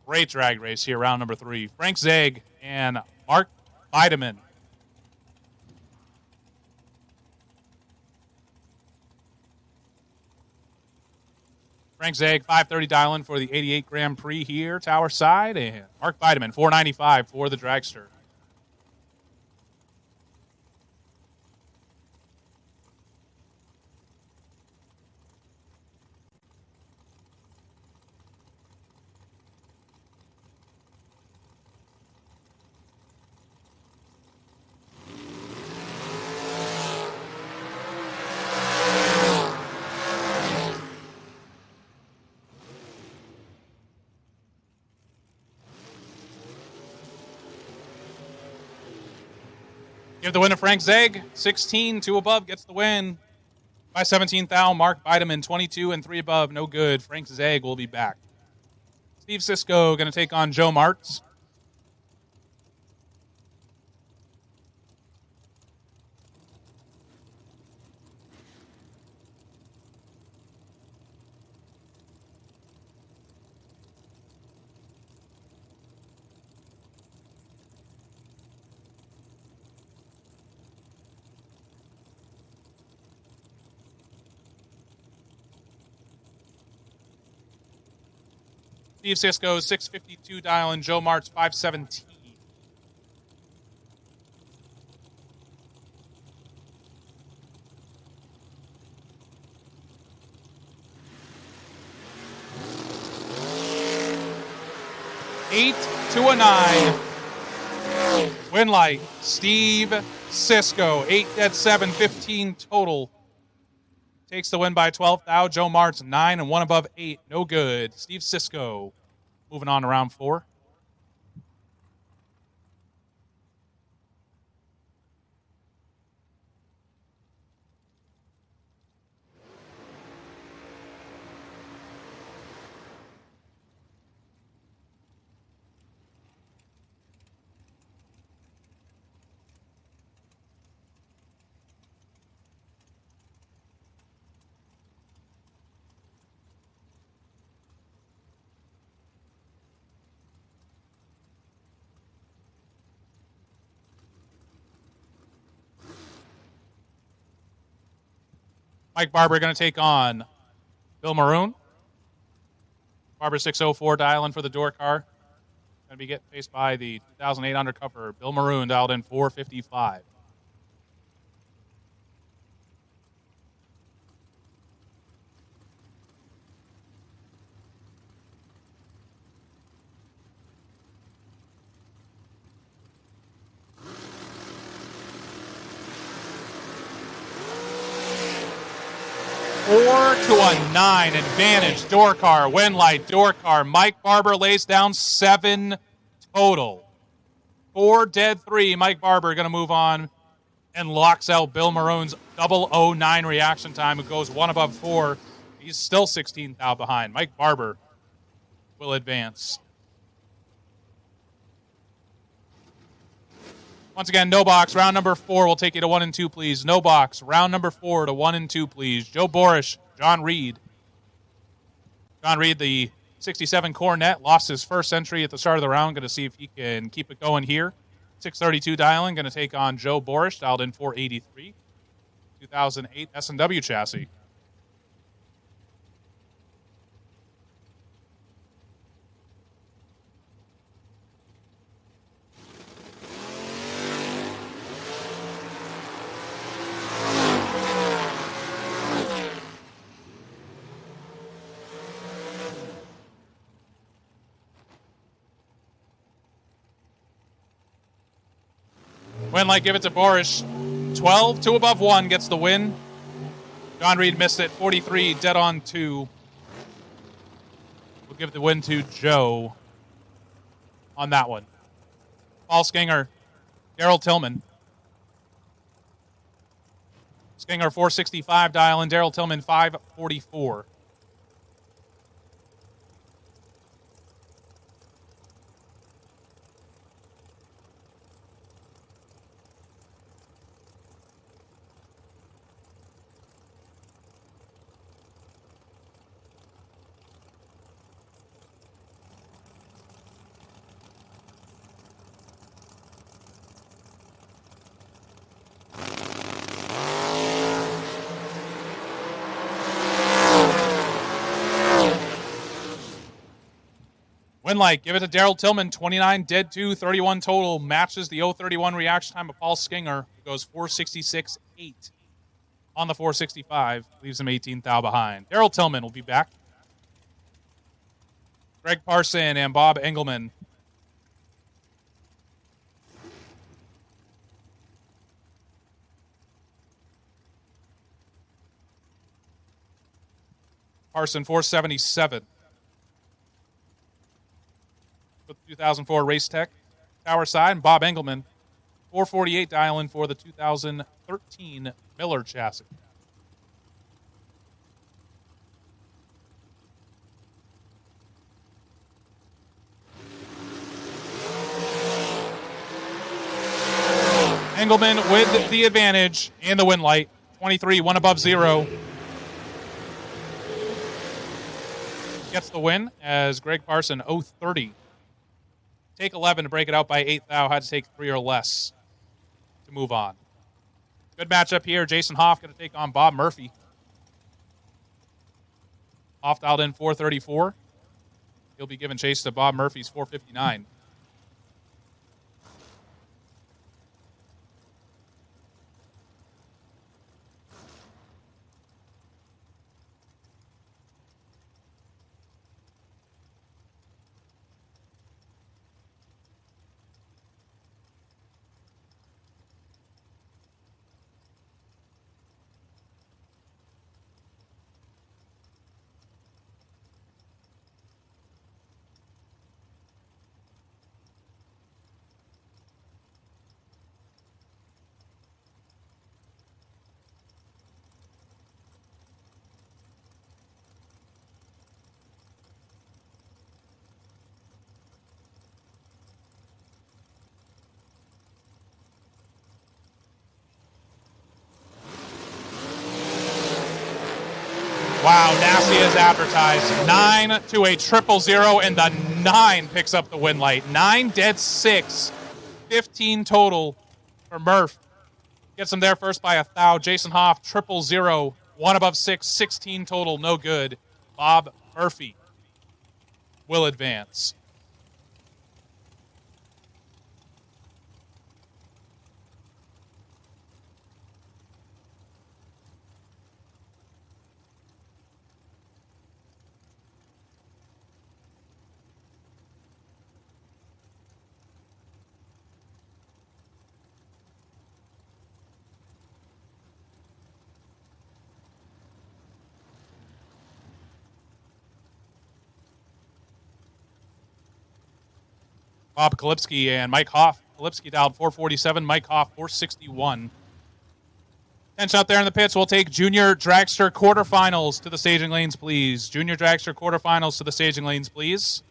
Great drag race here, round number 3. Frank Zeg and Mark Bideman. Frank Zeg, 530 dial-in for the 88 Grand Prix here, Tower Side. And Mark Bideman, 495 for the dragster. Give the win to Frank Zeg. 16, 2 above, gets the win. By 17 thou, Mark Bideman, 22 and 3 above, no good. Frank Zeg will be back. Steve Cisco going to take on Joe Martz. Steve Cisco, 652 dial-in. Joe Martz, 517. Eight to a 9. Win light, Steve Cisco. 8 dead, 7, 15 total. Takes the win by 12 thou. Joe Martz, 9 and 1 above 8. No good. Steve Cisco moving on to round 4. Mike Barber going to take on Bill Maroon. Barber 604 dialing for the door car. Going to be getting faced by the 2008 undercover Bill Maroon, dialed in 455. Four to a 9 advantage. Door car, win light, door car. Mike Barber lays down 7 total. 4 dead 3. Mike Barber going to move on and locks out Bill Maroon's 009 reaction time, who goes 1 above 4. He's still 16th out behind. Mike Barber will advance. Once again, no box. Round number 4. We'll take you to 1 and 2, please. No box. Round number 4 to 1 and 2, please. Joe Borish, John Reed. John Reed, the 67 Cornet, lost his first entry at the start of the round. Going to see if he can keep it going here. 632 dialing. Going to take on Joe Borish, dialed in 483. 2008 S&W chassis. Win light, give it to Borish. 12, 2 above 1 gets the win. John Reed missed it. 43, dead on 2. We'll give the win to Joe on that one. Paul Skinger, Daryl Tillman. Skinger 465 dial, and Daryl Tillman 544. Win light, give it to Daryl Tillman. 29 dead 2, 31 total. Matches the 031 reaction time of Paul Skinger, who goes 466.8 on the 465. Leaves him 18th thou behind. Daryl Tillman will be back. Greg Parson and Bob Engelman. Parson 477. 2004 Race Tech Tower Side, and Bob Engelman 448 dialing for the 2013 Miller chassis. Engelman with the advantage and the win light. 23, 1 above 0. Gets the win as Greg Parson 030. Take 11 to break it out by 8 thou. Had to take 3 or less to move on. Good matchup here. Jason Hoff going to take on Bob Murphy. Hoff dialed in 434. He'll be giving chase to Bob Murphy's 459. Wow, nasty as advertised. 9 to a 000, and the 9 picks up the win light. 9 dead 6. 15 total for Murph. Gets him there first by 1 thou. Jason Hoff, 000. 1 above 6. 16 total, no good. Bob Murphy will advance. Bob Kalipski and Mike Hoff. Kalipski dialed 447, Mike Hoff 461. Attention out there in the pits. We'll take Junior Dragster quarterfinals to the staging lanes, please. Junior Dragster quarterfinals to the staging lanes, please.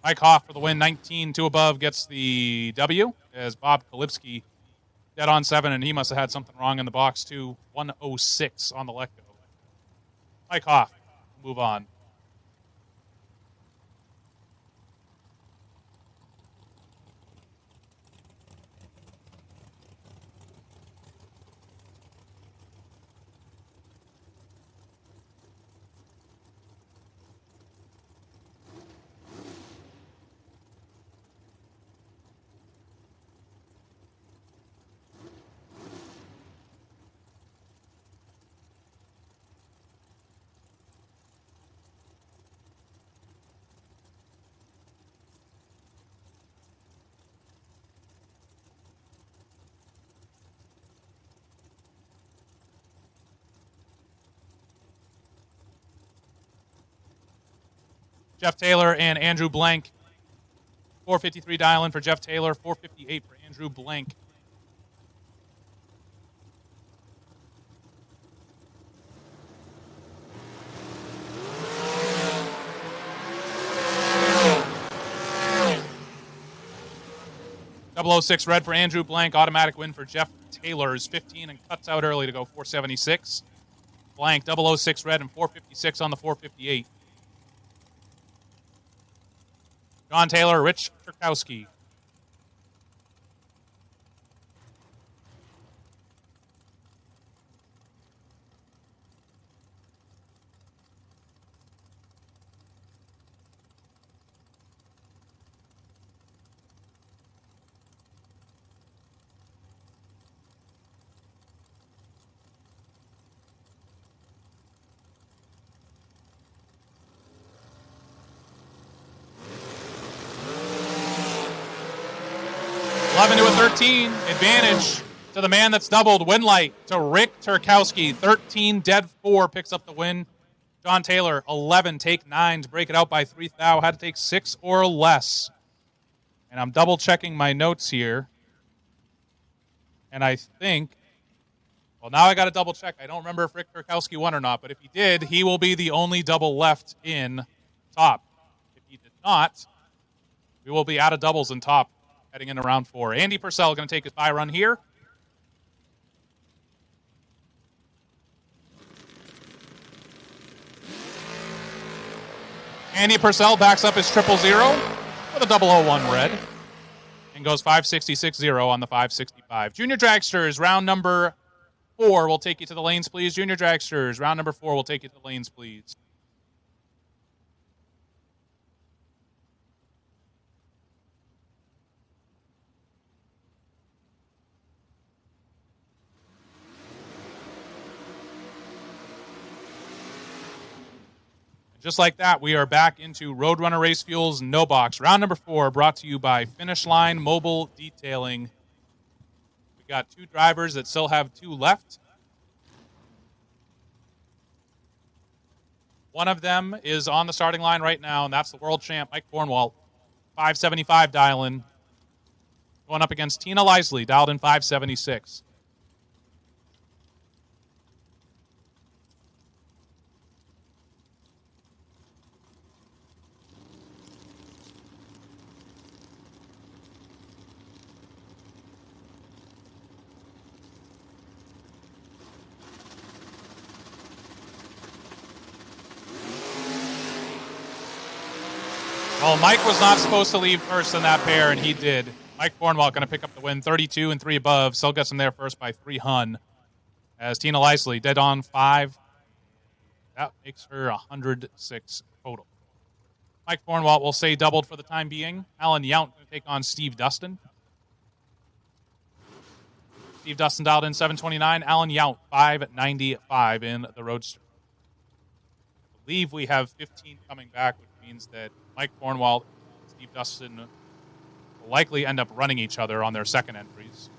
Mike Hoff for the win, 19 to above, gets the W, as Bob Kalipski dead on 7, and he must have had something wrong in the box, too. 106 on the let-go. Mike Hoff, move on. Jeff Taylor and Andrew Blank. 453 dial-in for Jeff Taylor, 458 for Andrew Blank. .006 red for Andrew Blank. Automatic win for Jeff Taylor's 15 and cuts out early to go 476. Blank 006 red and 456 on the 458. John Taylor, Rich Turkowski. To a 13, advantage to the man that's doubled. Win light to Rick Turkowski. 13, dead 4, picks up the win. John Taylor, 11, take 9 to break it out by 3 thou. Had to take 6 or less. And I'm double checking my notes here. And I think, well, now I got to double check. I don't remember if Rick Turkowski won or not, but if he did, he will be the only double left in top. If he did not, we will be out of doubles in top heading into round 4. Andy Purcell going to take his bye run here. Andy Purcell backs up his 000 with a 001 red and goes 566-0 on the 565. Junior Dragsters, round number 4 will take you to the lanes, please. Junior Dragsters, round number 4 will take you to the lanes, please. Just like that, we are back into Roadrunner Race Fuels No Box. Round number 4 brought to you by Finish Line Mobile Detailing. We got 2 drivers that still have 2 left. One of them is on the starting line right now, and that's the world champ, Mike Cornwall. 575 dial-in. Going up against Tina Lisely, dialed in 576. Well, Mike was not supposed to leave first in that pair, and he did. Mike Cornwall going to pick up the win, 32 and 3 above. Still gets him there first by 3 hun. As Tina Leisley dead on 5. That makes her 106 total. Mike Cornwall will say doubled for the time being. Alan Yount going to take on Steve Dustin. Steve Dustin dialed in 729. Alan Yount 595 in the Roadster. I believe we have 15 coming back, which means that Mike Cornwall and Steve Dustin will likely end up running each other on their second entries.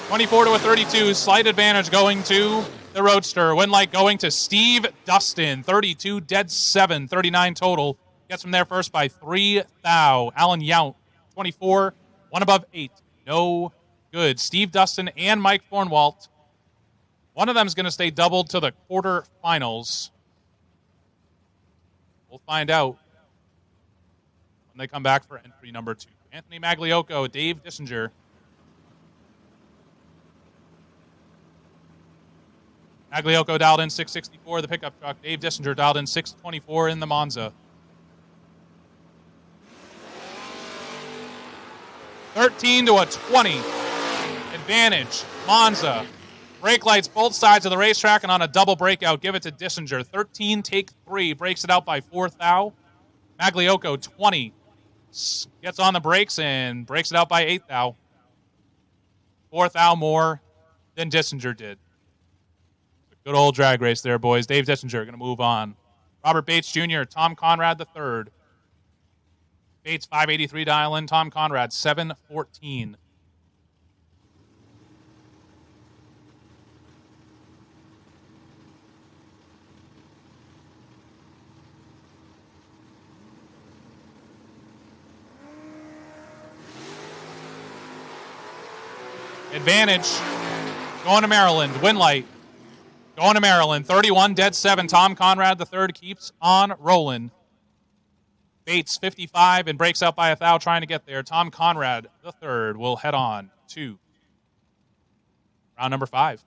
(24 to a 32). Slight advantage going to the Roadster. Win light going to Steve Dustin. 32, dead 7, 39 total. Gets from there first by 3 thou. Alan Yount, 24, 1 above 8. No good. Steve Dustin and Mike Cornwall. One of them is going to stay doubled to the quarterfinals. We'll find out when they come back for entry number 2. Anthony Magliocco, Dave Dissinger. Magliocco dialed in 664, the pickup truck. Dave Dissinger dialed in 624 in the Monza. 13 to a 20. Advantage. Monza. Brake lights both sides of the racetrack and on a double breakout. Give it to Dissinger. 13, take 3. Breaks it out by 4 thou. Magliocco, 20. Gets on the brakes and breaks it out by 8 thou. 4 thou more than Dissinger did. Good old drag race there, boys. Dave Dissinger going to move on. Robert Bates Jr., Tom Conrad III. Bates 583 dial in. Tom Conrad 714. Advantage going to Maryland. Win light going to Maryland. 31 dead 7. Tom Conrad III keeps on rolling. Bates 55 and breaks out by 1 thou trying to get there. Tom Conrad III will head on to round number 5.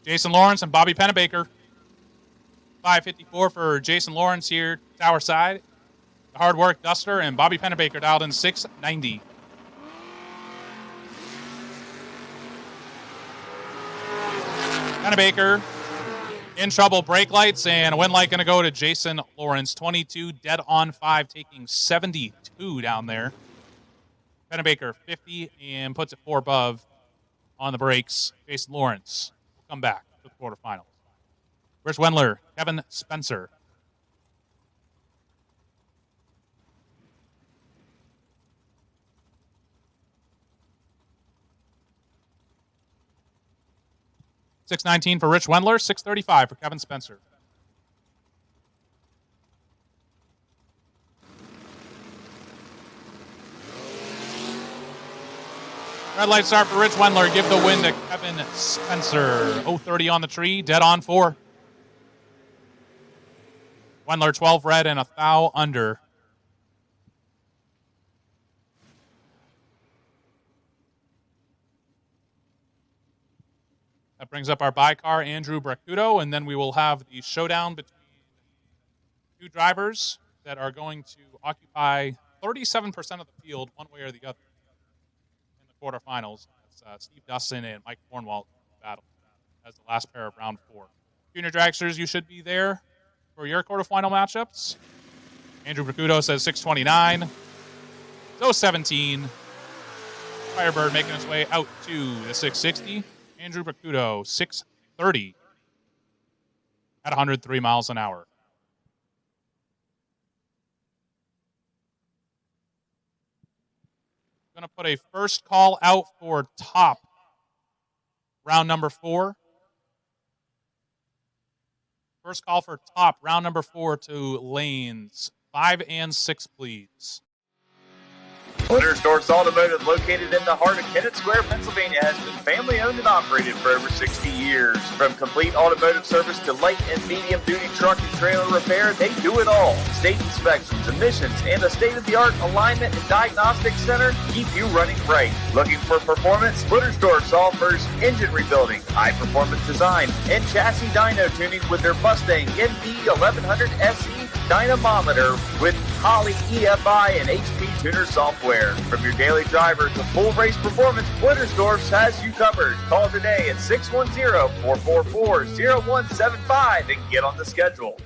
Jason Lawrence and Bobby Pennebaker. 554 for Jason Lawrence here, tower side. The hard work Duster and Bobby Pennebaker dialed in 690. Pennebaker in trouble. Brake lights and a win light going to go to Jason Lawrence. 22 dead on 5, taking 72 down there. Pennebaker 50 and puts it 4 above on the brakes. Jason Lawrence come back to the quarterfinals. Rich Wendler, Kevin Spencer. $619 for Rich Wendler, $635 for Kevin Spencer. Red light start for Rich Wendler. Give the win to Kevin Spencer. 030 on the tree. Dead on 4. Wendler 12 red and 1 thou under. That brings up our by-car, Andrew Bracuto, and then we will have the showdown between 2 drivers that are going to occupy 37% of the field one way or the other in the quarterfinals. That's Steve Dustin and Mike Cornwall battle as the last pair of round 4. Junior dragsters, you should be there for your quarterfinal matchups. Andrew Bracuto says 629. So 17. Firebird making its way out to the 660. Andrew Bracuto, 630 at 103 miles an hour. going to put a first call out for top, round number 4. First call for top, round number 4 to lanes 5 and 6, please. Blittersdorf's Automotive, located in the heart of Kennett Square, Pennsylvania, has been family-owned and operated for over 60 years. From complete automotive service to light and medium-duty truck and trailer repair, they do it all. State inspections, emissions, and a state-of-the-art alignment and diagnostic center keep you running right. Looking for performance? Blittersdorf offers engine rebuilding, high-performance design, and chassis dyno tuning with their Mustang NV 1100 SE dynamometer with Holley EFI and HP Tuner software. From your daily driver to full race performance, Blittersdorf has you covered. Call today at 610-444-0175 and get on the schedule.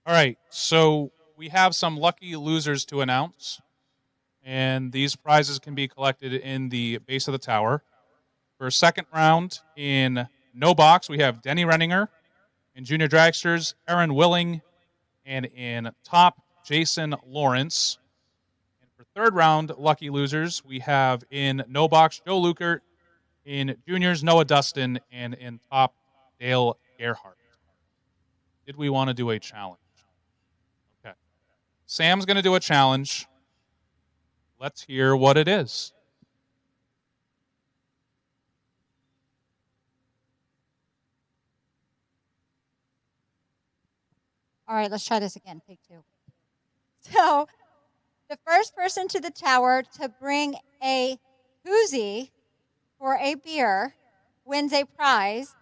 All right, so we have some lucky losers to announce, and these prizes can be collected in the base of the tower. For a second round in no box, we have Denny Renninger. In junior dragsters, Aaron Willing. And in top, Jason Lawrence. And for third round lucky losers, we have in no box, Joe Lukert. In juniors, Noah Dustin. And in top, Dale Gerhardt. Did we want to do a challenge? Okay. Sam's going to do a challenge. Let's hear what it is. All right, let's try this again. Take 2. So, the first person to the tower to bring a koozie for a beer wins a prize.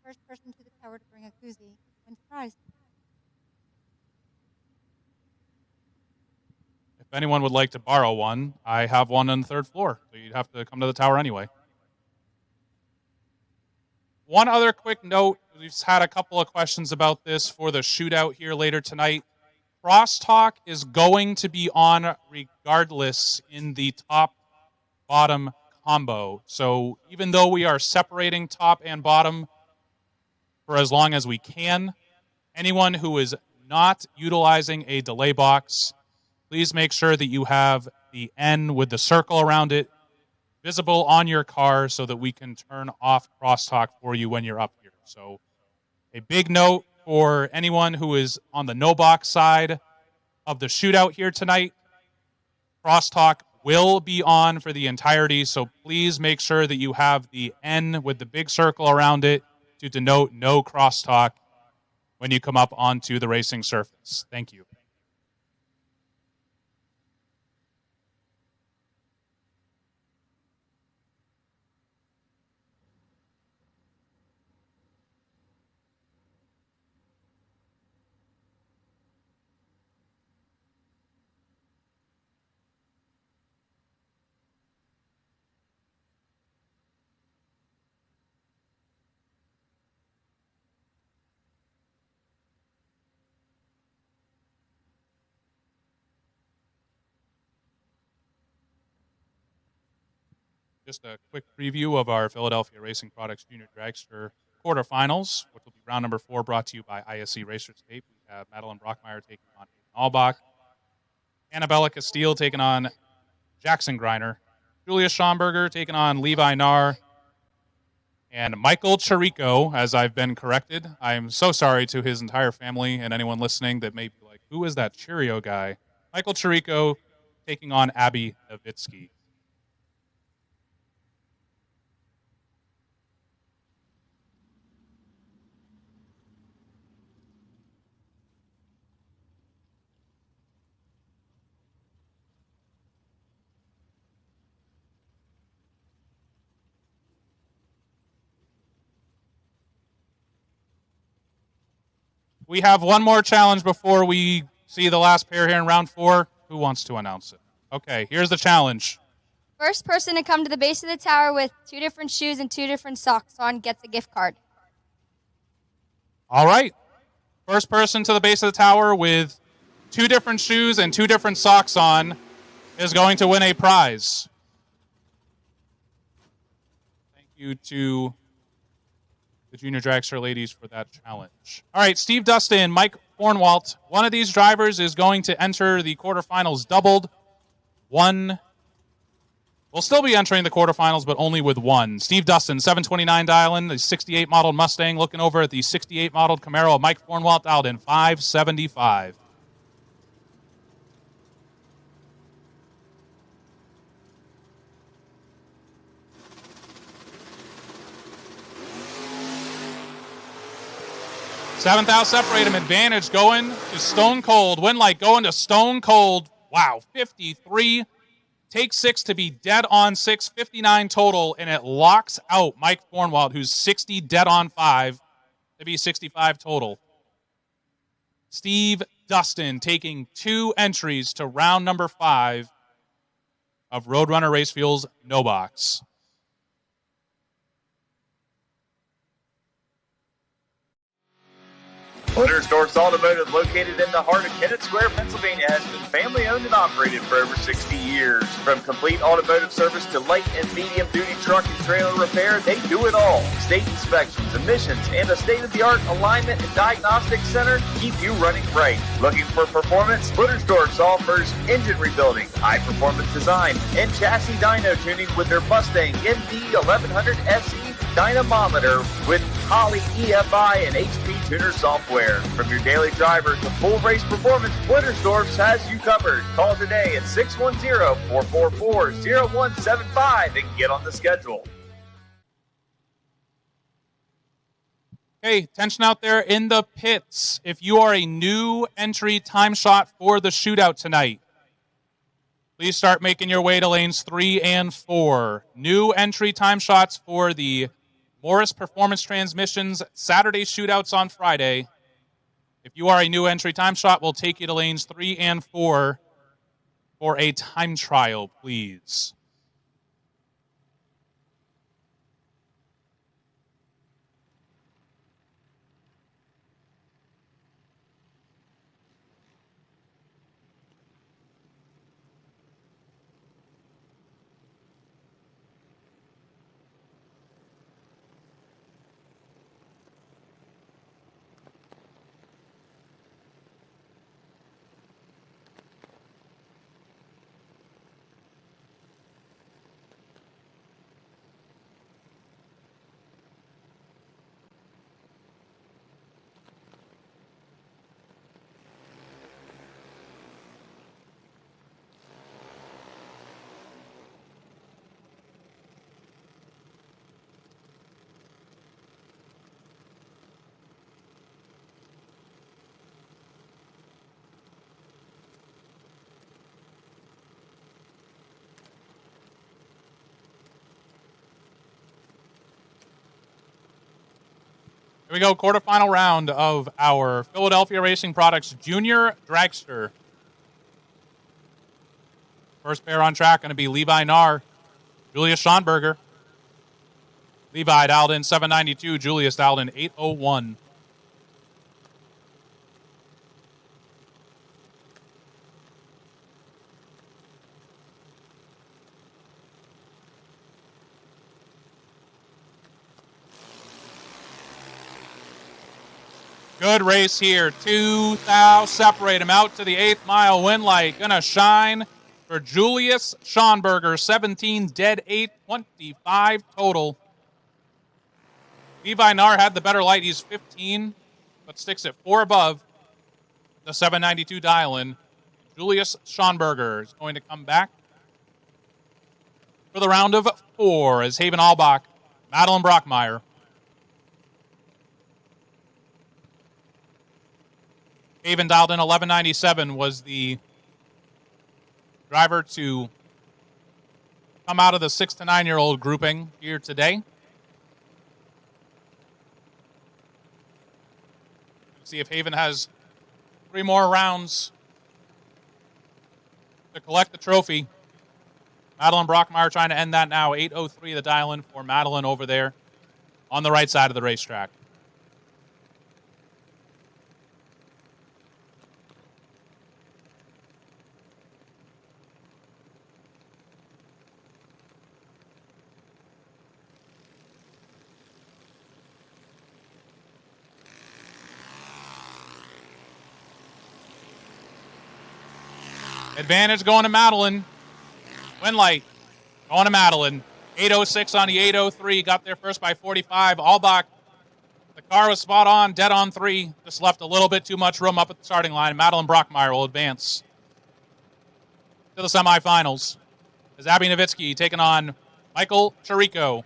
First person to the tower to bring a koozie wins a prize. If anyone would like to borrow one, I have one on the 3rd floor, so you'd have to come to the tower anyway. One other quick note, we've had a couple of questions about this for the shootout here later tonight. Crosstalk is going to be on regardless in the top-bottom combo. So even though we are separating top and bottom for as long as we can, anyone who is not utilizing a delay box, please make sure that you have the N with the circle around it visible on your car so that we can turn off crosstalk for you when you're up here. So a big note for anyone who is on the no box side of the shootout here tonight, crosstalk will be on for the entirety, so please make sure that you have the N with the big circle around it to denote no crosstalk when you come up onto the racing surface. Thank you. Just a quick preview of our Philadelphia Racing Products Junior Dragster quarterfinals, which will be round number 4, brought to you by ISC Racers Tape. We have Madeline Brockmeyer taking on Albach, Annabella Castile taking on Jackson Greiner, Julia Schomburger taking on Levi Narr, And Michael Chirico, as I've been corrected. I'm so sorry to his entire family and anyone listening that may be like, who is that Cheerio guy? Michael Chirico taking on Abby Nowitzki. We have one more challenge before we see the last pair here in round 4. Who wants to announce it? Okay, here's the challenge. First person to come to the base of the tower with 2 different shoes and 2 different socks on gets a gift card. All right. First person to the base of the tower with 2 different shoes and 2 different socks on is going to win a prize. Thank you to the Junior Dragster ladies for that challenge. All right, Steve Dustin, Mike Fornwalt. One of these drivers is going to enter the quarterfinals doubled. One will still be entering the quarterfinals, but only with one. Steve Dustin, 729 dial-in, the 68 modeled Mustang, looking over at the 68 modeled Camaro. Mike Fornwalt dialed in 575. Seventh out, separate him. Advantage going to Stone Cold. Win light going to Stone Cold. Wow, 53. Take 6 to be dead on 6, 59 total, and it locks out Mike Fornwalt, who's 60 dead on 5, to be 65 total. Steve Dustin taking 2 entries to round number 5 of Roadrunner Race Fuels No Box. Blittersdorf's Automotive, located in the heart of Kennett Square, Pennsylvania, has been family-owned and operated for over 60 years. From complete automotive service to light and medium-duty truck and trailer repair, they do it all. State inspections, emissions, and a state-of-the-art alignment and diagnostic center keep you running right. Looking for performance? Blittersdorf offers engine rebuilding, high-performance design, and chassis dyno tuning with their Mustang MD 1100 SE dynamometer with Holley EFI and HP Tuner software. From your daily driver to full race performance, Blittersdorf has you covered. Call today at 610-444-0175 and get on the schedule. Okay, attention out there in the pits. If you are a new entry time shot for the shootout tonight, please start making your way to lanes 3 and 4. New entry time shots for the Morris Performance Transmissions Saturday shootouts on Friday. If you are a new entry time shot, we'll take you to lanes 3 and 4 for a time trial, please. Here we go, quarterfinal round of our Philadelphia Racing Products Junior Dragster. First pair on track going to be Levi Nahr, Julius Schonberger. Levi dialed in 792, Julius dialed in 801. Good race here. 2,000 separate him out to the 8th mile. Win light gonna shine for Julius Schonberger. 17 dead, 8, 25 total. Levi Nar had the better light. He's 15, but sticks at 4 above the 792 dial-in. Julius Schonberger is going to come back for the round of 4 as Haven Albach, Madeline Brockmeyer. Haven dialed in 1197, was the driver to come out of the 6 to 9-year-old grouping here today. See if Haven has 3 more rounds to collect the trophy. Madeline Brockmeyer trying to end that now. 8:03 the dial-in for Madeline over there on the right side of the racetrack. Advantage going to Madeline. Win light going to Madeline. 8:06 on the 8:03. Got there first by 45. Albach, the car was spot on, dead on 3. Just left a little bit too much room up at the starting line. Madeline Brockmeyer will advance to the semifinals as Abby Nowitzki taking on Michael Chirico.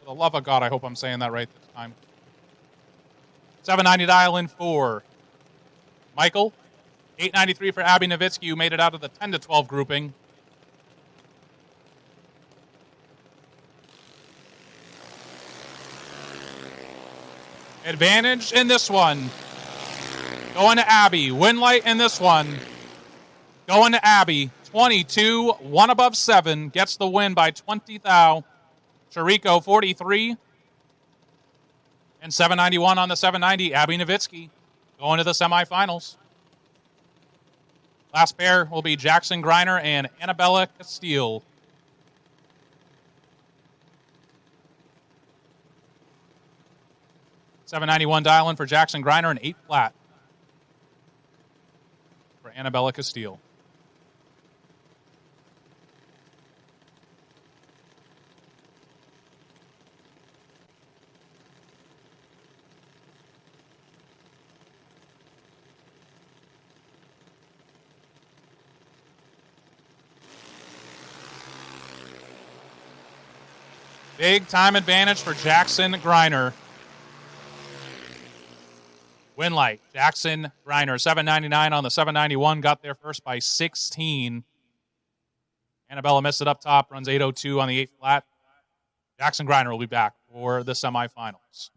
For the love of God, I hope I'm saying that right this time. 790 dial-in for Michael. 893 for Abby Nowitzki, who made it out of the 10 to 12 grouping. Advantage in this one. Going to Abby. Win light in this one. Going to Abby. 22, 1 above 7. Gets the win by 20 thou. Chirico 43. And 791 on the 790. Abby Nowitzki going to the semifinals. Last pair will be Jackson Greiner and Annabella Castile. $791 dial-in for Jackson Greiner and 8 flat for Annabella Castile. Big time advantage for Jackson Greiner. Win light. Jackson Greiner, 799 on the 791. Got there first by 16. Annabella missed it up top. Runs 802 on the 8 flat. Jackson Greiner will be back for the semifinals.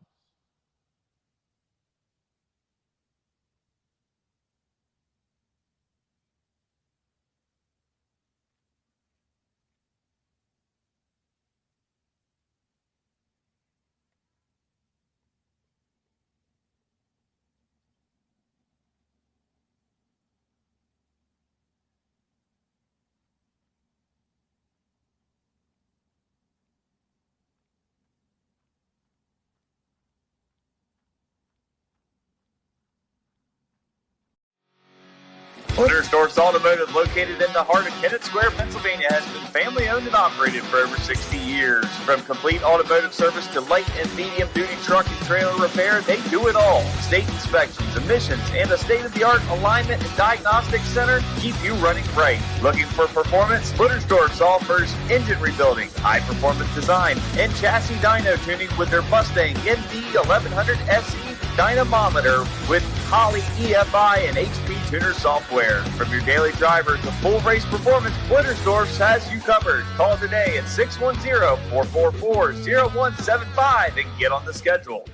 Blittersdorf's Automotive, located in the heart of Kennett Square, Pennsylvania, has been family-owned and operated for over 60 years. From complete automotive service to light and medium-duty truck and trailer repair, they do it all. State inspections, emissions, and a state-of-the-art alignment and diagnostic center keep you running right. Looking for performance? Blittersdorf offers engine rebuilding, high-performance design, and chassis dyno tuning with their Mustang MD 1100 SE dynamometer with Holley EFI and HP Tuner software. From your daily driver to full race performance, Blittersdorf has you covered. Call today at 610-444-0175 and get on the schedule.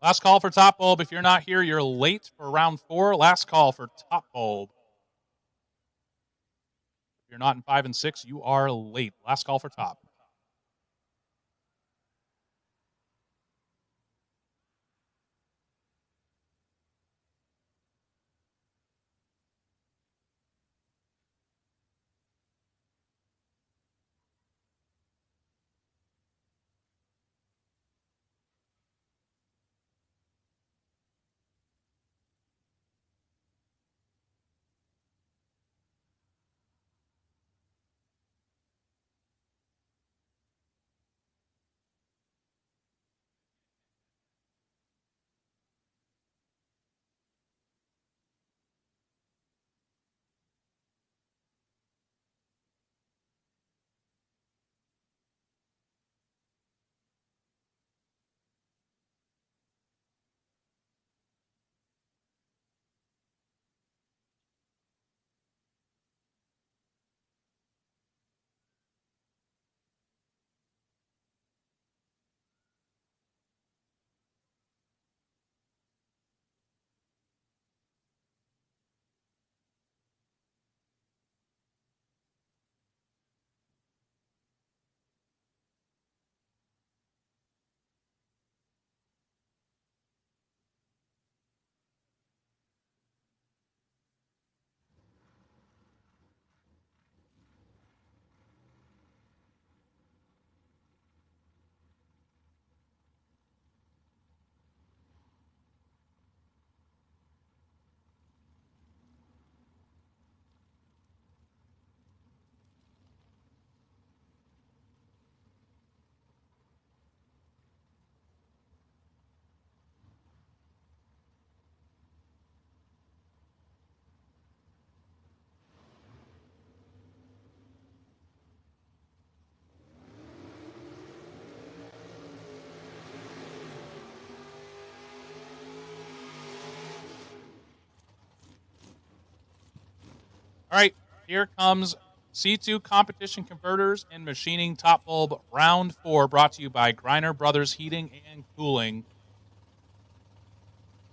Last call for top bulb. If you're not here, you're late for round 4. Last call for top bulb. If you're not in 5 and 6, you are late. Last call for top. All right, here comes C2 Competition Converters and Machining Top Bulb Round 4, brought to you by Greiner Brothers Heating and Cooling.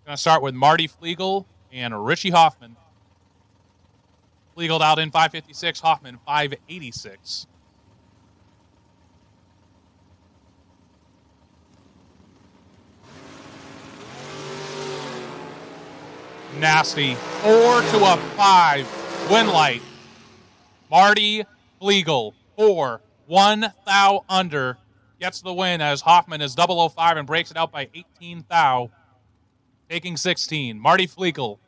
Going to start with Marty Flegel and Richie Hoffman. Flegel out in 5:56, Hoffman 5:86. Nasty. 4 to a 5. Win light. Marty Flegel, 4, 1 thou under, gets the win as Hoffman is 005 and breaks it out by 18 thou, taking 16. Marty Flegel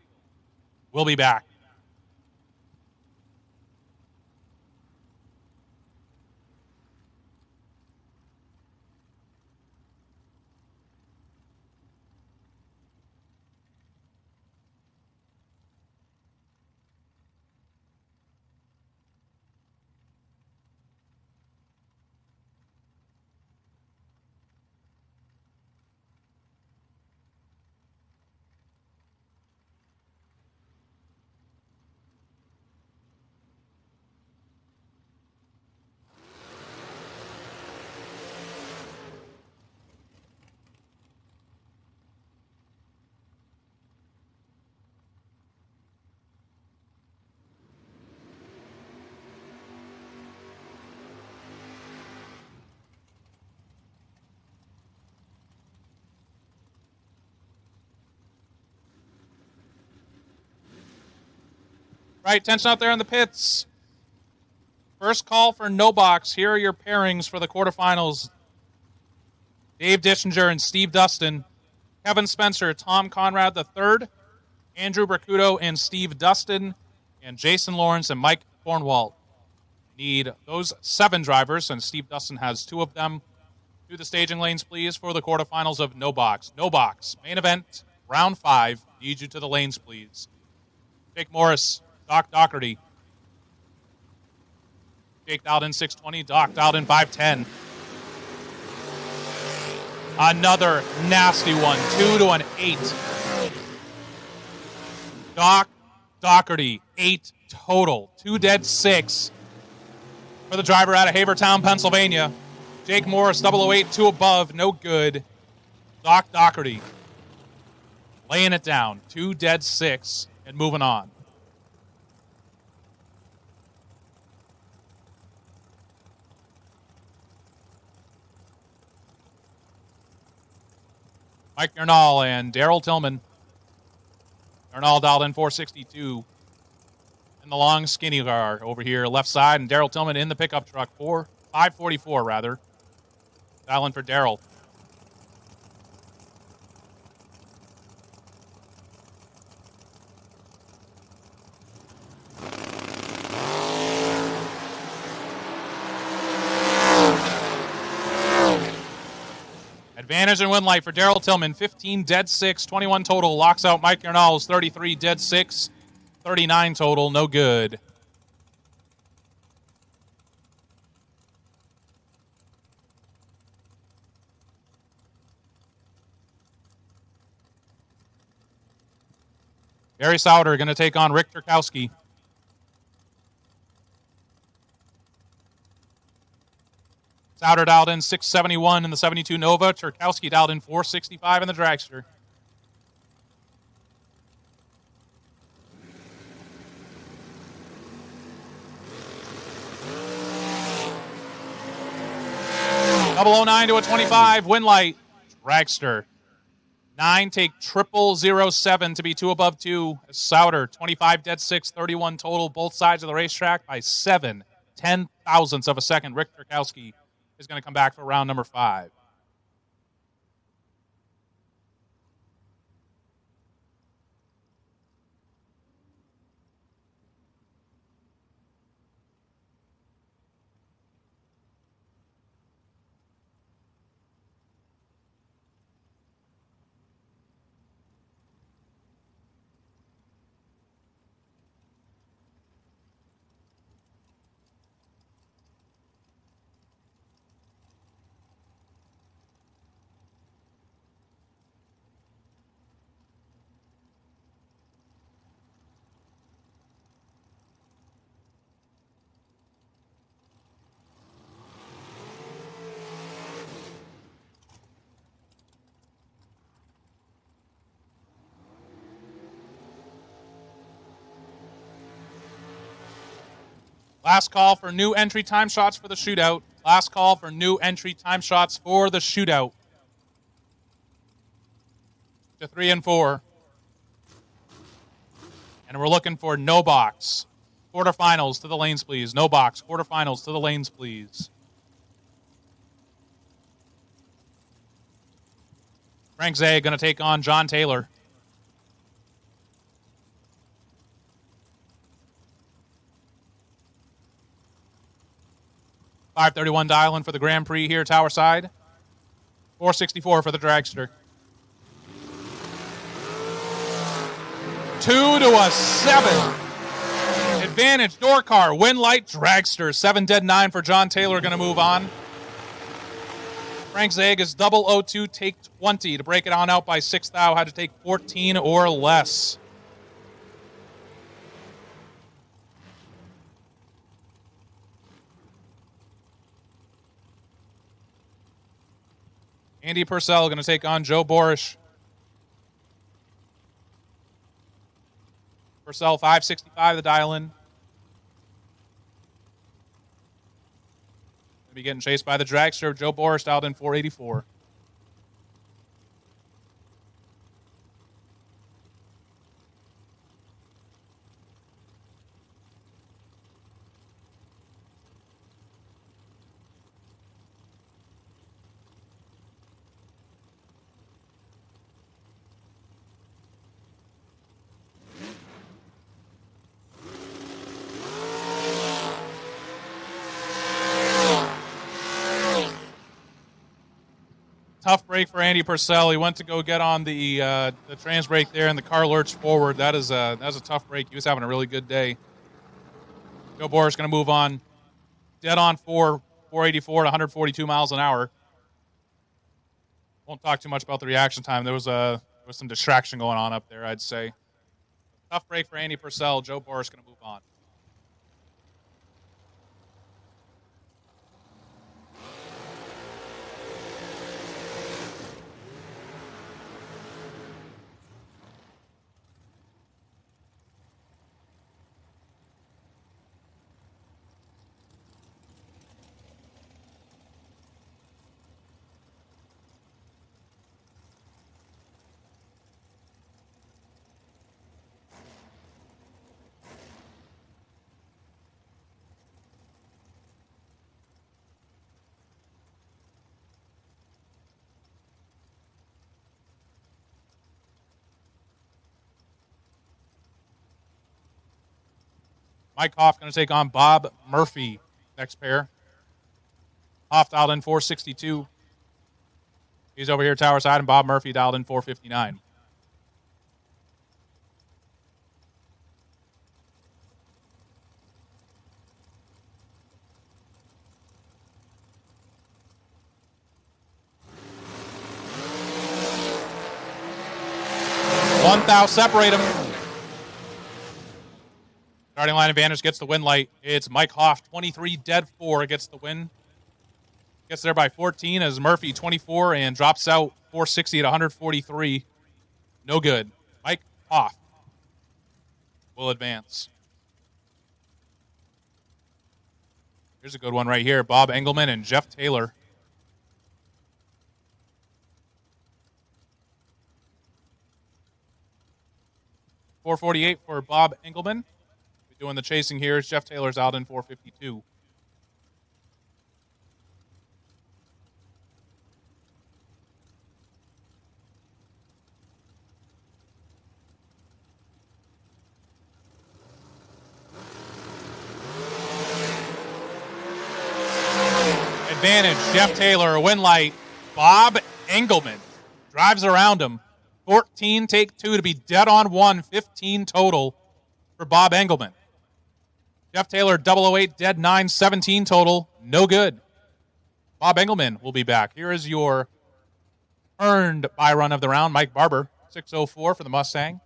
will be back. Right, tension out there in the pits. First call for no box. Here are your pairings for the quarterfinals. Dave Dischinger and Steve Dustin. Kevin Spencer, Tom Conrad III. Andrew Bracuto and Steve Dustin. And Jason Lawrence and Mike Cornwall. Need those 7 drivers, and Steve Dustin has 2 of them. To the staging lanes, please, for the quarterfinals of no box. No box. Main event, round 5. Need you to the lanes, please. Jake Morris, Doc Doherty. Jake dialed in 620, Doc dialed in 510. Another nasty one, 2 to an 8. Doc Doherty, 8 total. 2 dead 6 for the driver out of Havertown, Pennsylvania. Jake Morris, 008, 2 above, no good. Doc Doherty. laying it down. 2 dead 6 and moving on. Mike Yarnall and Daryl Tillman. Yarnall dialed in 462. In the long, skinny car over here, left side, and Daryl Tillman in the pickup truck, 544 rather. Dialing for Daryl. Advantage and win light for Daryl Tillman. 15 dead 6, 21 total. Locks out Mike Yarnall's 33 dead 6, 39 total. No good. Gary Sauter going to take on Rick Turkowski. Sauter dialed in 671 in the 72 Nova. Turkowski dialed in 465 in the dragster. Double 09 to a 25. Win light. Dragster. 9 take 0007 to be 2 above 2. Sauter, 25 dead 6, 31 total, both sides of the racetrack by 7 10,000ths of a second. Rick Turkowski is going to come back for round number 5. Last call for new entry time shots for the shootout. Last call for new entry time shots for the shootout. To 3 and 4. And we're looking for no box. Quarterfinals to the lanes, please. No box. Quarterfinals to the lanes, please. Frank Zay going to take on John Taylor. .531 dial-in for the Grand Prix here, Tower Side. 464 for the dragster. 2 to a 7. Advantage, door car, win light, dragster. 7 dead 9 for John Taylor, going to move on. Frank Zeg is 002, take 20 to break it on out by 6 thou. Had to take 14 or less. Andy Purcell going to take on Joe Borish. Purcell 565 the dial-in. Going to be getting chased by the dragster. Joe Borish dialed in 484. Tough break for Andy Purcell. He went to go get on the trans brake there, and the car lurched forward. That was a tough break. He was having a really good day. Joe Borish going to move on. Dead on 484 to 142 miles an hour. Won't talk too much about the reaction time. There was some distraction going on up there, I'd say. Tough break for Andy Purcell. Joe Borish going to move on. Mike Hoff going to take on Bob Murphy. Next pair. Hoff dialed in 462. He's over here tower side, and Bob Murphy dialed in 459. One thou separate them. Starting line advantage gets the win light. It's Mike Hoff, 23 dead 4, gets the win. Gets there by 14 as Murphy, 24, and drops out 460 at 143. No good. Mike Hoff will advance. Here's a good one right here. Bob Engelman and Jeff Taylor. .448 for Bob Engelman. Doing the chasing here is Jeff Taylor's out in 452. Advantage, Jeff Taylor, a win light. Bob Engelman drives around him. 14, take 2 to be dead on 1, 15 total for Bob Engelman. Jeff Taylor, 008, dead 9, 17 total, no good. Bob Engelman will be back. Here is your earned by run of the round, Mike Barber, 604 for the Mustang.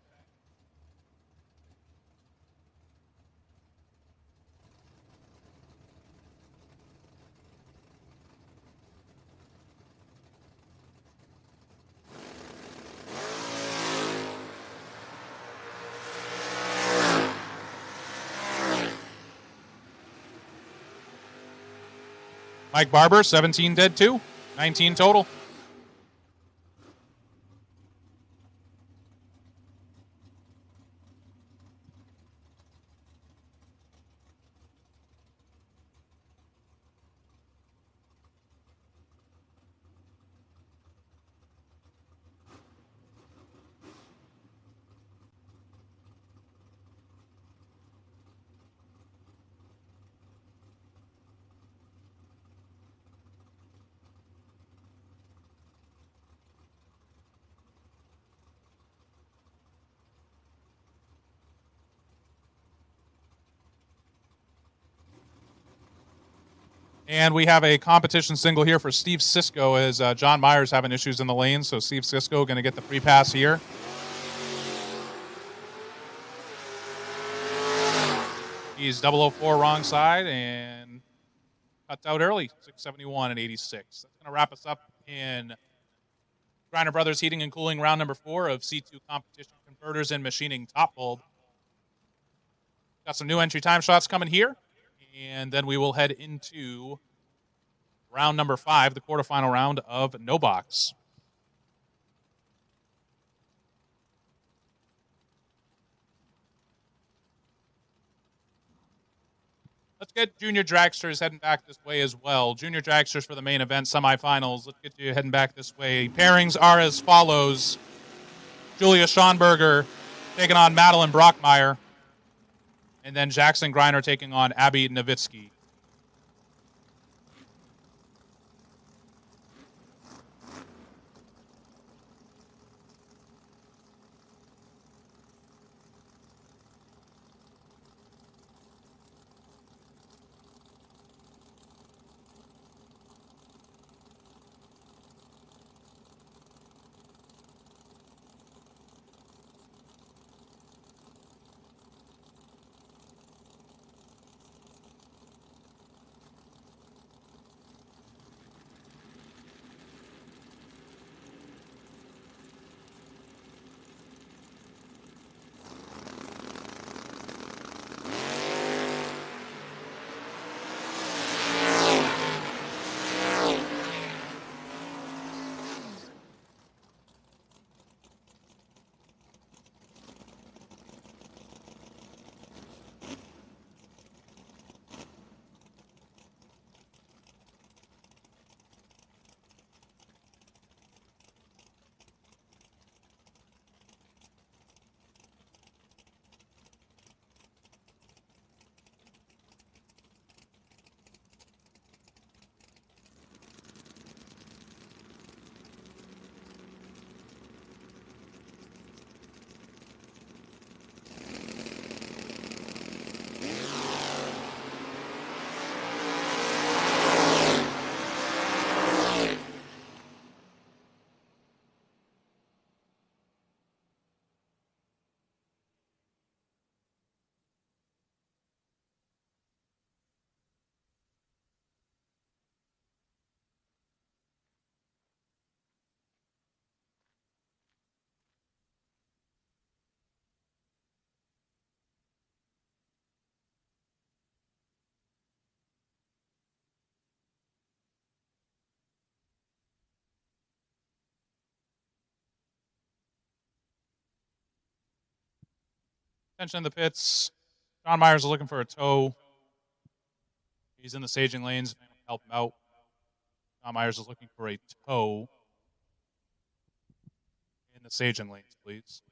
Mike Barber, 17 dead 2, 19 total. And we have a competition single here for Steve Cisco as John Myers having issues in the lane. So Steve Cisco going to get the free pass here. He's 004 wrong side and cuts out early, 671 and 86. That's going to wrap us up in Griner Brothers Heating and Cooling round number 4 of C2 competition converters and machining top bulb. Got some new entry time shots coming here. And then we will head into round number 5, the quarterfinal round of No Box. Let's get junior dragsters heading back this way as well. Junior dragsters for the main event semifinals. Let's get you heading back this way. Pairings are as follows. Julia Schonberger taking on Madeline Brockmeyer. And then Jackson Griner taking on Abby Nowitzki. Attention in the pits. John Myers is looking for a tow. He's in the staging lanes. If anyone can help him out. John Myers is looking for a tow in the staging lanes, please.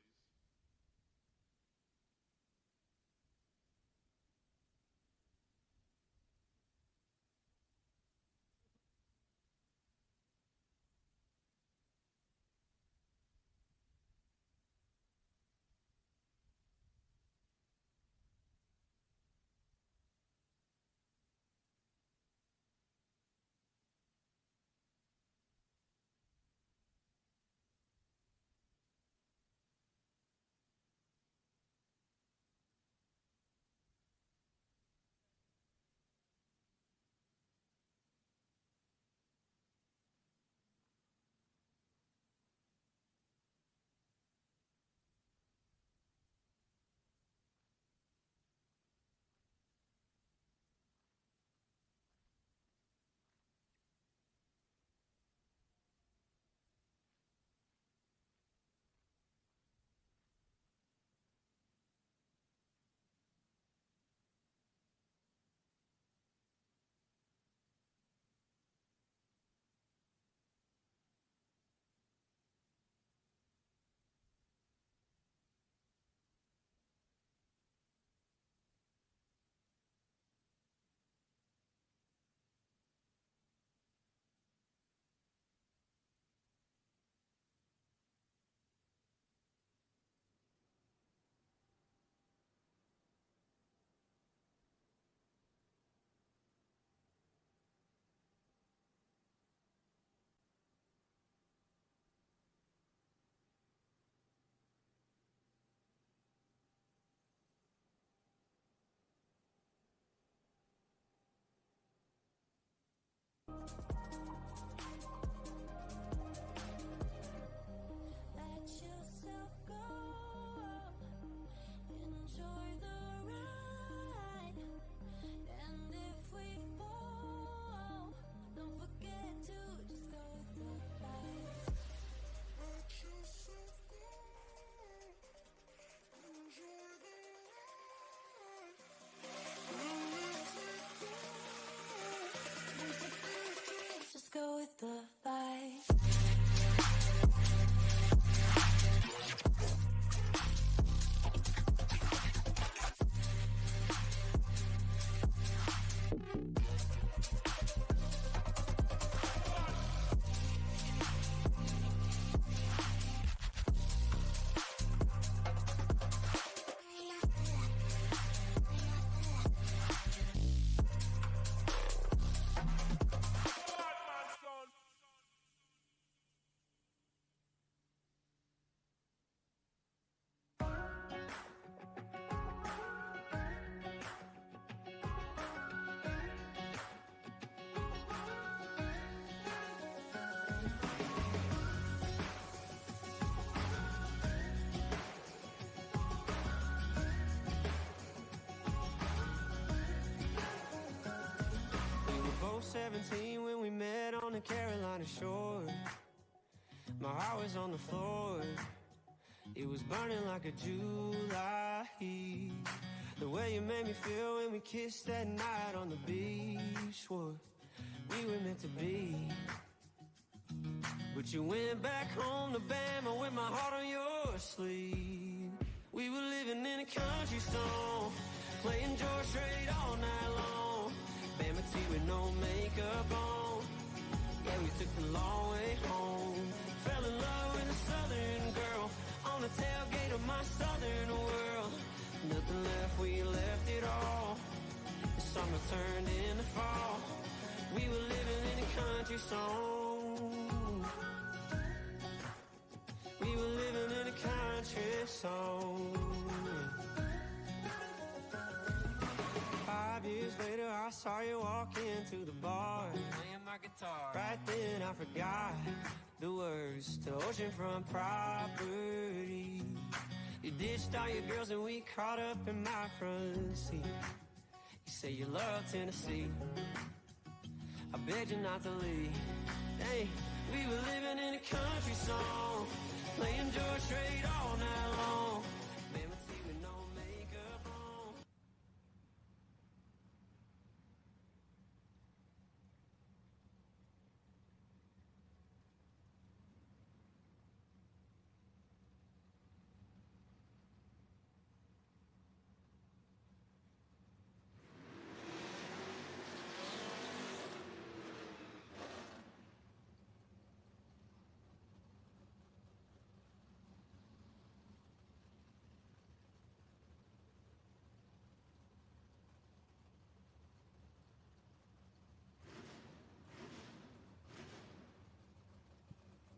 Go with the light. We were both 17 when we met on the Carolina shore. My heart was on the floor. It was burning like a July heat. The way you made me feel when we kissed that night on the beach was we were meant to be. But you went back home to Bama with my heart on your sleeve. We were living in a country song, playing George Strait all night long. Bama tea with no makeup on. Yeah, we took the long way home. Fell in love with a southern girl on the tailgate of my southern world. Nothing left, we left it all. The summer turned into fall. We were living in a country song. We were living in a country song. 5 years later, I saw you walk into the bar, playing my guitar. Right then, I forgot the words to oceanfront property. You ditched all your girls and we caught up in my front seat. You say you love Tennessee. I begged you not to leave. Hey, we were living in a country song, playing George Strait all night long. Bama tea with no makeup.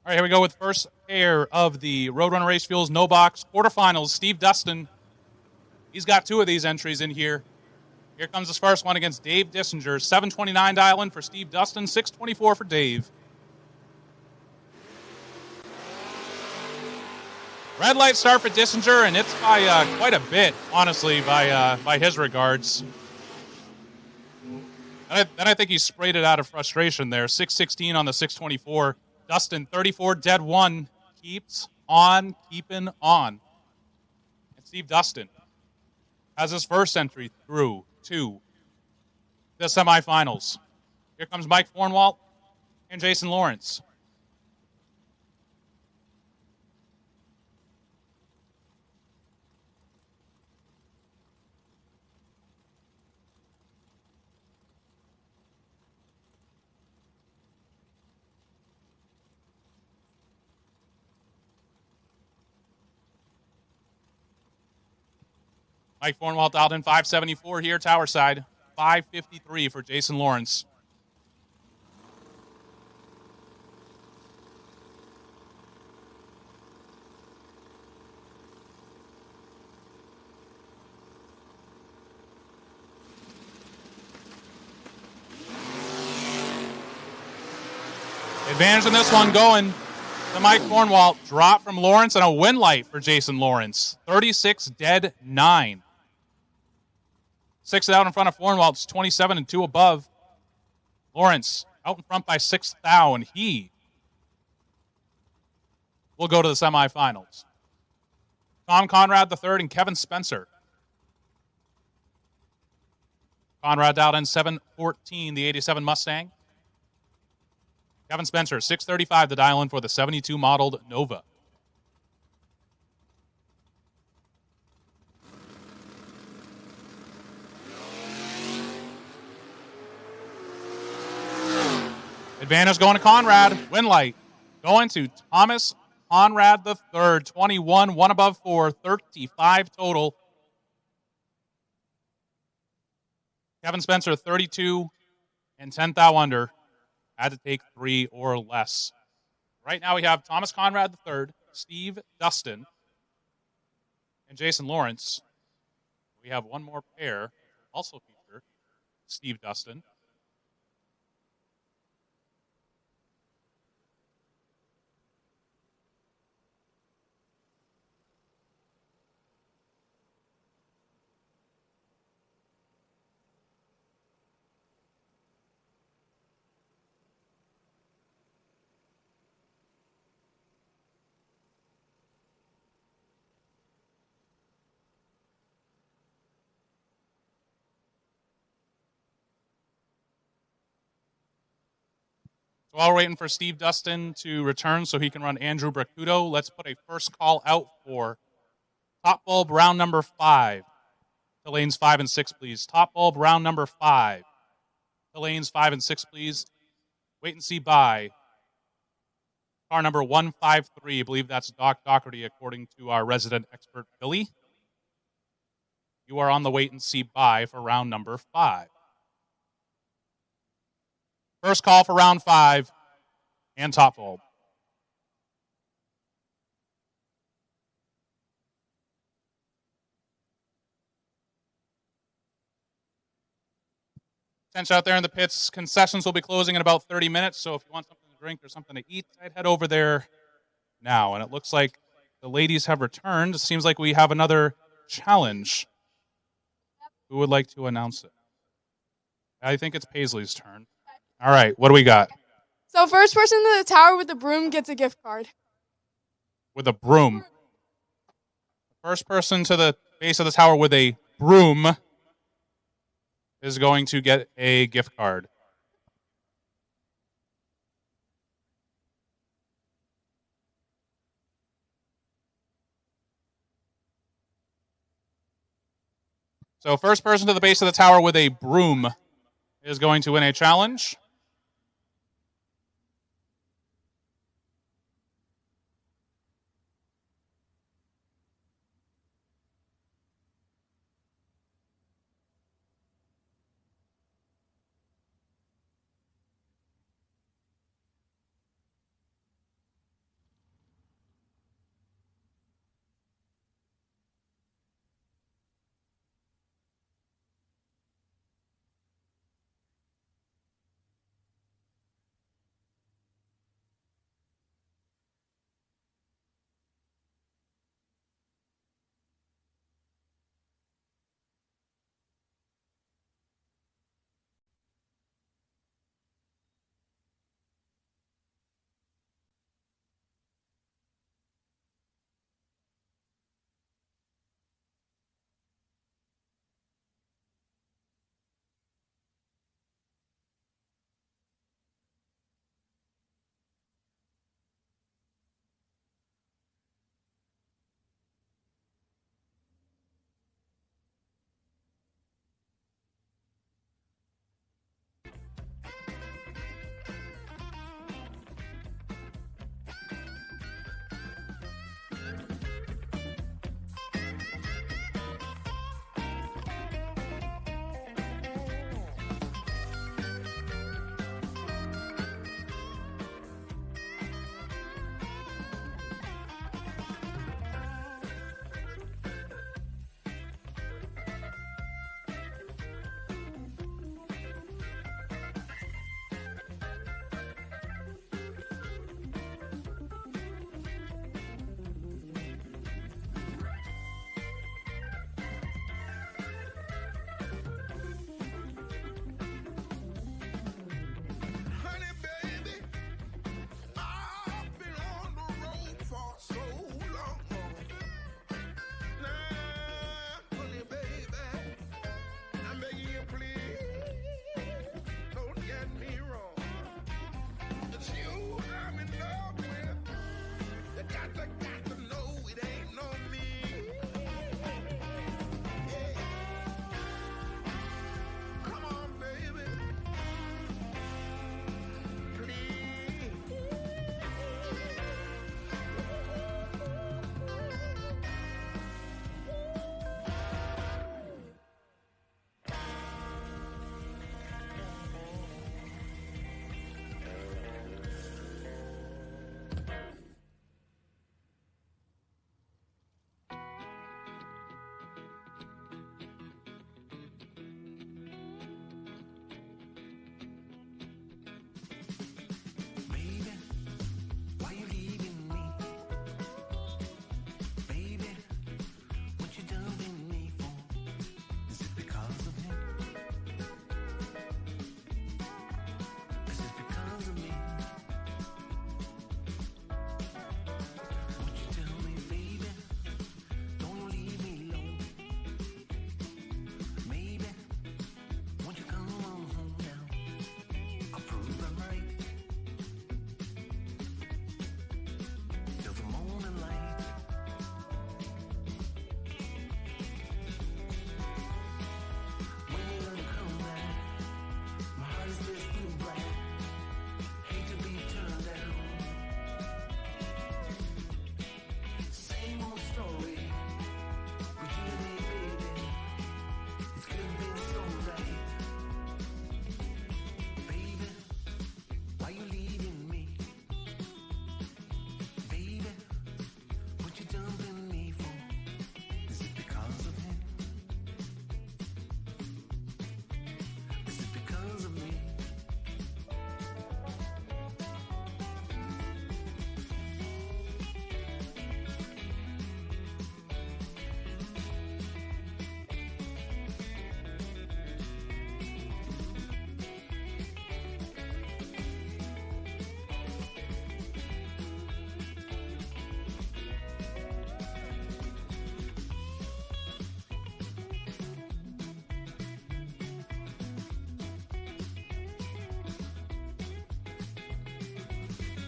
All right, here we go with first pair of the Roadrunner Race Fuels No Box quarterfinals. Steve Dustin, he's got 2 of these entries in here. Here comes his first one against Dave Dissinger. 729 dial in for Steve Dustin, 624 for Dave. Red light start for Dissinger, and it's by quite a bit, honestly, by his regards. And I think he sprayed it out of frustration there. 616 on the 624. Dustin, 34 dead 1, keeps on keeping on. And Steve Dustin has his first entry through to the semifinals. Here comes Mike Fornwalt and Jason Lawrence. Mike Fornwalt dialed in 574 here, tower side. 553 for Jason Lawrence. Advantage in this one going to Mike Fornwalt. Drop from Lawrence and a win light for Jason Lawrence. 36 dead 9. 6 out in front of Fornwalt. It's 27 and 2 above. Lawrence out in front by 6 thou, and he will go to the semifinals. Tom Conrad III and Kevin Spencer. Conrad dialed in 714, the 87 Mustang. Kevin Spencer, 635 to dial in for the 72 modeled Nova. Advantage going to Conrad. Win light going to Thomas Conrad III. 21, 1 above 4, 35 total. Kevin Spencer, 32 and 10 thou under. Had to take 3 or less. Right now we have Thomas Conrad III, Steve Dustin, and Jason Lawrence. We have one more pair, also feature Steve Dustin. So while we're waiting for Steve Dustin to return so he can run Andrew Bracuto, let's put a first call out for top bulb round number 5. To lanes 5 and 6, please. Top bulb round number 5. To lanes 5 and 6, please. Wait and see by car number 153. I believe that's Doc Doherty, according to our resident expert, Billy. You are on the wait and see by for round number 5. First call for round 5 and top bulb. Attention out there in the pits. Concessions will be closing in about 30 minutes, so if you want something to drink or something to eat, I'd head over there now. And it looks like the ladies have returned. It seems like we have another challenge. Who would like to announce it? I think it's Paisley's turn. All right, what do we got? So first person to the tower with the broom gets a gift card. With a broom. First person to the base of the tower with a broom is going to get a gift card. So first person to the base of the tower with a broom is going to win a challenge.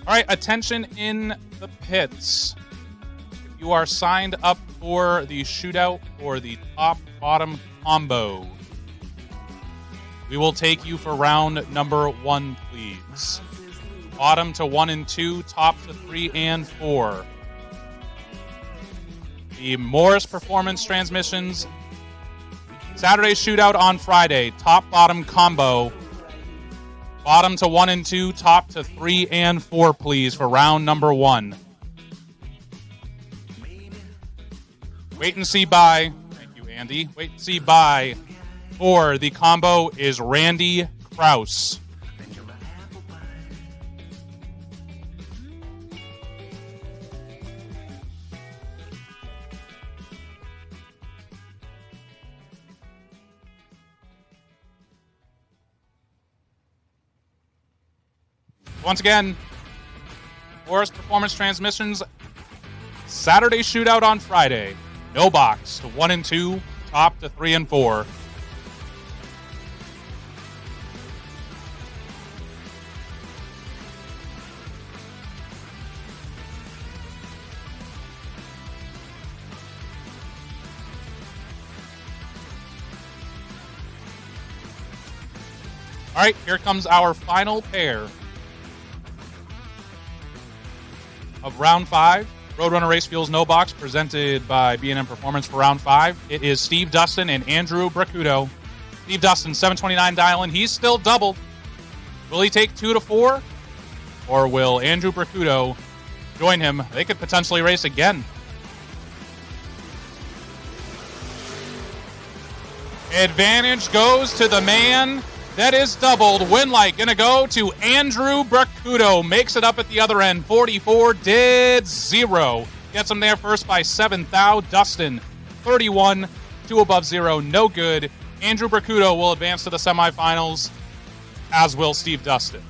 All right, attention in the pits. If you are signed up for the shootout or the top-bottom combo, we will take you for round number 1, please. Bottom to 1 and 2, top to 3 and 4. The Morris Performance Transmissions Saturday shootout on Friday, top-bottom combo. Bottom to 1 and 2, top to 3 and 4, please, for round number 1. Wait and see bye. Thank you, Andy. Wait and see bye. For the combo is Randy Kraus. Once again, Morris Performance Transmissions, Saturday shootout on Friday. No box to 1 and 2, top to 3 and 4. All right, here comes our final pair of round 5. Roadrunner Race Fuels No Box presented by B&M Performance for round 5. It is Steve Dustin and Andrew Bracuto. Steve Dustin, 729 dial-in. He's still doubled. Will he take 2 to 4? Or will Andrew Bracuto join him? They could potentially race again. Advantage goes to the man that is doubled. Win light going to go to Andrew Bracuto. Makes it up at the other end. 44 did 0. Gets him there first by 7 thou. Dustin, 31, 2 above 0. No good. Andrew Bracuto will advance to the semifinals, as will Steve Dustin.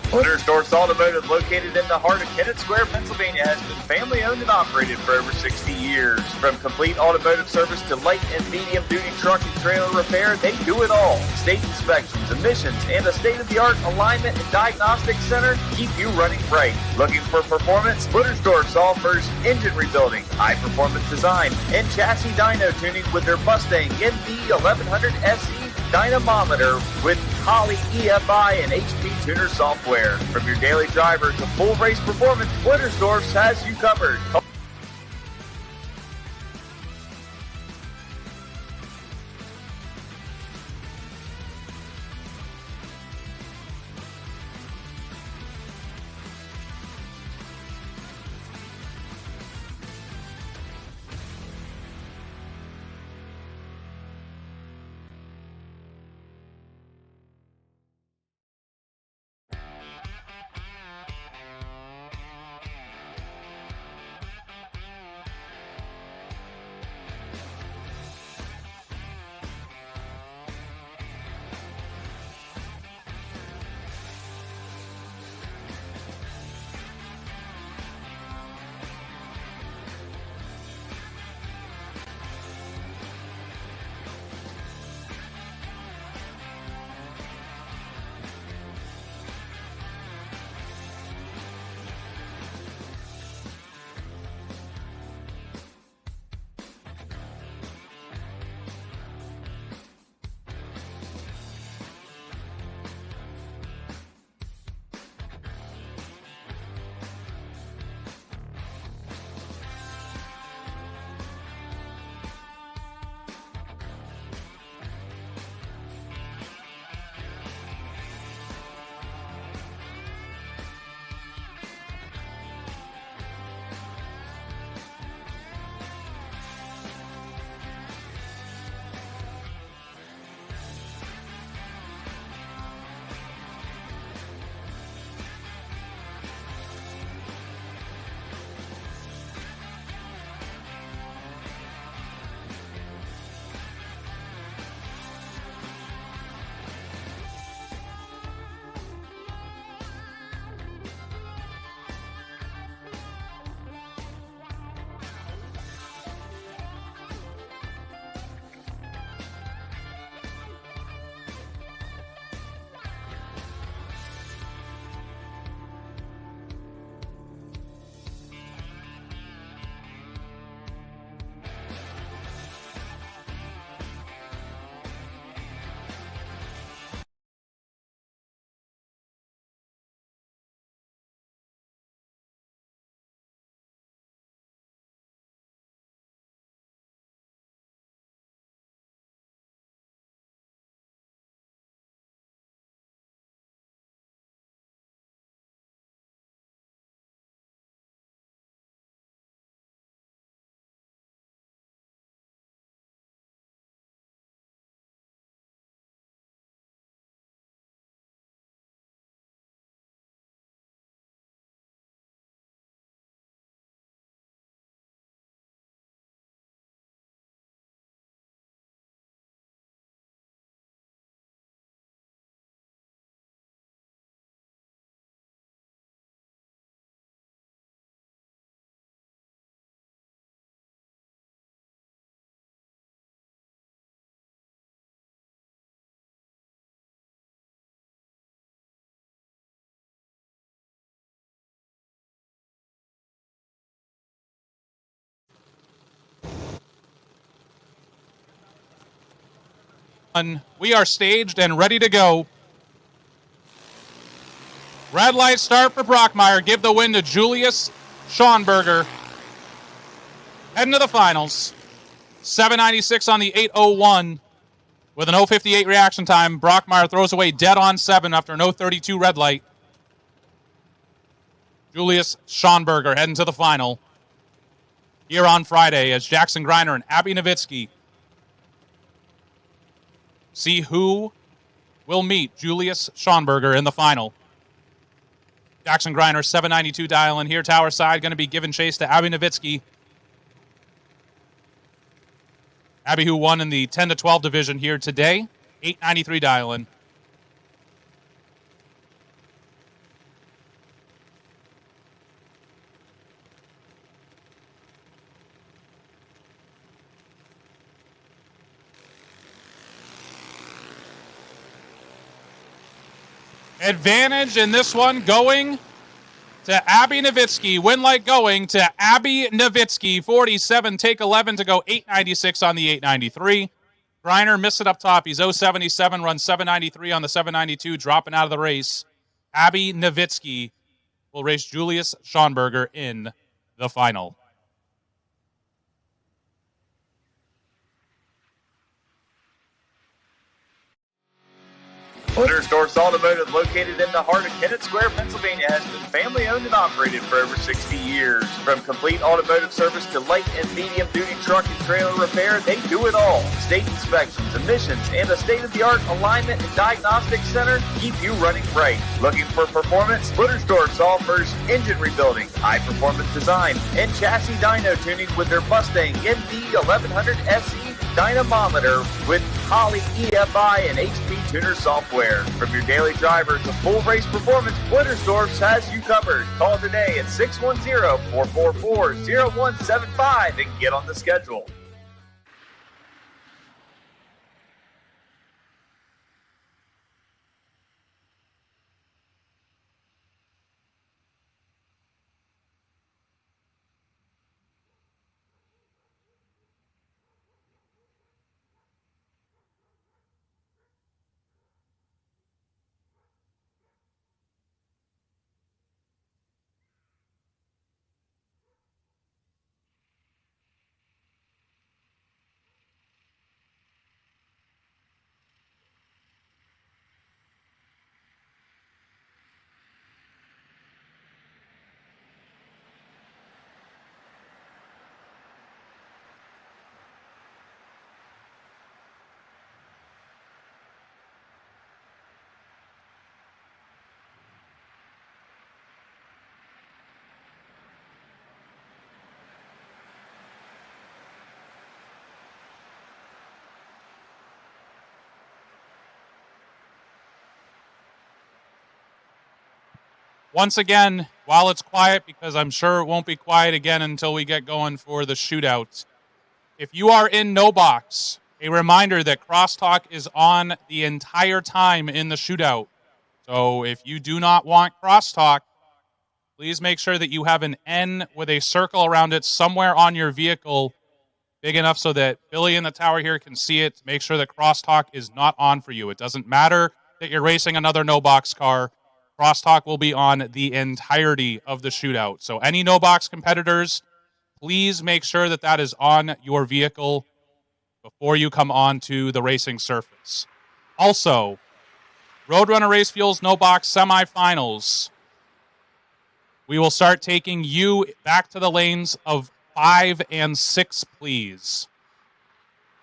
Blittersdorf Automotive, located in the heart of Kennett Square, Pennsylvania, has been family-owned and operated for over 60 years. From complete automotive service to light and medium-duty truck and trailer repair, they do it all. State inspections, emissions, and a state-of-the-art alignment and diagnostic center keep you running right. Looking for performance? Blittersdorf offers engine rebuilding, high-performance design, and chassis dyno tuning with their Mustang MD 1100 SE dynamometer with Holley EFI and HP Tuner software. From your daily driver to full race performance, Blittersdorf has you covered. We are staged and ready to go. Red light start for Brockmeyer. Give the win to Julius Schonberger. Heading to the finals. 796 on the 801 with an 058 reaction time. Brockmeyer throws away dead on 7 after an 032 red light. Julius Schonberger heading to the final here on Friday as Jackson Greiner and Abby Nowitzki see who will meet Julius Schonberger in the final. Jackson Greiner, 792 dial in here. Tower side going to be giving chase to Abby Nowitzki. Abby, who won in the 10 to 12 division here today, 893 dial in. Advantage in this one going to Abby Nowitzki. Win light going to Abby Nowitzki. 47, take 11 to go. 896 on the 893. Greiner missed it up top. He's 077, runs 793 on the 792, dropping out of the race. Abby Nowitzki will race Julius Schonberger in the final. Blittersdorf's Automotive, located in the heart of Kennett Square, Pennsylvania, has been family-owned and operated for over 60 years. From complete automotive service to light and medium-duty truck and trailer repair, they do it all. State inspections, emissions, and a state-of-the-art alignment and diagnostic center keep you running right. Looking for performance? Blittersdorf offers engine rebuilding, high-performance design, and chassis dyno tuning with their Mustang ND 1100 SE dynamometer with Holley EFI and HP Tuner software. From your daily driver to full race performance, Blittersdorf has you covered. Call today at 610-444-0175 and get on the schedule. Once again, while it's quiet, because I'm sure it won't be quiet again until we get going for the shootout, if you are in no box, a reminder that crosstalk is on the entire time in the shootout. So if you do not want crosstalk, please make sure that you have an N with a circle around it somewhere on your vehicle, big enough so that Billy in the tower here can see it. Make sure that crosstalk is not on for you. It doesn't matter that you're racing another no box car. Crosstalk will be on the entirety of the shootout. So any no-box competitors, please make sure that that is on your vehicle before you come on to the racing surface. Also, Roadrunner Race Fuels no-box semifinals. We will start taking you back to the lanes of 5 and 6, please.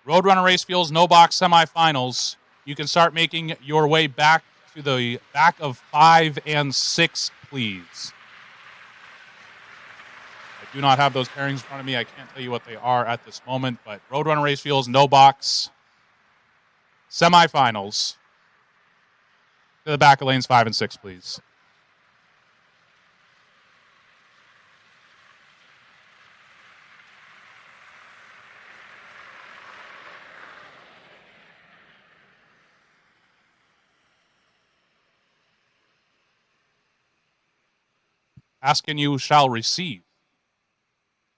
Roadrunner Race Fuels no-box semifinals. You can start making your way back to the back of 5 and 6, please. I do not have those pairings in front of me. I can't tell you what they are at this moment, but Roadrunner Race Fuels, no box, semifinals. To the back of lanes 5 and 6, please. Ask and you shall receive.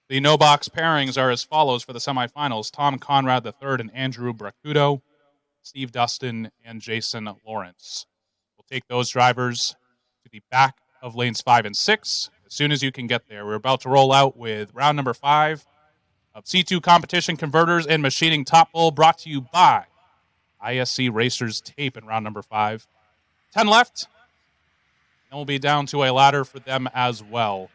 The no-box pairings are as follows for the semifinals. Tom Conrad III and Andrew Bracudo. Steve Dustin, and Jason Lawrence. We'll take those drivers to the back of lanes 5 and 6 as soon as you can get there. We're about to roll out with round number 5 of C2 Competition Converters and Machining Top Bowl, brought to you by ISC Racers Tape in round number 5. 10 left, and we'll be down to a ladder for them as well.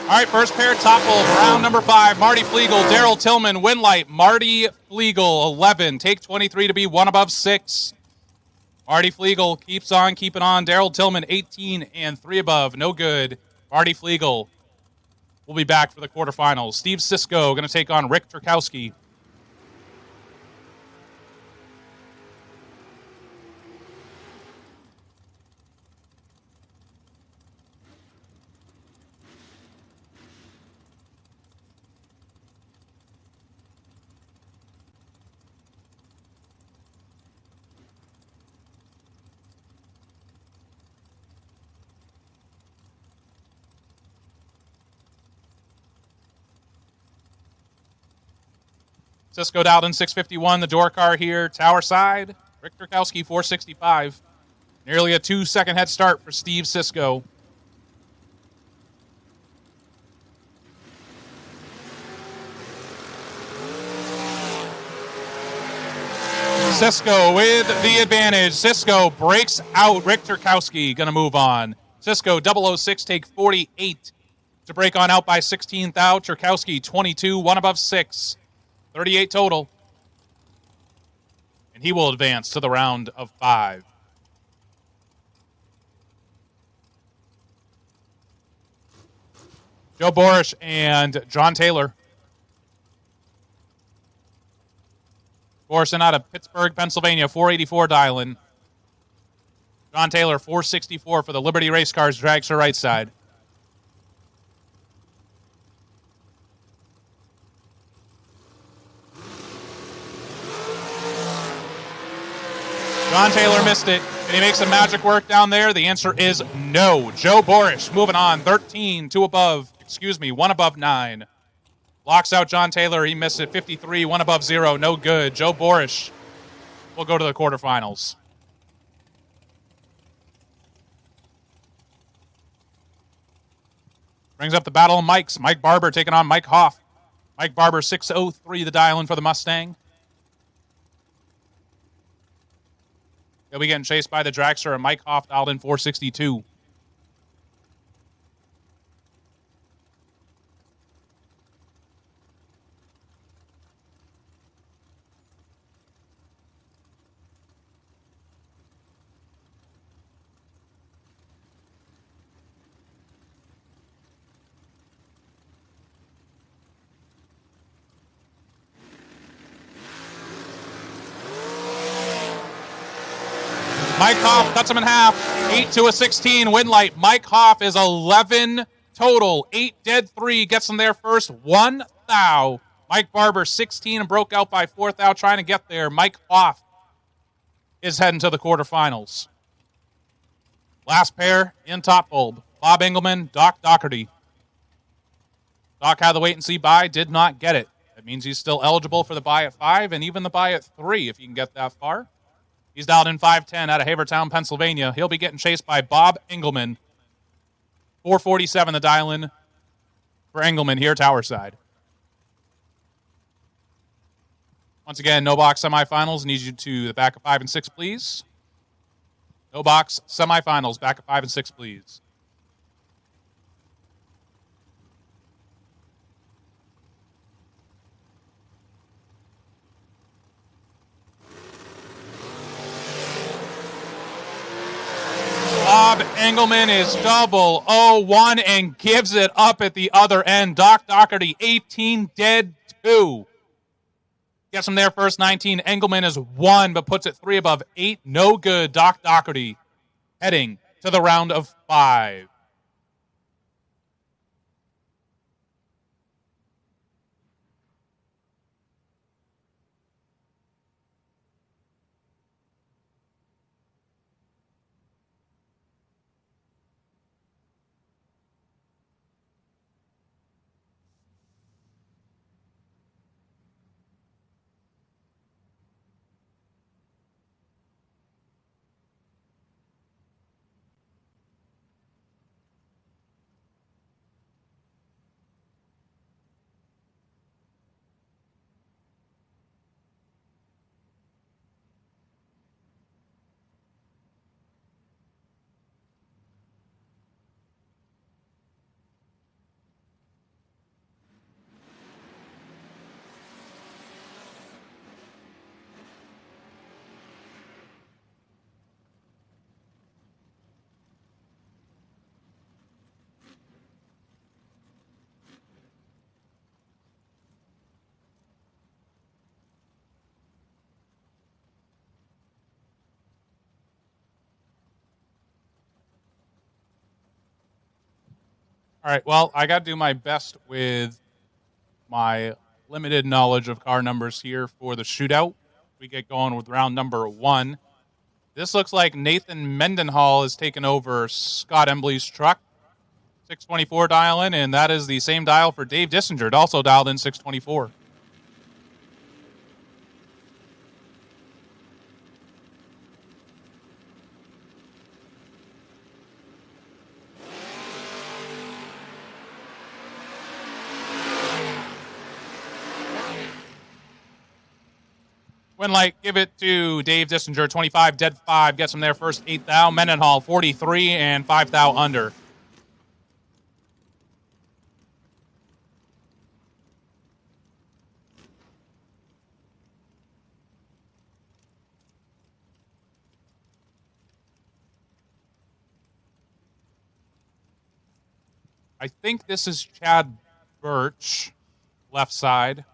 All right, first pair top bowl, round number 5. Marty Flegel, Daryl Tillman, win light. Marty Flegel, 11. Take 23 to be 1 above 6. Marty Flegel keeps on keeping on. Daryl Tillman, 18 and 3 above. No good. Marty Flegel will be back for the quarterfinals. Steve Sisko going to take on Rick Turkowski. Cisco Dowden, 651, the door car here. Tower side, Rick Turkowski, 465. Nearly a 2-second head start for Steve Sisko. Sisko with the advantage. Sisko breaks out. Rick Turkowski going to move on. Sisko, 006, take 48 to break on out by 16th out. Turkowski, 22, 1 above 6. 38 total. And he will advance to the round of 5. Joe Borish and John Taylor. Borison out of Pittsburgh, Pennsylvania, 484 dial-in. John Taylor, 464 for the Liberty Race Cars, drags her right side. John Taylor missed it. Can he make some magic work down there? The answer is no. Joe Borish moving on. 13, 1 above 9. Locks out John Taylor. He missed it. 53, 1 above 0. No good. Joe Borish will go to the quarterfinals. Brings up the battle of Mikes. Mike Barber taking on Mike Hoff. Mike Barber 603 the dial-in for the Mustang. He'll be getting chased by the dragster, and Mike Hoff dialed in 462. Mike Hoff cuts him in half. 8 to a 16 win light. Mike Hoff is 11 total. 8 dead, 3 gets him there first. 1 thou. Mike Barber 16 and broke out by 4 thou trying to get there. Mike Hoff is heading to the quarterfinals. Last pair in top bulb. Bob Engelman, Doc Doherty. Doc had the wait and see buy, did not get it. That means he's still eligible for the buy at 5 and even the buy at 3 if you can get that far. He's dialed in 510 out of Havertown, Pennsylvania. He'll be getting chased by Bob Engelman. 447 the dial-in for Engelman here, tower side. Once again, no box semifinals. Need you to the back of 5 and 6, please. No box semifinals, back of 5 and 6, please. Bob Engelman is double 0-1 and gives it up at the other end. Doc Doherty, 18 dead 2. Gets him there first, 19. Engelman is 1, but puts it 3 above 8. No good. Doc Doherty heading to the round of 5. All right, well, I got to do my best with my limited knowledge of car numbers here for the shootout. We get going with round number 1. This looks like Nathan Mendenhall has taken over Scott Embley's truck. 624 dial in, and that is the same dial for Dave Dissinger, also dialed in 624. Winlight, give it to Dave Dissinger, 25, dead 5, gets him there first, 8 thou. Mendenhall, 43, and 5 thou under. I think this is Chad Birch, left side,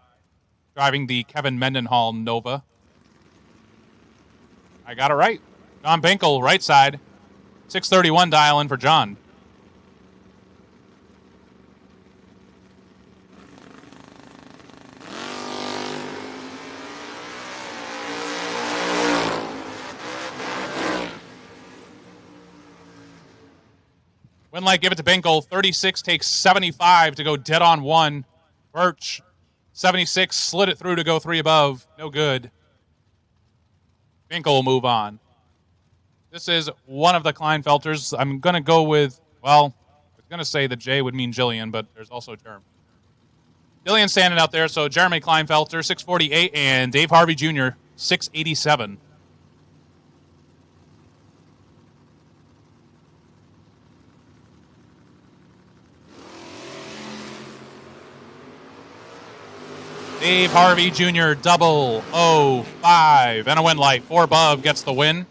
driving the Kevin Mendenhall Nova. I got it right. John Binkel, right side. 631 dial in for John. Winlight, give it to Binkel. 36 takes 75 to go dead on 1. Birch, 76, slid it through to go 3 above. No good. Binkel will move on. This is one of the Kleinfelters. I'm going to go with, well, I was going to say that J would mean Jillian, but there's also Jeremy. Jillian standing out there, so Jeremy Kleinfelter, 648, and Dave Harvey Jr., 687. Dave Harvey Jr., 005, and a win light. 4 above gets the win.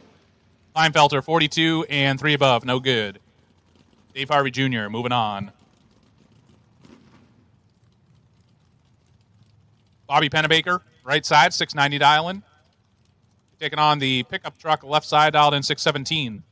Kleinfelter, 42, and 3 above, no good. Dave Harvey Jr., moving on. Bobby Pennebaker, right side, 690 dial-in. Taking on the pickup truck, left side, dialed in 617.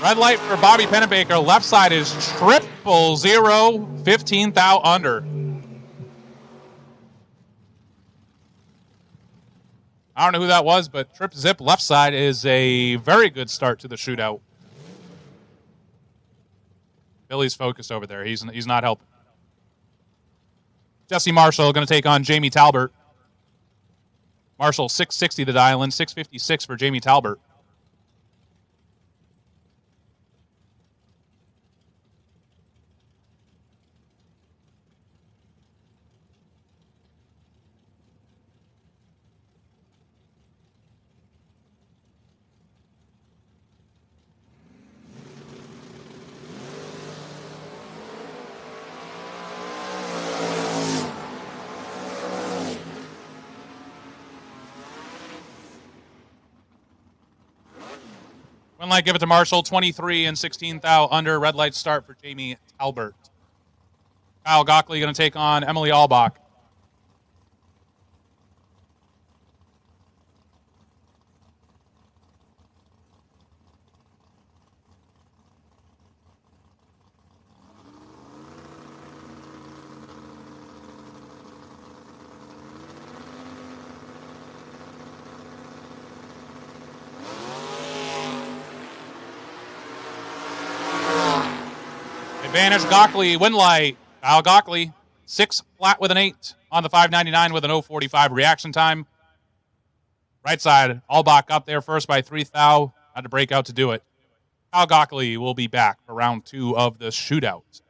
Red light for Bobby Pennebaker. Left side is 000, 15 thou under. I don't know who that was, but Trip Zip left side is a very good start to the shootout. Billy's focused over there. He's not helping. Jesse Marshall going to take on Jamie Talbert. Marshall, 660 the dial-in, 656 for Jamie Talbert. Win light, give it to Marshall, 23 and 16 thou under. Red light start for Jamie Talbert. Kyle Gockley going to take on Emily Albach. Advantage Gockley, win light. Kyle Gockley, 6 flat with an 8 on the 599 with an 045 reaction time. Right side, Albach up there first by 3 thou. Had to break out to do it. Kyle Gockley will be back for round 2 of the shootout.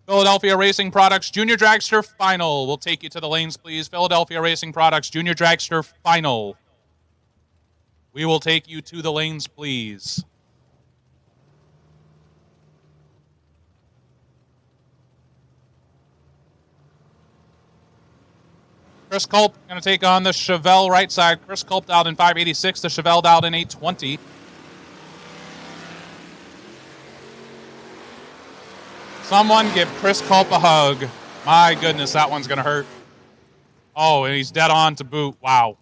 Philadelphia Racing Products Junior Dragster Final. We'll take you to the lanes, please. Philadelphia Racing Products Junior Dragster Final. We will take you to the lanes, please. Chris Culp going to take on the Chevelle right side. Chris Culp dialed in 586. The Chevelle dialed in 820. Someone give Chris Culp a hug. My goodness, that one's going to hurt. Oh, and he's dead on to boot. Wow.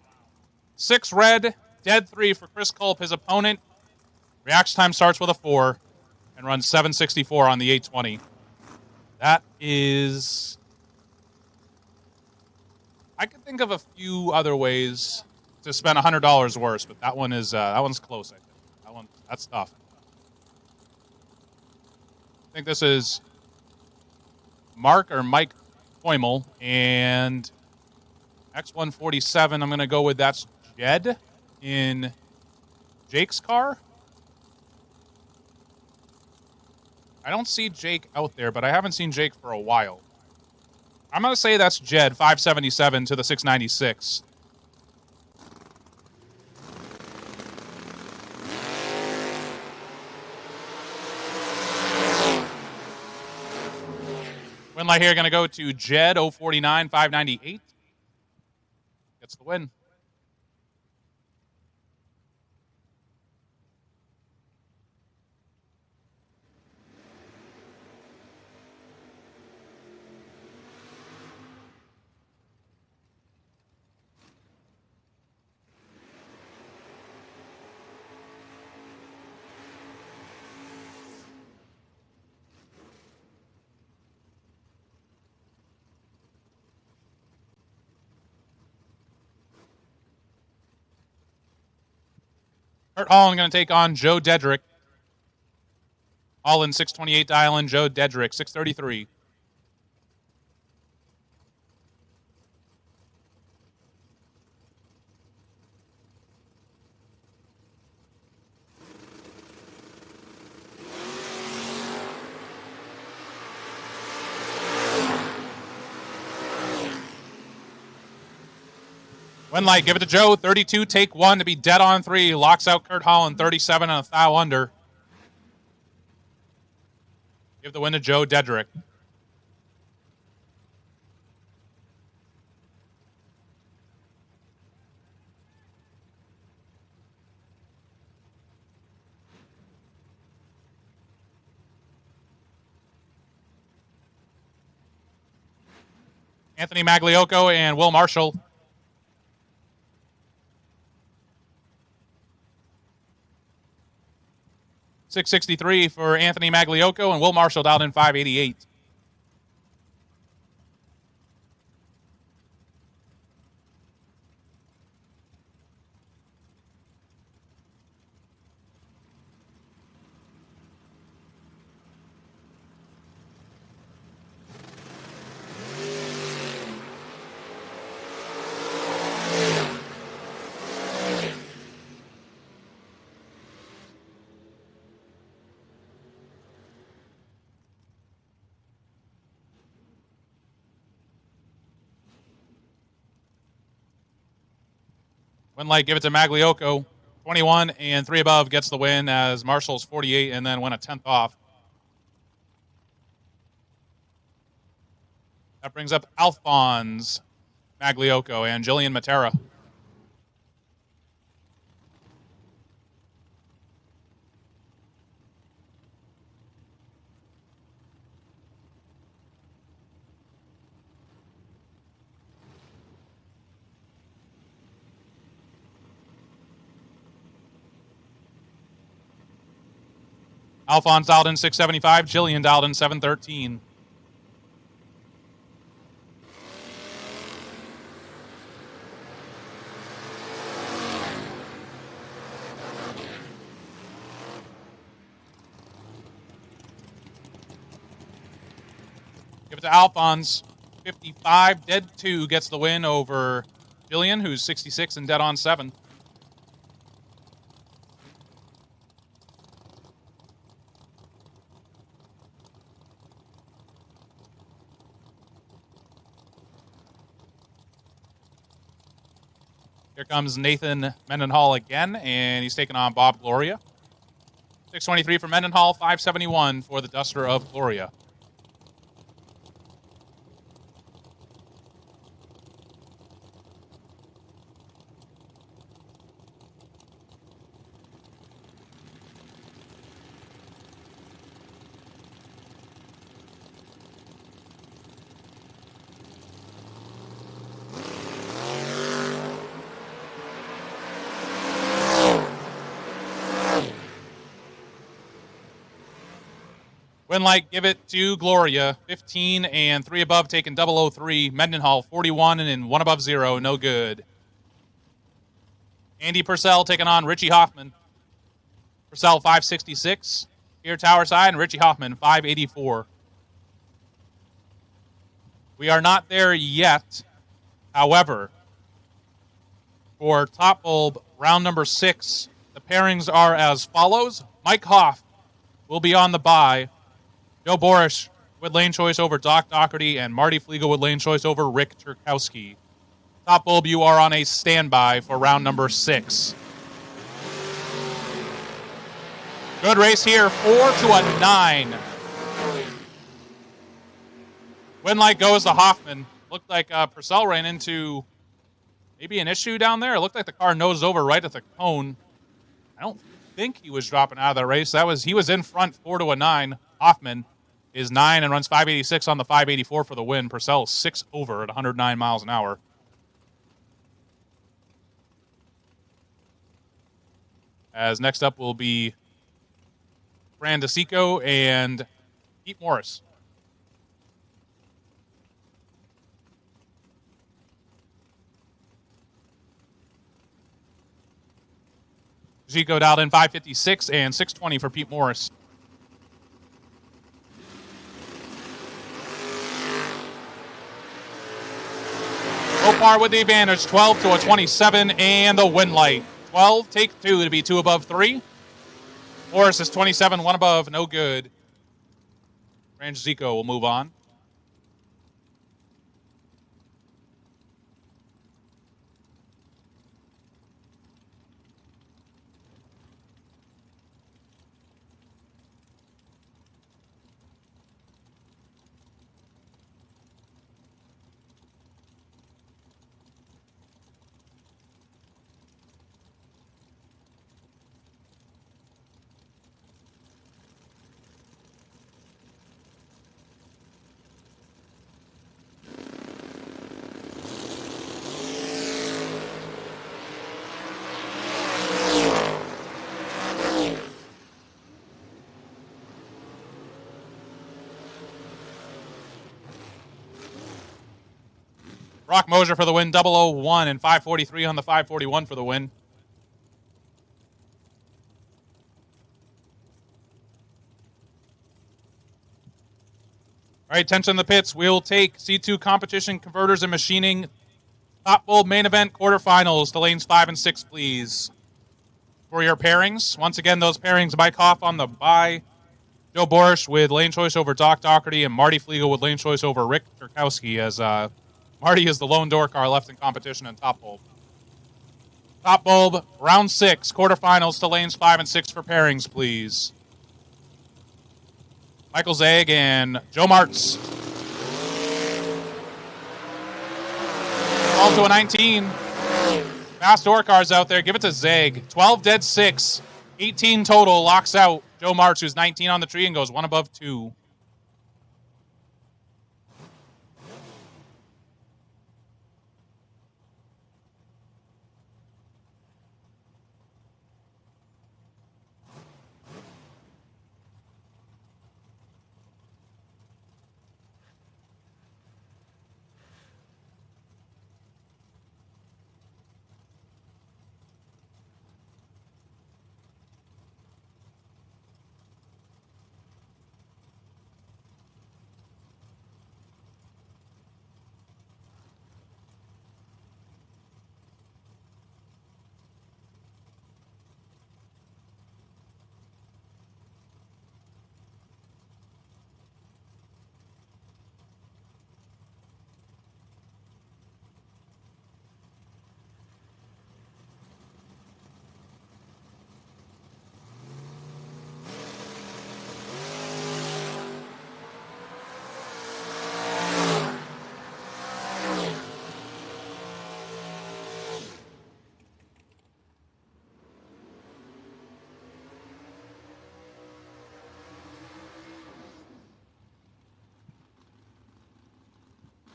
6 red, dead 3 for Chris Culp, his opponent. Reaction time starts with a 4 and runs 764 on the 820. That is... I could think of a few other ways to spend $100 worse, but that one is that one's close, I think. That's tough. I think this is Mark or Mike Poimel, and X147, I'm going to go with that's Jed in Jake's car. I don't see Jake out there, but I haven't seen Jake for a while. I'm going to say that's Jed, 577 to the 696. Win light here going to go to Jed 049 598. Gets the win. Kurt Holland going to take on Joe Dedrick. Holland 628 dial in, Joe Dedrick 633. Win light, give it to Joe. 32, take 1 to be dead on 3. Locks out Kurt Holland, 37 and a thou under. Give the win to Joe Dedrick. Anthony Magliocco and Will Marshall. $663 for Anthony Magliocco and Will Marshall down in $588. Win light, give it to Magliocco. 21 and 3 above gets the win as Marshall's 48 and then went a 10th off. That brings up Alphonse Magliocco and Jillian Matera. Alphonse dialed in 675, Jillian dialed in 713. Give it to Alphonse. 55, dead 2 gets the win over Jillian, who's 66 and dead on 7. Here comes Nathan Mendenhall again, and he's taking on Bob Gloria. 623 for Mendenhall, 571 for the Duster of Gloria. Win light, give it to Gloria. 15 and 3 above, taking 003. Mendenhall, 41 and 1 above 0, no good. Andy Purcell taking on Richie Hoffman. Purcell, 566. Here, tower side, and Richie Hoffman, 584. We are not there yet. However, for top bulb, round number 6, the pairings are as follows. Mike Hoff will be on the bye. Joe Borish with lane choice over Doc Doherty, and Marty Fliegel with lane choice over Rick Turkowski. Top bulb, you are on a standby for round number 6. Good race here, 4 to a 9. Win light goes to Hoffman. Looked like Purcell ran into maybe an issue down there. It looked like the car nosed over right at the cone. I don't think he was dropping out of the race. He was in front 4-9. Hoffman is 9 and runs 586 on the 584 for the win. Purcell 6 over at 109 miles an hour. As next up will be Fran DeSico and Pete Morris. DeSico dialed in 556 and 620 for Pete Morris. Opar with the advantage, 12 to a 27, and the win light. 12, take 2 to be 2 above 3. Morris is 27, 1 above, no good. Fran DeSico will move on. Brock Mosier for the win, 001 and 543 on the 541 for the win. All right, attention in the pits. We'll take C2 competition, converters, and machining. Top bulb main event quarterfinals to lanes 5 and 6, please. For your pairings, once again, those pairings, Mike Hoff on the bye, Joe Borish with lane choice over Doc Doherty, and Marty Flegel with lane choice over Rick Turkowski, as Marty is the lone door car left in competition in top bulb. Top bulb, round 6, quarterfinals to lanes 5 and 6 for pairings, please. Michael Zeg and Joe Martz. 12 to a 19. Fast door cars out there. Give it to Zeg. 12 dead 6. 18 total. Locks out Joe Martz, who's 19 on the tree and goes 1 above 2.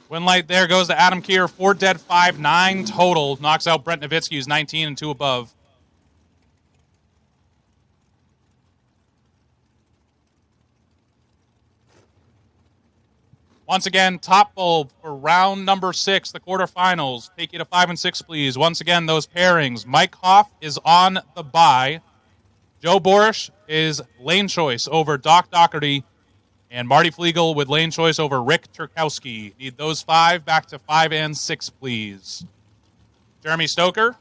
Win light there goes to Adam Keir. 4 dead, 5, 9 total. Knocks out Brent Nowitzki, who's 19 and 2 above. Once again, top bulb for round number 6, the quarterfinals. Take you to 5 and 6, please. Once again, those pairings. Mike Hoff is on the bye. Joe Borish is lane choice over Doc Doherty. And Marty Flegel with lane choice over Rick Turkowski. Need those 5 back to 5 and 6, please. Jeremy Stoker.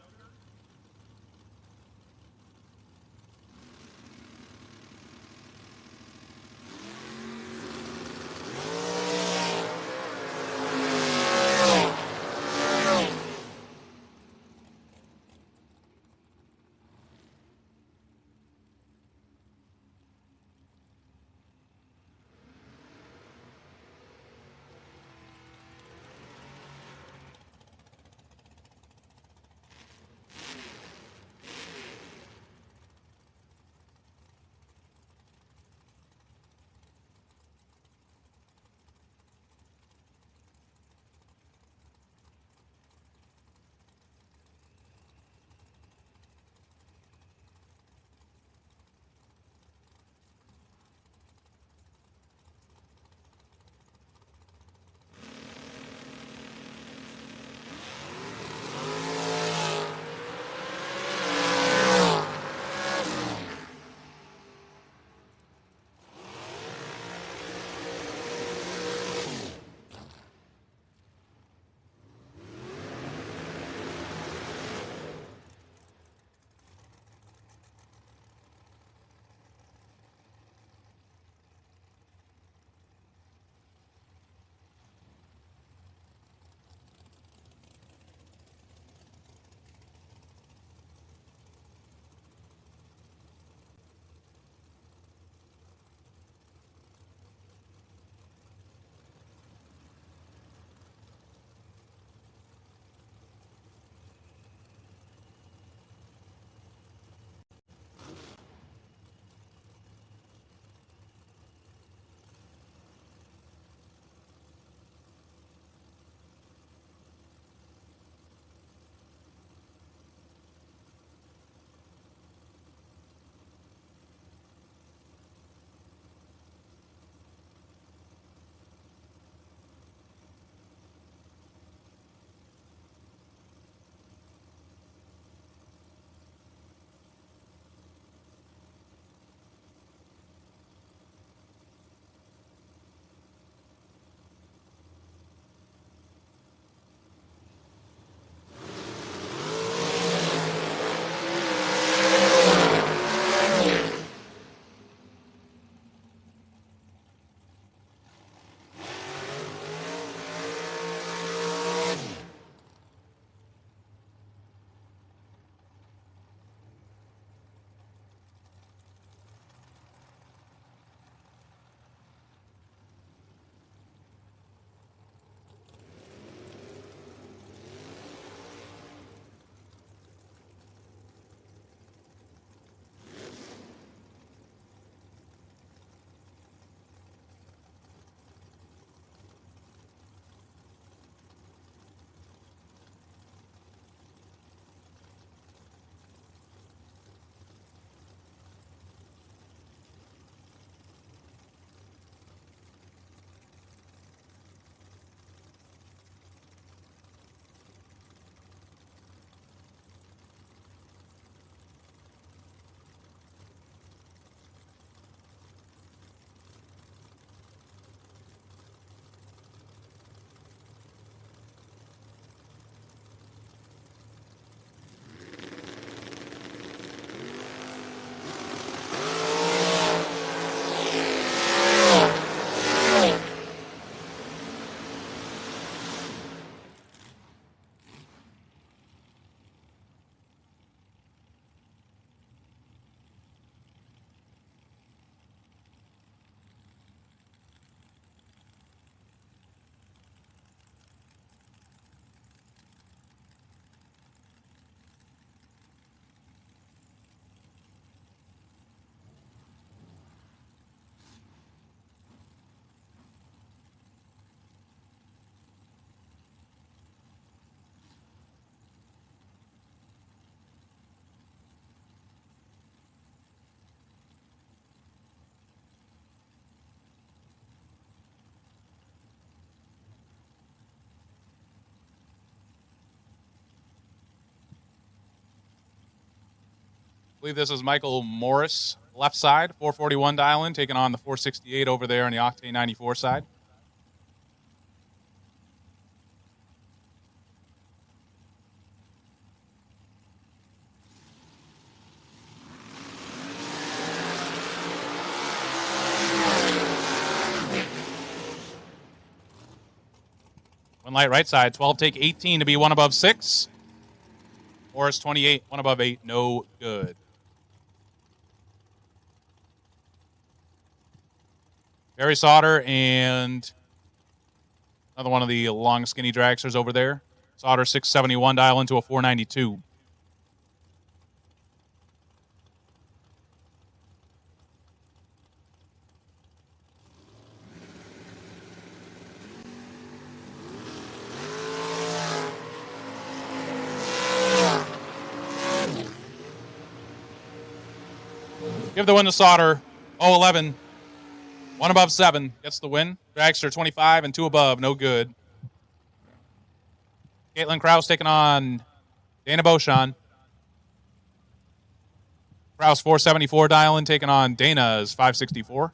believe this is Michael Morris, left side, 441 dial in, taking on the 468 over there on the Octane 94 side. One light right side, 12 take 18 to be one above 6. Morris 28, one above 8, no good. Barry Sauter and another one of the long, skinny dragsters over there. Sauter 671 dial into a 492. Give the win to Sauter. 0-11. One above 7. Gets the win. Dragster 25 and 2 above. No good. Caitlin Kraus taking on Dana Beauchamp. Kraus 474 dialing, taking on Dana's 564.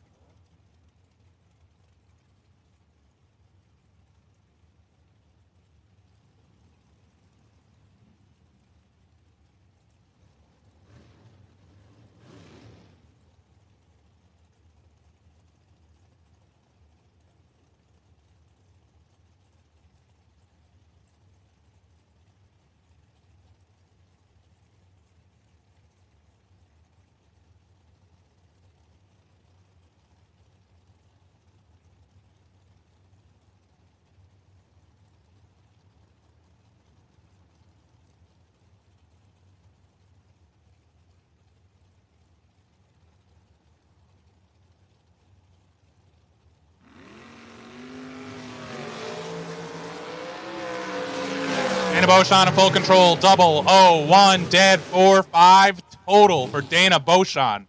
Dana Beauchamp in full control. Double, 1, dead, 4, 5 total for Dana Beauchamp.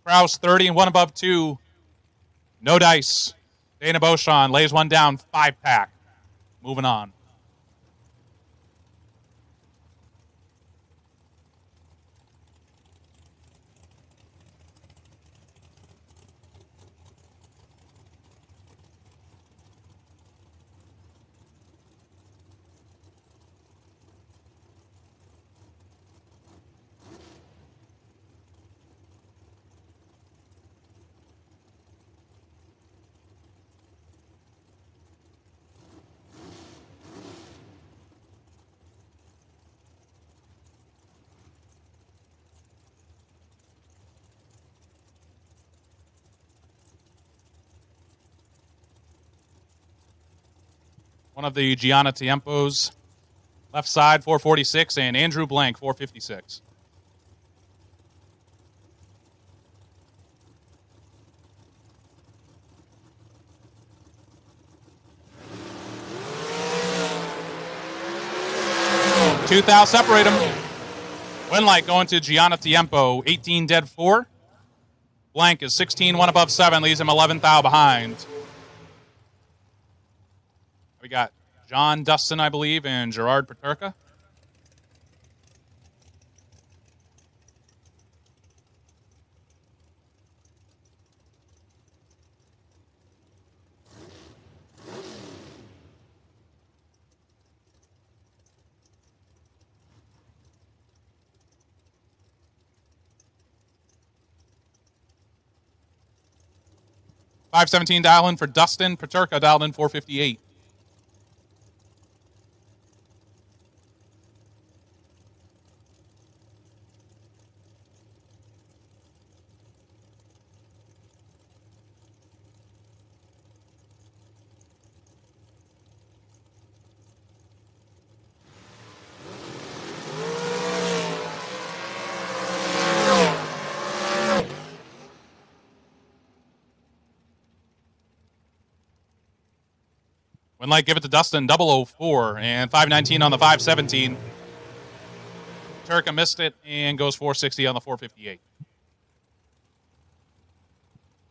Kraus 30 and 1 above 2. No dice. Dana Beauchamp lays one down, 5-pack. Moving on. One of the Gianna Tiempos, left side, 446, and Andrew Blank, 456. Tooth out, separate them. Win light going to Gianna Tiempo, 18 dead 4. Blank is 16, 1 above 7, leaves him 11 thou behind. We got John Dustin, I believe, and Gerard Paterka. .517 dial in for Dustin. Paterka dialed in 458. Win light, give it to Dustin, 004, and 519 on the 517. Turka missed it and goes 460 on the 458.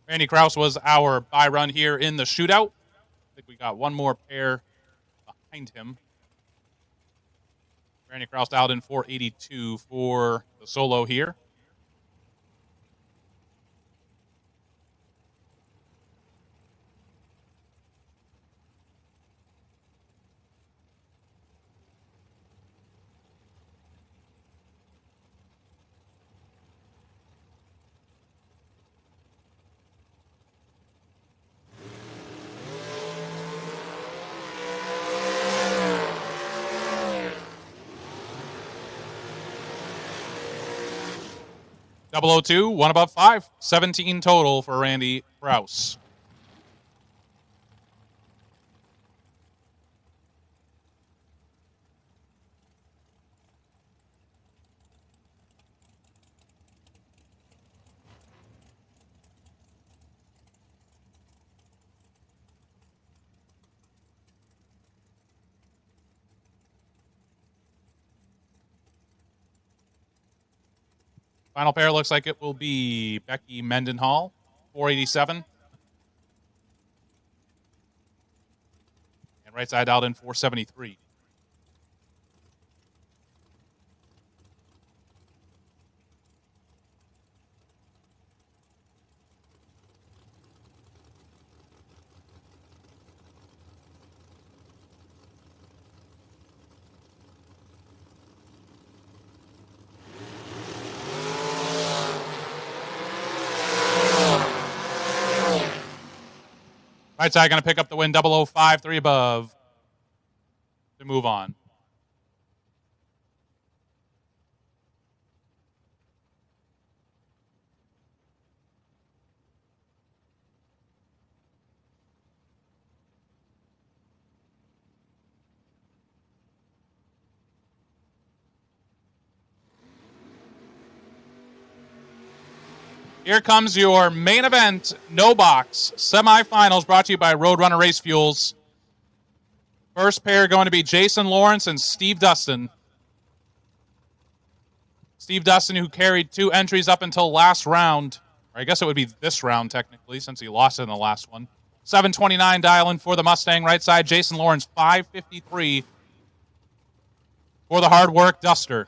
Randy Kraus was our bye run here in the shootout. I think we got one more pair behind him. Randy Kraus dialed in 482 for the solo here. .002, one above 5. 17 total for Randy Kraus. Final pair looks like it will be Becky Mendenhall, 487. And right side out in 473. Right side going to pick up the win, 005, 3 above to move on. Here comes your main event, no box, semifinals brought to you by Roadrunner Race Fuels. First pair going to be Jason Lawrence and Steve Dustin. Steve Dustin, who carried 2 entries up until last round, or I guess it would be this round technically since he lost it in the last one. 729 dialing for the Mustang right side. Jason Lawrence, 553 for the hard work Duster.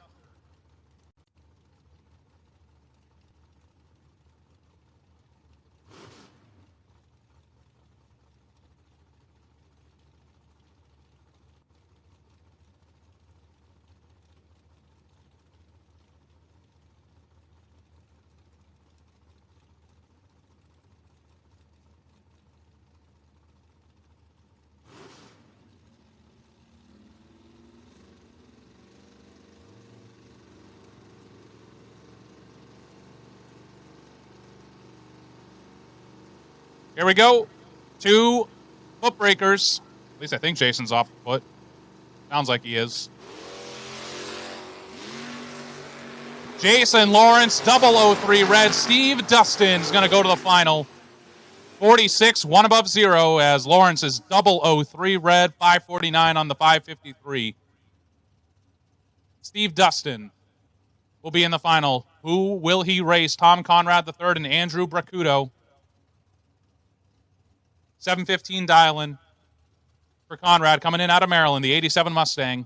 Here we go. 2 foot breakers. At least I think Jason's off the foot. Sounds like he is. Jason Lawrence, 003 red. Steve Dustin is going to go to the final. 46, 1 above 0, as Lawrence is 003 red, 549 on the 553. Steve Dustin will be in the final. Who will he race? Tom Conrad III and Andrew Bracuto. 715 dialing for Conrad, coming in out of Maryland, the 87 Mustang.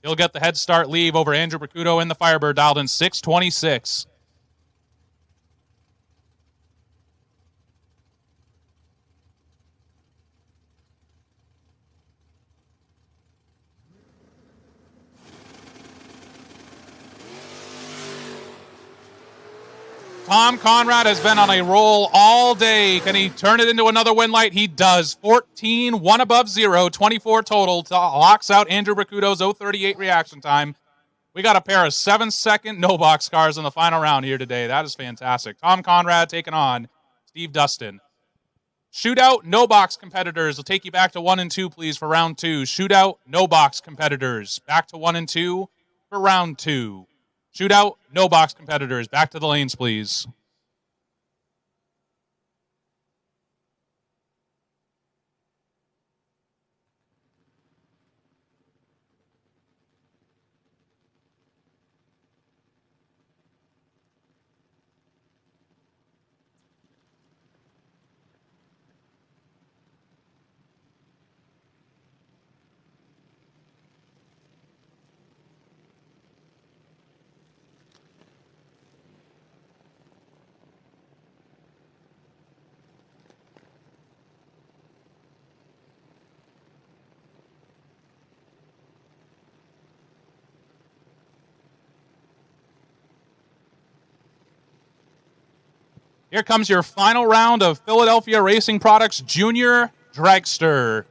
He'll get the head start leave over Andrew Bracuto in the Firebird, dialed in 626. Tom Conrad has been on a roll all day. Can he turn it into another win light? He does. 14, 1 above 0, 24 total. Locks out Andrew Bracuto's 038 reaction time. We got a pair of 7-second no-box cars in the final round here today. That is fantastic. Tom Conrad taking on Steve Dustin. Shootout, no-box competitors. We'll take you back to 1 and 2, please, for round 2. Shootout, no-box competitors. Back to 1 and 2 for round 2. Shootout, no box competitors. Back to the lanes, please. Here comes your final round of Philadelphia Racing Products Junior Dragster.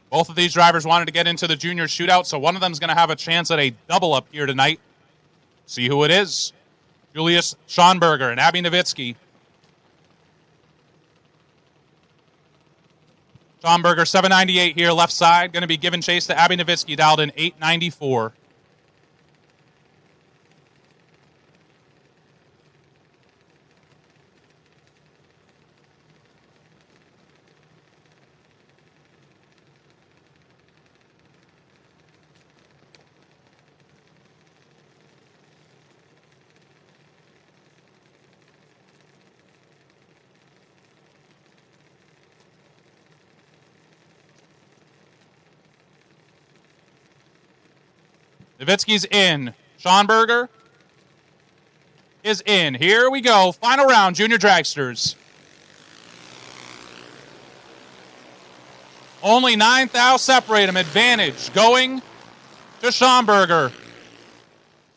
Both of these drivers wanted to get into the junior shootout, so one of them is going to have a chance at a double up here tonight. See who it is. Julius Schonberger and Abby Nowitzki. Schonberger, 798 here, left side. Going to be giving chase to Abby Nowitzki, dialed in 894. Nowitzki's in. Schonberger is in. Here we go. Final round, junior dragsters. Only 9 thou separate him. Advantage going to Schonberger.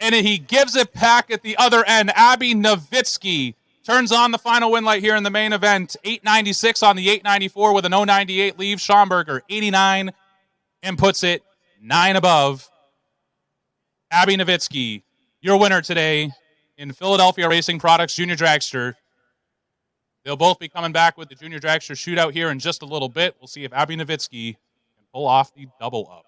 And he gives it back at the other end. Abby Nowitzki turns on the final win light here in the main event. 896 on the 894 with an 098 leave. Schonberger 89 and puts it 9 above. Abby Nowitzki, your winner today in Philadelphia Racing Products Junior Dragster. They'll both be coming back with the Junior Dragster shootout here in just a little bit. We'll see if Abby Nowitzki can pull off the double up.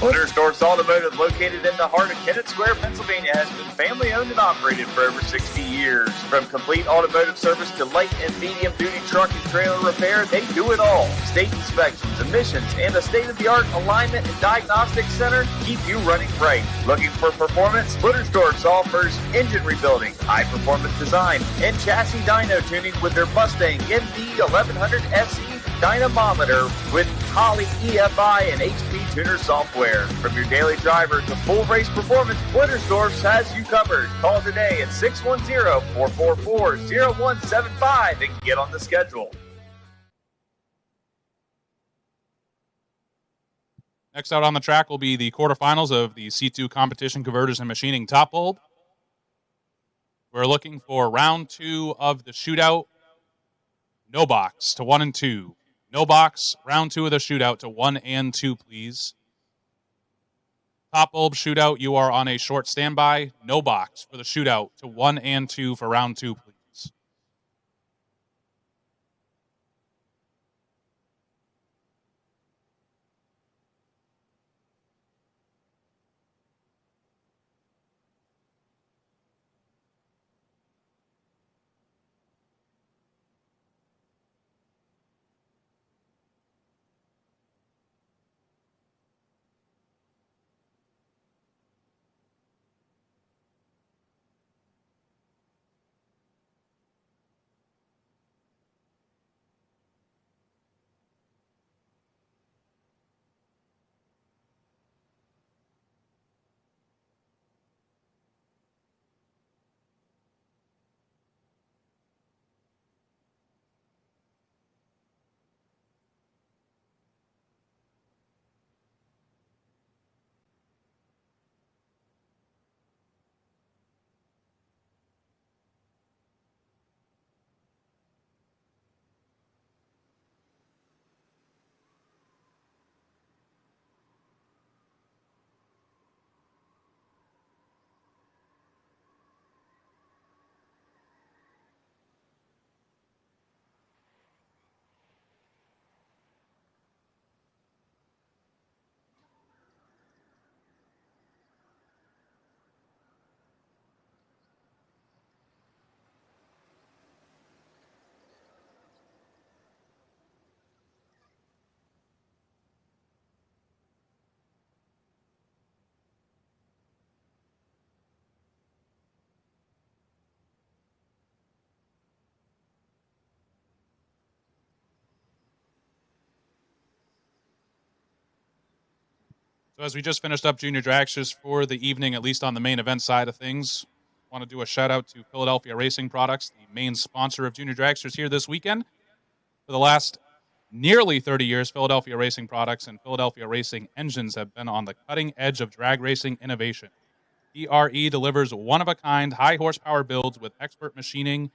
Blittersdorf's Automotive, located in the heart of Kennett Square, Pennsylvania, has been family-owned and operated for over 60 years. From complete automotive service to light and medium-duty truck and trailer repair, they do it all. State inspections, emissions, and a state-of-the-art alignment and diagnostic center keep you running right. Looking for performance? Blittersdorf offers engine rebuilding, high-performance design, and chassis dyno tuning with their Mustang MD 1100 SE dynamometer with Holley EFI and HP Tuner software. From your daily driver to full race performance, Blittersdorf has you covered. Call today at 610-444-0175 and get on the schedule. Next out on the track will be the quarterfinals of the C2 Competition Converters and Machining Top Bulb. We're looking for round 2 of the shootout. No box to 1 and 2. No box, round 2 of the shootout to 1 and 2, please. Top bulb shootout, you are on a short standby. No box for the shootout to 1 and 2 for round 2, please. So as we just finished up Junior Dragsters for the evening, at least on the main event side of things, I want to do a shout out to Philadelphia Racing Products, the main sponsor of Junior Dragsters here this weekend. For the last nearly 30 years, Philadelphia Racing Products and Philadelphia Racing Engines have been on the cutting edge of drag racing innovation. PRE delivers one-of-a-kind, high-horsepower builds with expert machining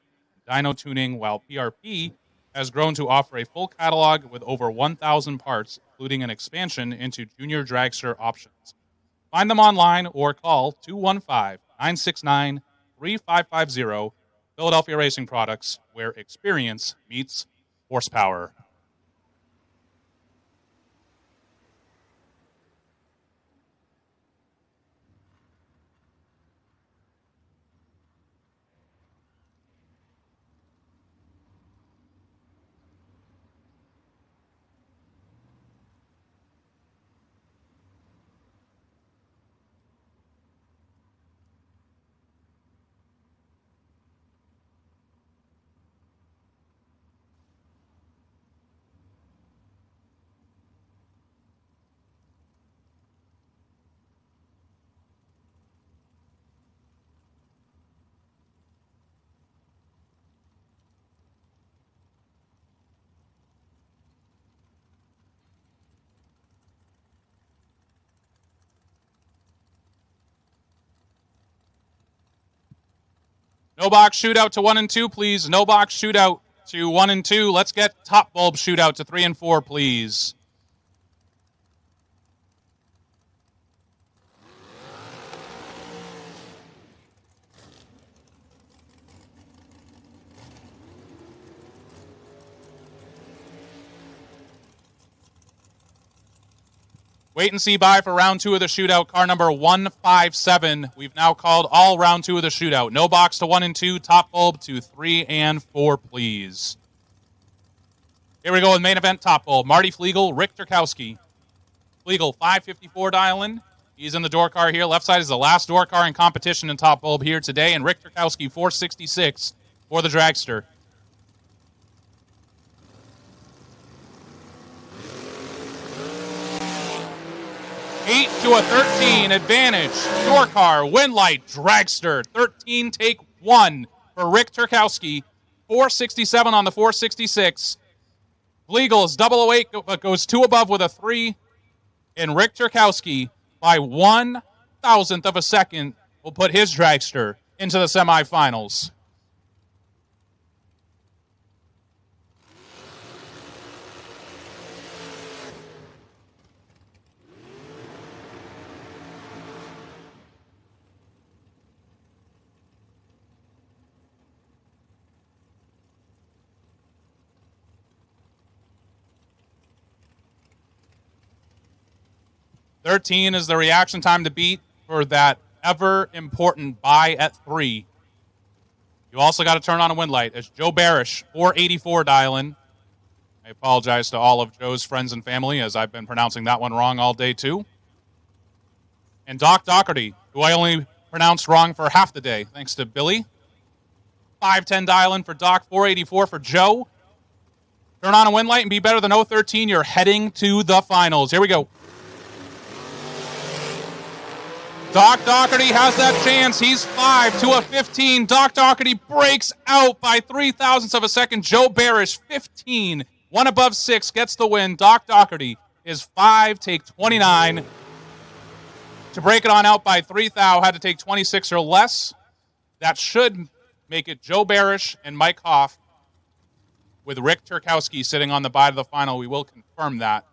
and dyno tuning, while PRP has grown to offer a full catalog with over 1,000 parts, including an expansion into junior dragster options. Find them online or call 215-969-3550. Philadelphia Racing Products, where experience meets horsepower. No box shootout to 1 and 2, please. No box shootout to 1 and 2. Let's get top bulb shootout to 3 and 4, please. Wait and see by for round 2 of the shootout. Car number 157. We've now called all round 2 of the shootout. No box to 1 and 2. Top bulb to 3 and 4, please. Here we go with main event top bulb. Marty Flegel, Rick Turkowski. Flegel, 554 dial-in. He's in the door car here. Left side is the last door car in competition in top bulb here today. And Rick Turkowski, 466 for the dragster. 8 to a 13 advantage. Door car, win light, dragster. 13 take 1 for Rick Turkowski. 467 on the 466. Flegel is 008, but goes 2 above with a 3. And Rick Turkowski, by 1,000th of a second, will put his dragster into the semifinals. $13 is the reaction time to beat for that ever-important buy at 3. You also got to turn on a win light as Joe Barish, 484 dial-in. I apologize to all of Joe's friends and family as I've been pronouncing that one wrong all day too. And Doc Doherty, who I only pronounced wrong for half the day, thanks to Billy. 510 dial-in for Doc, 484 for Joe. Turn on a win light and be better than 013. You're heading to the finals. Here we go. Doc Doherty has that chance. He's 5 to a 15. Doc Doherty breaks out by 0.03 of a second. Joe Barish, 15. 1 above 6 gets the win. Doc Doherty is 5, take 29. To break it on out by 3 thou, had to take 26 or less. That should make it Joe Barish and Mike Hoff with Rick Turkowski sitting on the bye to the final. We will confirm that.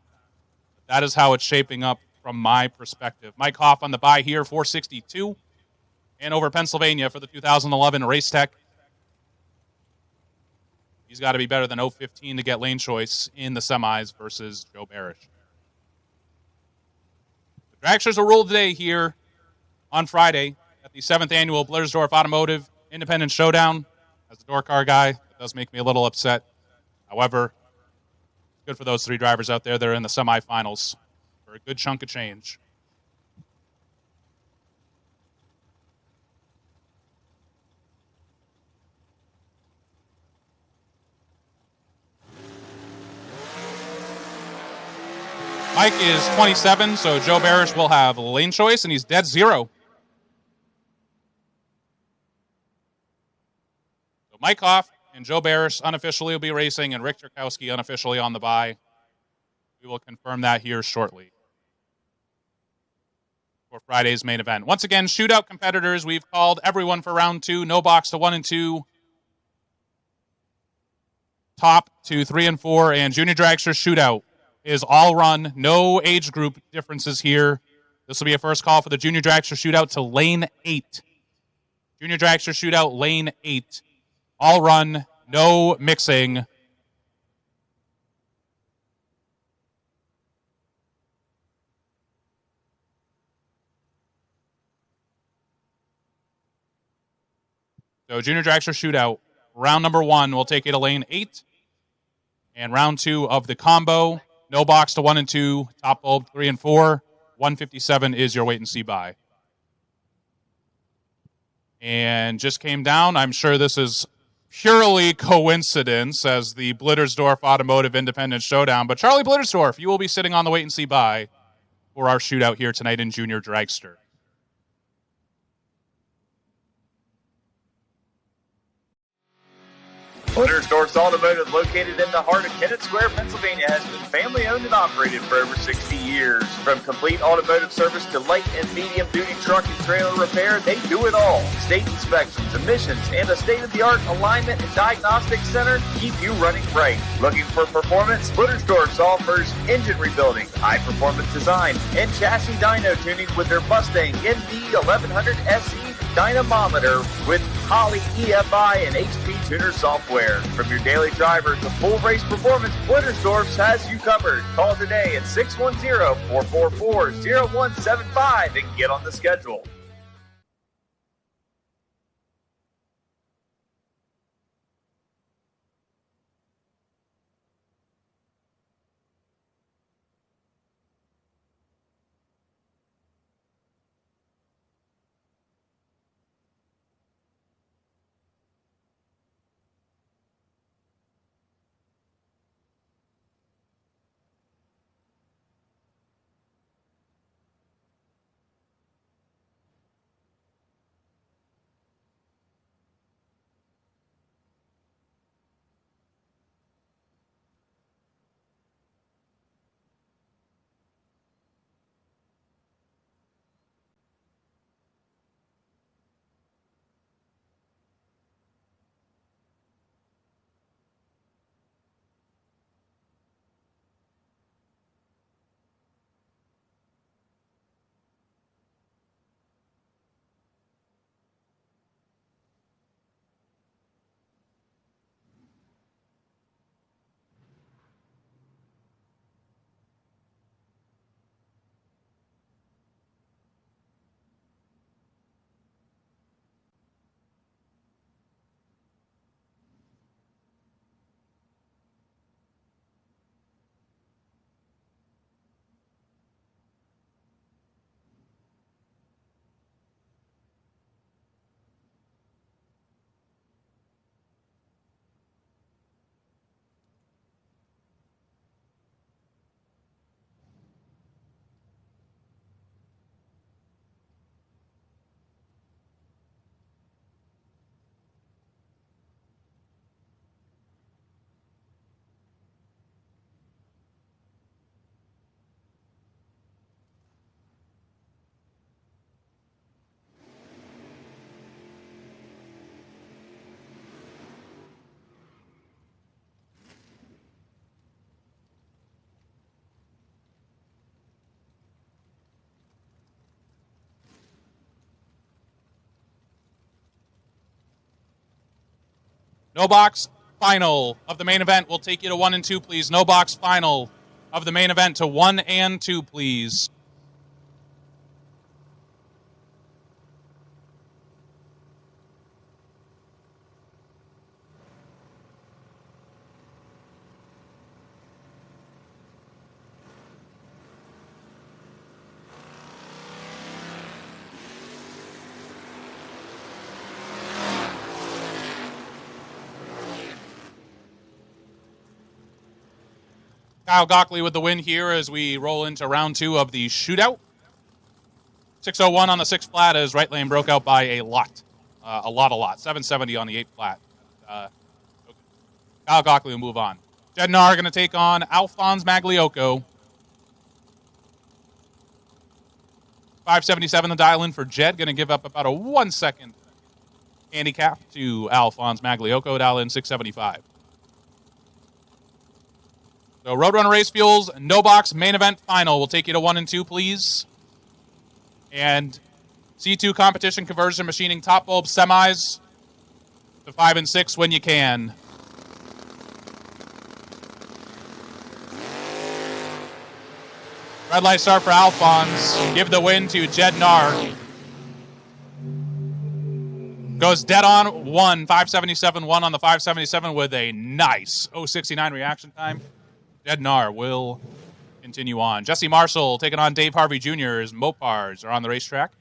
That is how it's shaping up from my perspective. Mike Hoff on the bye here, 462. And over Pennsylvania for the 2011 Race Tech. He's got to be better than 015 to get lane choice in the semis versus Joe Barish. The dragsters are ruled today here on Friday at the 7th annual Blittersdorf Automotive Independence Showdown. As a door car guy, it does make me a little upset. However, good for those 3 drivers out there that are in the semifinals for a good chunk of change. Mike is 27, so Joe Barish will have lane choice, and he's dead zero. So Mike Hoff and Joe Barish unofficially will be racing, and Rick Turkowski unofficially on the bye. We will confirm that here shortly for Friday's main event. Once again, shootout competitors, we've called everyone for round 2. No box to 1 and 2. Top to 3 and 4, and Junior Dragster shootout is all run. No age group differences here. This will be a first call for the Junior Dragster shootout to lane 8. Junior Dragster shootout, lane 8. All run, no mixing. So Junior Dragster shootout, round number 1, we'll take you to lane 8. And round 2 of the combo, no box to 1 and 2, top bulb 3 and 4. 157 is your wait and see buy. And just came down. I'm sure this is purely coincidence as the Blittersdorf Automotive Independence Showdown. But Charlie Blittersdorf, you will be sitting on the wait and see buy for our shootout here tonight in Junior Dragster. Blittersdorf's Automotive, located in the heart of Kennett Square, Pennsylvania, has been family-owned and operated for over 60 years. From complete automotive service to light and medium-duty truck and trailer repair, they do it all. State inspections, emissions, and a state-of-the-art alignment and diagnostic center keep you running right. Looking for performance? Blittersdorf offers engine rebuilding, high-performance design, and chassis dyno tuning with their Mustang ND 1100 SE dynamometer with Holley EFI and HP Tuner software. From your daily driver to full race performance, Blittersdorf has you covered. Call today at 610-444-0175 and get on the schedule. No box final of the main event. We'll take you to 1 and 2, please. No box final of the main event to 1 and 2, please. Kyle Gockley with the win here as we roll into round 2 of the shootout. 6:01 on the 6 flat as right lane broke out by a lot. 770 on the 8 flat. Okay. Kyle Gockley will move on. Jed Nar going to take on Alphonse Magliocco. 577 the dial in for Jed. Going to give up about a 1 second handicap to Alphonse Magliocco. Dial in 675. So Roadrunner Race Fuels, no box, main event final. We'll take you to 1 and 2, please. And C2 competition conversion machining top bulb semis to 5 and 6 when you can. Red light start for Alphonse. Give the win to Jed Nar. Goes dead on 577 1 on the 577 with a nice 069 reaction time. Jed Nar will continue on. Jesse Marshall taking on Dave Harvey Jr.'s Mopars are on the racetrack.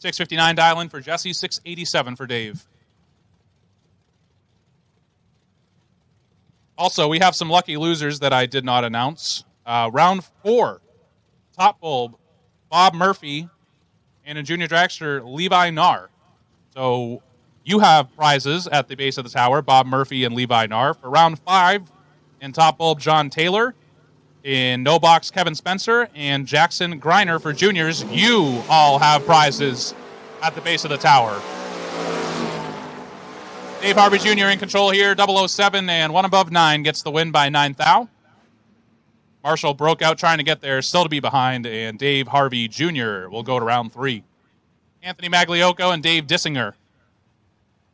659 dial in for Jesse, 687 for Dave. Also, we have some lucky losers that I did not announce. Round 4, top bulb, Bob Murphy, and a junior dragster, Levi Nar. So you have prizes at the base of the tower, Bob Murphy and Levi Nar. For round 5, in top bulb, John Taylor. In no box, Kevin Spencer. And Jackson Greiner for juniors. You all have prizes at the base of the tower. Dave Harvey Jr. in control here, 007, and 1 above 9 gets the win by 9 thou. Marshall broke out trying to get there, still to be behind, and Dave Harvey Jr. will go to round 3. Anthony Magliocco and Dave Dissinger.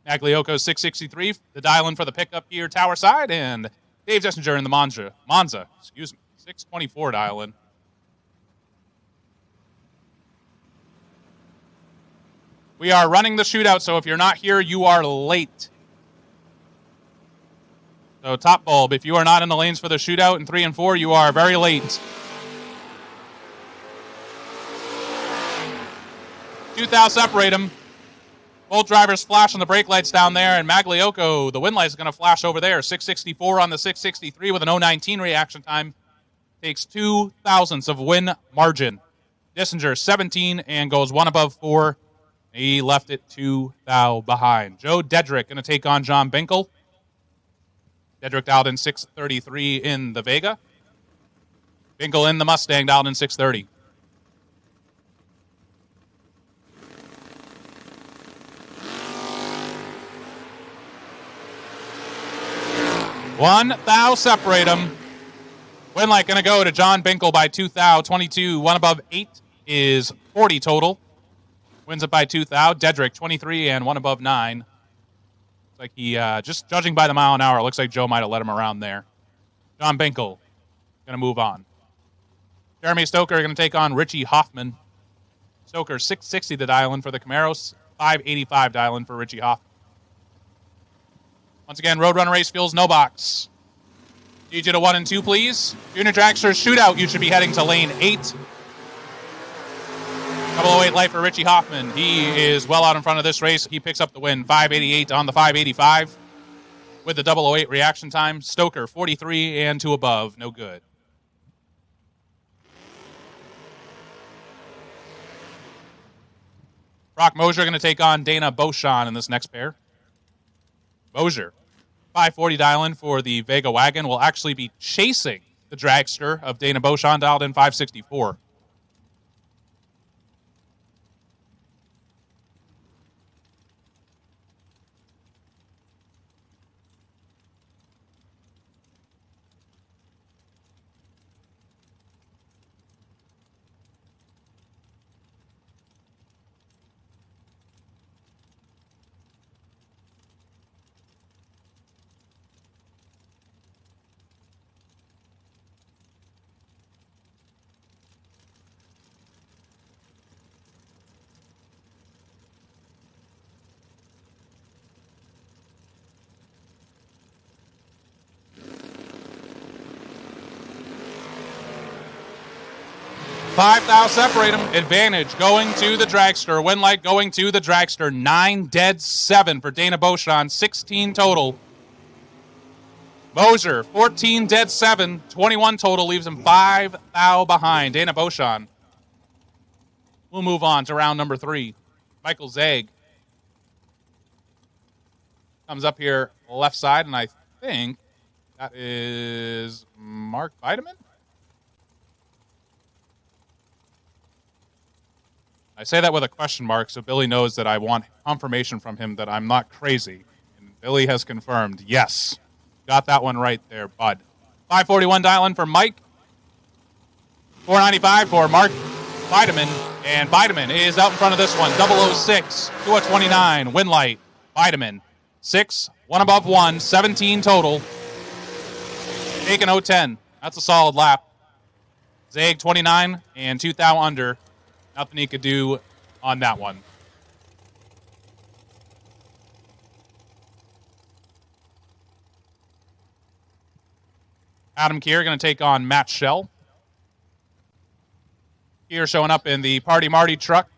Magliocco 663, the dial-in for the pickup here, tower side, and Dave Dissinger in the Monza, 624 dial-in. We are running the shootout, so if you're not here, you are late. So top bulb, if you are not in the lanes for the shootout in 3 and 4, you are very late. 2 thou separate them. Both drivers flash on the brake lights down there, and Magliocco, the win light is going to flash over there. 664 on the 663 with an 019 reaction time. Takes 2 thousandths of win margin. Dissinger 17 and goes 1 above 4. He left it 2 thou behind. Joe Dedrick going to take on John Binkel. Dedrick dialed in 633 in the Vega. Binkel in the Mustang dialed in 630. One thou separate them. Win light going to go to John Binkel by 2 thou. 22, 1 above 8 is 40 total. Wins it by 2 thou. Dedrick 23 and 1 above 9. Like he, just judging by the mile an hour, it looks like Joe might have let him around there. John Binkel going to move on. Jeremy Stoker going to take on Richie Hoffman. Stoker 660 the dial-in for the Camaros, 585 dial-in for Richie Hoffman. Once again, Roadrunner Race Fuels, no box. Need you to 1 and 2, please. Junior Dragster shootout, you should be heading to lane 8. 008 light for Richie Hoffman. He is well out in front of this race. He picks up the win, 588 on the 585 with the 008 reaction time. Stoker, 43 and 2 above. No good. Brock Mosier going to take on Dana Beauchamp in this next pair. Mosier, 540 dial-in for the Vega Wagon, will actually be chasing the dragster of Dana Beauchamp, dialed in 564. Five thou separate them. Advantage going to the dragster. Win light going to the dragster. 9 dead, 7 for Dana Beauchamp. 16 total. Mosier, 14 dead 7, 21 total, leaves him 5 thou behind. Dana Beauchamp. We'll move on to round number 3. Michael Zeg comes up here left side, and I think that is Mark Bideman. I say that with a question mark, so Billy knows that I want confirmation from him that I'm not crazy. And Billy has confirmed, yes. Got that one right there, bud. 541 dial-in for Mike. 495 for Mark Bideman. And Bideman is out in front of this one. 006 to a 29. Win light. Bideman. 6, 1 above 1, 17 total. Taking 010. That's a solid lap. Zeg 29 and 2 thou under. Nothing he could do on that one. Adam Keir going to take on Matt Schell. Keir showing up in the Party Marty truck.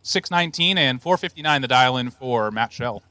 619 and 459 the dial-in for Matt Schell.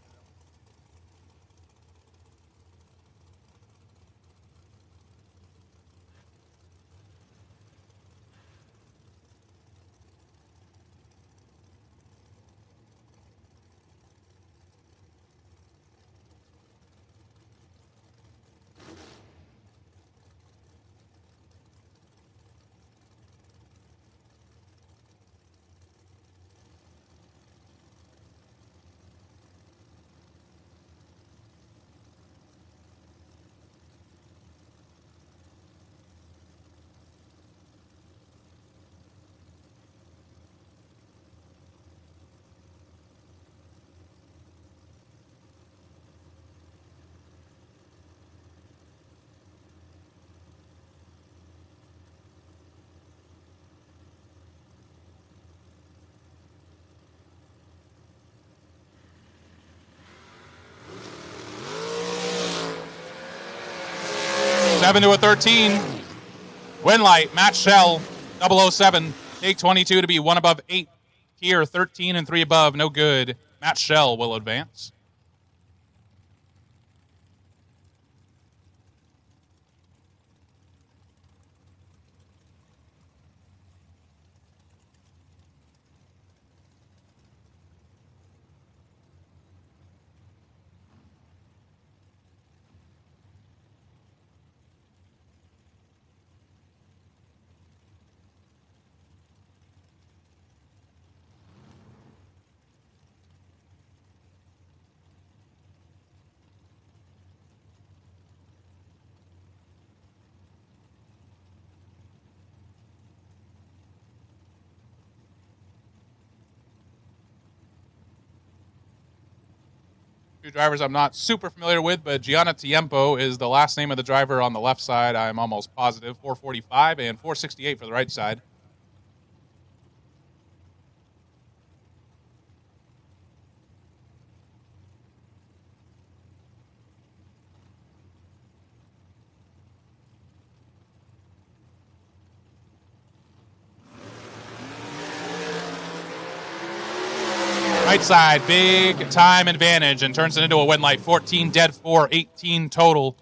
Seven to a 13. Win light, Matt Schell, 007. Take 22 to be 1 above 8. Keir, 13 and 3 above, no good. Matt Schell will advance. Two drivers I'm not super familiar with, but Gianna Tiempo is the last name of the driver on the left side. I'm almost positive. 445 and 468 for the right side. Right side, big time advantage and turns it into a win light. 14 dead 4, 18 total.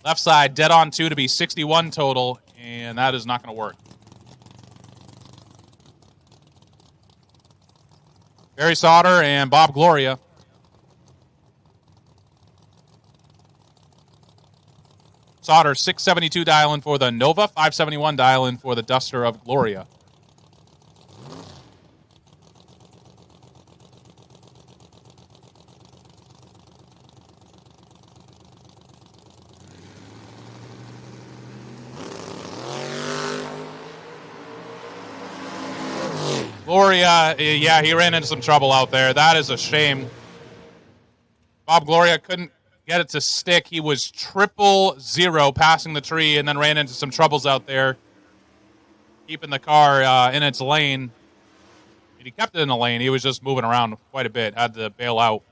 Left side, dead on 2 to be 61 total, and that is not going to work. Barry Sauter and Bob Gloria. Sauter, 672 dial-in for the Nova, 571 dial-in for the Duster of Gloria. Gloria, yeah, he ran into some trouble out there. That is a shame. Bob Gloria couldn't get it to stick. He was 000 passing the tree and then ran into some troubles out there, keeping the car in its lane. He kept it in the lane. He was just moving around quite a bit, had to bail out.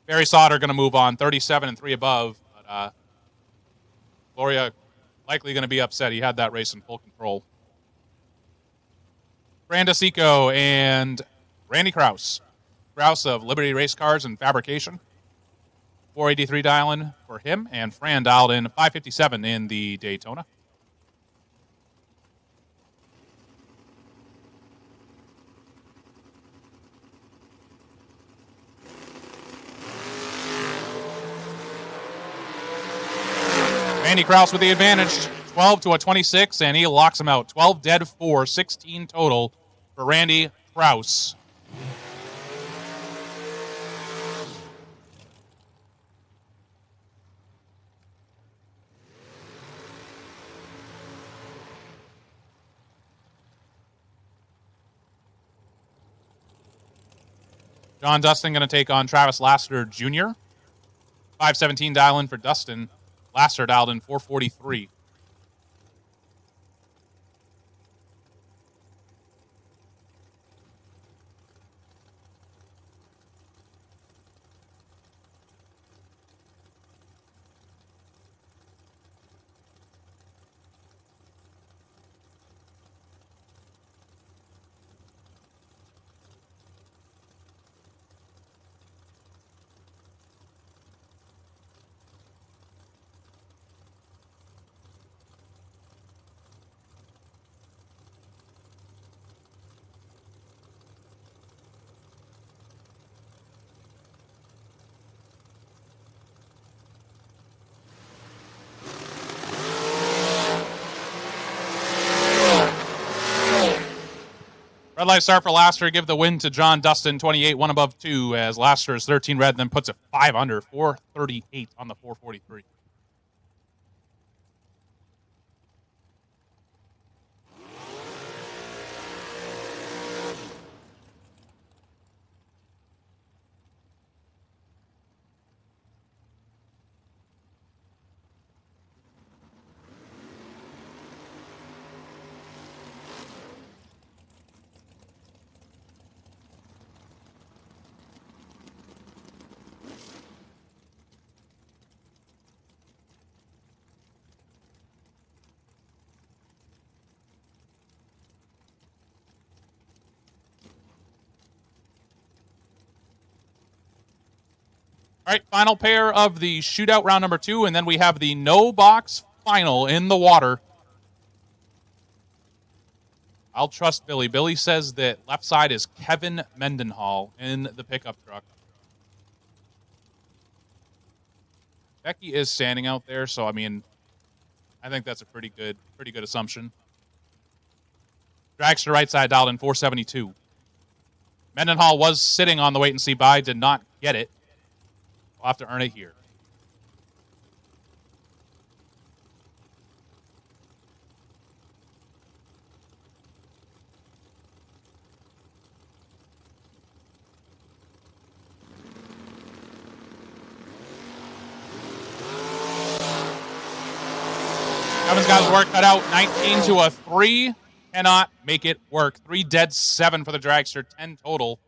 Barry Sauter going to move on, 37 and 3 above. But Gloria likely going to be upset. He had that race in full control. Branda Seco and Randy Kraus. Kraus of Liberty Race Cars and Fabrication. 483 dial-in for him, and Fran dialed in 557 in the Daytona. Randy Kraus with the advantage, 12 to a 26, and he locks him out. 12 dead, 4, 16 total for Randy Kraus. John Dustin going to take on Travis Lassiter Jr. 517 dial in for Dustin. Lassiter dialed in 443. Red light start for Lassiter. Give the win to John Dustin, 28, 1 above 2, as Lassiter is 13 red, then puts it 5 under, 438 on the 443. All right, final pair of the shootout round number 2, and then we have the no box final in the water. I'll trust Billy. Billy says that left side is Kevin Mendenhall in the pickup truck. Becky is standing out there, so I mean, I think that's a pretty good assumption. Dragster right side dialed in 472. Mendenhall was sitting on the wait and see buy, did not get it. We'll have to earn it here. Kevin's got his work cut out. 19 to a 3. Cannot make it work. 3 dead, 7 for the dragster. 10 total.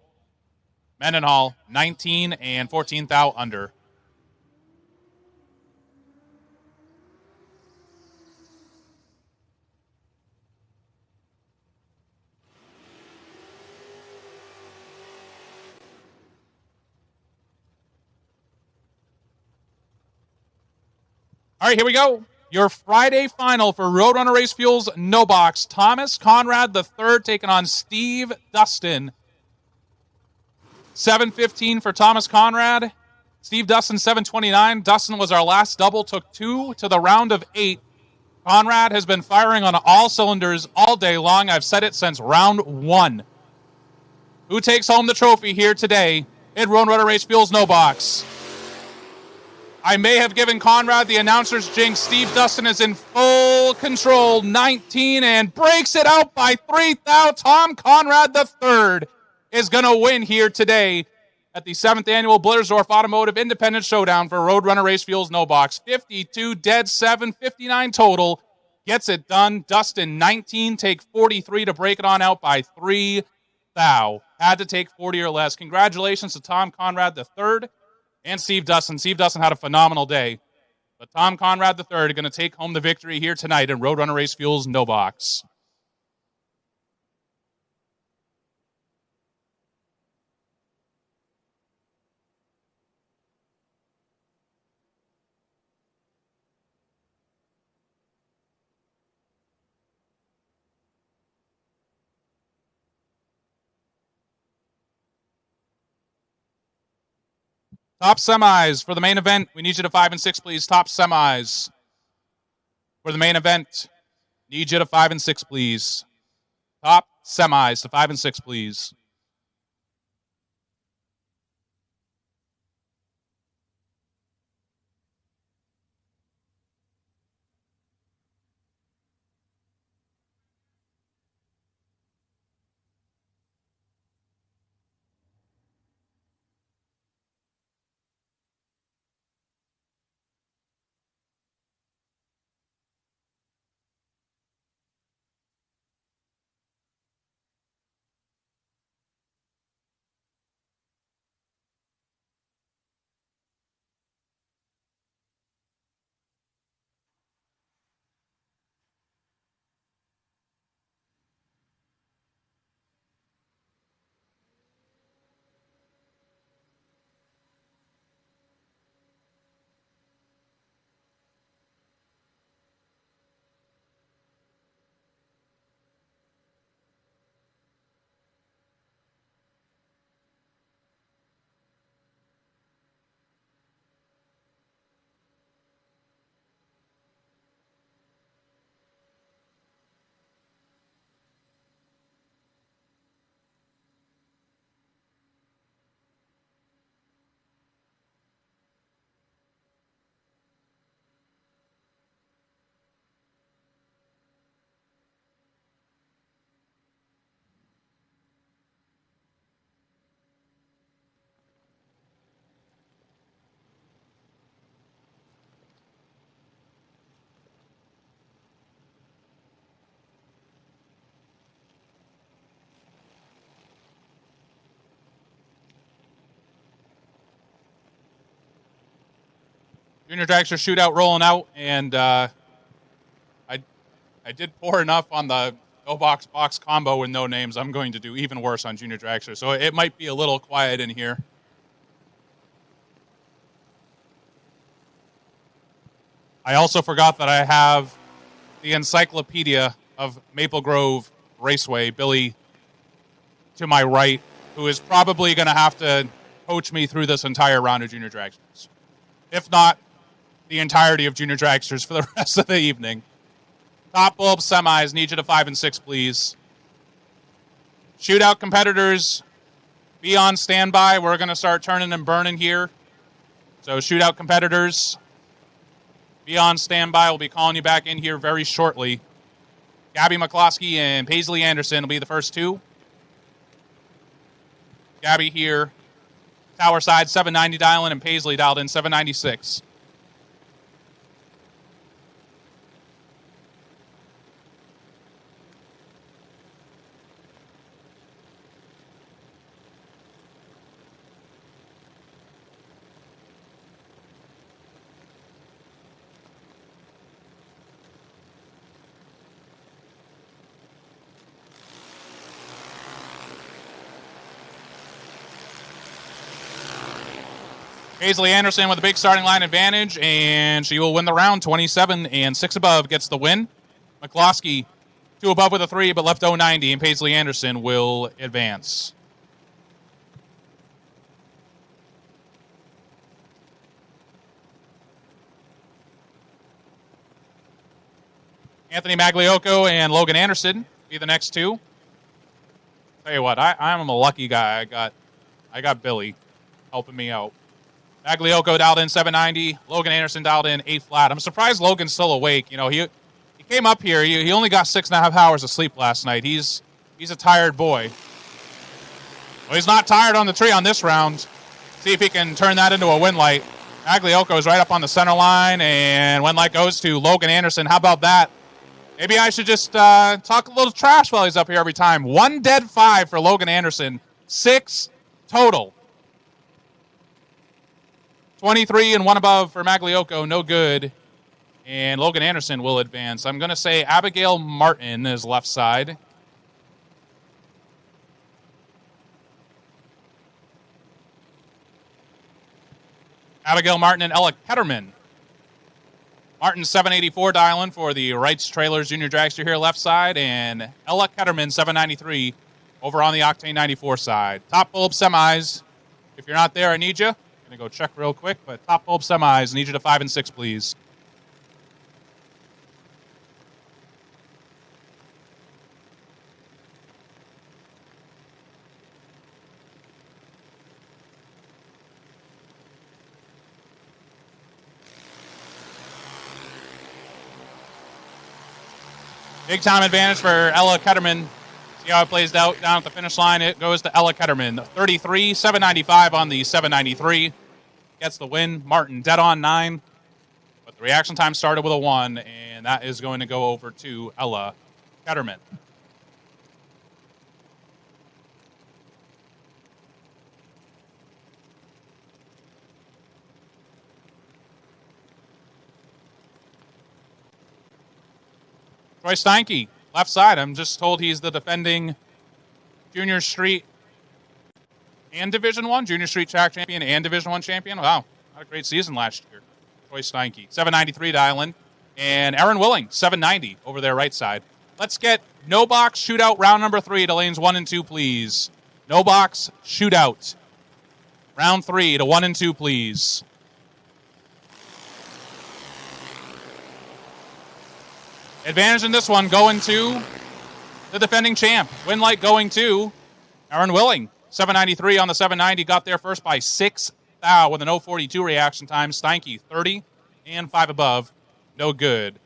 Mendenhall, 19 and 14 thou under. All right, here we go. Your Friday final for Roadrunner Race Fuels No Box. Thomas Conrad III taking on Steve Dustin. 7:15 for Thomas Conrad. Steve Dustin, 7:29. Dustin was our last double, took 2 to the round of 8. Conrad has been firing on all cylinders all day long. I've said it since round 1. Who takes home the trophy here today in Roadrunner Race Fuels No Box? I may have given Conrad the announcer's jinx. Steve Dustin is in full control. 19 and breaks it out by 3 thou. Tom Conrad III is going to win here today at the 7th annual Blittersdorf Automotive Independence Showdown for Roadrunner Race Fuels No Box. 52 dead, 7, 59 total. Gets it done. Dustin, 19, take 43 to break it on out by 3 thou. Had to take 40 or less. Congratulations to Tom Conrad III and Steve Dustin. Steve Dustin had a phenomenal day. But Tom Conrad III going to take home the victory here tonight in Roadrunner Race Fuels No Box. Top semis for the main event. We need you to 5 and 6, please. Top semis for the main event. Need you to 5 and 6, please. Top semis to 5 and 6, please. Junior Dragster shootout rolling out, and I did poor enough on the no-box box combo with no names. I'm going to do even worse on Junior Dragster, so it might be a little quiet in here. I also forgot that I have the encyclopedia of Maple Grove Raceway, Billy, to my right, who is probably going to have to coach me through this entire round of Junior Dragsters. If not, the entirety of Junior Dragsters for the rest of the evening. Top bulb semis, need you to 5 and 6, please. Shootout competitors, be on standby. We're going to start turning and burning here. So shootout competitors, be on standby. We'll be calling you back in here very shortly. Gabby McCloskey and Paisley Anderson will be the first two. Gabby here, tower side 790 dialing, and Paisley dialed in 796. Paisley Anderson with a big starting line advantage, and she will win the round. 27 and 6 above gets the win. McCloskey 2 above with a 3, but left 090, and Paisley Anderson will advance. Anthony Magliocco and Logan Anderson be the next two. Tell you what, I'm a lucky guy. I got Billy helping me out. Magliocco dialed in 790. Logan Anderson dialed in 8 flat. I'm surprised Logan's still awake. You know, he came up here. He only got 6.5 hours of sleep last night. He's a tired boy. Well, he's not tired on the tree on this round. See if he can turn that into a win light. Magliocco is right up on the center line, and win light goes to Logan Anderson. How about that? Maybe I should just talk a little trash while he's up here every time. 1 dead 5 for Logan Anderson. 6 total. 23 and 1 above for Magliocco, no good. And Logan Anderson will advance. I'm going to say Abigail Martin is left side. Abigail Martin and Ella Ketterman. Martin 784 dialing for the Wrights Trailers Junior Dragster here left side, and Ella Ketterman 793 over on the Octane 94 side. Top bulb semis. If you're not there, I need you. Going to go check real quick, but top bulb semis, need you to 5 and 6, please. Big time advantage for Ella Ketterman. See how it plays out down at the finish line. It goes to Ella Ketterman. 33, 795 on the 793. Gets the win. Martin dead on 9. But the reaction time started with a 1, and that is going to go over to Ella Ketterman. Troy Steinke, left side. I'm just told he's the defending Junior Street and Division I, Junior Street track champion and Division I champion. Wow, not a great season last year. Troy Steinke, 793 dial in. And Aaron Willing, 790 over there right side. Let's get no box shootout round number 3 to lanes 1 and 2, please. No box shootout. Round 3 to 1 and 2, please. Advantage in this one going to the defending champ. Win light going to Aaron Willing. 793 on the 790. Got there first by 6 thou with an 042 reaction time. Steinke 30 and 5 above. No good.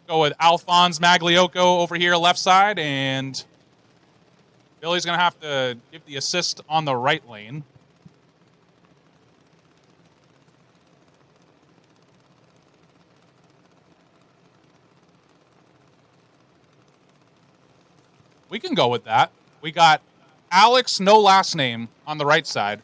Go with Alphonse Magliocco over here left side. And Billy's going to have to give the assist on the right lane. We can go with that. We got Alex, no last name, on the right side.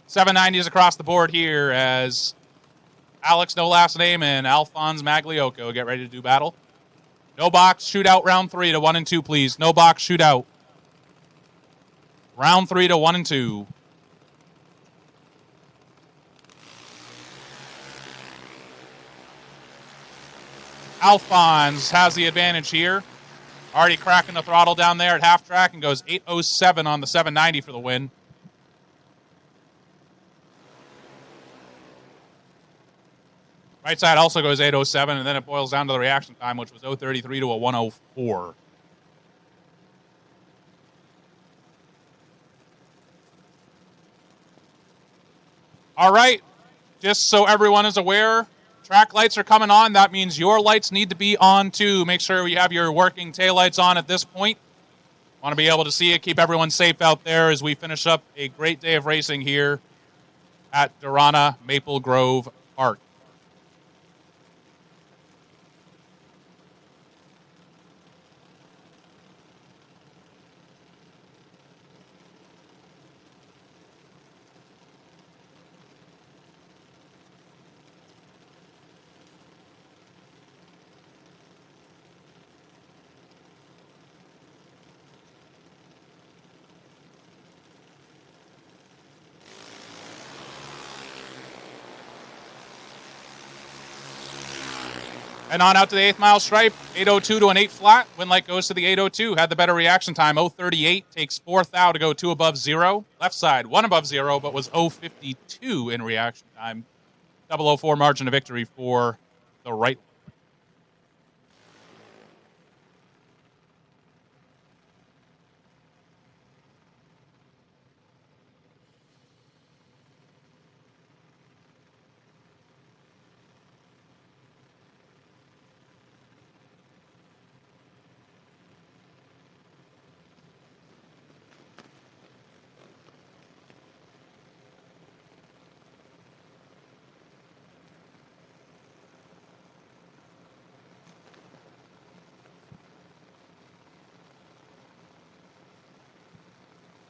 $790s across the board here as Alex, no last name, and Alphonse Magliocco get ready to do battle. No box shootout round 3 to 1 and 2, please. No box shootout. Round 3 to 1 and 2. Alphonse has the advantage here. Already cracking the throttle down there at half track and goes 807 on the 790 for the win. Right side also goes 807, and then it boils down to the reaction time, which was 033 to a 104. All right, just so everyone is aware, track lights are coming on. That means your lights need to be on too. Make sure you have your working taillights on at this point. Want to be able to see it, keep everyone safe out there as we finish up a great day of racing here at Darana Maple Grove Park. And on out to the 8th mile stripe, 802 to an 8 flat. Win light goes to the 802. Had the better reaction time, 038. Takes 4th thou to go 2 above 0. Left side, 1 above 0, but was 052 in reaction time. 004 margin of victory for the right.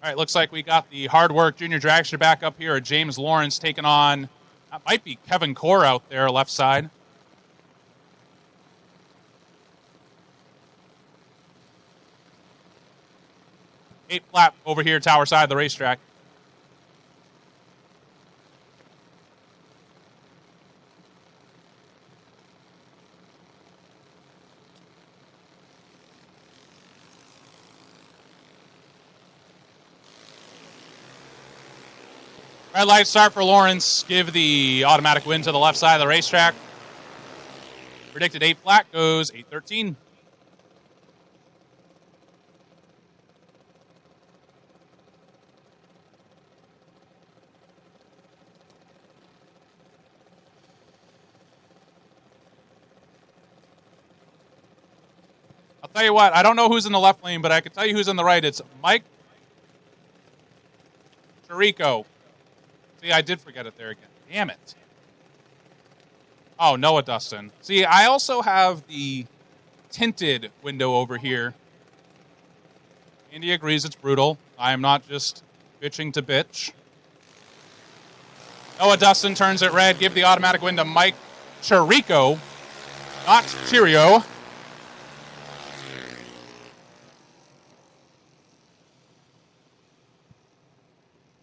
All right, looks like we got the hard work junior dragster back up here. James Lawrence taking on, that might be Kevin Core out there, left side. Eight flat over here, tower side of the racetrack. Red light start for Lawrence. Give the automatic win to the left side of the racetrack. Predicted 8 flat goes 8:13. I'll tell you what, I don't know who's in the left lane, but I can tell you who's in the right. It's Mike Chirico. See, I did forget it there again. Damn it. Oh, Noah Dustin. See, I also have the tinted window over here. Andy agrees it's brutal. I am not just bitching to bitch. Noah Dustin turns it red. Give the automatic win to Mike Chirico, not Cheerio.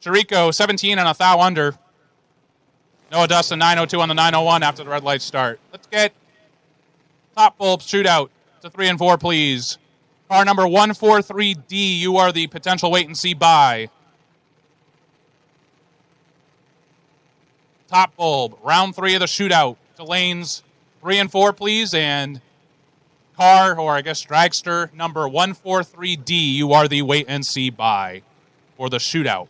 Chirico, 17 and a thou under. Noah Dustin, 9:02 on the 9:01 after the red light start. Let's get top bulb shootout to 3 and 4, please. Car number 143D, you are the potential wait and see buy. Top bulb, round 3 of the shootout to lanes 3 and 4, please. And car, or I guess dragster, number 143D, you are the wait and see buy for the shootout.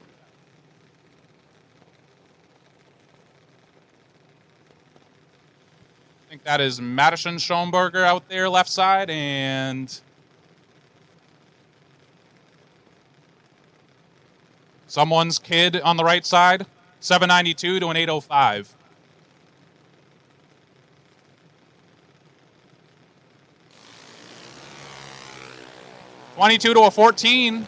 I think that is Madison Schoenberger out there left side, and someone's kid on the right side. 792 to an 805. $22 to a 14.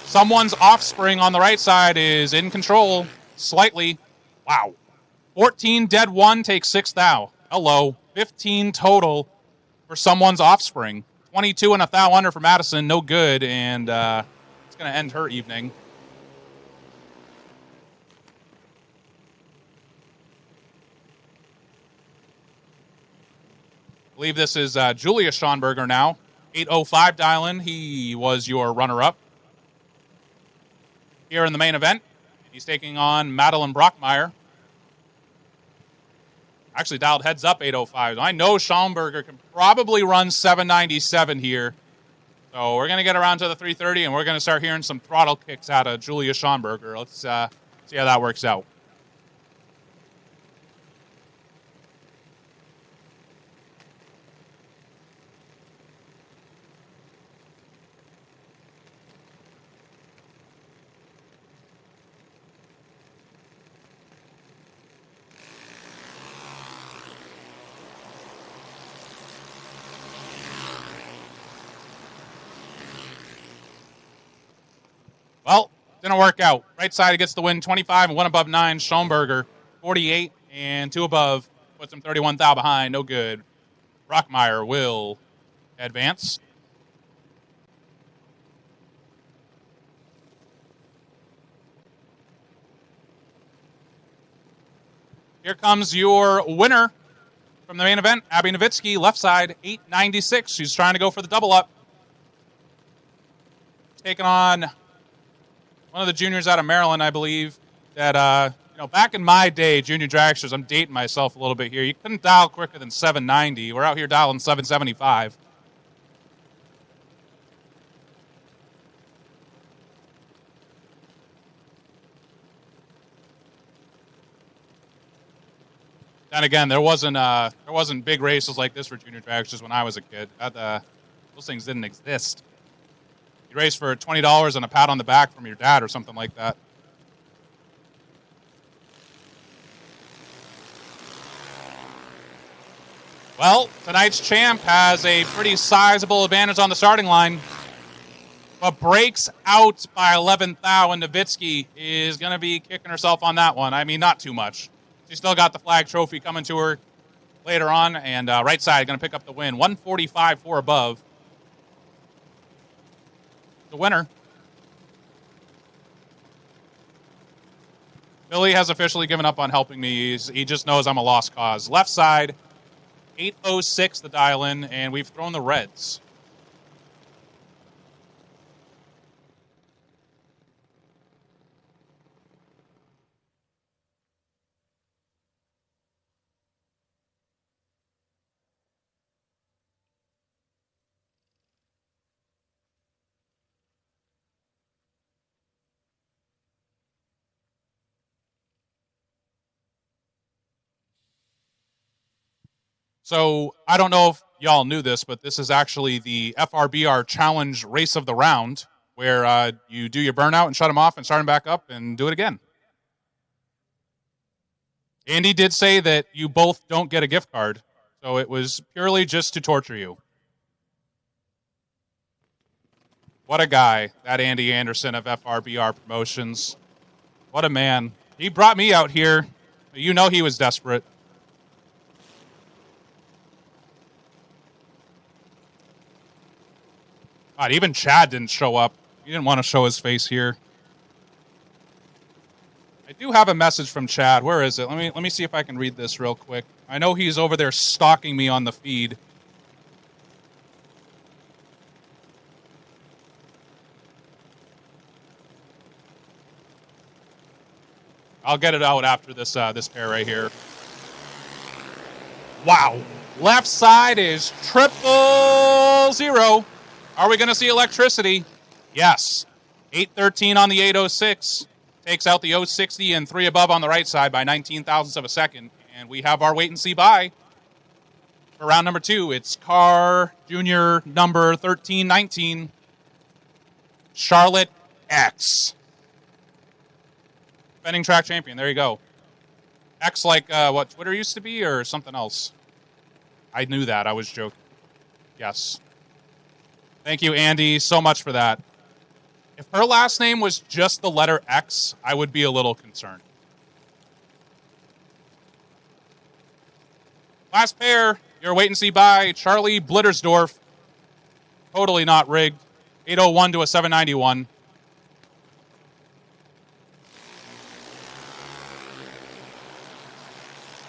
Someone's offspring on the right side is in control slightly. Wow. 14 dead 1 takes 6 thou. Hello. 15 total for someone's offspring. 22 and a thou under for Madison. No good. And it's going to end her evening. I believe this is Julia Schonberger now. 805 dial-in. He was your runner-up here in the main event. He's taking on Madeline Brockmeyer. Actually dialed heads up 805. I know Schonberger can probably run 797 here. So we're going to get around to the 330, and we're going to start hearing some throttle kicks out of Julia Schonberger. Let's see how that works out. Well, didn't work out. Right side gets the win, 25 and 1 above 9. Schoenberger, 48 and 2 above. Puts him 31 thou behind. No good. Brockmeyer will advance. Here comes your winner from the main event, Abby Nowitzki, left side, 896. She's trying to go for the double up. Taking on one of the juniors out of Maryland, I believe, that, back in my day, junior dragsters, I'm dating myself a little bit here. You couldn't dial quicker than 790. We're out here dialing 775. And again, there wasn't big races like this for junior dragsters when I was a kid. Those things didn't exist. You race for $20 and a pat on the back from your dad or something like that. Well, tonight's champ has a pretty sizable advantage on the starting line, but breaks out by 11 thou, and Nowitzki is going to be kicking herself on that one. I mean, not too much. She's still got the flag trophy coming to her later on, and right side going to pick up the win. 145 4 above. The winner. Billy has officially given up on helping me. He just knows I'm a lost cause. Left side, 806 the dial-in, and we've thrown the reds. So I don't know if y'all knew this, but this is actually the FRBR Challenge Race of the Round, where you do your burnout and shut them off and start them back up and do it again. Andy did say that you both don't get a gift card, so it was purely just to torture you. What a guy, that Andy Anderson of FRBR Promotions. What a man. He brought me out here. You know he was desperate. God, even Chad didn't show up. He didn't want to show his face here. I do have a message from Chad. Where is it? Let me see if I can read this real quick. I know he's over there stalking me on the feed. I'll get it out after this this pair right here. Wow. Left side is 000. Are we going to see electricity? Yes. 813 on the 806. Takes out the 060 and 3 above on the right side by 19 thousandths of a second. And we have our wait and see bye. For round number 2, it's car junior number 1319. Charlotte X. Defending track champion. There you go. X like what Twitter used to be or something else? I knew that. I was joking. Yes. Thank you, Andy, so much for that. If her last name was just the letter X, I would be a little concerned. Last pair, your wait and see bye. Charlie Blittersdorf. Totally not rigged. 801 to a 791.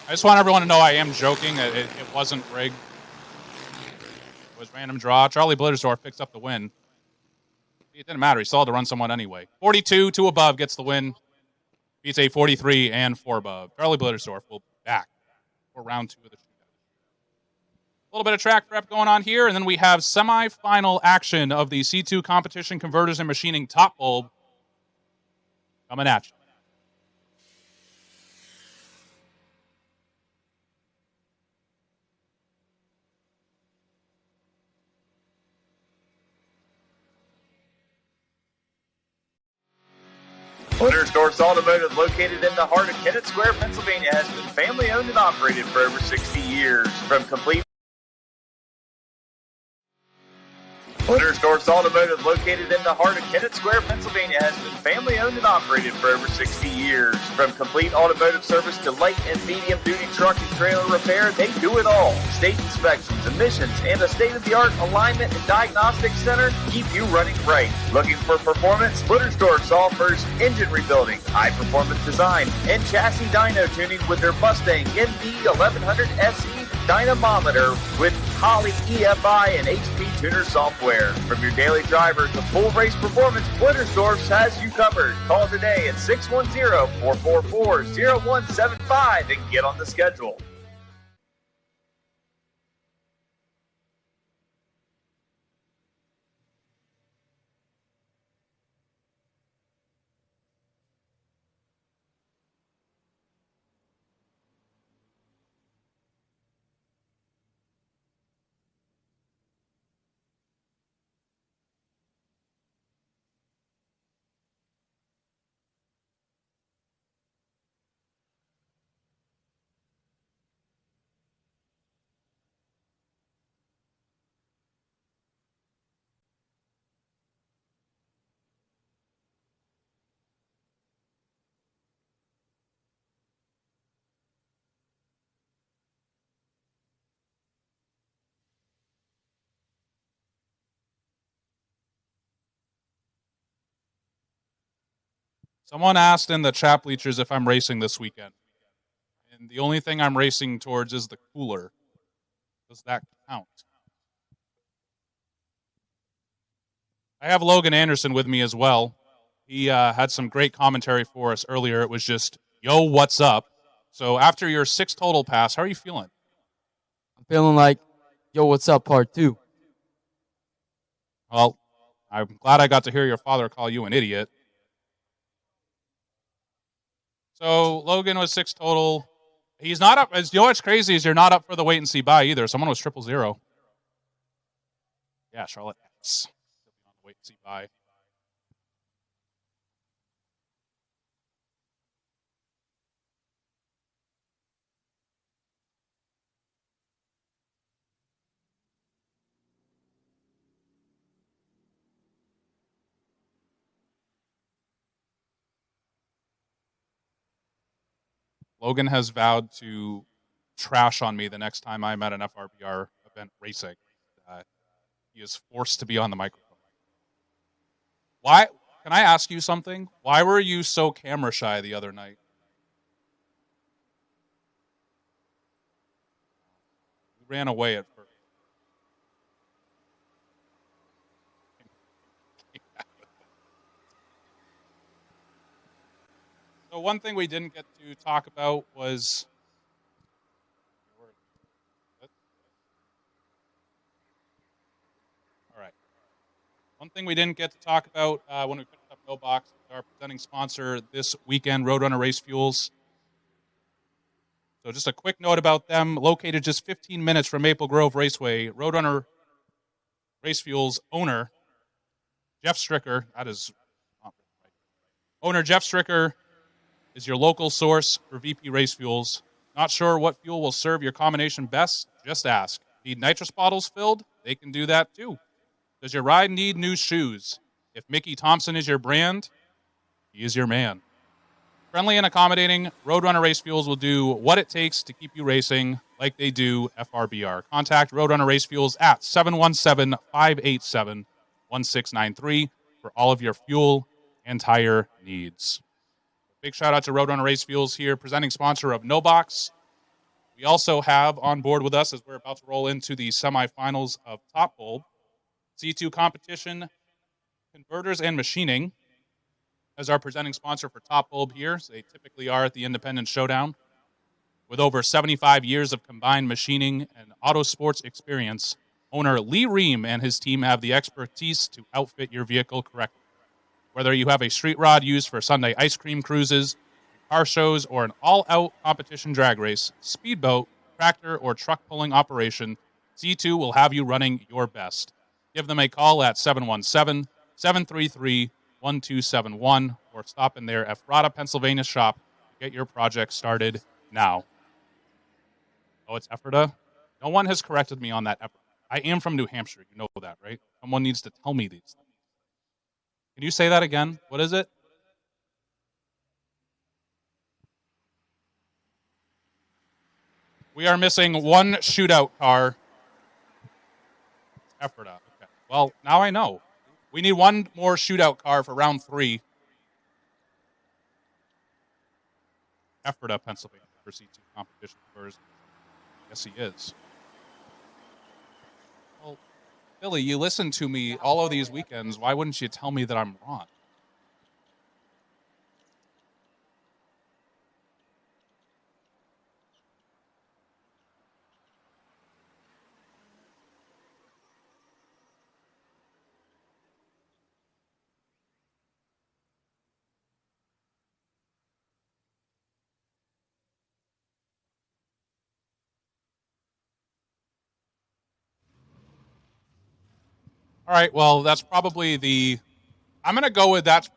I just want everyone to know I am joking. It wasn't rigged. It was random draw. Charlie Blittersdorf picks up the win. It didn't matter. He still had to run someone anyway. 42, 2 above gets the win. Beats a 43 and 4 above. Charlie Blittersdorf will be back for round 2 of the shootout. A little bit of track prep going on here, and then we have semi-final action of the C2 Competition Converters and Machining Top Bulb coming at you. Blittersdorf's Automotive, located in the heart of Kennett Square, Pennsylvania, has been family owned and operated for over 60 years. From complete Blittersdorf's Automotive, located in the heart of Kennett Square, Pennsylvania, has been family owned and operated for over 60 years. From complete automotive service to light and medium duty truck and trailer repair, they do it all. State inspections, emissions, and a state-of-the-art alignment and diagnostic center keep you running right. Looking for performance? Blittersdorf offers engine rebuilding, high-performance design, and chassis dyno tuning with their Mustang MD 1100 SE dynamometer with Holley EFI and HP Tuner software. From your daily driver to full race performance, Blittersdorf has you covered. Call today at 610-444-0175 and get on the schedule. Someone asked in the chat bleachers if I'm racing this weekend. And the only thing I'm racing towards is the cooler. Does that count? I have Logan Anderson with me as well. He had some great commentary for us earlier. It was just, yo, what's up? So after your 6 total pass, how are you feeling? I'm feeling like, yo, what's up, part 2. Well, I'm glad I got to hear your father call you an idiot. So Logan was 6 total. He's not up. You know what's crazy is you're not up for the wait and see buy either. Someone was 000. Yeah, Charlotte X. On the wait and see buy. Logan has vowed to trash on me the next time I'm at an FRBR event racing. He is forced to be on the microphone. Why? Can I ask you something? Why were you so camera shy the other night? You ran away at first. So one thing we didn't get to talk about was all right. One thing we didn't get to talk about when we picked up No Box was our presenting sponsor this weekend, Roadrunner Race Fuels. So just a quick note about them. Located just 15 minutes from Maple Grove Raceway, Roadrunner Race Fuels owner Jeff Stricker, that is not right. Owner Jeff Stricker is your local source for VP Race Fuels. Not sure what fuel will serve your combination best? Just ask. Need nitrous bottles filled? They can do that too. Does your ride need new shoes? If Mickey Thompson is your brand, he is your man. Friendly and accommodating, Roadrunner Race Fuels will do what it takes to keep you racing like they do FRBR. Contact Roadrunner Race Fuels at 717-587-1693 for all of your fuel and tire needs. Big shout out to Roadrunner Race Fuels here, presenting sponsor of No Box. We also have on board with us, as we're about to roll into the semifinals of Top Bulb, C2 Competition, Converters and Machining as our presenting sponsor for Top Bulb here. So they typically are at the Independence Showdown. With over 75 years of combined machining and auto sports experience, owner Lee Ream and his team have the expertise to outfit your vehicle correctly. Whether you have a street rod used for Sunday ice cream cruises, car shows, or an all-out competition drag race, speedboat, tractor, or truck pulling operation, C2 will have you running your best. Give them a call at 717-733-1271 or stop in their Ephrata, Pennsylvania shop to get your project started now. Oh, it's Ephrata? No one has corrected me on that. I am from New Hampshire. You know that, right? Someone needs to tell me these things. Can you say that again? What is it? We are missing one shootout car. Ephrata. Okay. Well, now I know. We need one more shootout car for round 3. Ephrata, Pennsylvania, for C2 competition first. Yes, he is. Well, Billy, you listen to me all of these weekends. Why wouldn't you tell me that I'm wrong? All right, well, that's probably I'm going to go with that's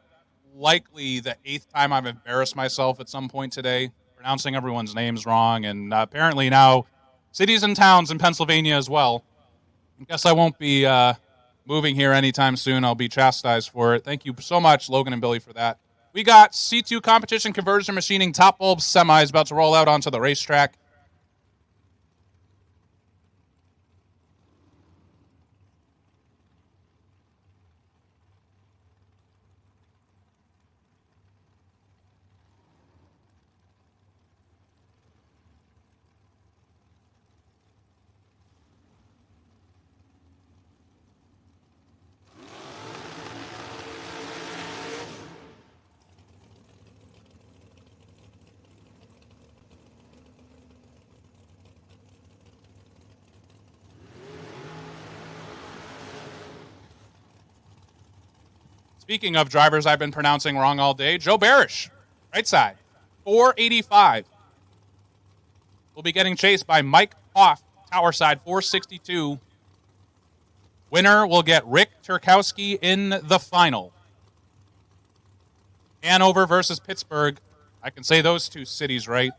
likely the 8th time I've embarrassed myself at some point today, pronouncing everyone's names wrong, and apparently now cities and towns in Pennsylvania as well. I guess I won't be moving here anytime soon. I'll be chastised for it. Thank you so much, Logan and Billy, for that. We got C2 Competition Conversion Machining Top Bulb Semis about to roll out onto the racetrack. Speaking of drivers I've been pronouncing wrong all day, Joe Barish, right side, 485. will be getting chased by Mike Hoff, tower side 462. Winner will get Rick Turkowski in the final. Hanover versus Pittsburgh. I can say those two cities right.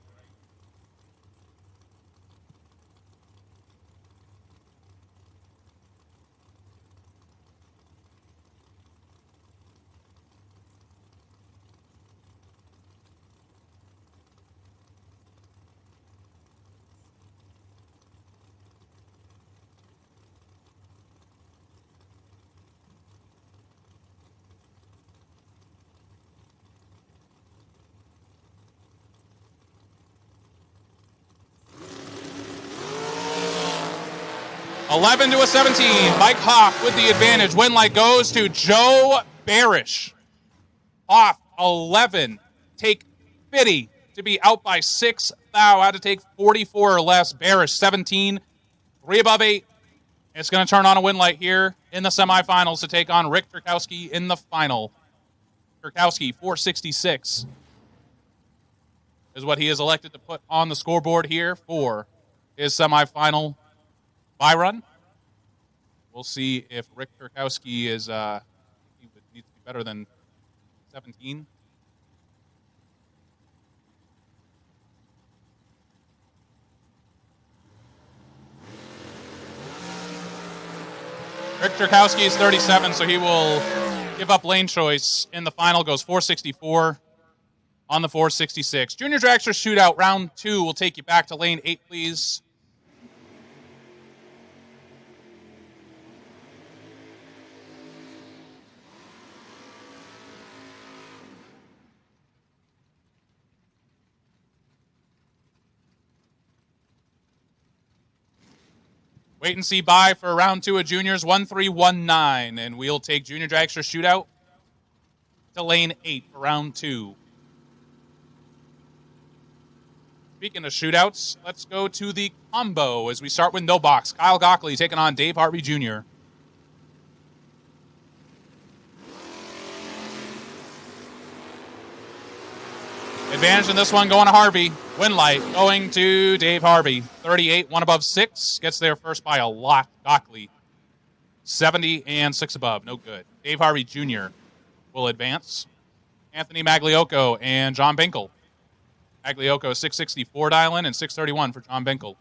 $11 to 17. Mike Hoff with the advantage. Win light goes to Joe Barish. Hoff, 11. Take 50 to be out by 6. Thou had to take 44 or less. Barish, 17. 3 above 8. It's going to turn on a win light here in the semifinals to take on Rick Turkowski in the final. Turkowski, 466 is what he is elected to put on the scoreboard here for his semifinal bye run. We'll see if Rick Turkowski is he needs to be better than 17. Rick Turkowski is 37, so he will give up lane choice in the final. Goes 464 on the 466. Junior Dragster Shootout round 2 will take you back to lane 8, please. Wait and see bye for round 2 of juniors, 1319. And we'll take Junior Dragster Shootout to lane 8 for round 2. Speaking of shootouts, let's go to the combo as we start with no box. Kyle Gockley taking on Dave Harvey Jr. Advantage in this one going to Harvey. Win light going to Dave Harvey. 38, 1 above 6. Gets there first by a lot. Gockley, 70 and 6 above. No good. Dave Harvey Jr. will advance. Anthony Magliocco and John Binkle. Magliocco 664 dial-in and 631 for John Binkle.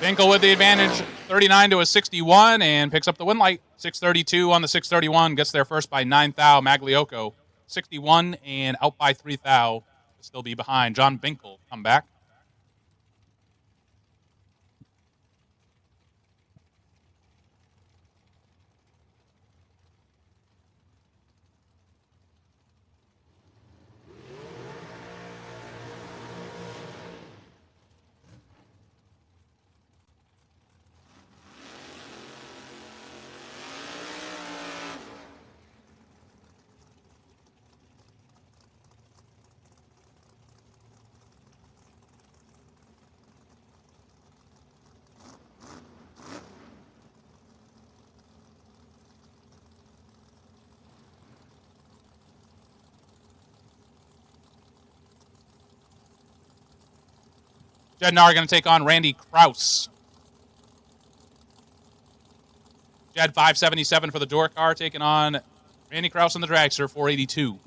Binkle with the advantage, 39 to a 61, and picks up the win light. 632 on the 631, gets there first by 9 thou. Magliocco, 61 and out by 3 thou. Still be behind. John Binkle come back. Jed and I are going to take on Randy Kraus. Jed 577 for the door car, taking on Randy Kraus in the dragster, 482.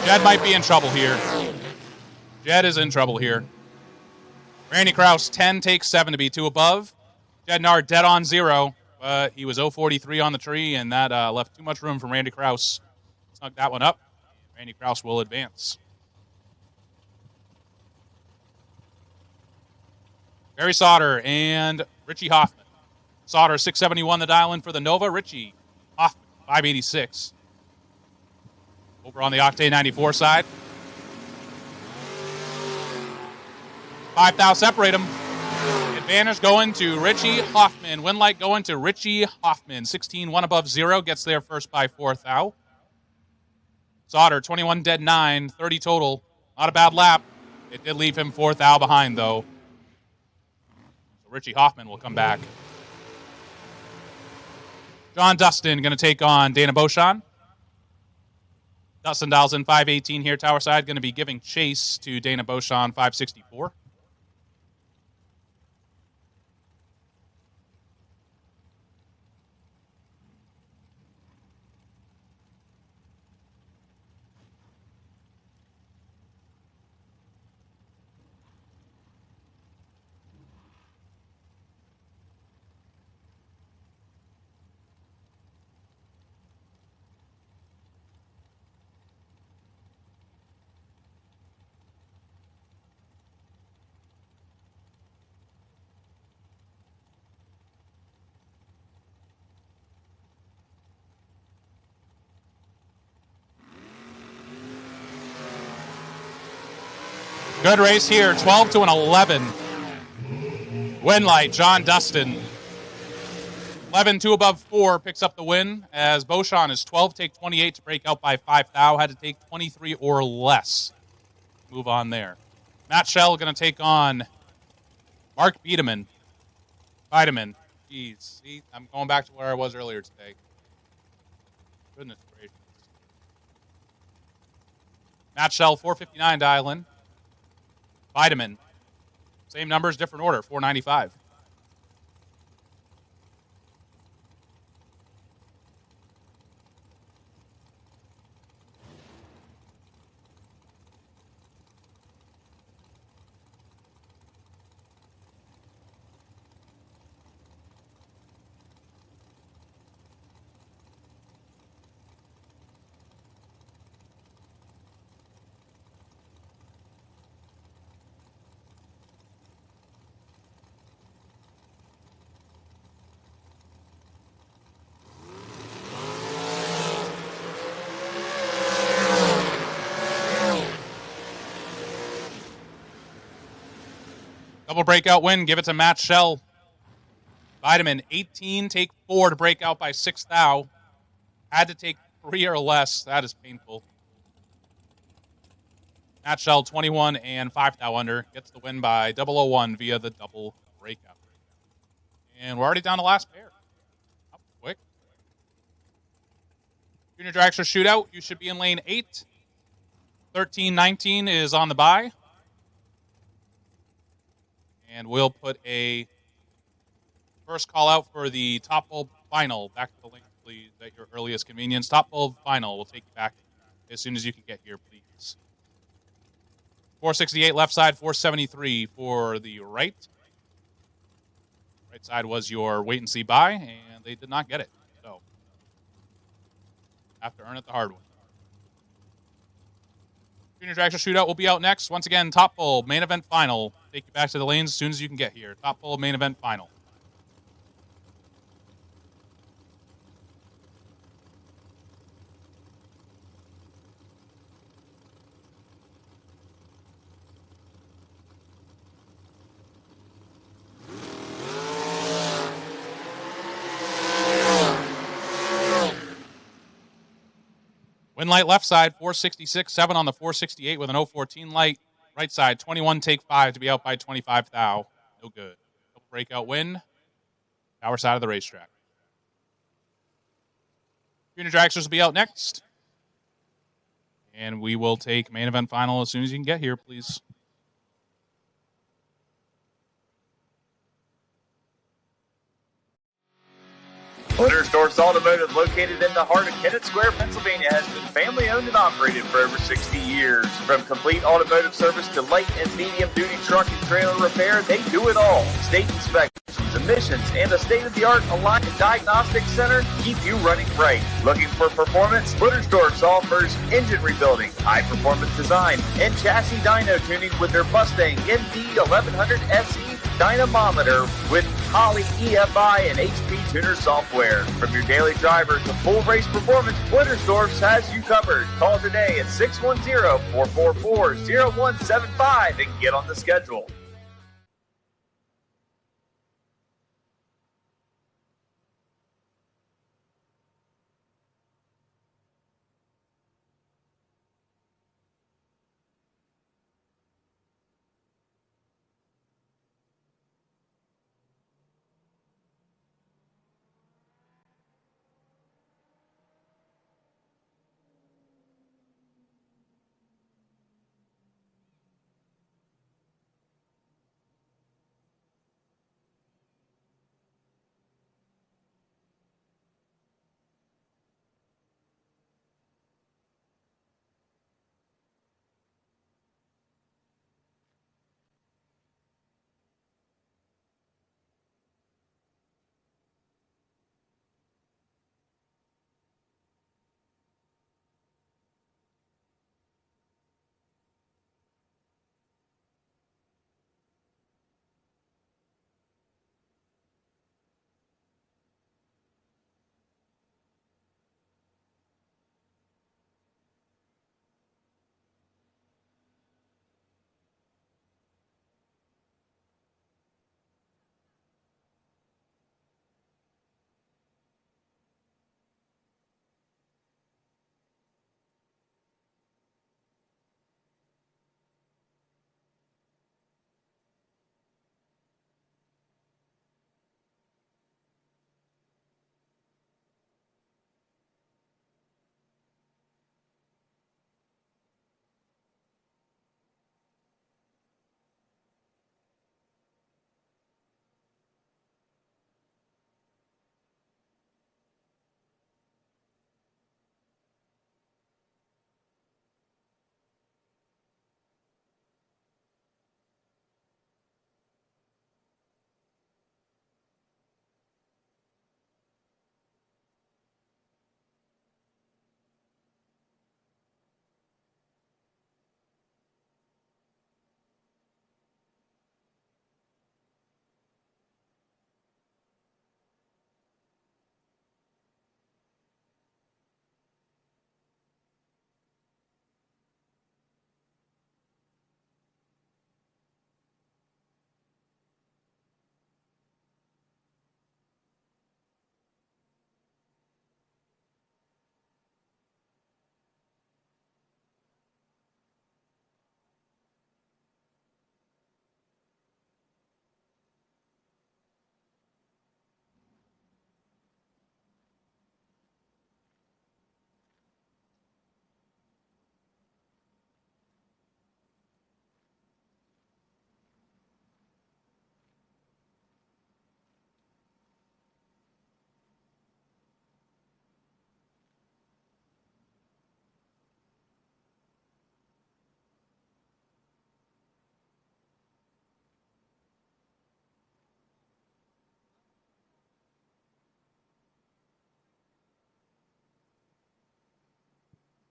Jed might be in trouble here. Jed is in trouble here. Randy Kraus, 10 takes 7 to be 2 above. Jed Nard dead on 0, but he was 043 on the tree, and that left too much room for Randy Kraus. Snuck that one up. Randy Kraus will advance. Barry Sauter and Richie Hoffman. Sauter, 671 the dial in for the Nova. Richie Hoffman, 586. Over on the Octane 94 side. 5 thou separate them. Advantage going to Richie Hoffman. Win light going to Richie Hoffman. 16, 1 above 0. Gets there first by 4 thou. Sauter, 21 dead 9, 30 total. Not a bad lap. It did leave him 4 thou behind, though. So Richie Hoffman will come back. John Dustin going to take on Dana Beauchamp. Dustin dials in 518 here, tower side. Going to be giving chase to Dana Beauchamp, 564. Good race here, 12 to an 11. Win light, John Dustin. 11, 2 above 4 picks up the win as Beauchamp is 12, take 28 to break out by 5 thou. Had to take 23 or less. Move on there. Matt Schell going to take on Mark Biederman. Biederman. Jeez, see, I'm going back to where I was earlier today. Goodness gracious. Matt Schell, 459 dial in. Biederman. Same numbers, different order, 495. Double breakout win. Give it to Matt Schell. Biederman, 18, take 4 to break out by 6 thou. Had to take 3 or less. That is painful. Matt Schell, 21 and 5 thou under. Gets the win by 001 via the double breakout. And we're already down the last pair. That was quick. Junior Dragster Shootout. You should be in lane 8. 13-19 is on the bye. And we'll put a first call out for the top bulb final. Back to the link, please, at your earliest convenience. Top bulb final. We'll take you back as soon as you can get here, please. 468 left side, 473 for the right. Right side was your wait and see buy, and they did not get it. So, have to earn it the hard way. Junior Dragster Shootout will be out next. Once again, top bulb, main event final. Take you back to the lanes as soon as you can get here. Top bulb, main event final. Win light left side, 466, 7 on the 468 with an 014 light. Right side, 21, take 5 to be out by 25 thou. No good. Breakout win. Tower side of the racetrack. Junior Dragsters will be out next. And we will take main event final as soon as you can get here, please. Blittersdorf's Automotive, located in the heart of Kennett Square, Pennsylvania, has been family-owned and operated for over 60 years. From complete automotive service to light and medium-duty truck and trailer repair, they do it all. State inspections, emissions, and a state-of-the-art aligned diagnostic center keep you running right. Looking for performance? Blittersdorf offers engine rebuilding, high-performance design, and chassis dyno tuning with their Mustang MD 1100 SE dynamometer with Holley EFI and HP Tuner software. From your daily driver to full race performance, Blittersdorf has you covered. Call today at 610-444-0175 and get on the schedule.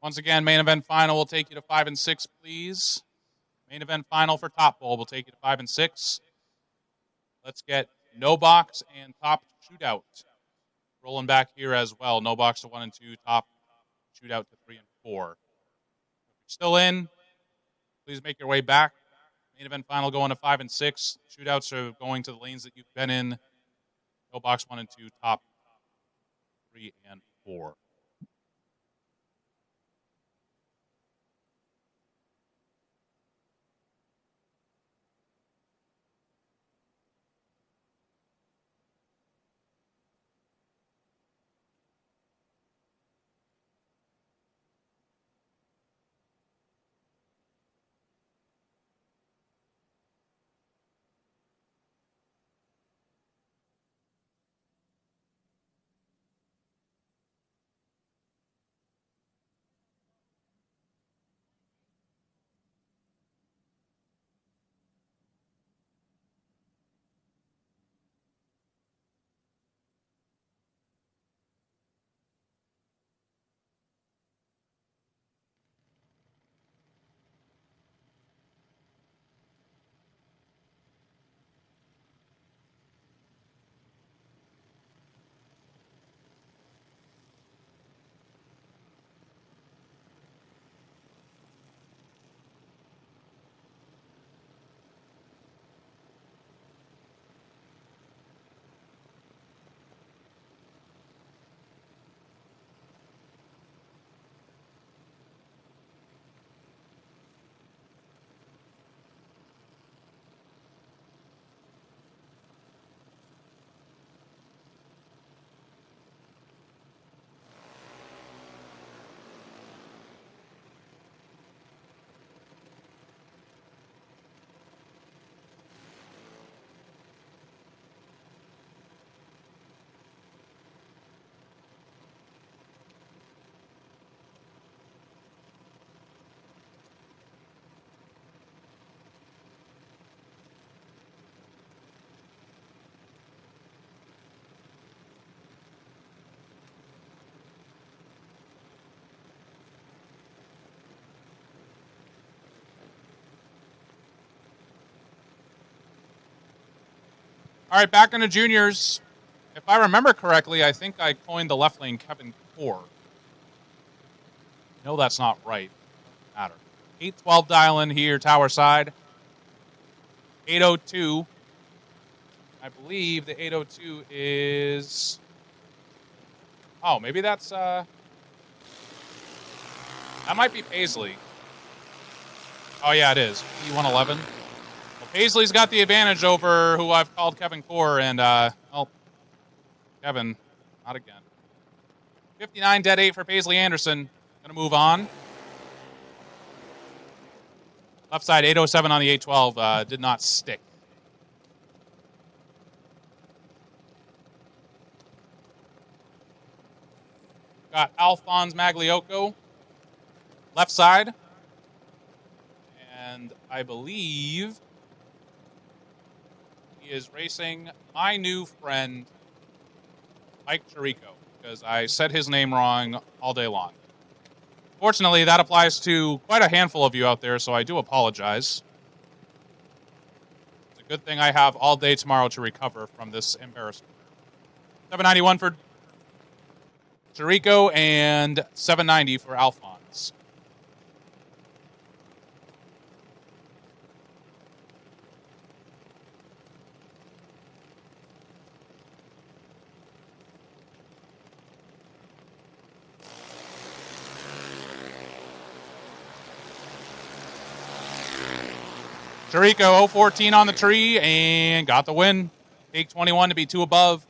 Once again, main event final will take you to 5 and 6, please. Main event final for Top Bowl will take you to 5 and 6. Let's get No Box and Top Shootout rolling back here as well. No Box to 1 and 2, Top Shootout to 3 and 4. If you're still in, please make your way back. Main event final going to 5 and 6. Shootouts are going to the lanes that you've been in. No Box 1 and 2, Top 3 and 4. All right, back into juniors. If I remember correctly, I think I coined the left lane Kevin Core. No, that's not right. Doesn't matter. 812 dial in here, tower side. 802. I believe the 802 is... Oh, maybe that's... That might be Paisley. Oh, yeah, it is. P111. Well, Paisley's got the advantage over who I've called Kevin Core, and, well, Kevin, not again. 59, dead 8 for Paisley Anderson. Gonna move on. Left side, 807 on the 812, did not stick. Got Alphonse Magliocco, left side. And I believe he is racing my new friend, Mike Chirico, because I said his name wrong all day long. Fortunately, that applies to quite a handful of you out there, so I do apologize. It's a good thing I have all day tomorrow to recover from this embarrassment. 791 for Chirico and 790 for Alphonse. Chirico 014 on the tree and got the win. Take 21 to be 2 above.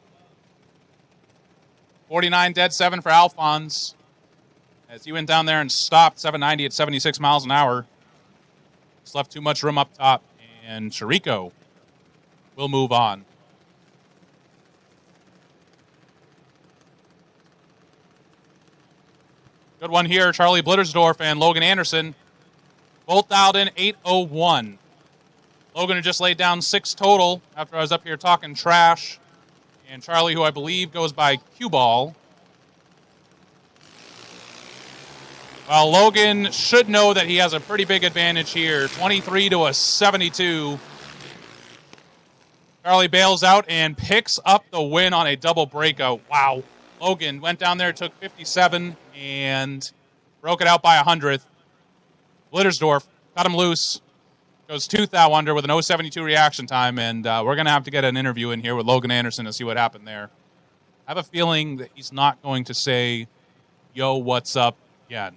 49 dead 7 for Alphonse. As he went down there and stopped 790 at 76 miles an hour. Just left too much room up top. And Chirico will move on. Good one here. Charlie Blittersdorf and Logan Anderson. Both dialed in 801. Logan had just laid down 6 total after I was up here talking trash. And Charlie, who I believe goes by Q-Ball. Well, Logan should know that he has a pretty big advantage here. 23 to a 72. Charlie bails out and picks up the win on a double breakout. Wow. Logan went down there, took 57, and broke it out by 100th. Blittersdorf cut him loose. Goes 2 thou under with an 0.72 reaction time, and we're going to have to get an interview in here with Logan Anderson to see what happened there. I have a feeling that he's not going to say, yo, what's up, again.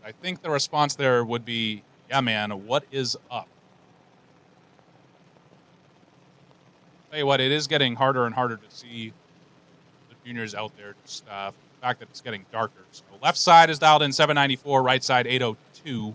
I think the response there would be, yeah, man, what is up? Tell you what, it is getting harder and harder to see the juniors out there. Just the fact that it's getting darker. So left side is dialed in 794, right side 802.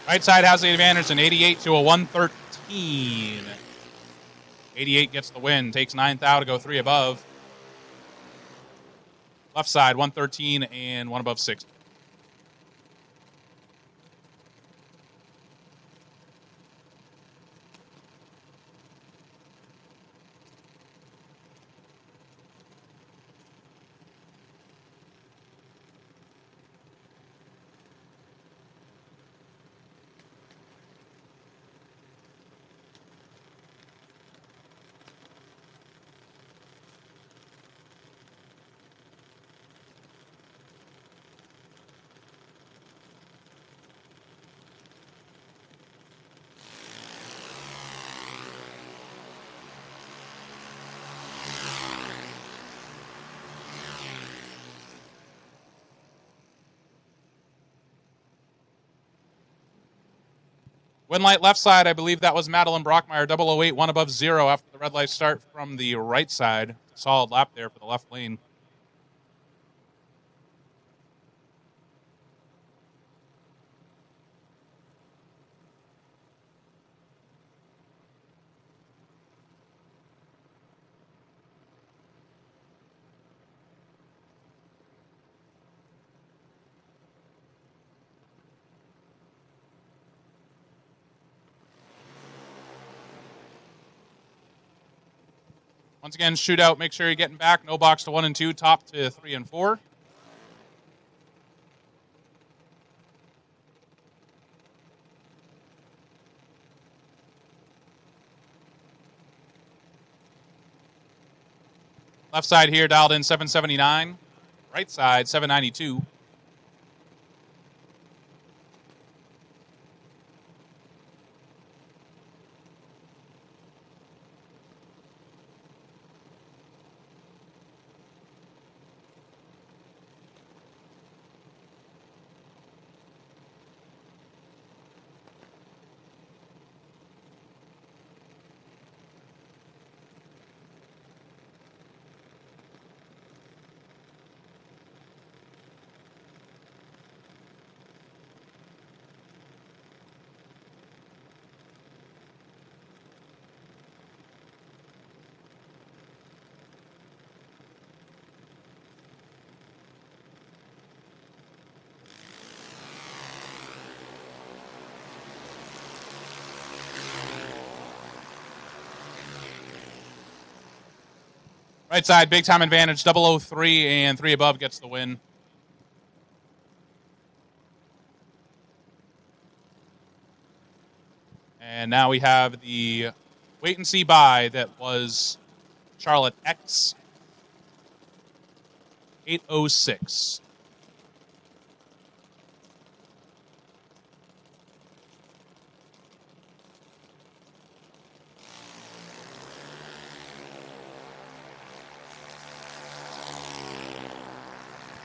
Right side has the advantage, an 88 to a 113. 88 gets the win, takes 9 thou to go 3 above. Left side, 113 and 1 above 60. Win light left side, I believe that was Madeline Brockmeyer, 008, 1 above 0 after the red light start from the right side. Solid lap there for the left lane. Once again, shootout, make sure you're getting back. No box to 1 and 2, top to 3 and 4. Left side here dialed in 779. Right side 792. Right side, big time advantage, 003, and 3 above gets the win. And now we have the wait and see buy that was Charlotte X 806.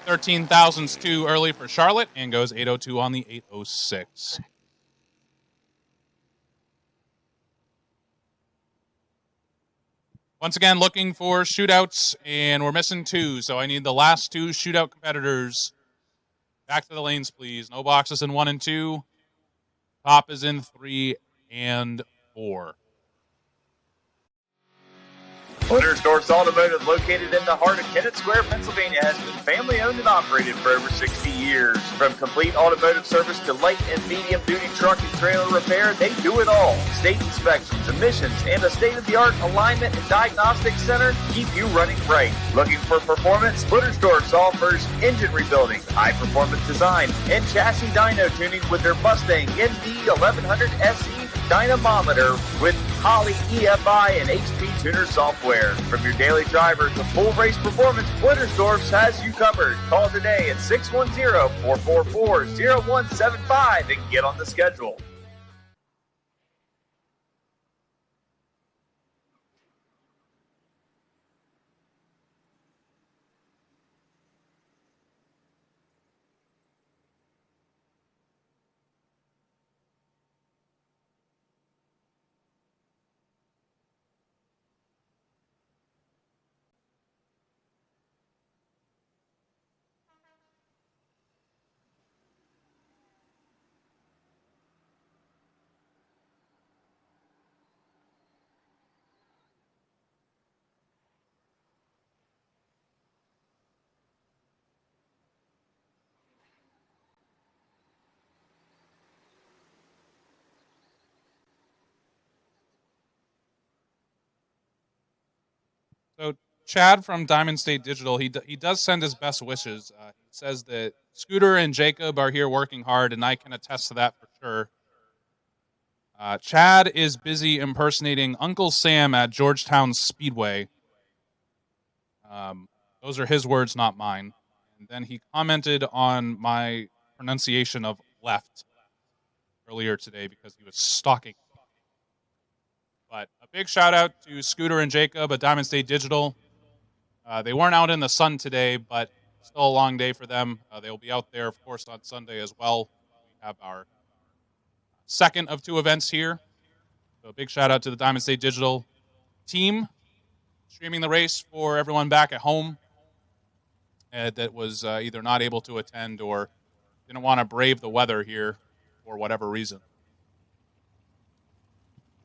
$13,000's too early for Charlotte and goes 802 on the 806. Once again, looking for shootouts, and we're missing 2, so I need the last 2 shootout competitors. Back to the lanes, please. No boxes in 1 and 2. Top is in 3 and 4. Blittersdorf Automotive, located in the heart of Kennett Square, Pennsylvania, has been family owned and operated for over 60 years. From complete automotive service to light and medium duty truck and trailer repair, they do it all. State inspections, emissions, and a state-of-the-art alignment and diagnostic center keep you running right. Looking for performance? Blittersdorf offers engine rebuilding, high-performance design, and chassis dyno tuning with their Mustang ND 1100 SE dynamometer with Holley EFI and HP Tuner software. From your daily driver to full race performance, Blittersdorf has you covered. Call today at 610-444-0175 and get on the schedule. So Chad from Diamond State Digital, he does send his best wishes. He says that Scooter and Jacob are here working hard, and I can attest to that for sure. Chad is busy impersonating Uncle Sam at Georgetown Speedway. Those are his words, not mine. And then he commented on my pronunciation of left earlier today because he was stalking. But a big shout out to Scooter and Jacob at Diamond State Digital. They weren't out in the sun today, but still a long day for them. They'll be out there, of course, on Sunday as well. We have our second of 2 events here. So a big shout out to the Diamond State Digital team streaming the race for everyone back at home that was either not able to attend or didn't want to brave the weather here for whatever reason.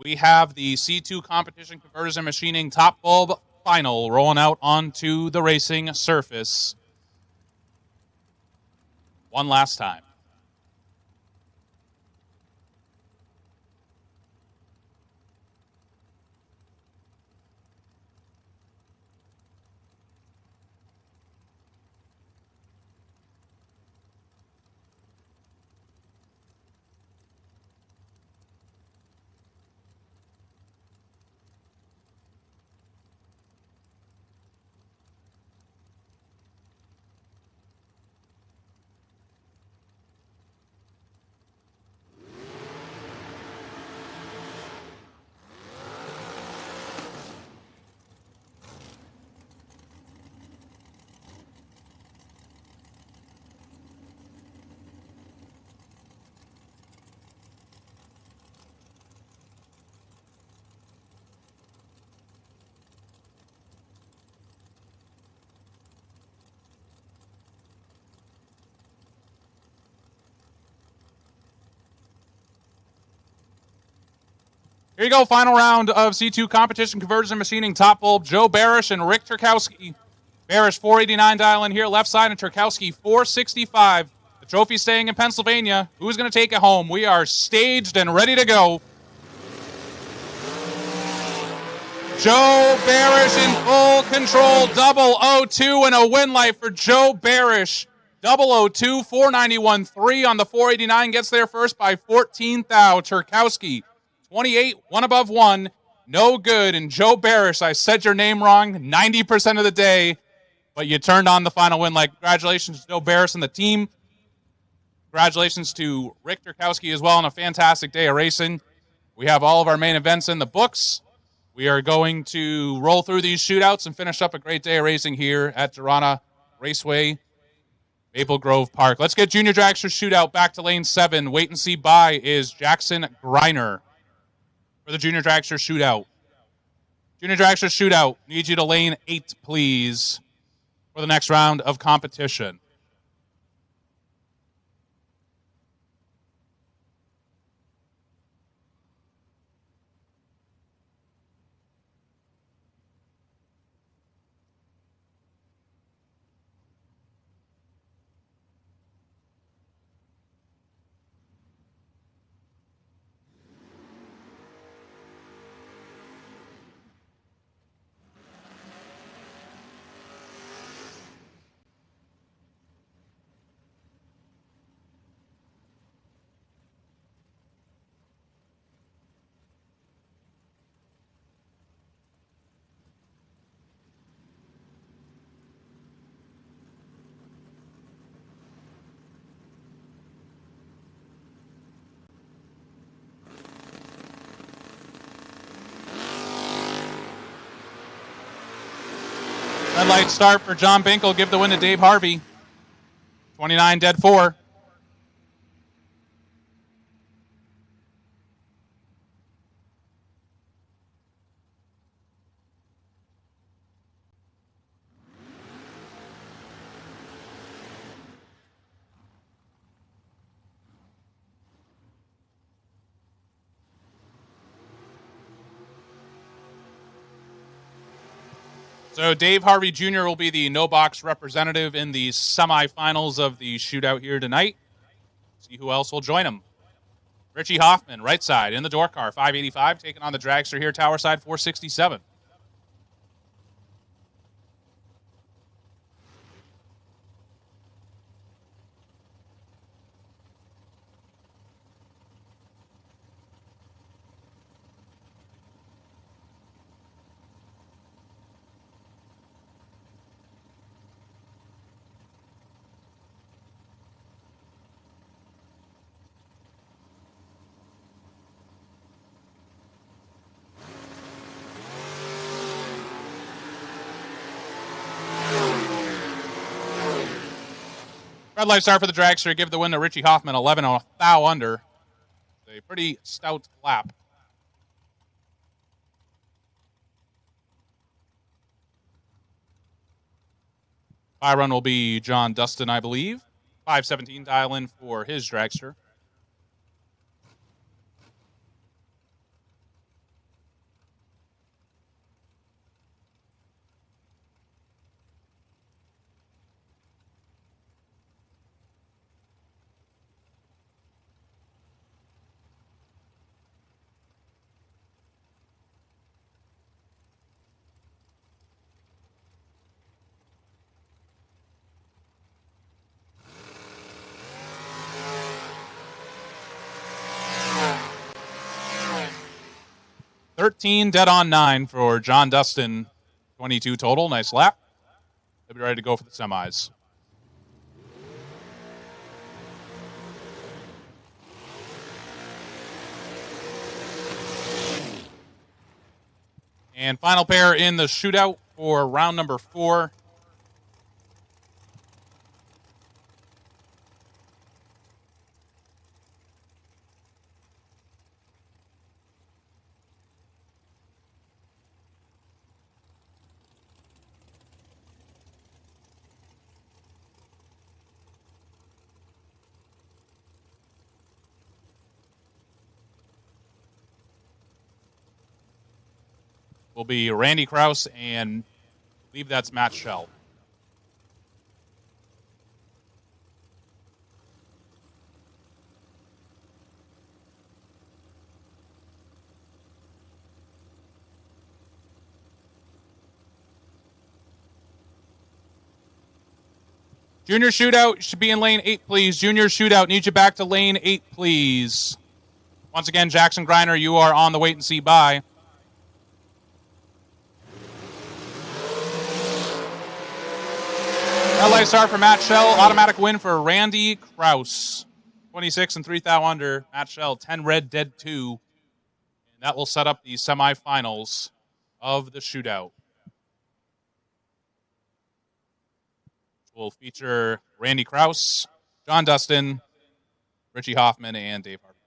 We have the C2 Competition Converters and Machining Top Bulb Final rolling out onto the racing surface one last time. Here you go, final round of C2 competition conversion machining top bulb. Joe Barish and Rick Turkowski. Barish 489 dial in here, left side, and Turkowski 465. The trophy staying in Pennsylvania. Who's going to take it home? We are staged and ready to go. Joe Barish in full control, 002 and a win light for Joe Barish. 002, 491.3 on the 489, gets there first by 14 thou. Turkowski, 28, one above one, no good. And Joe Barish, I said your name wrong 90% of the day, but you turned on the final win light. Congratulations to Joe Barish and the team. Congratulations to Rick Turkowski as well on a fantastic day of racing. We have all of our main events in the books. We are going to roll through these shootouts and finish up a great day of racing here at Darana Raceway, Maple Grove Park. Let's get Junior Dragster Shootout back to lane 7. Wait and see by is Jackson Greiner for the Junior Dragster Shootout. Junior Dragster Shootout, need you to lane 8, please, for the next round of competition. Red light start for John Binkle. Give the win to Dave Harvey. 29 dead 4. So Dave Harvey Jr. will be the no-box representative in the semifinals of the shootout here tonight. See who else will join him. Richie Hoffman, right side, in the door car, 585, taking on the dragster here, tower side, 467. Red light start for the dragster. Give the win to Richie Hoffman, 11 on a thou under. A pretty stout lap. By run will be John Dustin, I believe. 517 dial in for his dragster. $13 dead on 9 for John Dustin. 22 total. Nice lap. They'll be ready to go for the semis. And final pair in the shootout for round number 4. will be Randy Krause and I believe that's Matt Schell. Junior Shootout should be in lane 8, please. Junior Shootout, need you back to lane 8, please. Once again, Jackson Griner, you are on the wait and see bye. LA start for Matt Schell. Automatic win for Randy Krause. 26 and 3 thou under. Matt Schell, 10 red, dead 2. And that will set up the semifinals of the shootout. Will feature Randy Krause, John Dustin, Richie Hoffman, and Dave Harper.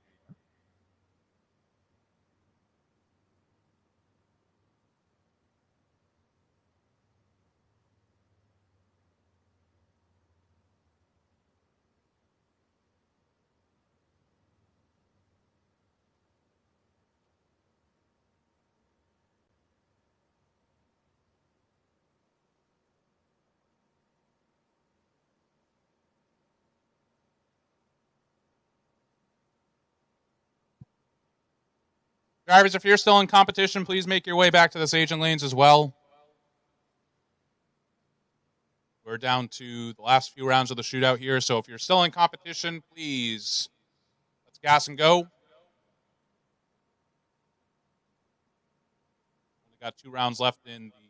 Drivers, if you're still in competition, please make your way back to the staging lanes as well. We're down to the last few rounds of the shootout here, so if you're still in competition, please, let's gas and go. Only got 2 rounds left in the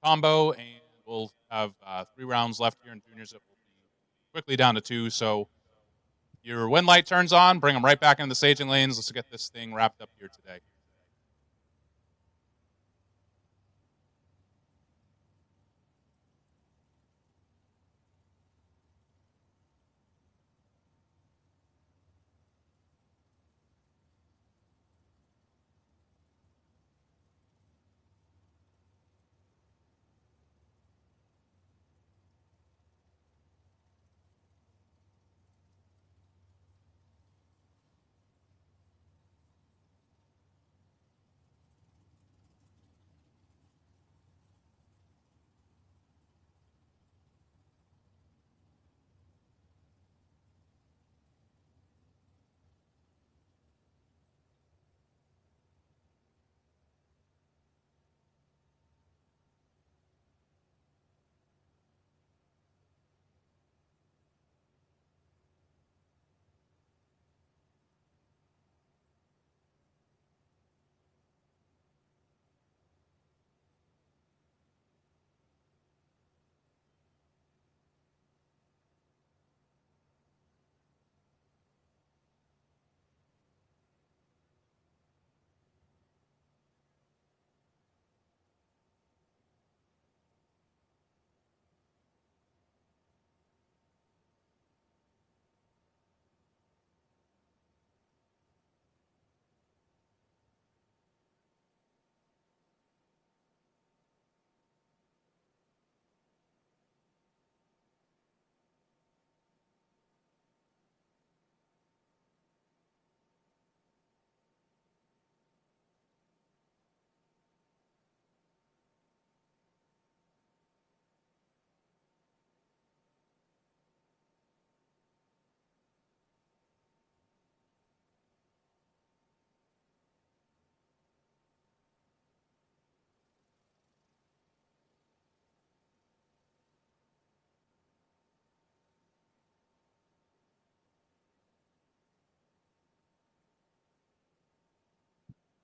combo, and we'll have 3 rounds left here in juniors. It will be quickly down to 2, so your win light turns on, bring them right back into the staging lanes. Let's get this thing wrapped up here today.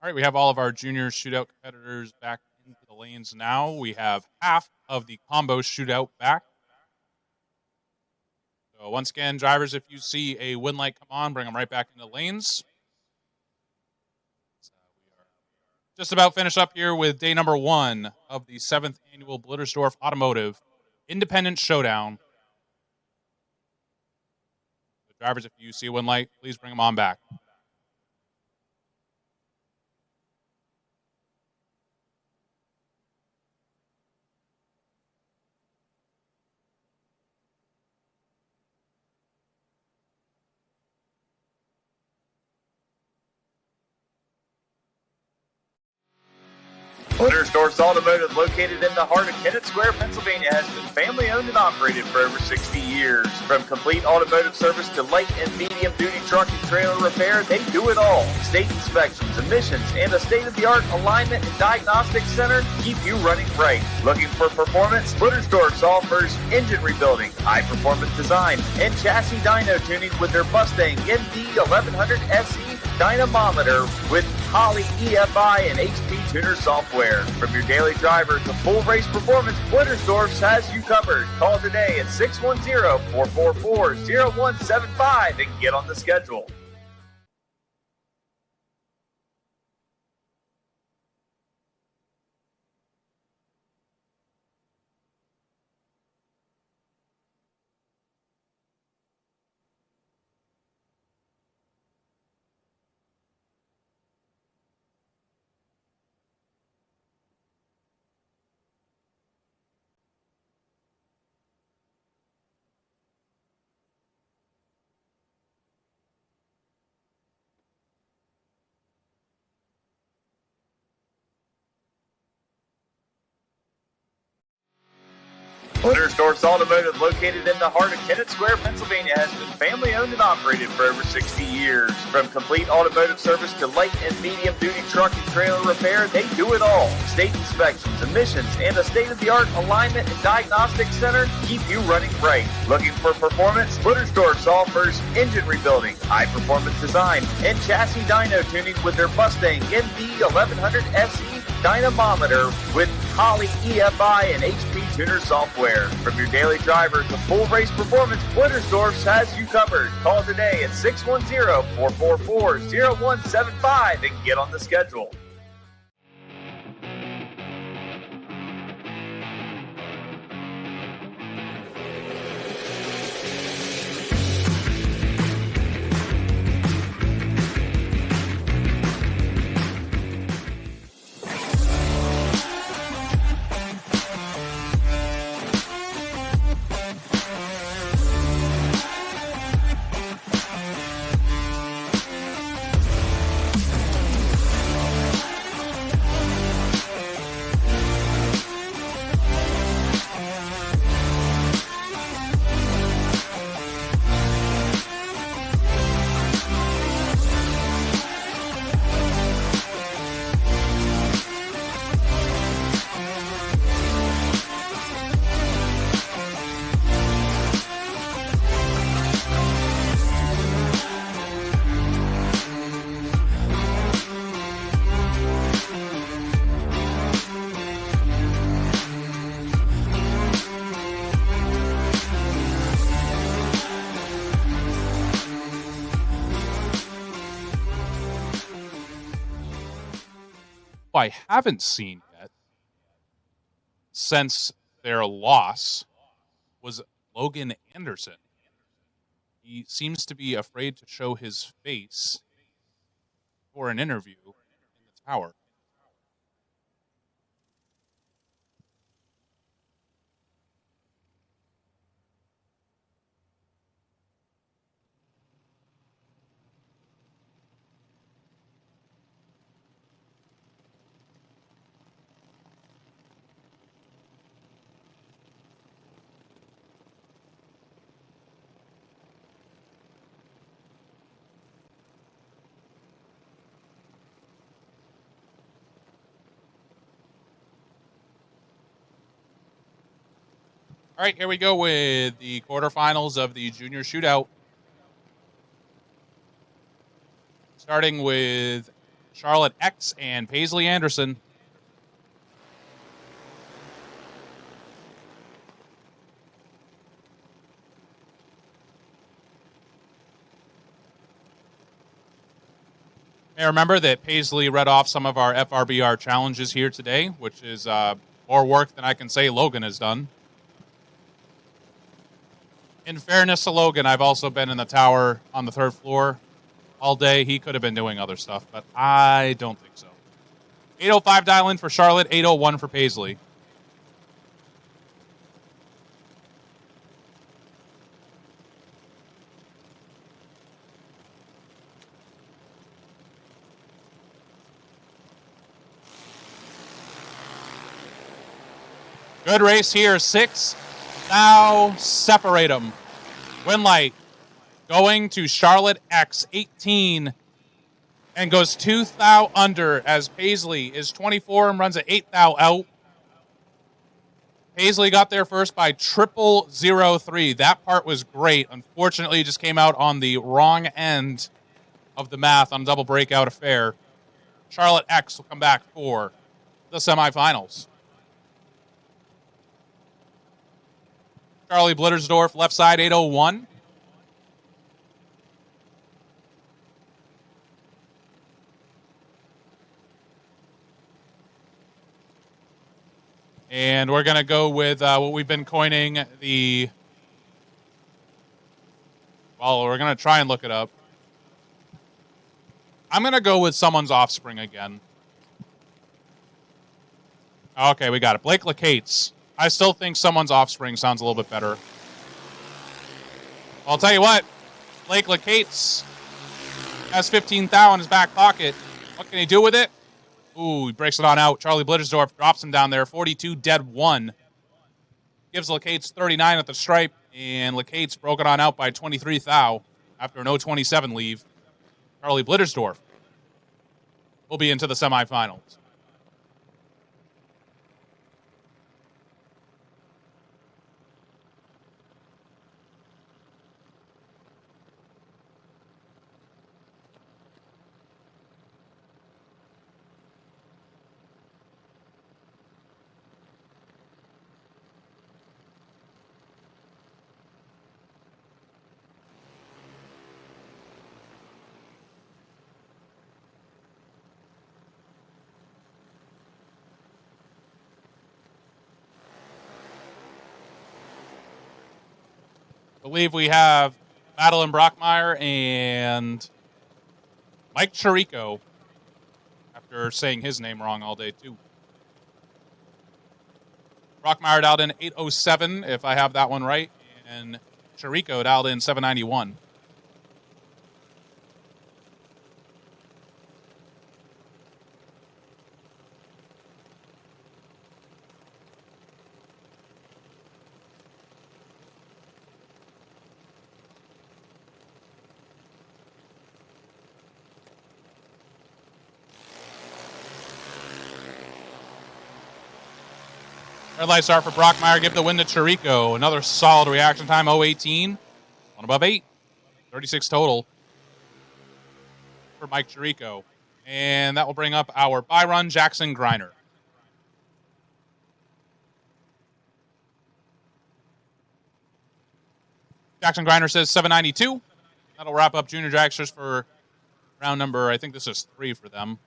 All right, we have all of our junior shootout competitors back into the lanes now. We have half of the combo shootout back. So once again, drivers, if you see a win light come on, bring them right back into the lanes. We are just about finished up here with day number 1 of the 7th annual Blittersdorf Automotive Independence Showdown. So drivers, if you see a win light, please bring them on back. Blittersdorf Automotive, located in the heart of Kennett Square, Pennsylvania, has been family owned and operated for over 60 years. From complete automotive service to light and medium duty truck and trailer repair, they do it all. State inspections, emissions, and a state-of-the-art alignment and diagnostic center keep you running right. Looking for performance? Blittersdorf offers engine rebuilding, high-performance design, and chassis dyno tuning with their Mustang ND 1100 SE dynamometer with Holley EFI and HP Tuner software. From your daily driver to full race performance, Blittersdorf has you covered. Call today at 610-444-0175 and get on the schedule. Blittersdorf Automotive, located in the heart of Kennett Square, Pennsylvania, has been family owned and operated for over 60 years. From complete automotive service to light and medium duty truck and trailer repair, they do it all. State inspections, emissions, and a state-of-the-art alignment and diagnostic center keep you running right. Looking for performance? Blittersdorf offers engine rebuilding, high-performance design, and chassis dyno tuning with their Mustang ND 1100 SE dynamometer with Holley EFI and HP Tuner software. From your daily driver to full race performance, Blittersdorf has you covered. Call today at 610-444-0175 and get on the schedule. I haven't seen yet since their loss was Logan Anderson. He seems to be afraid to show his face for an interview in the tower. All right, here we go with the quarterfinals of the junior shootout. Starting with Charlotte X and Paisley Anderson. May remember that Paisley read off some of our FRBR challenges here today, which is more work than I can say Logan has done. In fairness to Logan, I've also been in the tower on the third floor all day. He could have been doing other stuff, but I don't think so. 805 dial in for Charlotte, 801 for Paisley. Good race here. 6 now separate them. Winlight going to Charlotte X, 18, and goes 2 thou under as Paisley is 24 and runs an 8 thou out. Paisley got there first by 0003. That part was great. Unfortunately, just came out on the wrong end of the math on double breakout affair. Charlotte X will come back for the semifinals. Charlie Blittersdorf, left side, 801. And we're going to go with what we've been coining the... Well, we're going to try and look it up. I'm going to go with someone's offspring again. Okay, we got it. Blake Lacates. I still think someone's offspring sounds a little bit better. I'll tell you what. Blake Lacates has 15 thou in his back pocket. What can he do with it? Ooh, he breaks it on out. Charlie Blittersdorf drops him down there. 42 dead 1. Gives Lacates 39 at the stripe. And Lacates broke it on out by 23 thou after an 0.27 leave. Charlie Blittersdorf will be into the semifinals. I believe we have Madeline Brockmeyer and Mike Chirico, after saying his name wrong all day, too. Brockmeyer dialed in 807, if I have that one right, and Chirico dialed in 791. Red lights are for Brockmeyer. Give the win to Chirico. Another solid reaction time, 018. One above 8. 36 total for Mike Chirico. And that will bring up our by-run, Jackson Griner. Jackson Griner says 792. That'll wrap up junior dragsters for round number, I think this is 3 for them.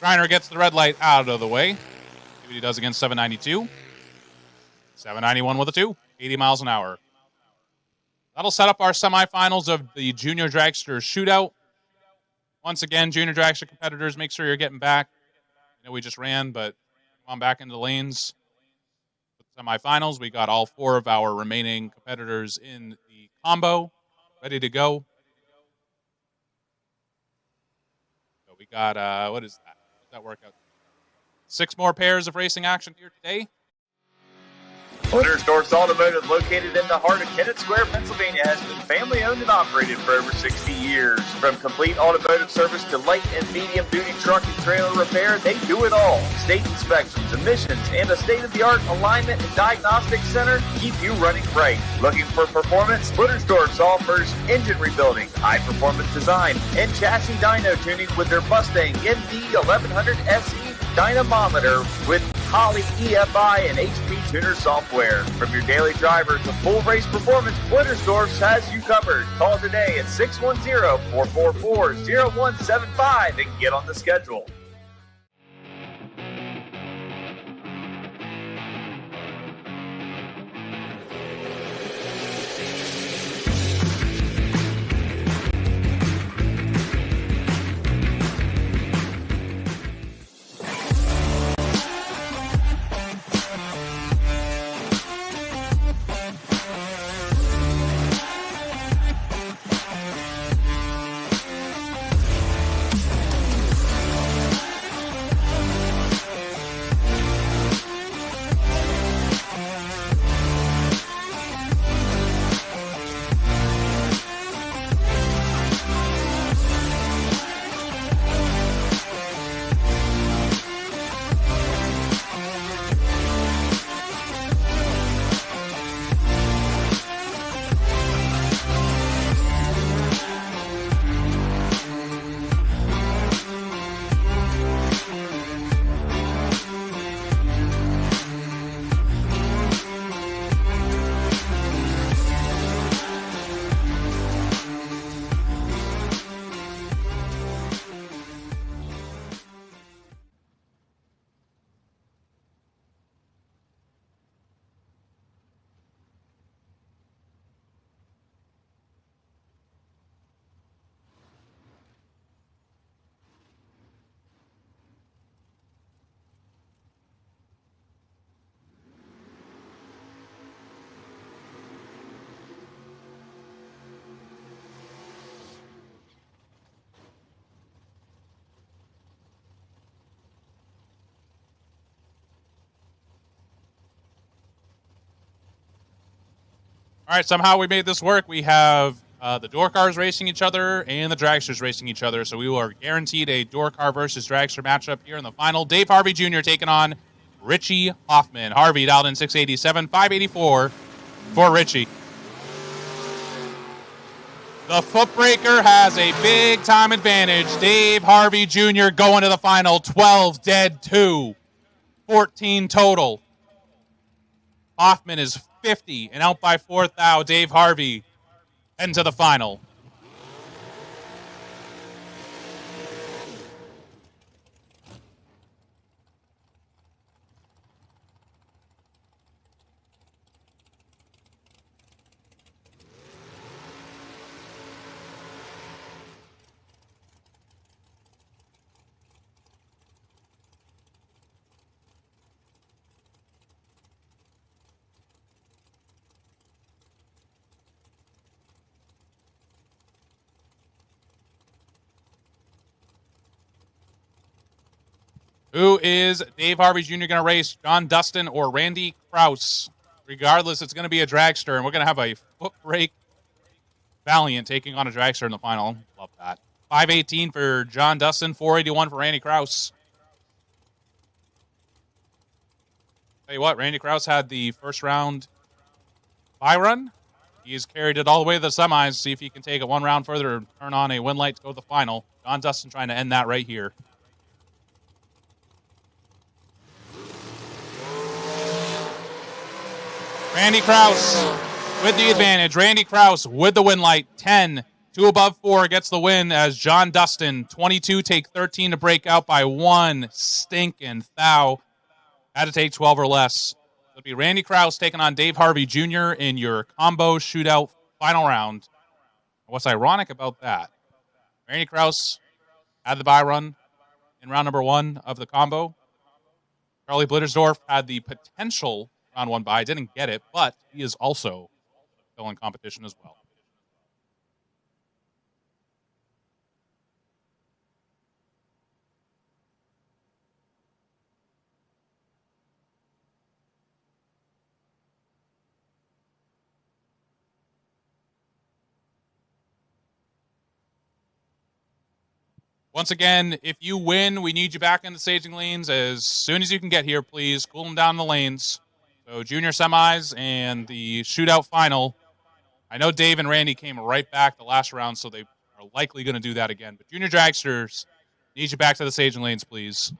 Griner gets the red light out of the way. See what he does against 792. 791 with a 2. 80 miles an hour. That'll set up our semifinals of the Junior Dragster Shootout. Once again, Junior Dragster competitors, make sure you're getting back. I know we just ran, but come on back into the lanes. For the semifinals, we got all 4 of our remaining competitors in the combo, ready to go. So we got, what is that? That workout. 6 more pairs of racing action here today. Blittersdorf's Automotive, located in the heart of Kennett Square, Pennsylvania, has been family owned and operated for over 60 years. From complete automotive service to light and medium duty truck and trailer repair, they do it all. State inspections, emissions, and a state-of-the-art alignment and diagnostic center keep you running right. Looking for performance? Blittersdorf offers engine rebuilding, high-performance design, and chassis dyno tuning with their Mustang MD 1100 SE dynamometer with Holley EFI and HP Tuner software. From your daily driver to full race performance, Blittersdorf has you covered. Call today at 610-444-0175 and get on the schedule. All right, somehow we made this work. We have the door cars racing each other and the dragsters racing each other. So we are guaranteed a door car versus dragster matchup here in the final. Dave Harvey Jr. taking on Richie Hoffman. Harvey dialed in 687, 584 for Richie. The footbreaker has a big time advantage. Dave Harvey Jr. going to the final. 12 dead, 2. 14 total. Hoffman is 50 and out by 4th thou. Dave Harvey heading to the final. Who is Dave Harvey Jr. going to race? John Dustin or Randy Krause? Regardless, it's going to be a dragster, and we're going to have a foot brake Valiant taking on a dragster in the final. Love that. 518 for John Dustin, 481 for Randy Krause. Tell you what, Randy Krause had the first round bye run. He's carried it all the way to the semis. See if he can take it one round further and turn on a win light to go to the final. John Dustin trying to end that right here. Randy Krause with the advantage. Randy Krause with the win light. 10, 2 above 4 gets the win as John Dustin, 22, take 13 to break out by 1 stinking thou. Had to take 12 or less. It'll be Randy Krause taking on Dave Harvey Jr. in your combo shootout final round. What's ironic about that? Randy Krause had the bye run in round number 1 of the combo. Charlie Blittersdorf had the potential round 1 bye, didn't get it, but he is also still in competition as well. Once again, if you win, we need you back in the staging lanes as soon as you can get here, please. Cool them down in the lanes. So junior semis and the shootout final. I know Dave and Randy came right back the last round, so they are likely going to do that again. But junior dragsters, need you back to the staging lanes, please.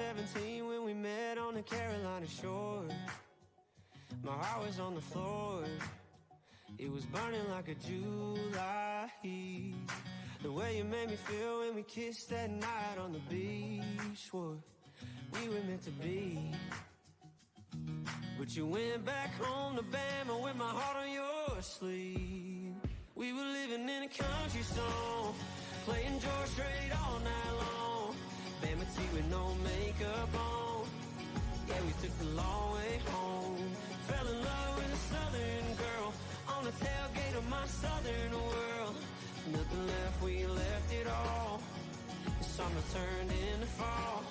17 when we met on the Carolina shore. My heart was on the floor. It was burning like a July heat. The way you made me feel when we kissed that night on the beach. Swore we were meant to be. But you went back home to Bama with my heart on your sleeve. We were living in a country song, playing George Strait all night long. Bama tea with no makeup on. Yeah, we took the long way home. Fell in love with a southern girl on the tailgate of my southern world. Nothing left, we left it all. The summer turned into fall.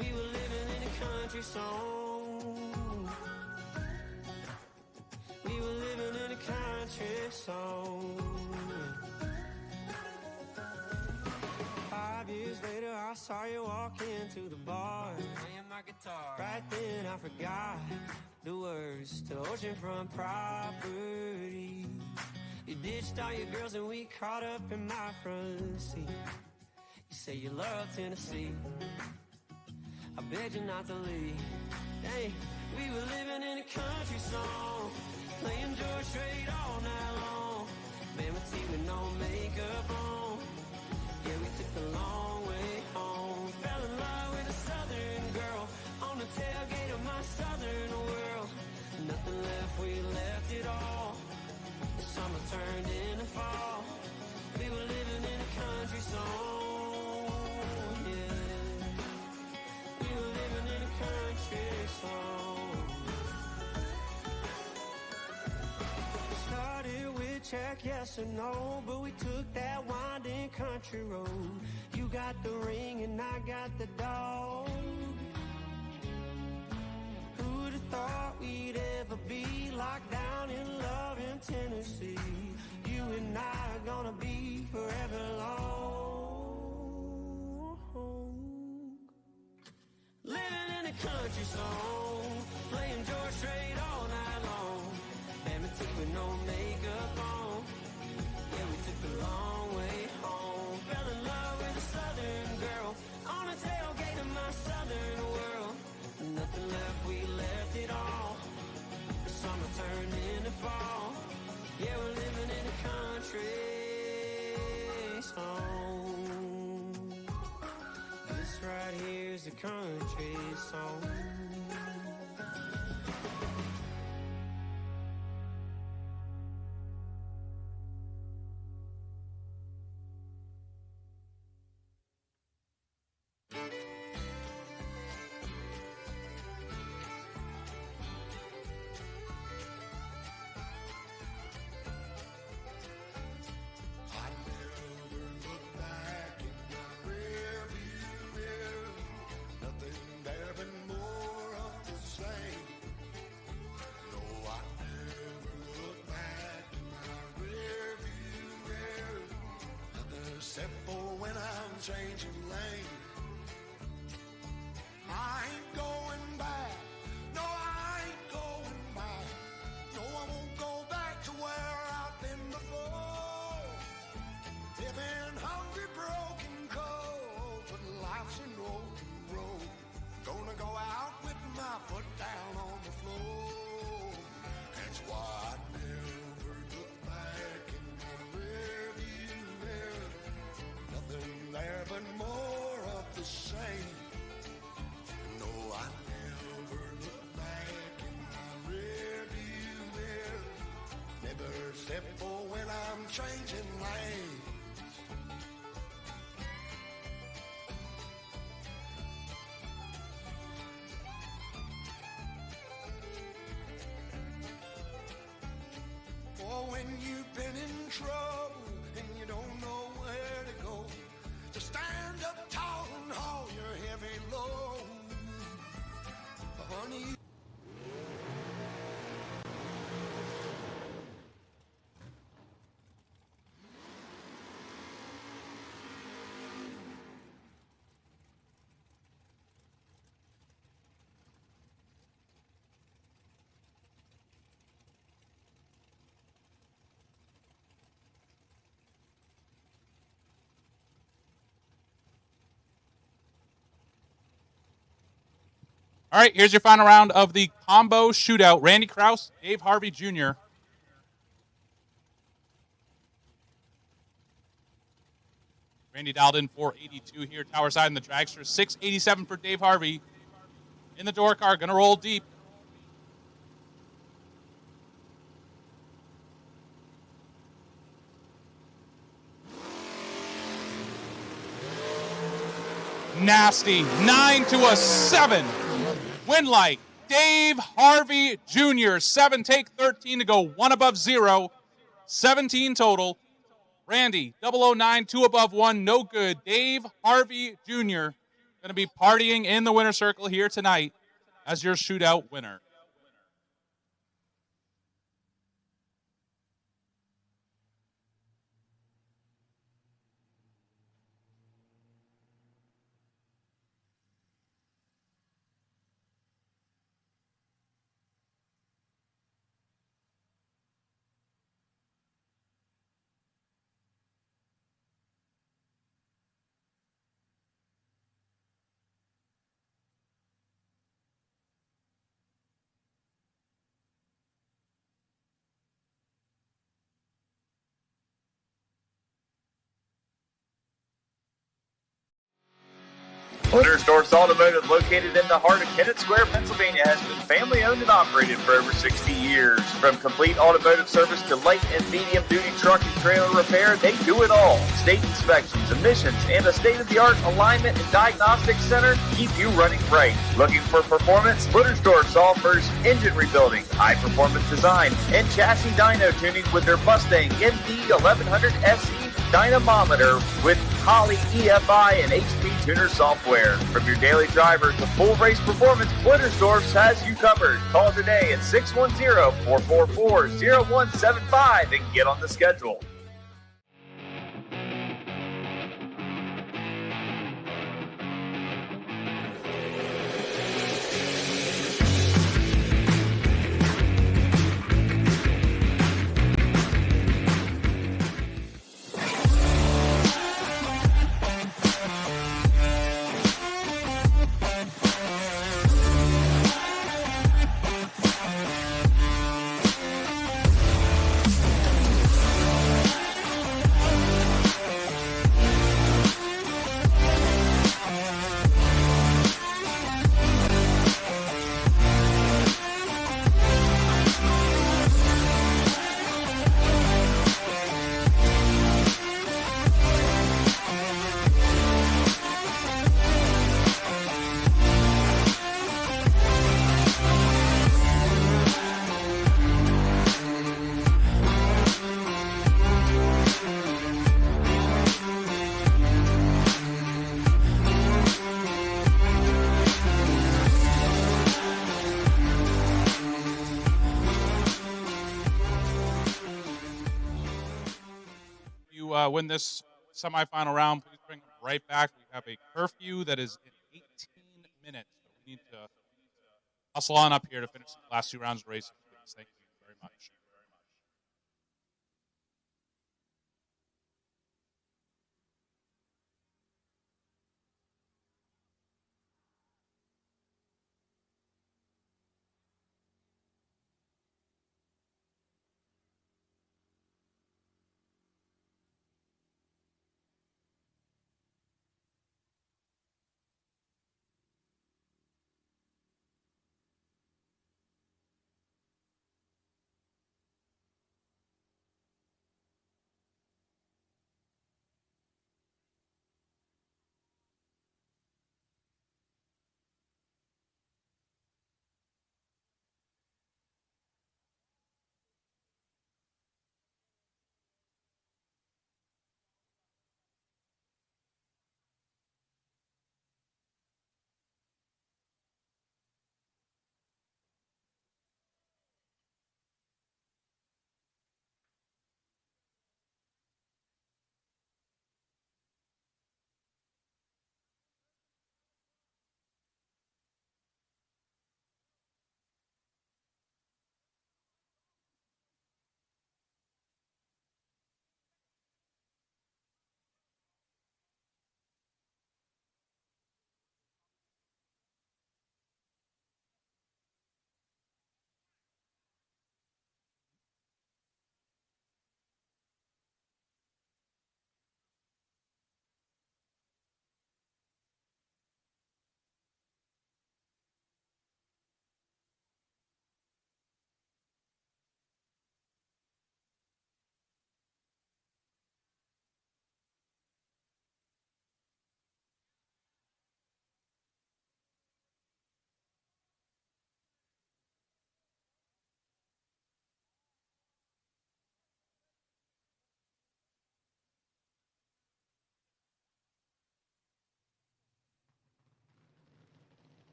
We were living in a country song. We were living in a country song. 5 years later, I saw you walk into the bar, playing my guitar. Right then, I forgot the words to oceanfront property. You ditched all your girls and we caught up in my front seat. You say you love Tennessee. I begged you not to leave. Hey, we were living in a country song, playing George Strait all night long. Bama tea with no makeup on. Yeah, we took the long way home. Fell in love with a southern girl on the tailgate of my southern world. Nothing left, we left it all. The summer turned into fall. We were living in a country song. Yeah, we were living in a country song. Started with check yes or no, but we took that winding country road. You got the ring and I got the dog. Who'd have thought we'd ever be locked down in love in Tennessee? You and I are gonna be forever long. Living in a country song, playing George Strait all night long. Bama tea with no makeup on. Yeah, we took the long way home. Fell in love with a southern girl on the tailgate of my southern world. Nothing left, we left it all. The summer turned into fall. Yeah, we're living in a country song. This right here's a country song. Simple when I'm changing lanes. I ain't going back. No, I ain't going back. No, I won't go back to where I've been before. Living hungry, broken, cold, but life's an open road. Gonna go out with my foot down on the floor. That's why I never look back in my rearview mirror. Nothing there but more of the same. No, I never look back in my rearview mirror. Never simple when I'm changing lanes. Oh, when you've been in trouble and you don't know where to go, to stand up tall and haul your heavy load. Honey, All right, here's your final round of the combo shootout. Randy Krause, Dave Harvey Jr. Randy dialed in 482 here, tower side in the dragster. 687 for Dave Harvey. In the door car, gonna roll deep. Nasty. 9 to a 7. Win light. Dave Harvey Jr. 7 take 13 to go 1 above 0. 17 total. Randy 009 2 above 1. No good. Dave Harvey Jr. going to be partying in the winner's circle here tonight as your shootout winner. Blittersdorf Automotive, located in the heart of Kennett Square, Pennsylvania, has been family owned and operated for over 60 years. From complete automotive service to light and medium duty truck and trailer repair, they do it all. State inspections, emissions, and a state-of-the-art alignment and diagnostics center keep you running right. Looking for performance? Blittersdorf offers engine rebuilding, high-performance design, and chassis dyno tuning with their Mustang MD 1100 SE dynamometer with Holley EFI and HP Tuner software. From your daily driver to full race performance, Blittersdorf has you covered. Call today at 610-444-0175 and get on the schedule. Win this semifinal round, please bring them right back. We have a curfew that is in 18 minutes. So we need to hustle on up here to finish the last 2 rounds of racing, please. Thank you very much.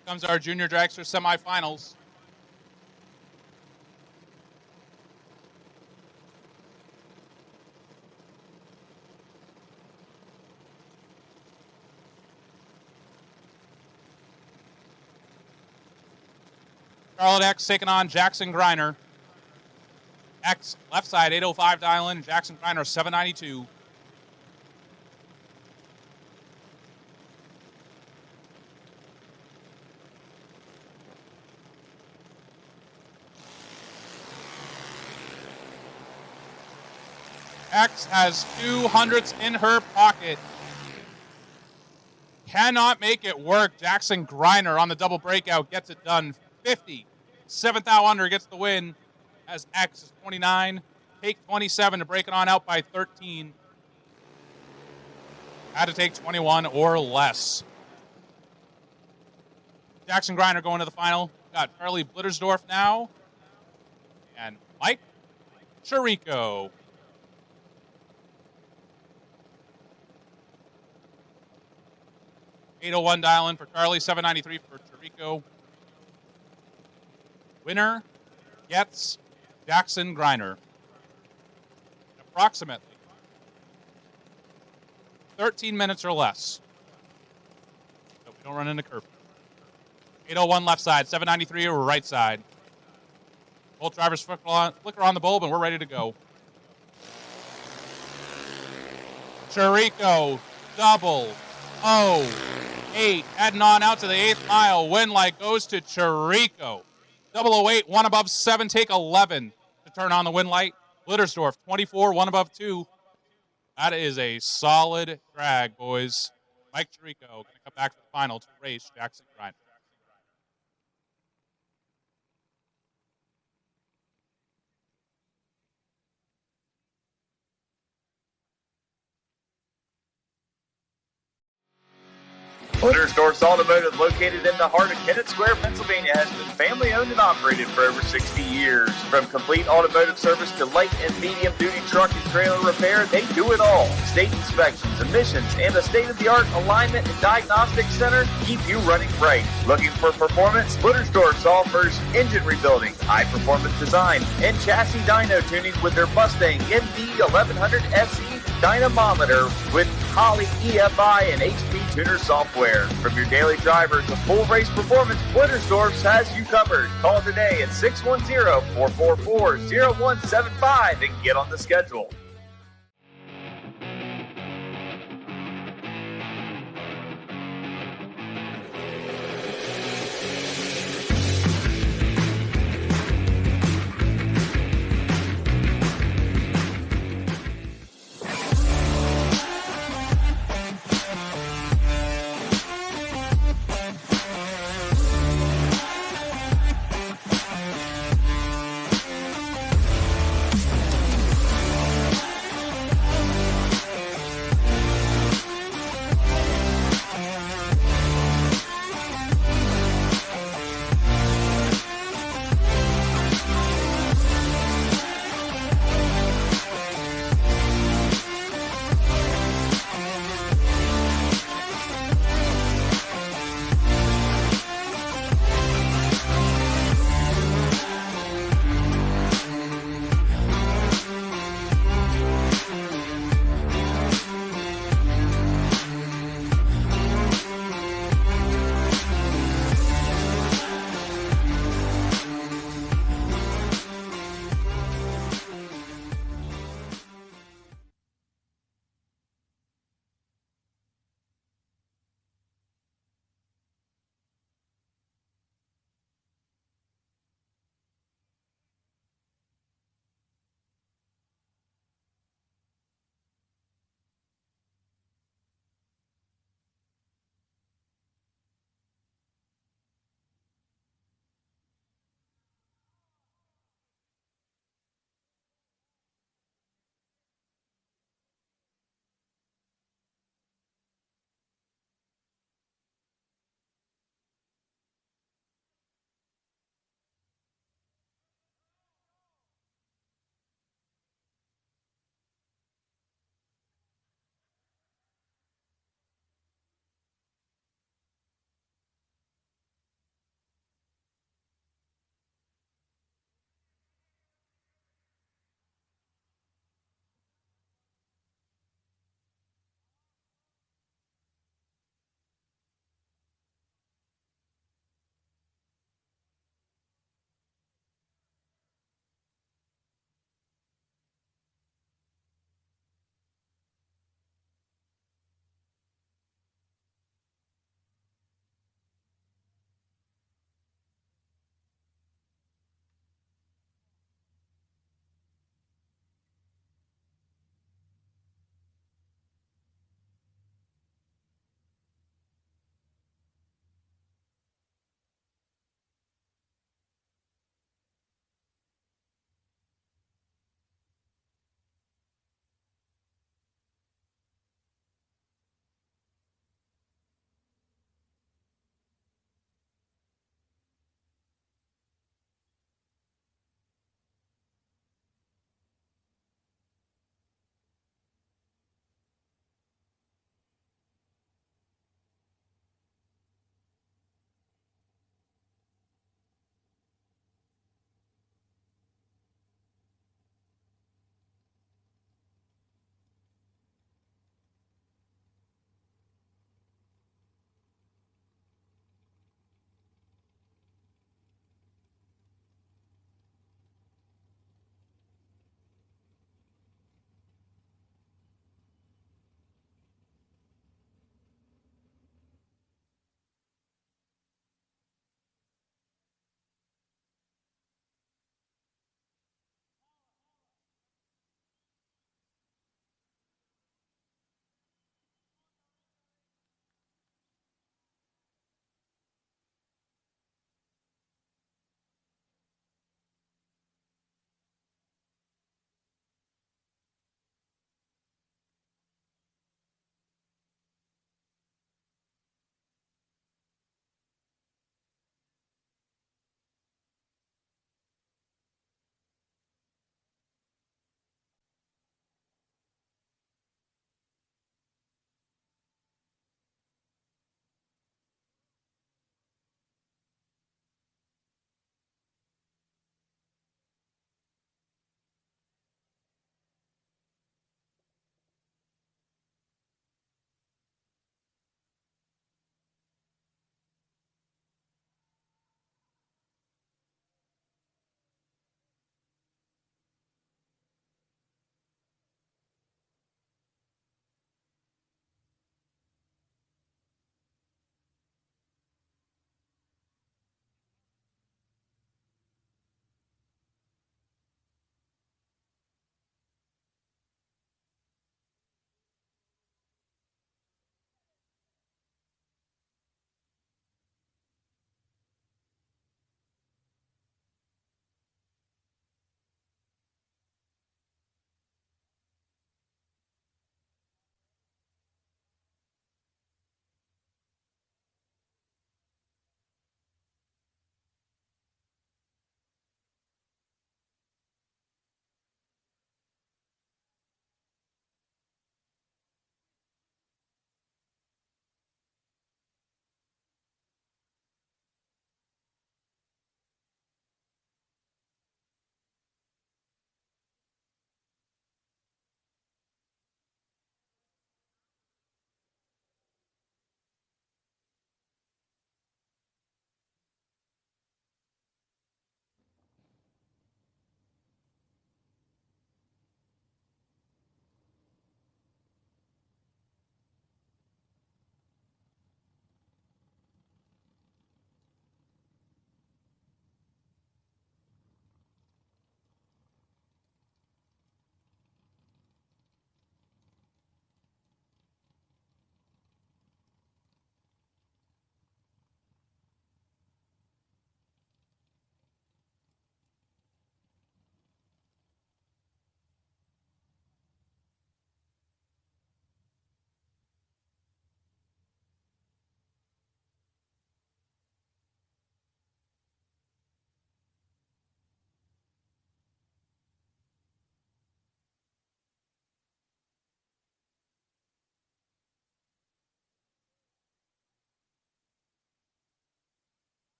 Here comes our junior dragster semifinals. Charlotte X taking on Jackson Griner. X, left side, 805 dial-in. Jackson Griner, 792. X has 200s in her pocket. Cannot make it work. Jackson Griner on the double breakout gets it done. 50. 7th out under gets the win as X is 29. Take 27 to break it on out by 13. Had to take 21 or less. Jackson Griner going to the final. Got Charlie Blittersdorf now. And Mike Chirico. $801 dial-in for Charlie, $793 for Chirico. Winner gets Jackson Griner. Approximately 13 minutes or less. So we don't run into curfew. 801 left side, 793 right side. Both drivers flicker on the bulb, and we're ready to go. Chirico, double. 8, heading on out to the 8th mile. Win light goes to Chirico. 008, one above 7, take 11 to turn on the win light. Blittersdorf, 24, one above 2. That is a solid drag, boys. Mike Chirico going to come back to the final to race Jackson Griner. Blittersdorf's Automotive, located in the heart of Kennett Square, Pennsylvania, has been family-owned and operated for over 60 years. From complete automotive service to light and medium-duty truck and trailer repair, they do it all. State inspections, emissions, and a state-of-the-art alignment and diagnostic center keep you running right. Looking for performance? Blittersdorf offers engine rebuilding, high-performance design, and chassis dyno tuning with their Mustang MD 1100 SE dynamometer with Holley EFI and HP Tuner software. From your daily driver to full race performance, Blittersdorf has you covered. Call today at 610-444-0175 and get on the schedule.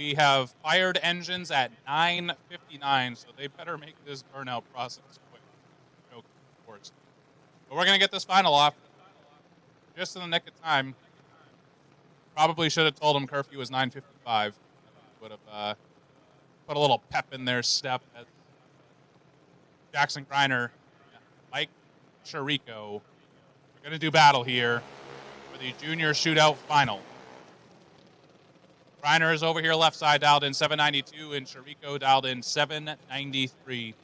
We have fired engines at 9:59, so they better make this burnout process quick. No, of course. But we're going to get this final off just in the nick of time. Probably should have told him curfew was 9:55. Would have put a little pep in their step. As Jackson Greiner, Mike Chirico, we're going to do battle here for the junior shootout final. Greiner is over here left side, dialed in 792, and Chirico dialed in 793.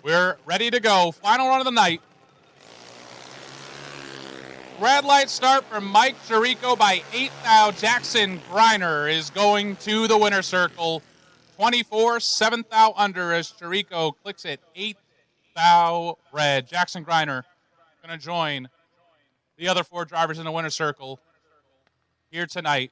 We're ready to go. Final run of the night. Red light start for Mike Chirico by 8 thou. Jackson Greiner is going to the winner's circle. 24, 7 thou under as Chirico clicks it 8 thou red. Jackson Greiner going to join the other 4 drivers in the winner's circle here tonight.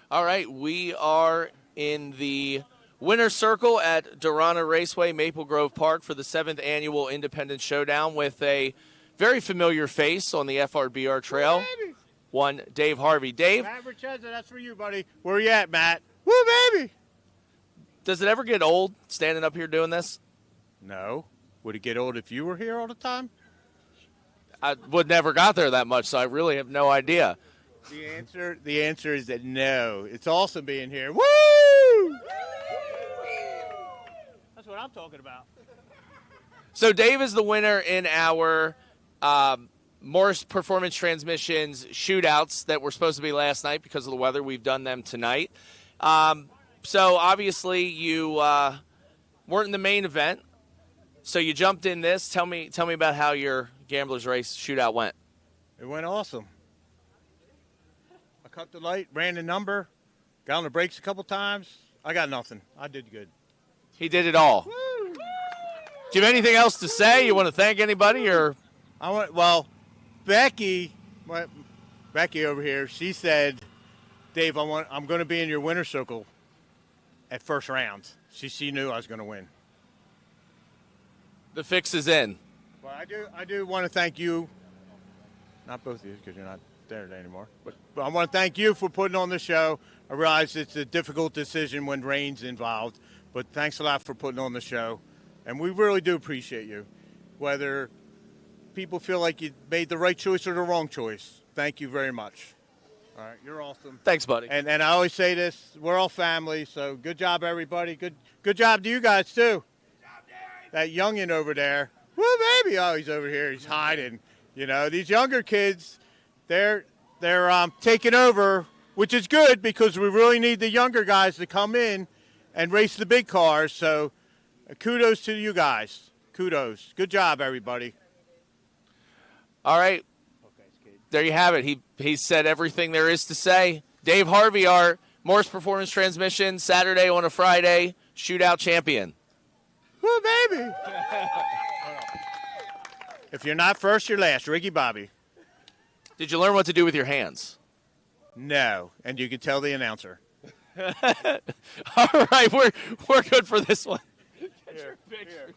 All right, we are in the winner's circle at Darana Raceway, Maple Grove Park for the 7th annual Independence Showdown with a very familiar face on the FRBR trail. One, Dave Harvey. Dave? Matt Richezza, that's for you, buddy. Where you at, Matt? Woo, baby! Does it ever get old standing up here doing this? No. Would it get old if you were here all the time? I would never got there that much, so I really have no idea. The answer is that no. It's awesome being here. Woo! That's what I'm talking about. So Dave is the winner in our Morris Performance Transmissions shootouts that were supposed to be last night because of the weather. We've done them tonight. So obviously you weren't in the main event, so you jumped in this. Tell me about how your Gamblers Race shootout went. It went awesome. I cut the light, ran the number, got on the brakes a couple times. I got nothing. I did good. He did it all. Woo! Do you have anything else to say? You want to thank anybody, or? Becky over here, she said, Dave, I'm going to be in your winner's circle at first round. She knew I was going to win. The fix is in. Well, I do want to thank you, not both of you because you're not there anymore, but I want to thank you for putting on the show. I realize it's a difficult decision when rain's involved, but thanks a lot for putting on the show, and we really do appreciate you. Whether people feel like you made the right choice or the wrong choice, thank you very much. All right, you're awesome. Thanks, buddy. And I always say this, we're all family, so good job, everybody. Good job to you guys, too. Good job, Derek. That youngin' over there. Woo, baby. Oh, he's over here. He's hiding. You know, these younger kids, they're taking over, which is good because we really need the younger guys to come in and race the big cars. So kudos to you guys. Kudos. Good job, everybody. All right. There you have it. He said everything there is to say. Dave Harvey, our Morris Performance Transmission, Saturday on a Friday, shootout champion. Woo, baby. If you're not first, you're last. Ricky Bobby. Did you learn what to do with your hands? No, and you can tell the announcer. All right, we're good for this one. Get your pictures.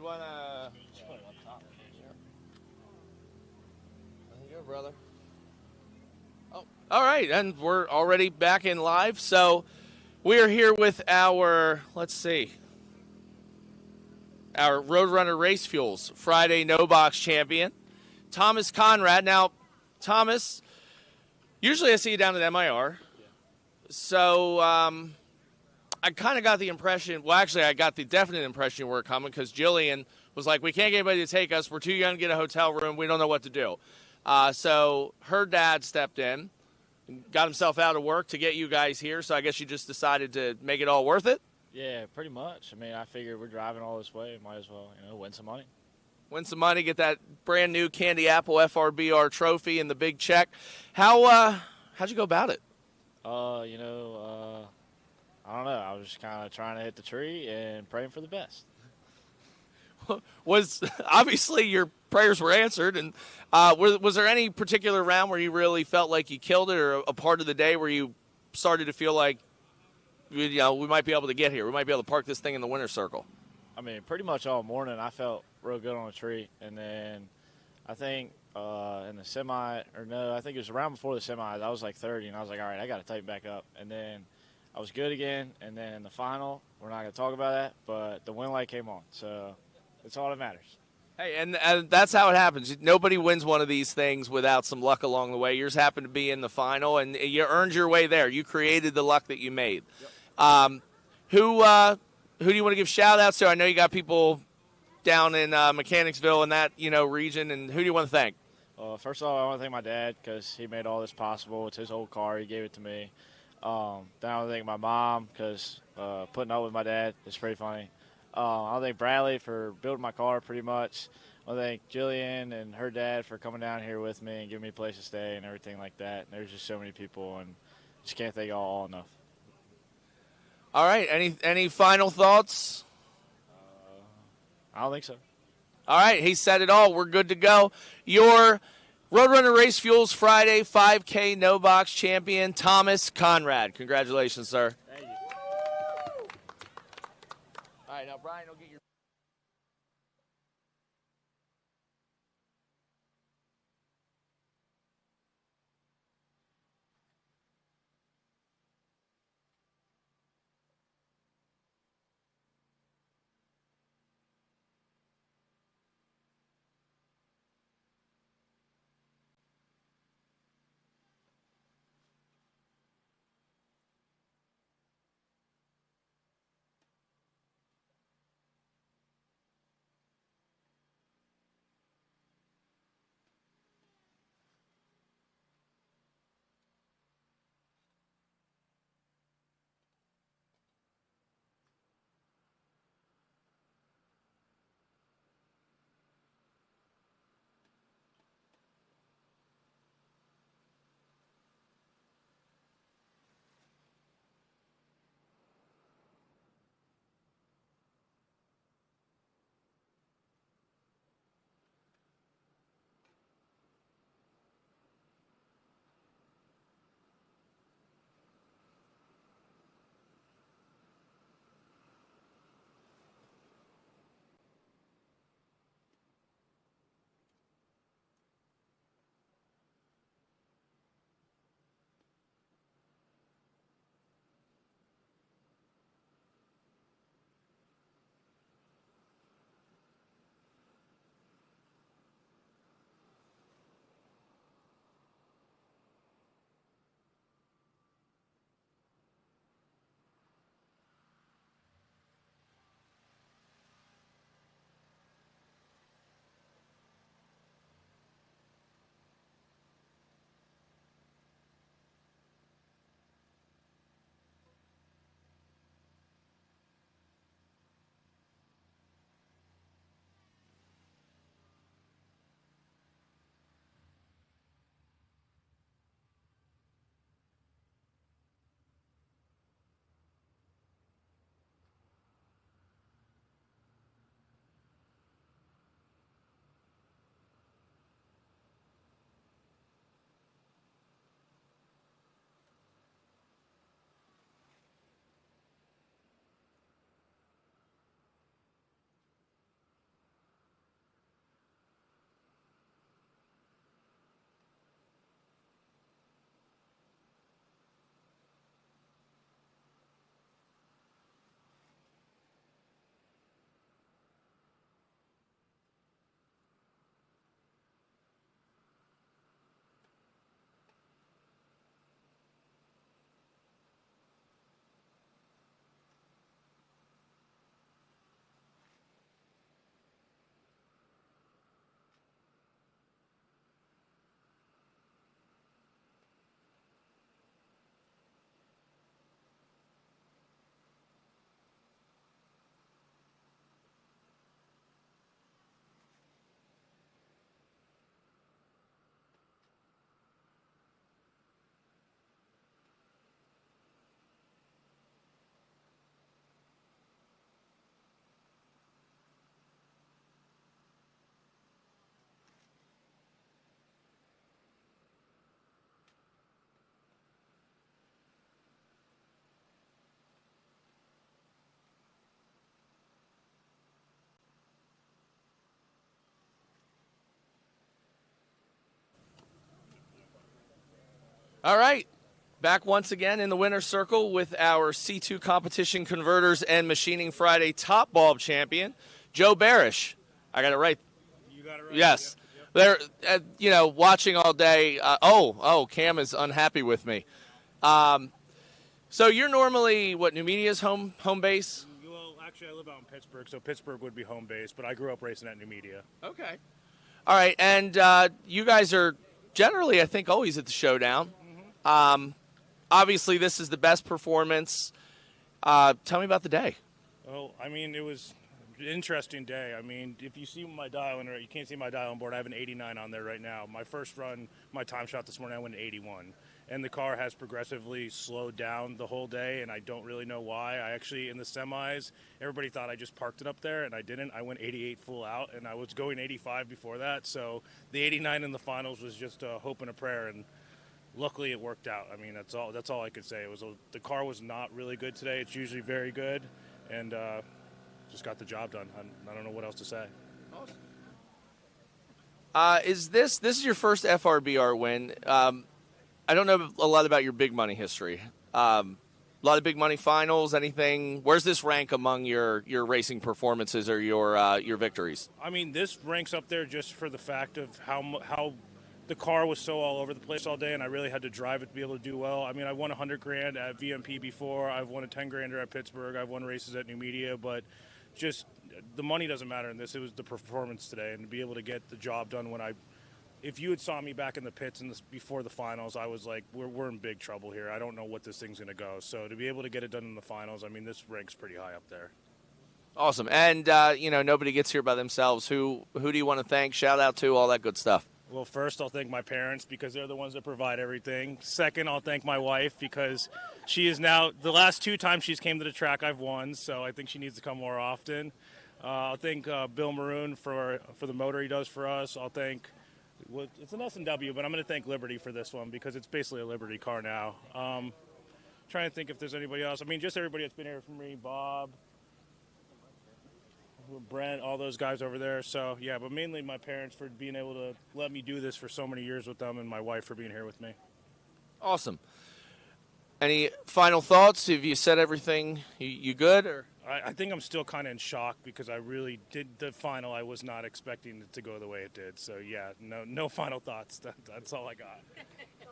want to... There you go, brother. Oh, all right, and we're already back in live. So we are here with our, let's see, our Roadrunner Race Fuels Friday No Box champion, Thomas Conrad. Now, Thomas, usually I see you down at MIR. So I kind of got the impression, well, actually, I got the definite impression you were coming because Jillian was like, we can't get anybody to take us. We're too young to get a hotel room. We don't know what to do. So her dad stepped in, got himself out of work to get you guys here. So I guess you just decided to make it all worth it? Yeah, pretty much. I mean, I figured we're driving all this way. Might as well, win some money. Win some money, get that brand new Candy Apple FRBR trophy and the big check. How'd you go about it? I don't know. I was just kind of trying to hit the tree and praying for the best. Was obviously your prayers were answered, and was there any particular round where you really felt like you killed it, or a part of the day where you started to feel like, we might be able to get here, we might be able to park this thing in the winner's circle? I mean, pretty much all morning I felt real good on the tree, and then I think in the semi, I think it was around before the semis, I was like 30, and I was like, all right, I got to tighten back up, and then I was good again, and then in the final, we're not going to talk about that, but the win light came on, so it's all that matters. Hey, and that's how it happens. Nobody wins one of these things without some luck along the way. Yours happened to be in the final, and you earned your way there. You created the luck that you made. Yep. Who do you want to give shout-outs to? I know you got people down in Mechanicsville and that region, and who do you want to thank? First of all, I want to thank my dad because he made all this possible. It's his old car. He gave it to me. Then I want to thank my mom because putting up with my dad is pretty funny. I want to thank Bradley for building my car pretty much. I want to thank Jillian and her dad for coming down here with me and giving me a place to stay and everything like that. And there's just so many people, and just can't thank all enough. All right. Any final thoughts? I don't think so. All right. He said it all. We're good to go. Your Roadrunner Race Fuels Friday 5K No Box champion, Thomas Conrad. Congratulations, sir. Thank you. All right. Now, Brian will get your... All right. Back once again in the winner's circle with our C2 Competition Converters and Machining Friday Top Bulb champion, Joe Barish. I got it right. You got it right. Yes. Yep. They're, watching all day. Cam is unhappy with me. So you're normally, New Media's home base? Well, actually, I live out in Pittsburgh, so Pittsburgh would be home base, but I grew up racing at New Media. Okay. All right, and you guys are generally, I think, always at the showdown. Mm-hmm. Obviously, this is the best performance. Tell me about the day. Well, I mean, it was an interesting day. I mean, if you see my dial in, you can't see my dial on board. I have an 89 on there right now. My first run, my time shot this morning, I went an 81. And the car has progressively slowed down the whole day, and I don't really know why. I actually, in the semis, everybody thought I just parked it up there, and I didn't. I went 88 full out, and I was going 85 before that. So the 89 in the finals was just a hope and a prayer, and luckily it worked out. I mean, that's all I could say. The car was not really good today. It's usually very good, and just got the job done. I don't know what else to say. Is this your first FRBR win? I don't know a lot about your big money history. A lot of big money finals, anything. Where's this rank among your racing performances or your victories? I mean, this ranks up there just for the fact of how the car was so all over the place all day, and I really had to drive it to be able to do well. I mean, I won $100,000 at VMP before. I've won a $10,000 at Pittsburgh. I've won races at New Media, but just the money doesn't matter in this. It was the performance today, and to be able to get the job done if you had saw me back in the pits before the finals, I was like, we're in big trouble here. I don't know what this thing's going to go. So to be able to get it done in the finals, I mean, this ranks pretty high up there. Awesome. And, nobody gets here by themselves. Who do you want to thank, shout out to, all that good stuff? Well, first, I'll thank my parents because they're the ones that provide everything. Second, I'll thank my wife because she is now, the last 2 times she's came to the track, I've won. So I think she needs to come more often. I'll thank Bill Maroon for the motor he does for us. I'll thank... Well, it's an S&W, but I'm going to thank Liberty for this one because it's basically a Liberty car now. Trying to think if there's anybody else. I mean, just everybody that's been here for me, Bob, Brent, all those guys over there. So, yeah, but mainly my parents for being able to let me do this for so many years with them and my wife for being here with me. Awesome. Any final thoughts? Have you said everything? You good? Or I think I'm still kind of in shock because I really did the final. I was not expecting it to go the way it did. So, yeah, no final thoughts. That's all I got.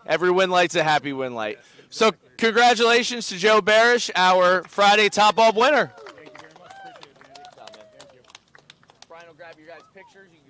Every win light's a happy win light. So congratulations to Joe Barish, our Friday Top Bulb winner. Thank you very much. Appreciate it, Andy. Thank you. Brian will grab your guys' pictures. You can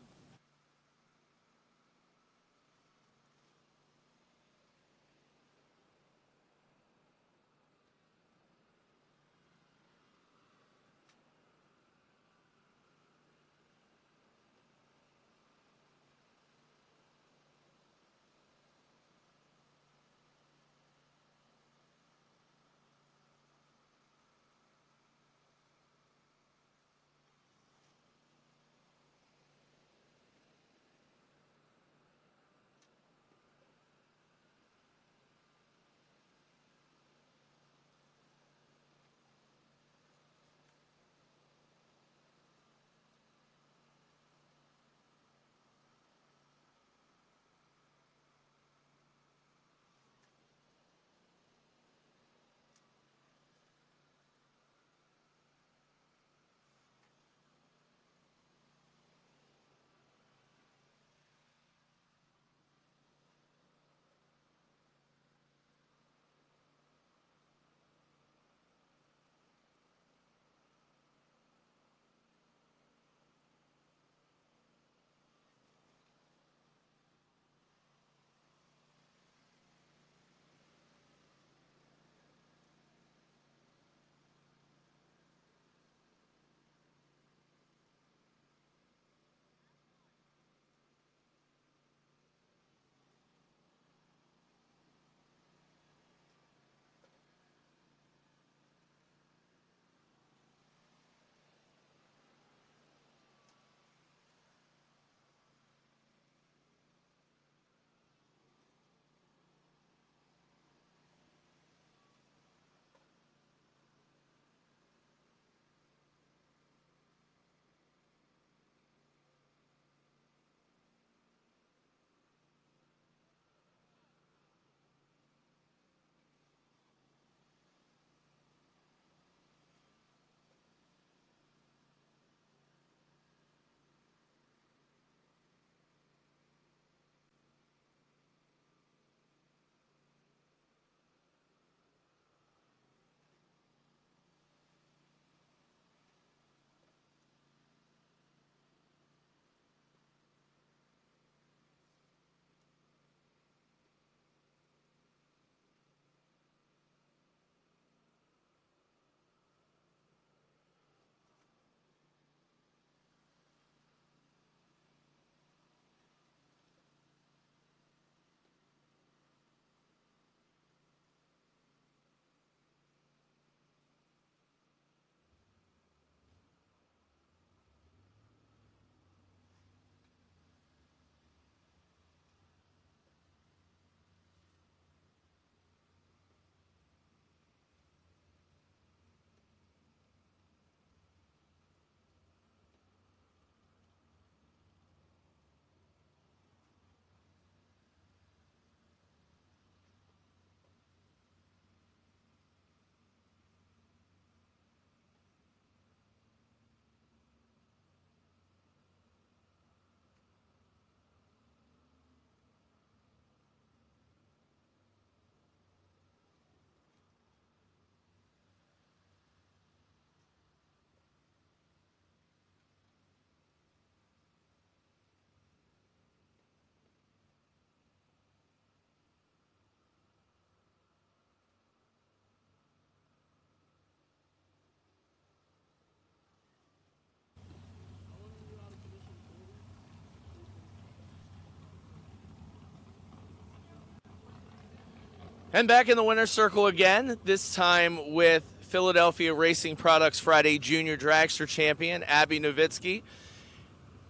And back in the winner's circle again, this time with Philadelphia Racing Products Friday Junior Dragster Champion, Abby Nowitzki.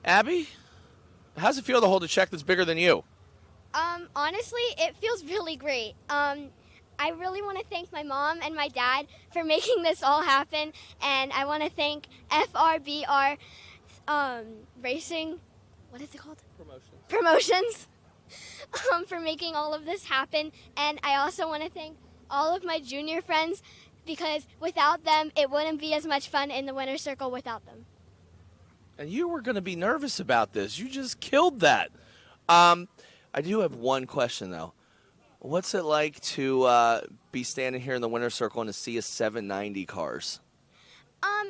Abby, how's it feel to hold a check that's bigger than you? Honestly, it feels really great. I really want to thank my mom and my dad for making this all happen, and I want to thank FRBR Racing, what is it called? Promotions. For making all of this happen, and I also want to thank all of my junior friends because without them, it wouldn't be as much fun in the winner's circle without them. And you were going to be nervous about this. You just killed that. I do have one question, though. What's it like to be standing here in the winner's circle and to see a 790 cars?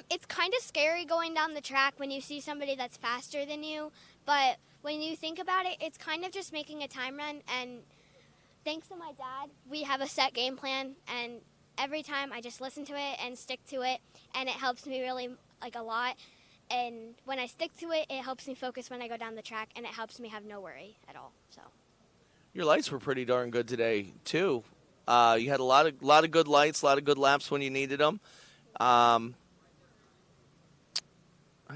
It's kind of scary going down the track when you see somebody that's faster than you, but when you think about it, it's kind of just making a time run, and thanks to my dad, we have a set game plan, and every time I just listen to it and stick to it, and it helps me really, like, a lot, and when I stick to it, it helps me focus when I go down the track, and it helps me have no worry at all, so. Your lights were pretty darn good today, too. You had a lot of good lights, a lot of good laps when you needed them. I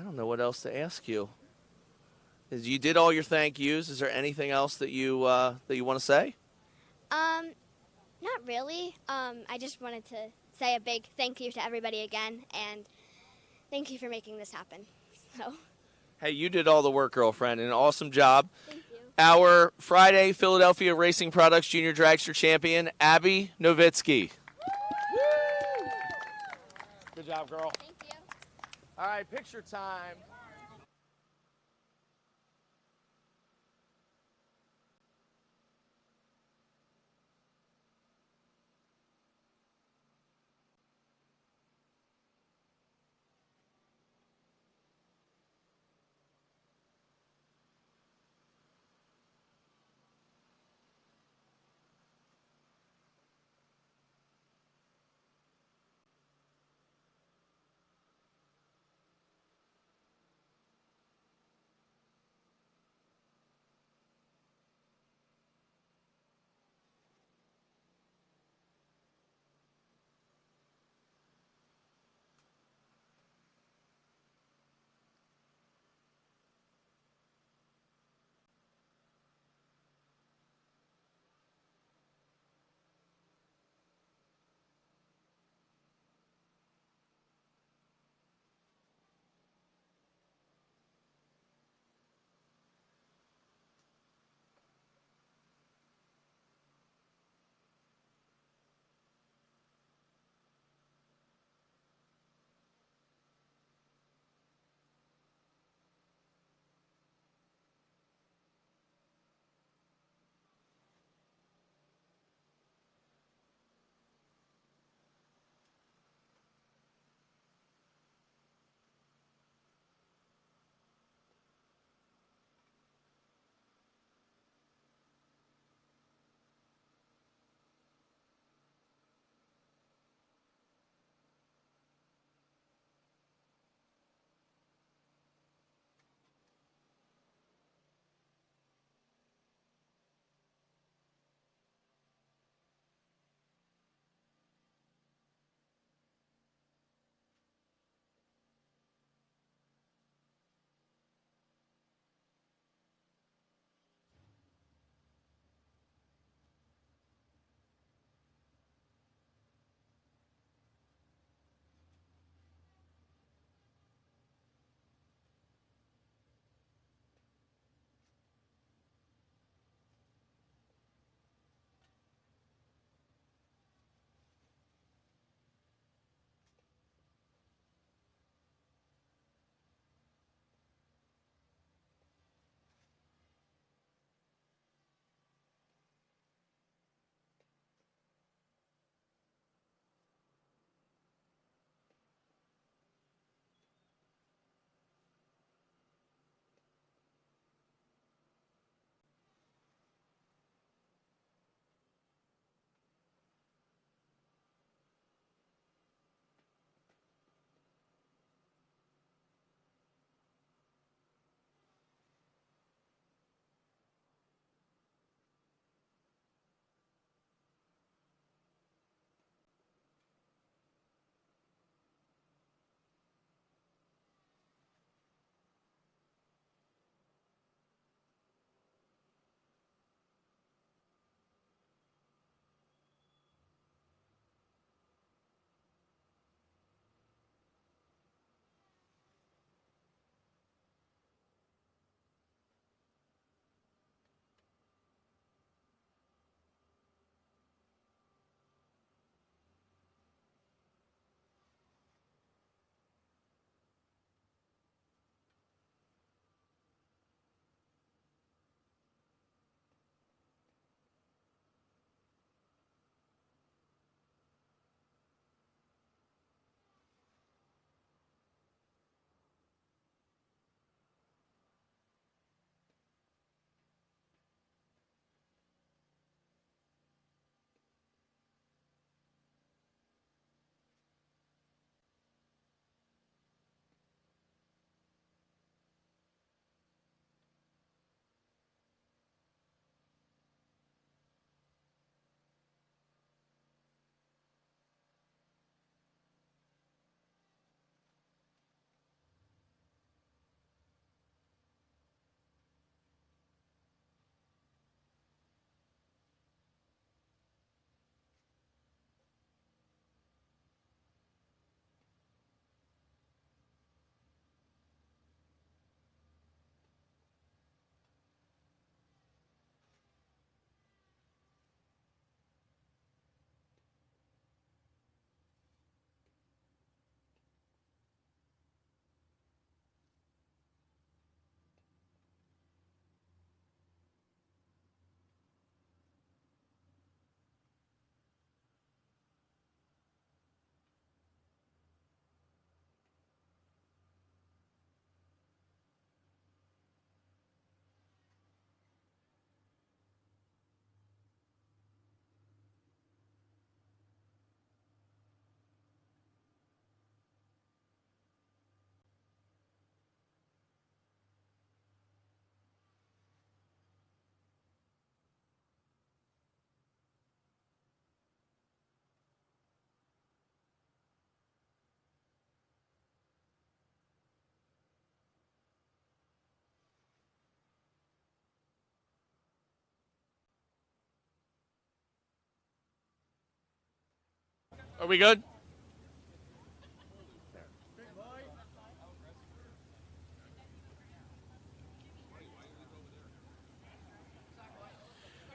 don't know what else to ask you. You did all your thank yous. Is there anything else that you want to say? Not really. I just wanted to say a big thank you to everybody again, and thank you for making this happen. So. Hey, you did all the work, girlfriend, and an awesome job. Thank you. Our Friday Philadelphia Racing Products Junior Dragster Champion, Abby Nowitzki. Good job, girl. Thank you. All right, picture time. Are we good?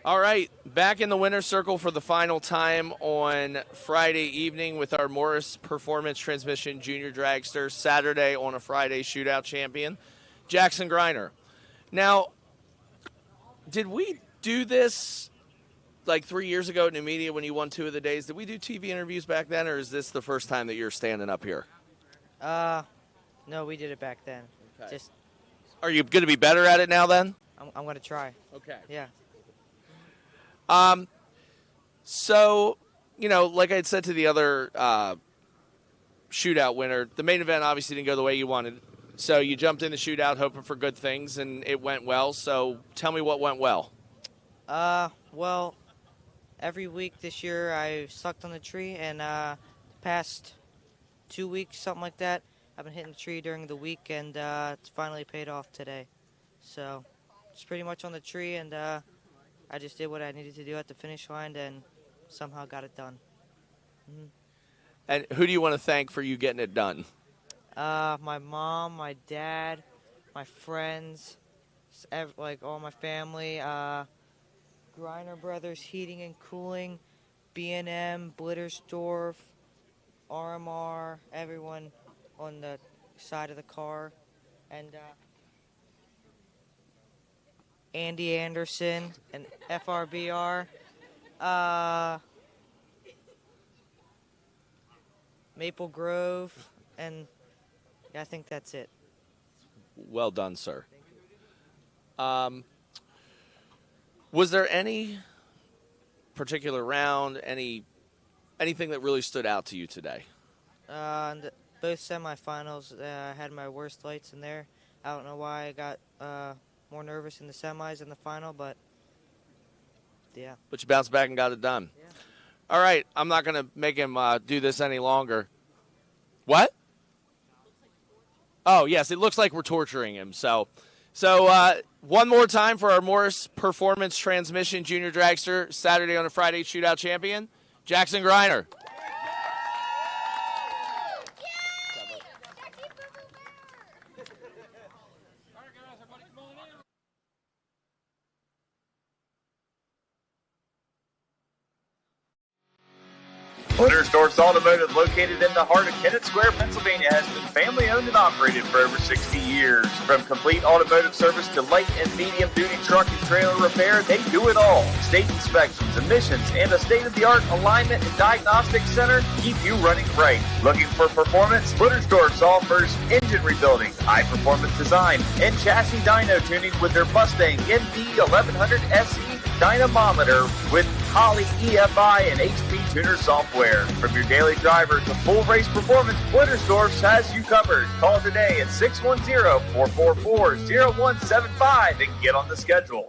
All right, back in the winner's circle for the final time on Friday evening with our Morris Performance Transmission Junior Dragster, Saturday on a Friday shootout champion, Jackson Greiner. Now, did we do this like 3 years ago at New Media when you won 2 of the days? Did we do TV interviews back then, or is this the first time that you're standing up here? No, we did it back then. Okay. Are you going to be better at it now then? I'm going to try. Okay. Yeah. So, you know, like I had said to the other shootout winner, the main event obviously didn't go the way you wanted. So you jumped in the shootout hoping for good things, and it went well. So tell me what went well. Well, every week this year I sucked on the tree, and the past 2 weeks, something like that, I've been hitting the tree during the week, and it's finally paid off today. So it's pretty much on the tree, and I just did what I needed to do at the finish line and somehow got it done. Mm-hmm. And who do you want to thank for you getting it done? My mom, my dad, my friends, like all my family, Greiner Brothers Heating and Cooling, B&M, Blittersdorf, RMR, everyone on the side of the car, and Andy Anderson and FRBR, Maple Grove, and yeah, I think that's it. Well done, sir. Was there any particular round, anything that really stood out to you today? Both semifinals, I had my worst lights in there. I don't know why I got more nervous in the semis than the final, but yeah. But you bounced back and got it done. Yeah. All right, I'm not going to make him do this any longer. What? Oh, yes, it looks like we're torturing him. So one more time for our Morris Performance Transmission Junior Dragster, Saturday on a Friday shootout champion, Jackson Greiner. Blittersdorf Automotive, located in the heart of Kennett Square, Pennsylvania, has been family-owned and operated for over 60 years. From complete automotive service to light and medium-duty truck and trailer repair, they do it all. State inspections, emissions, and a state-of-the-art alignment and diagnostic center keep you running right. Looking for performance? Blittersdorf offers engine rebuilding, high-performance design, and chassis dyno tuning with their Mustang MD 1100 SE dynamometer with Holley EFI and HP Tuner software. From your daily driver to full race performance, Blittersdorf has you covered. Call today at 610-444-0175 and get on the schedule.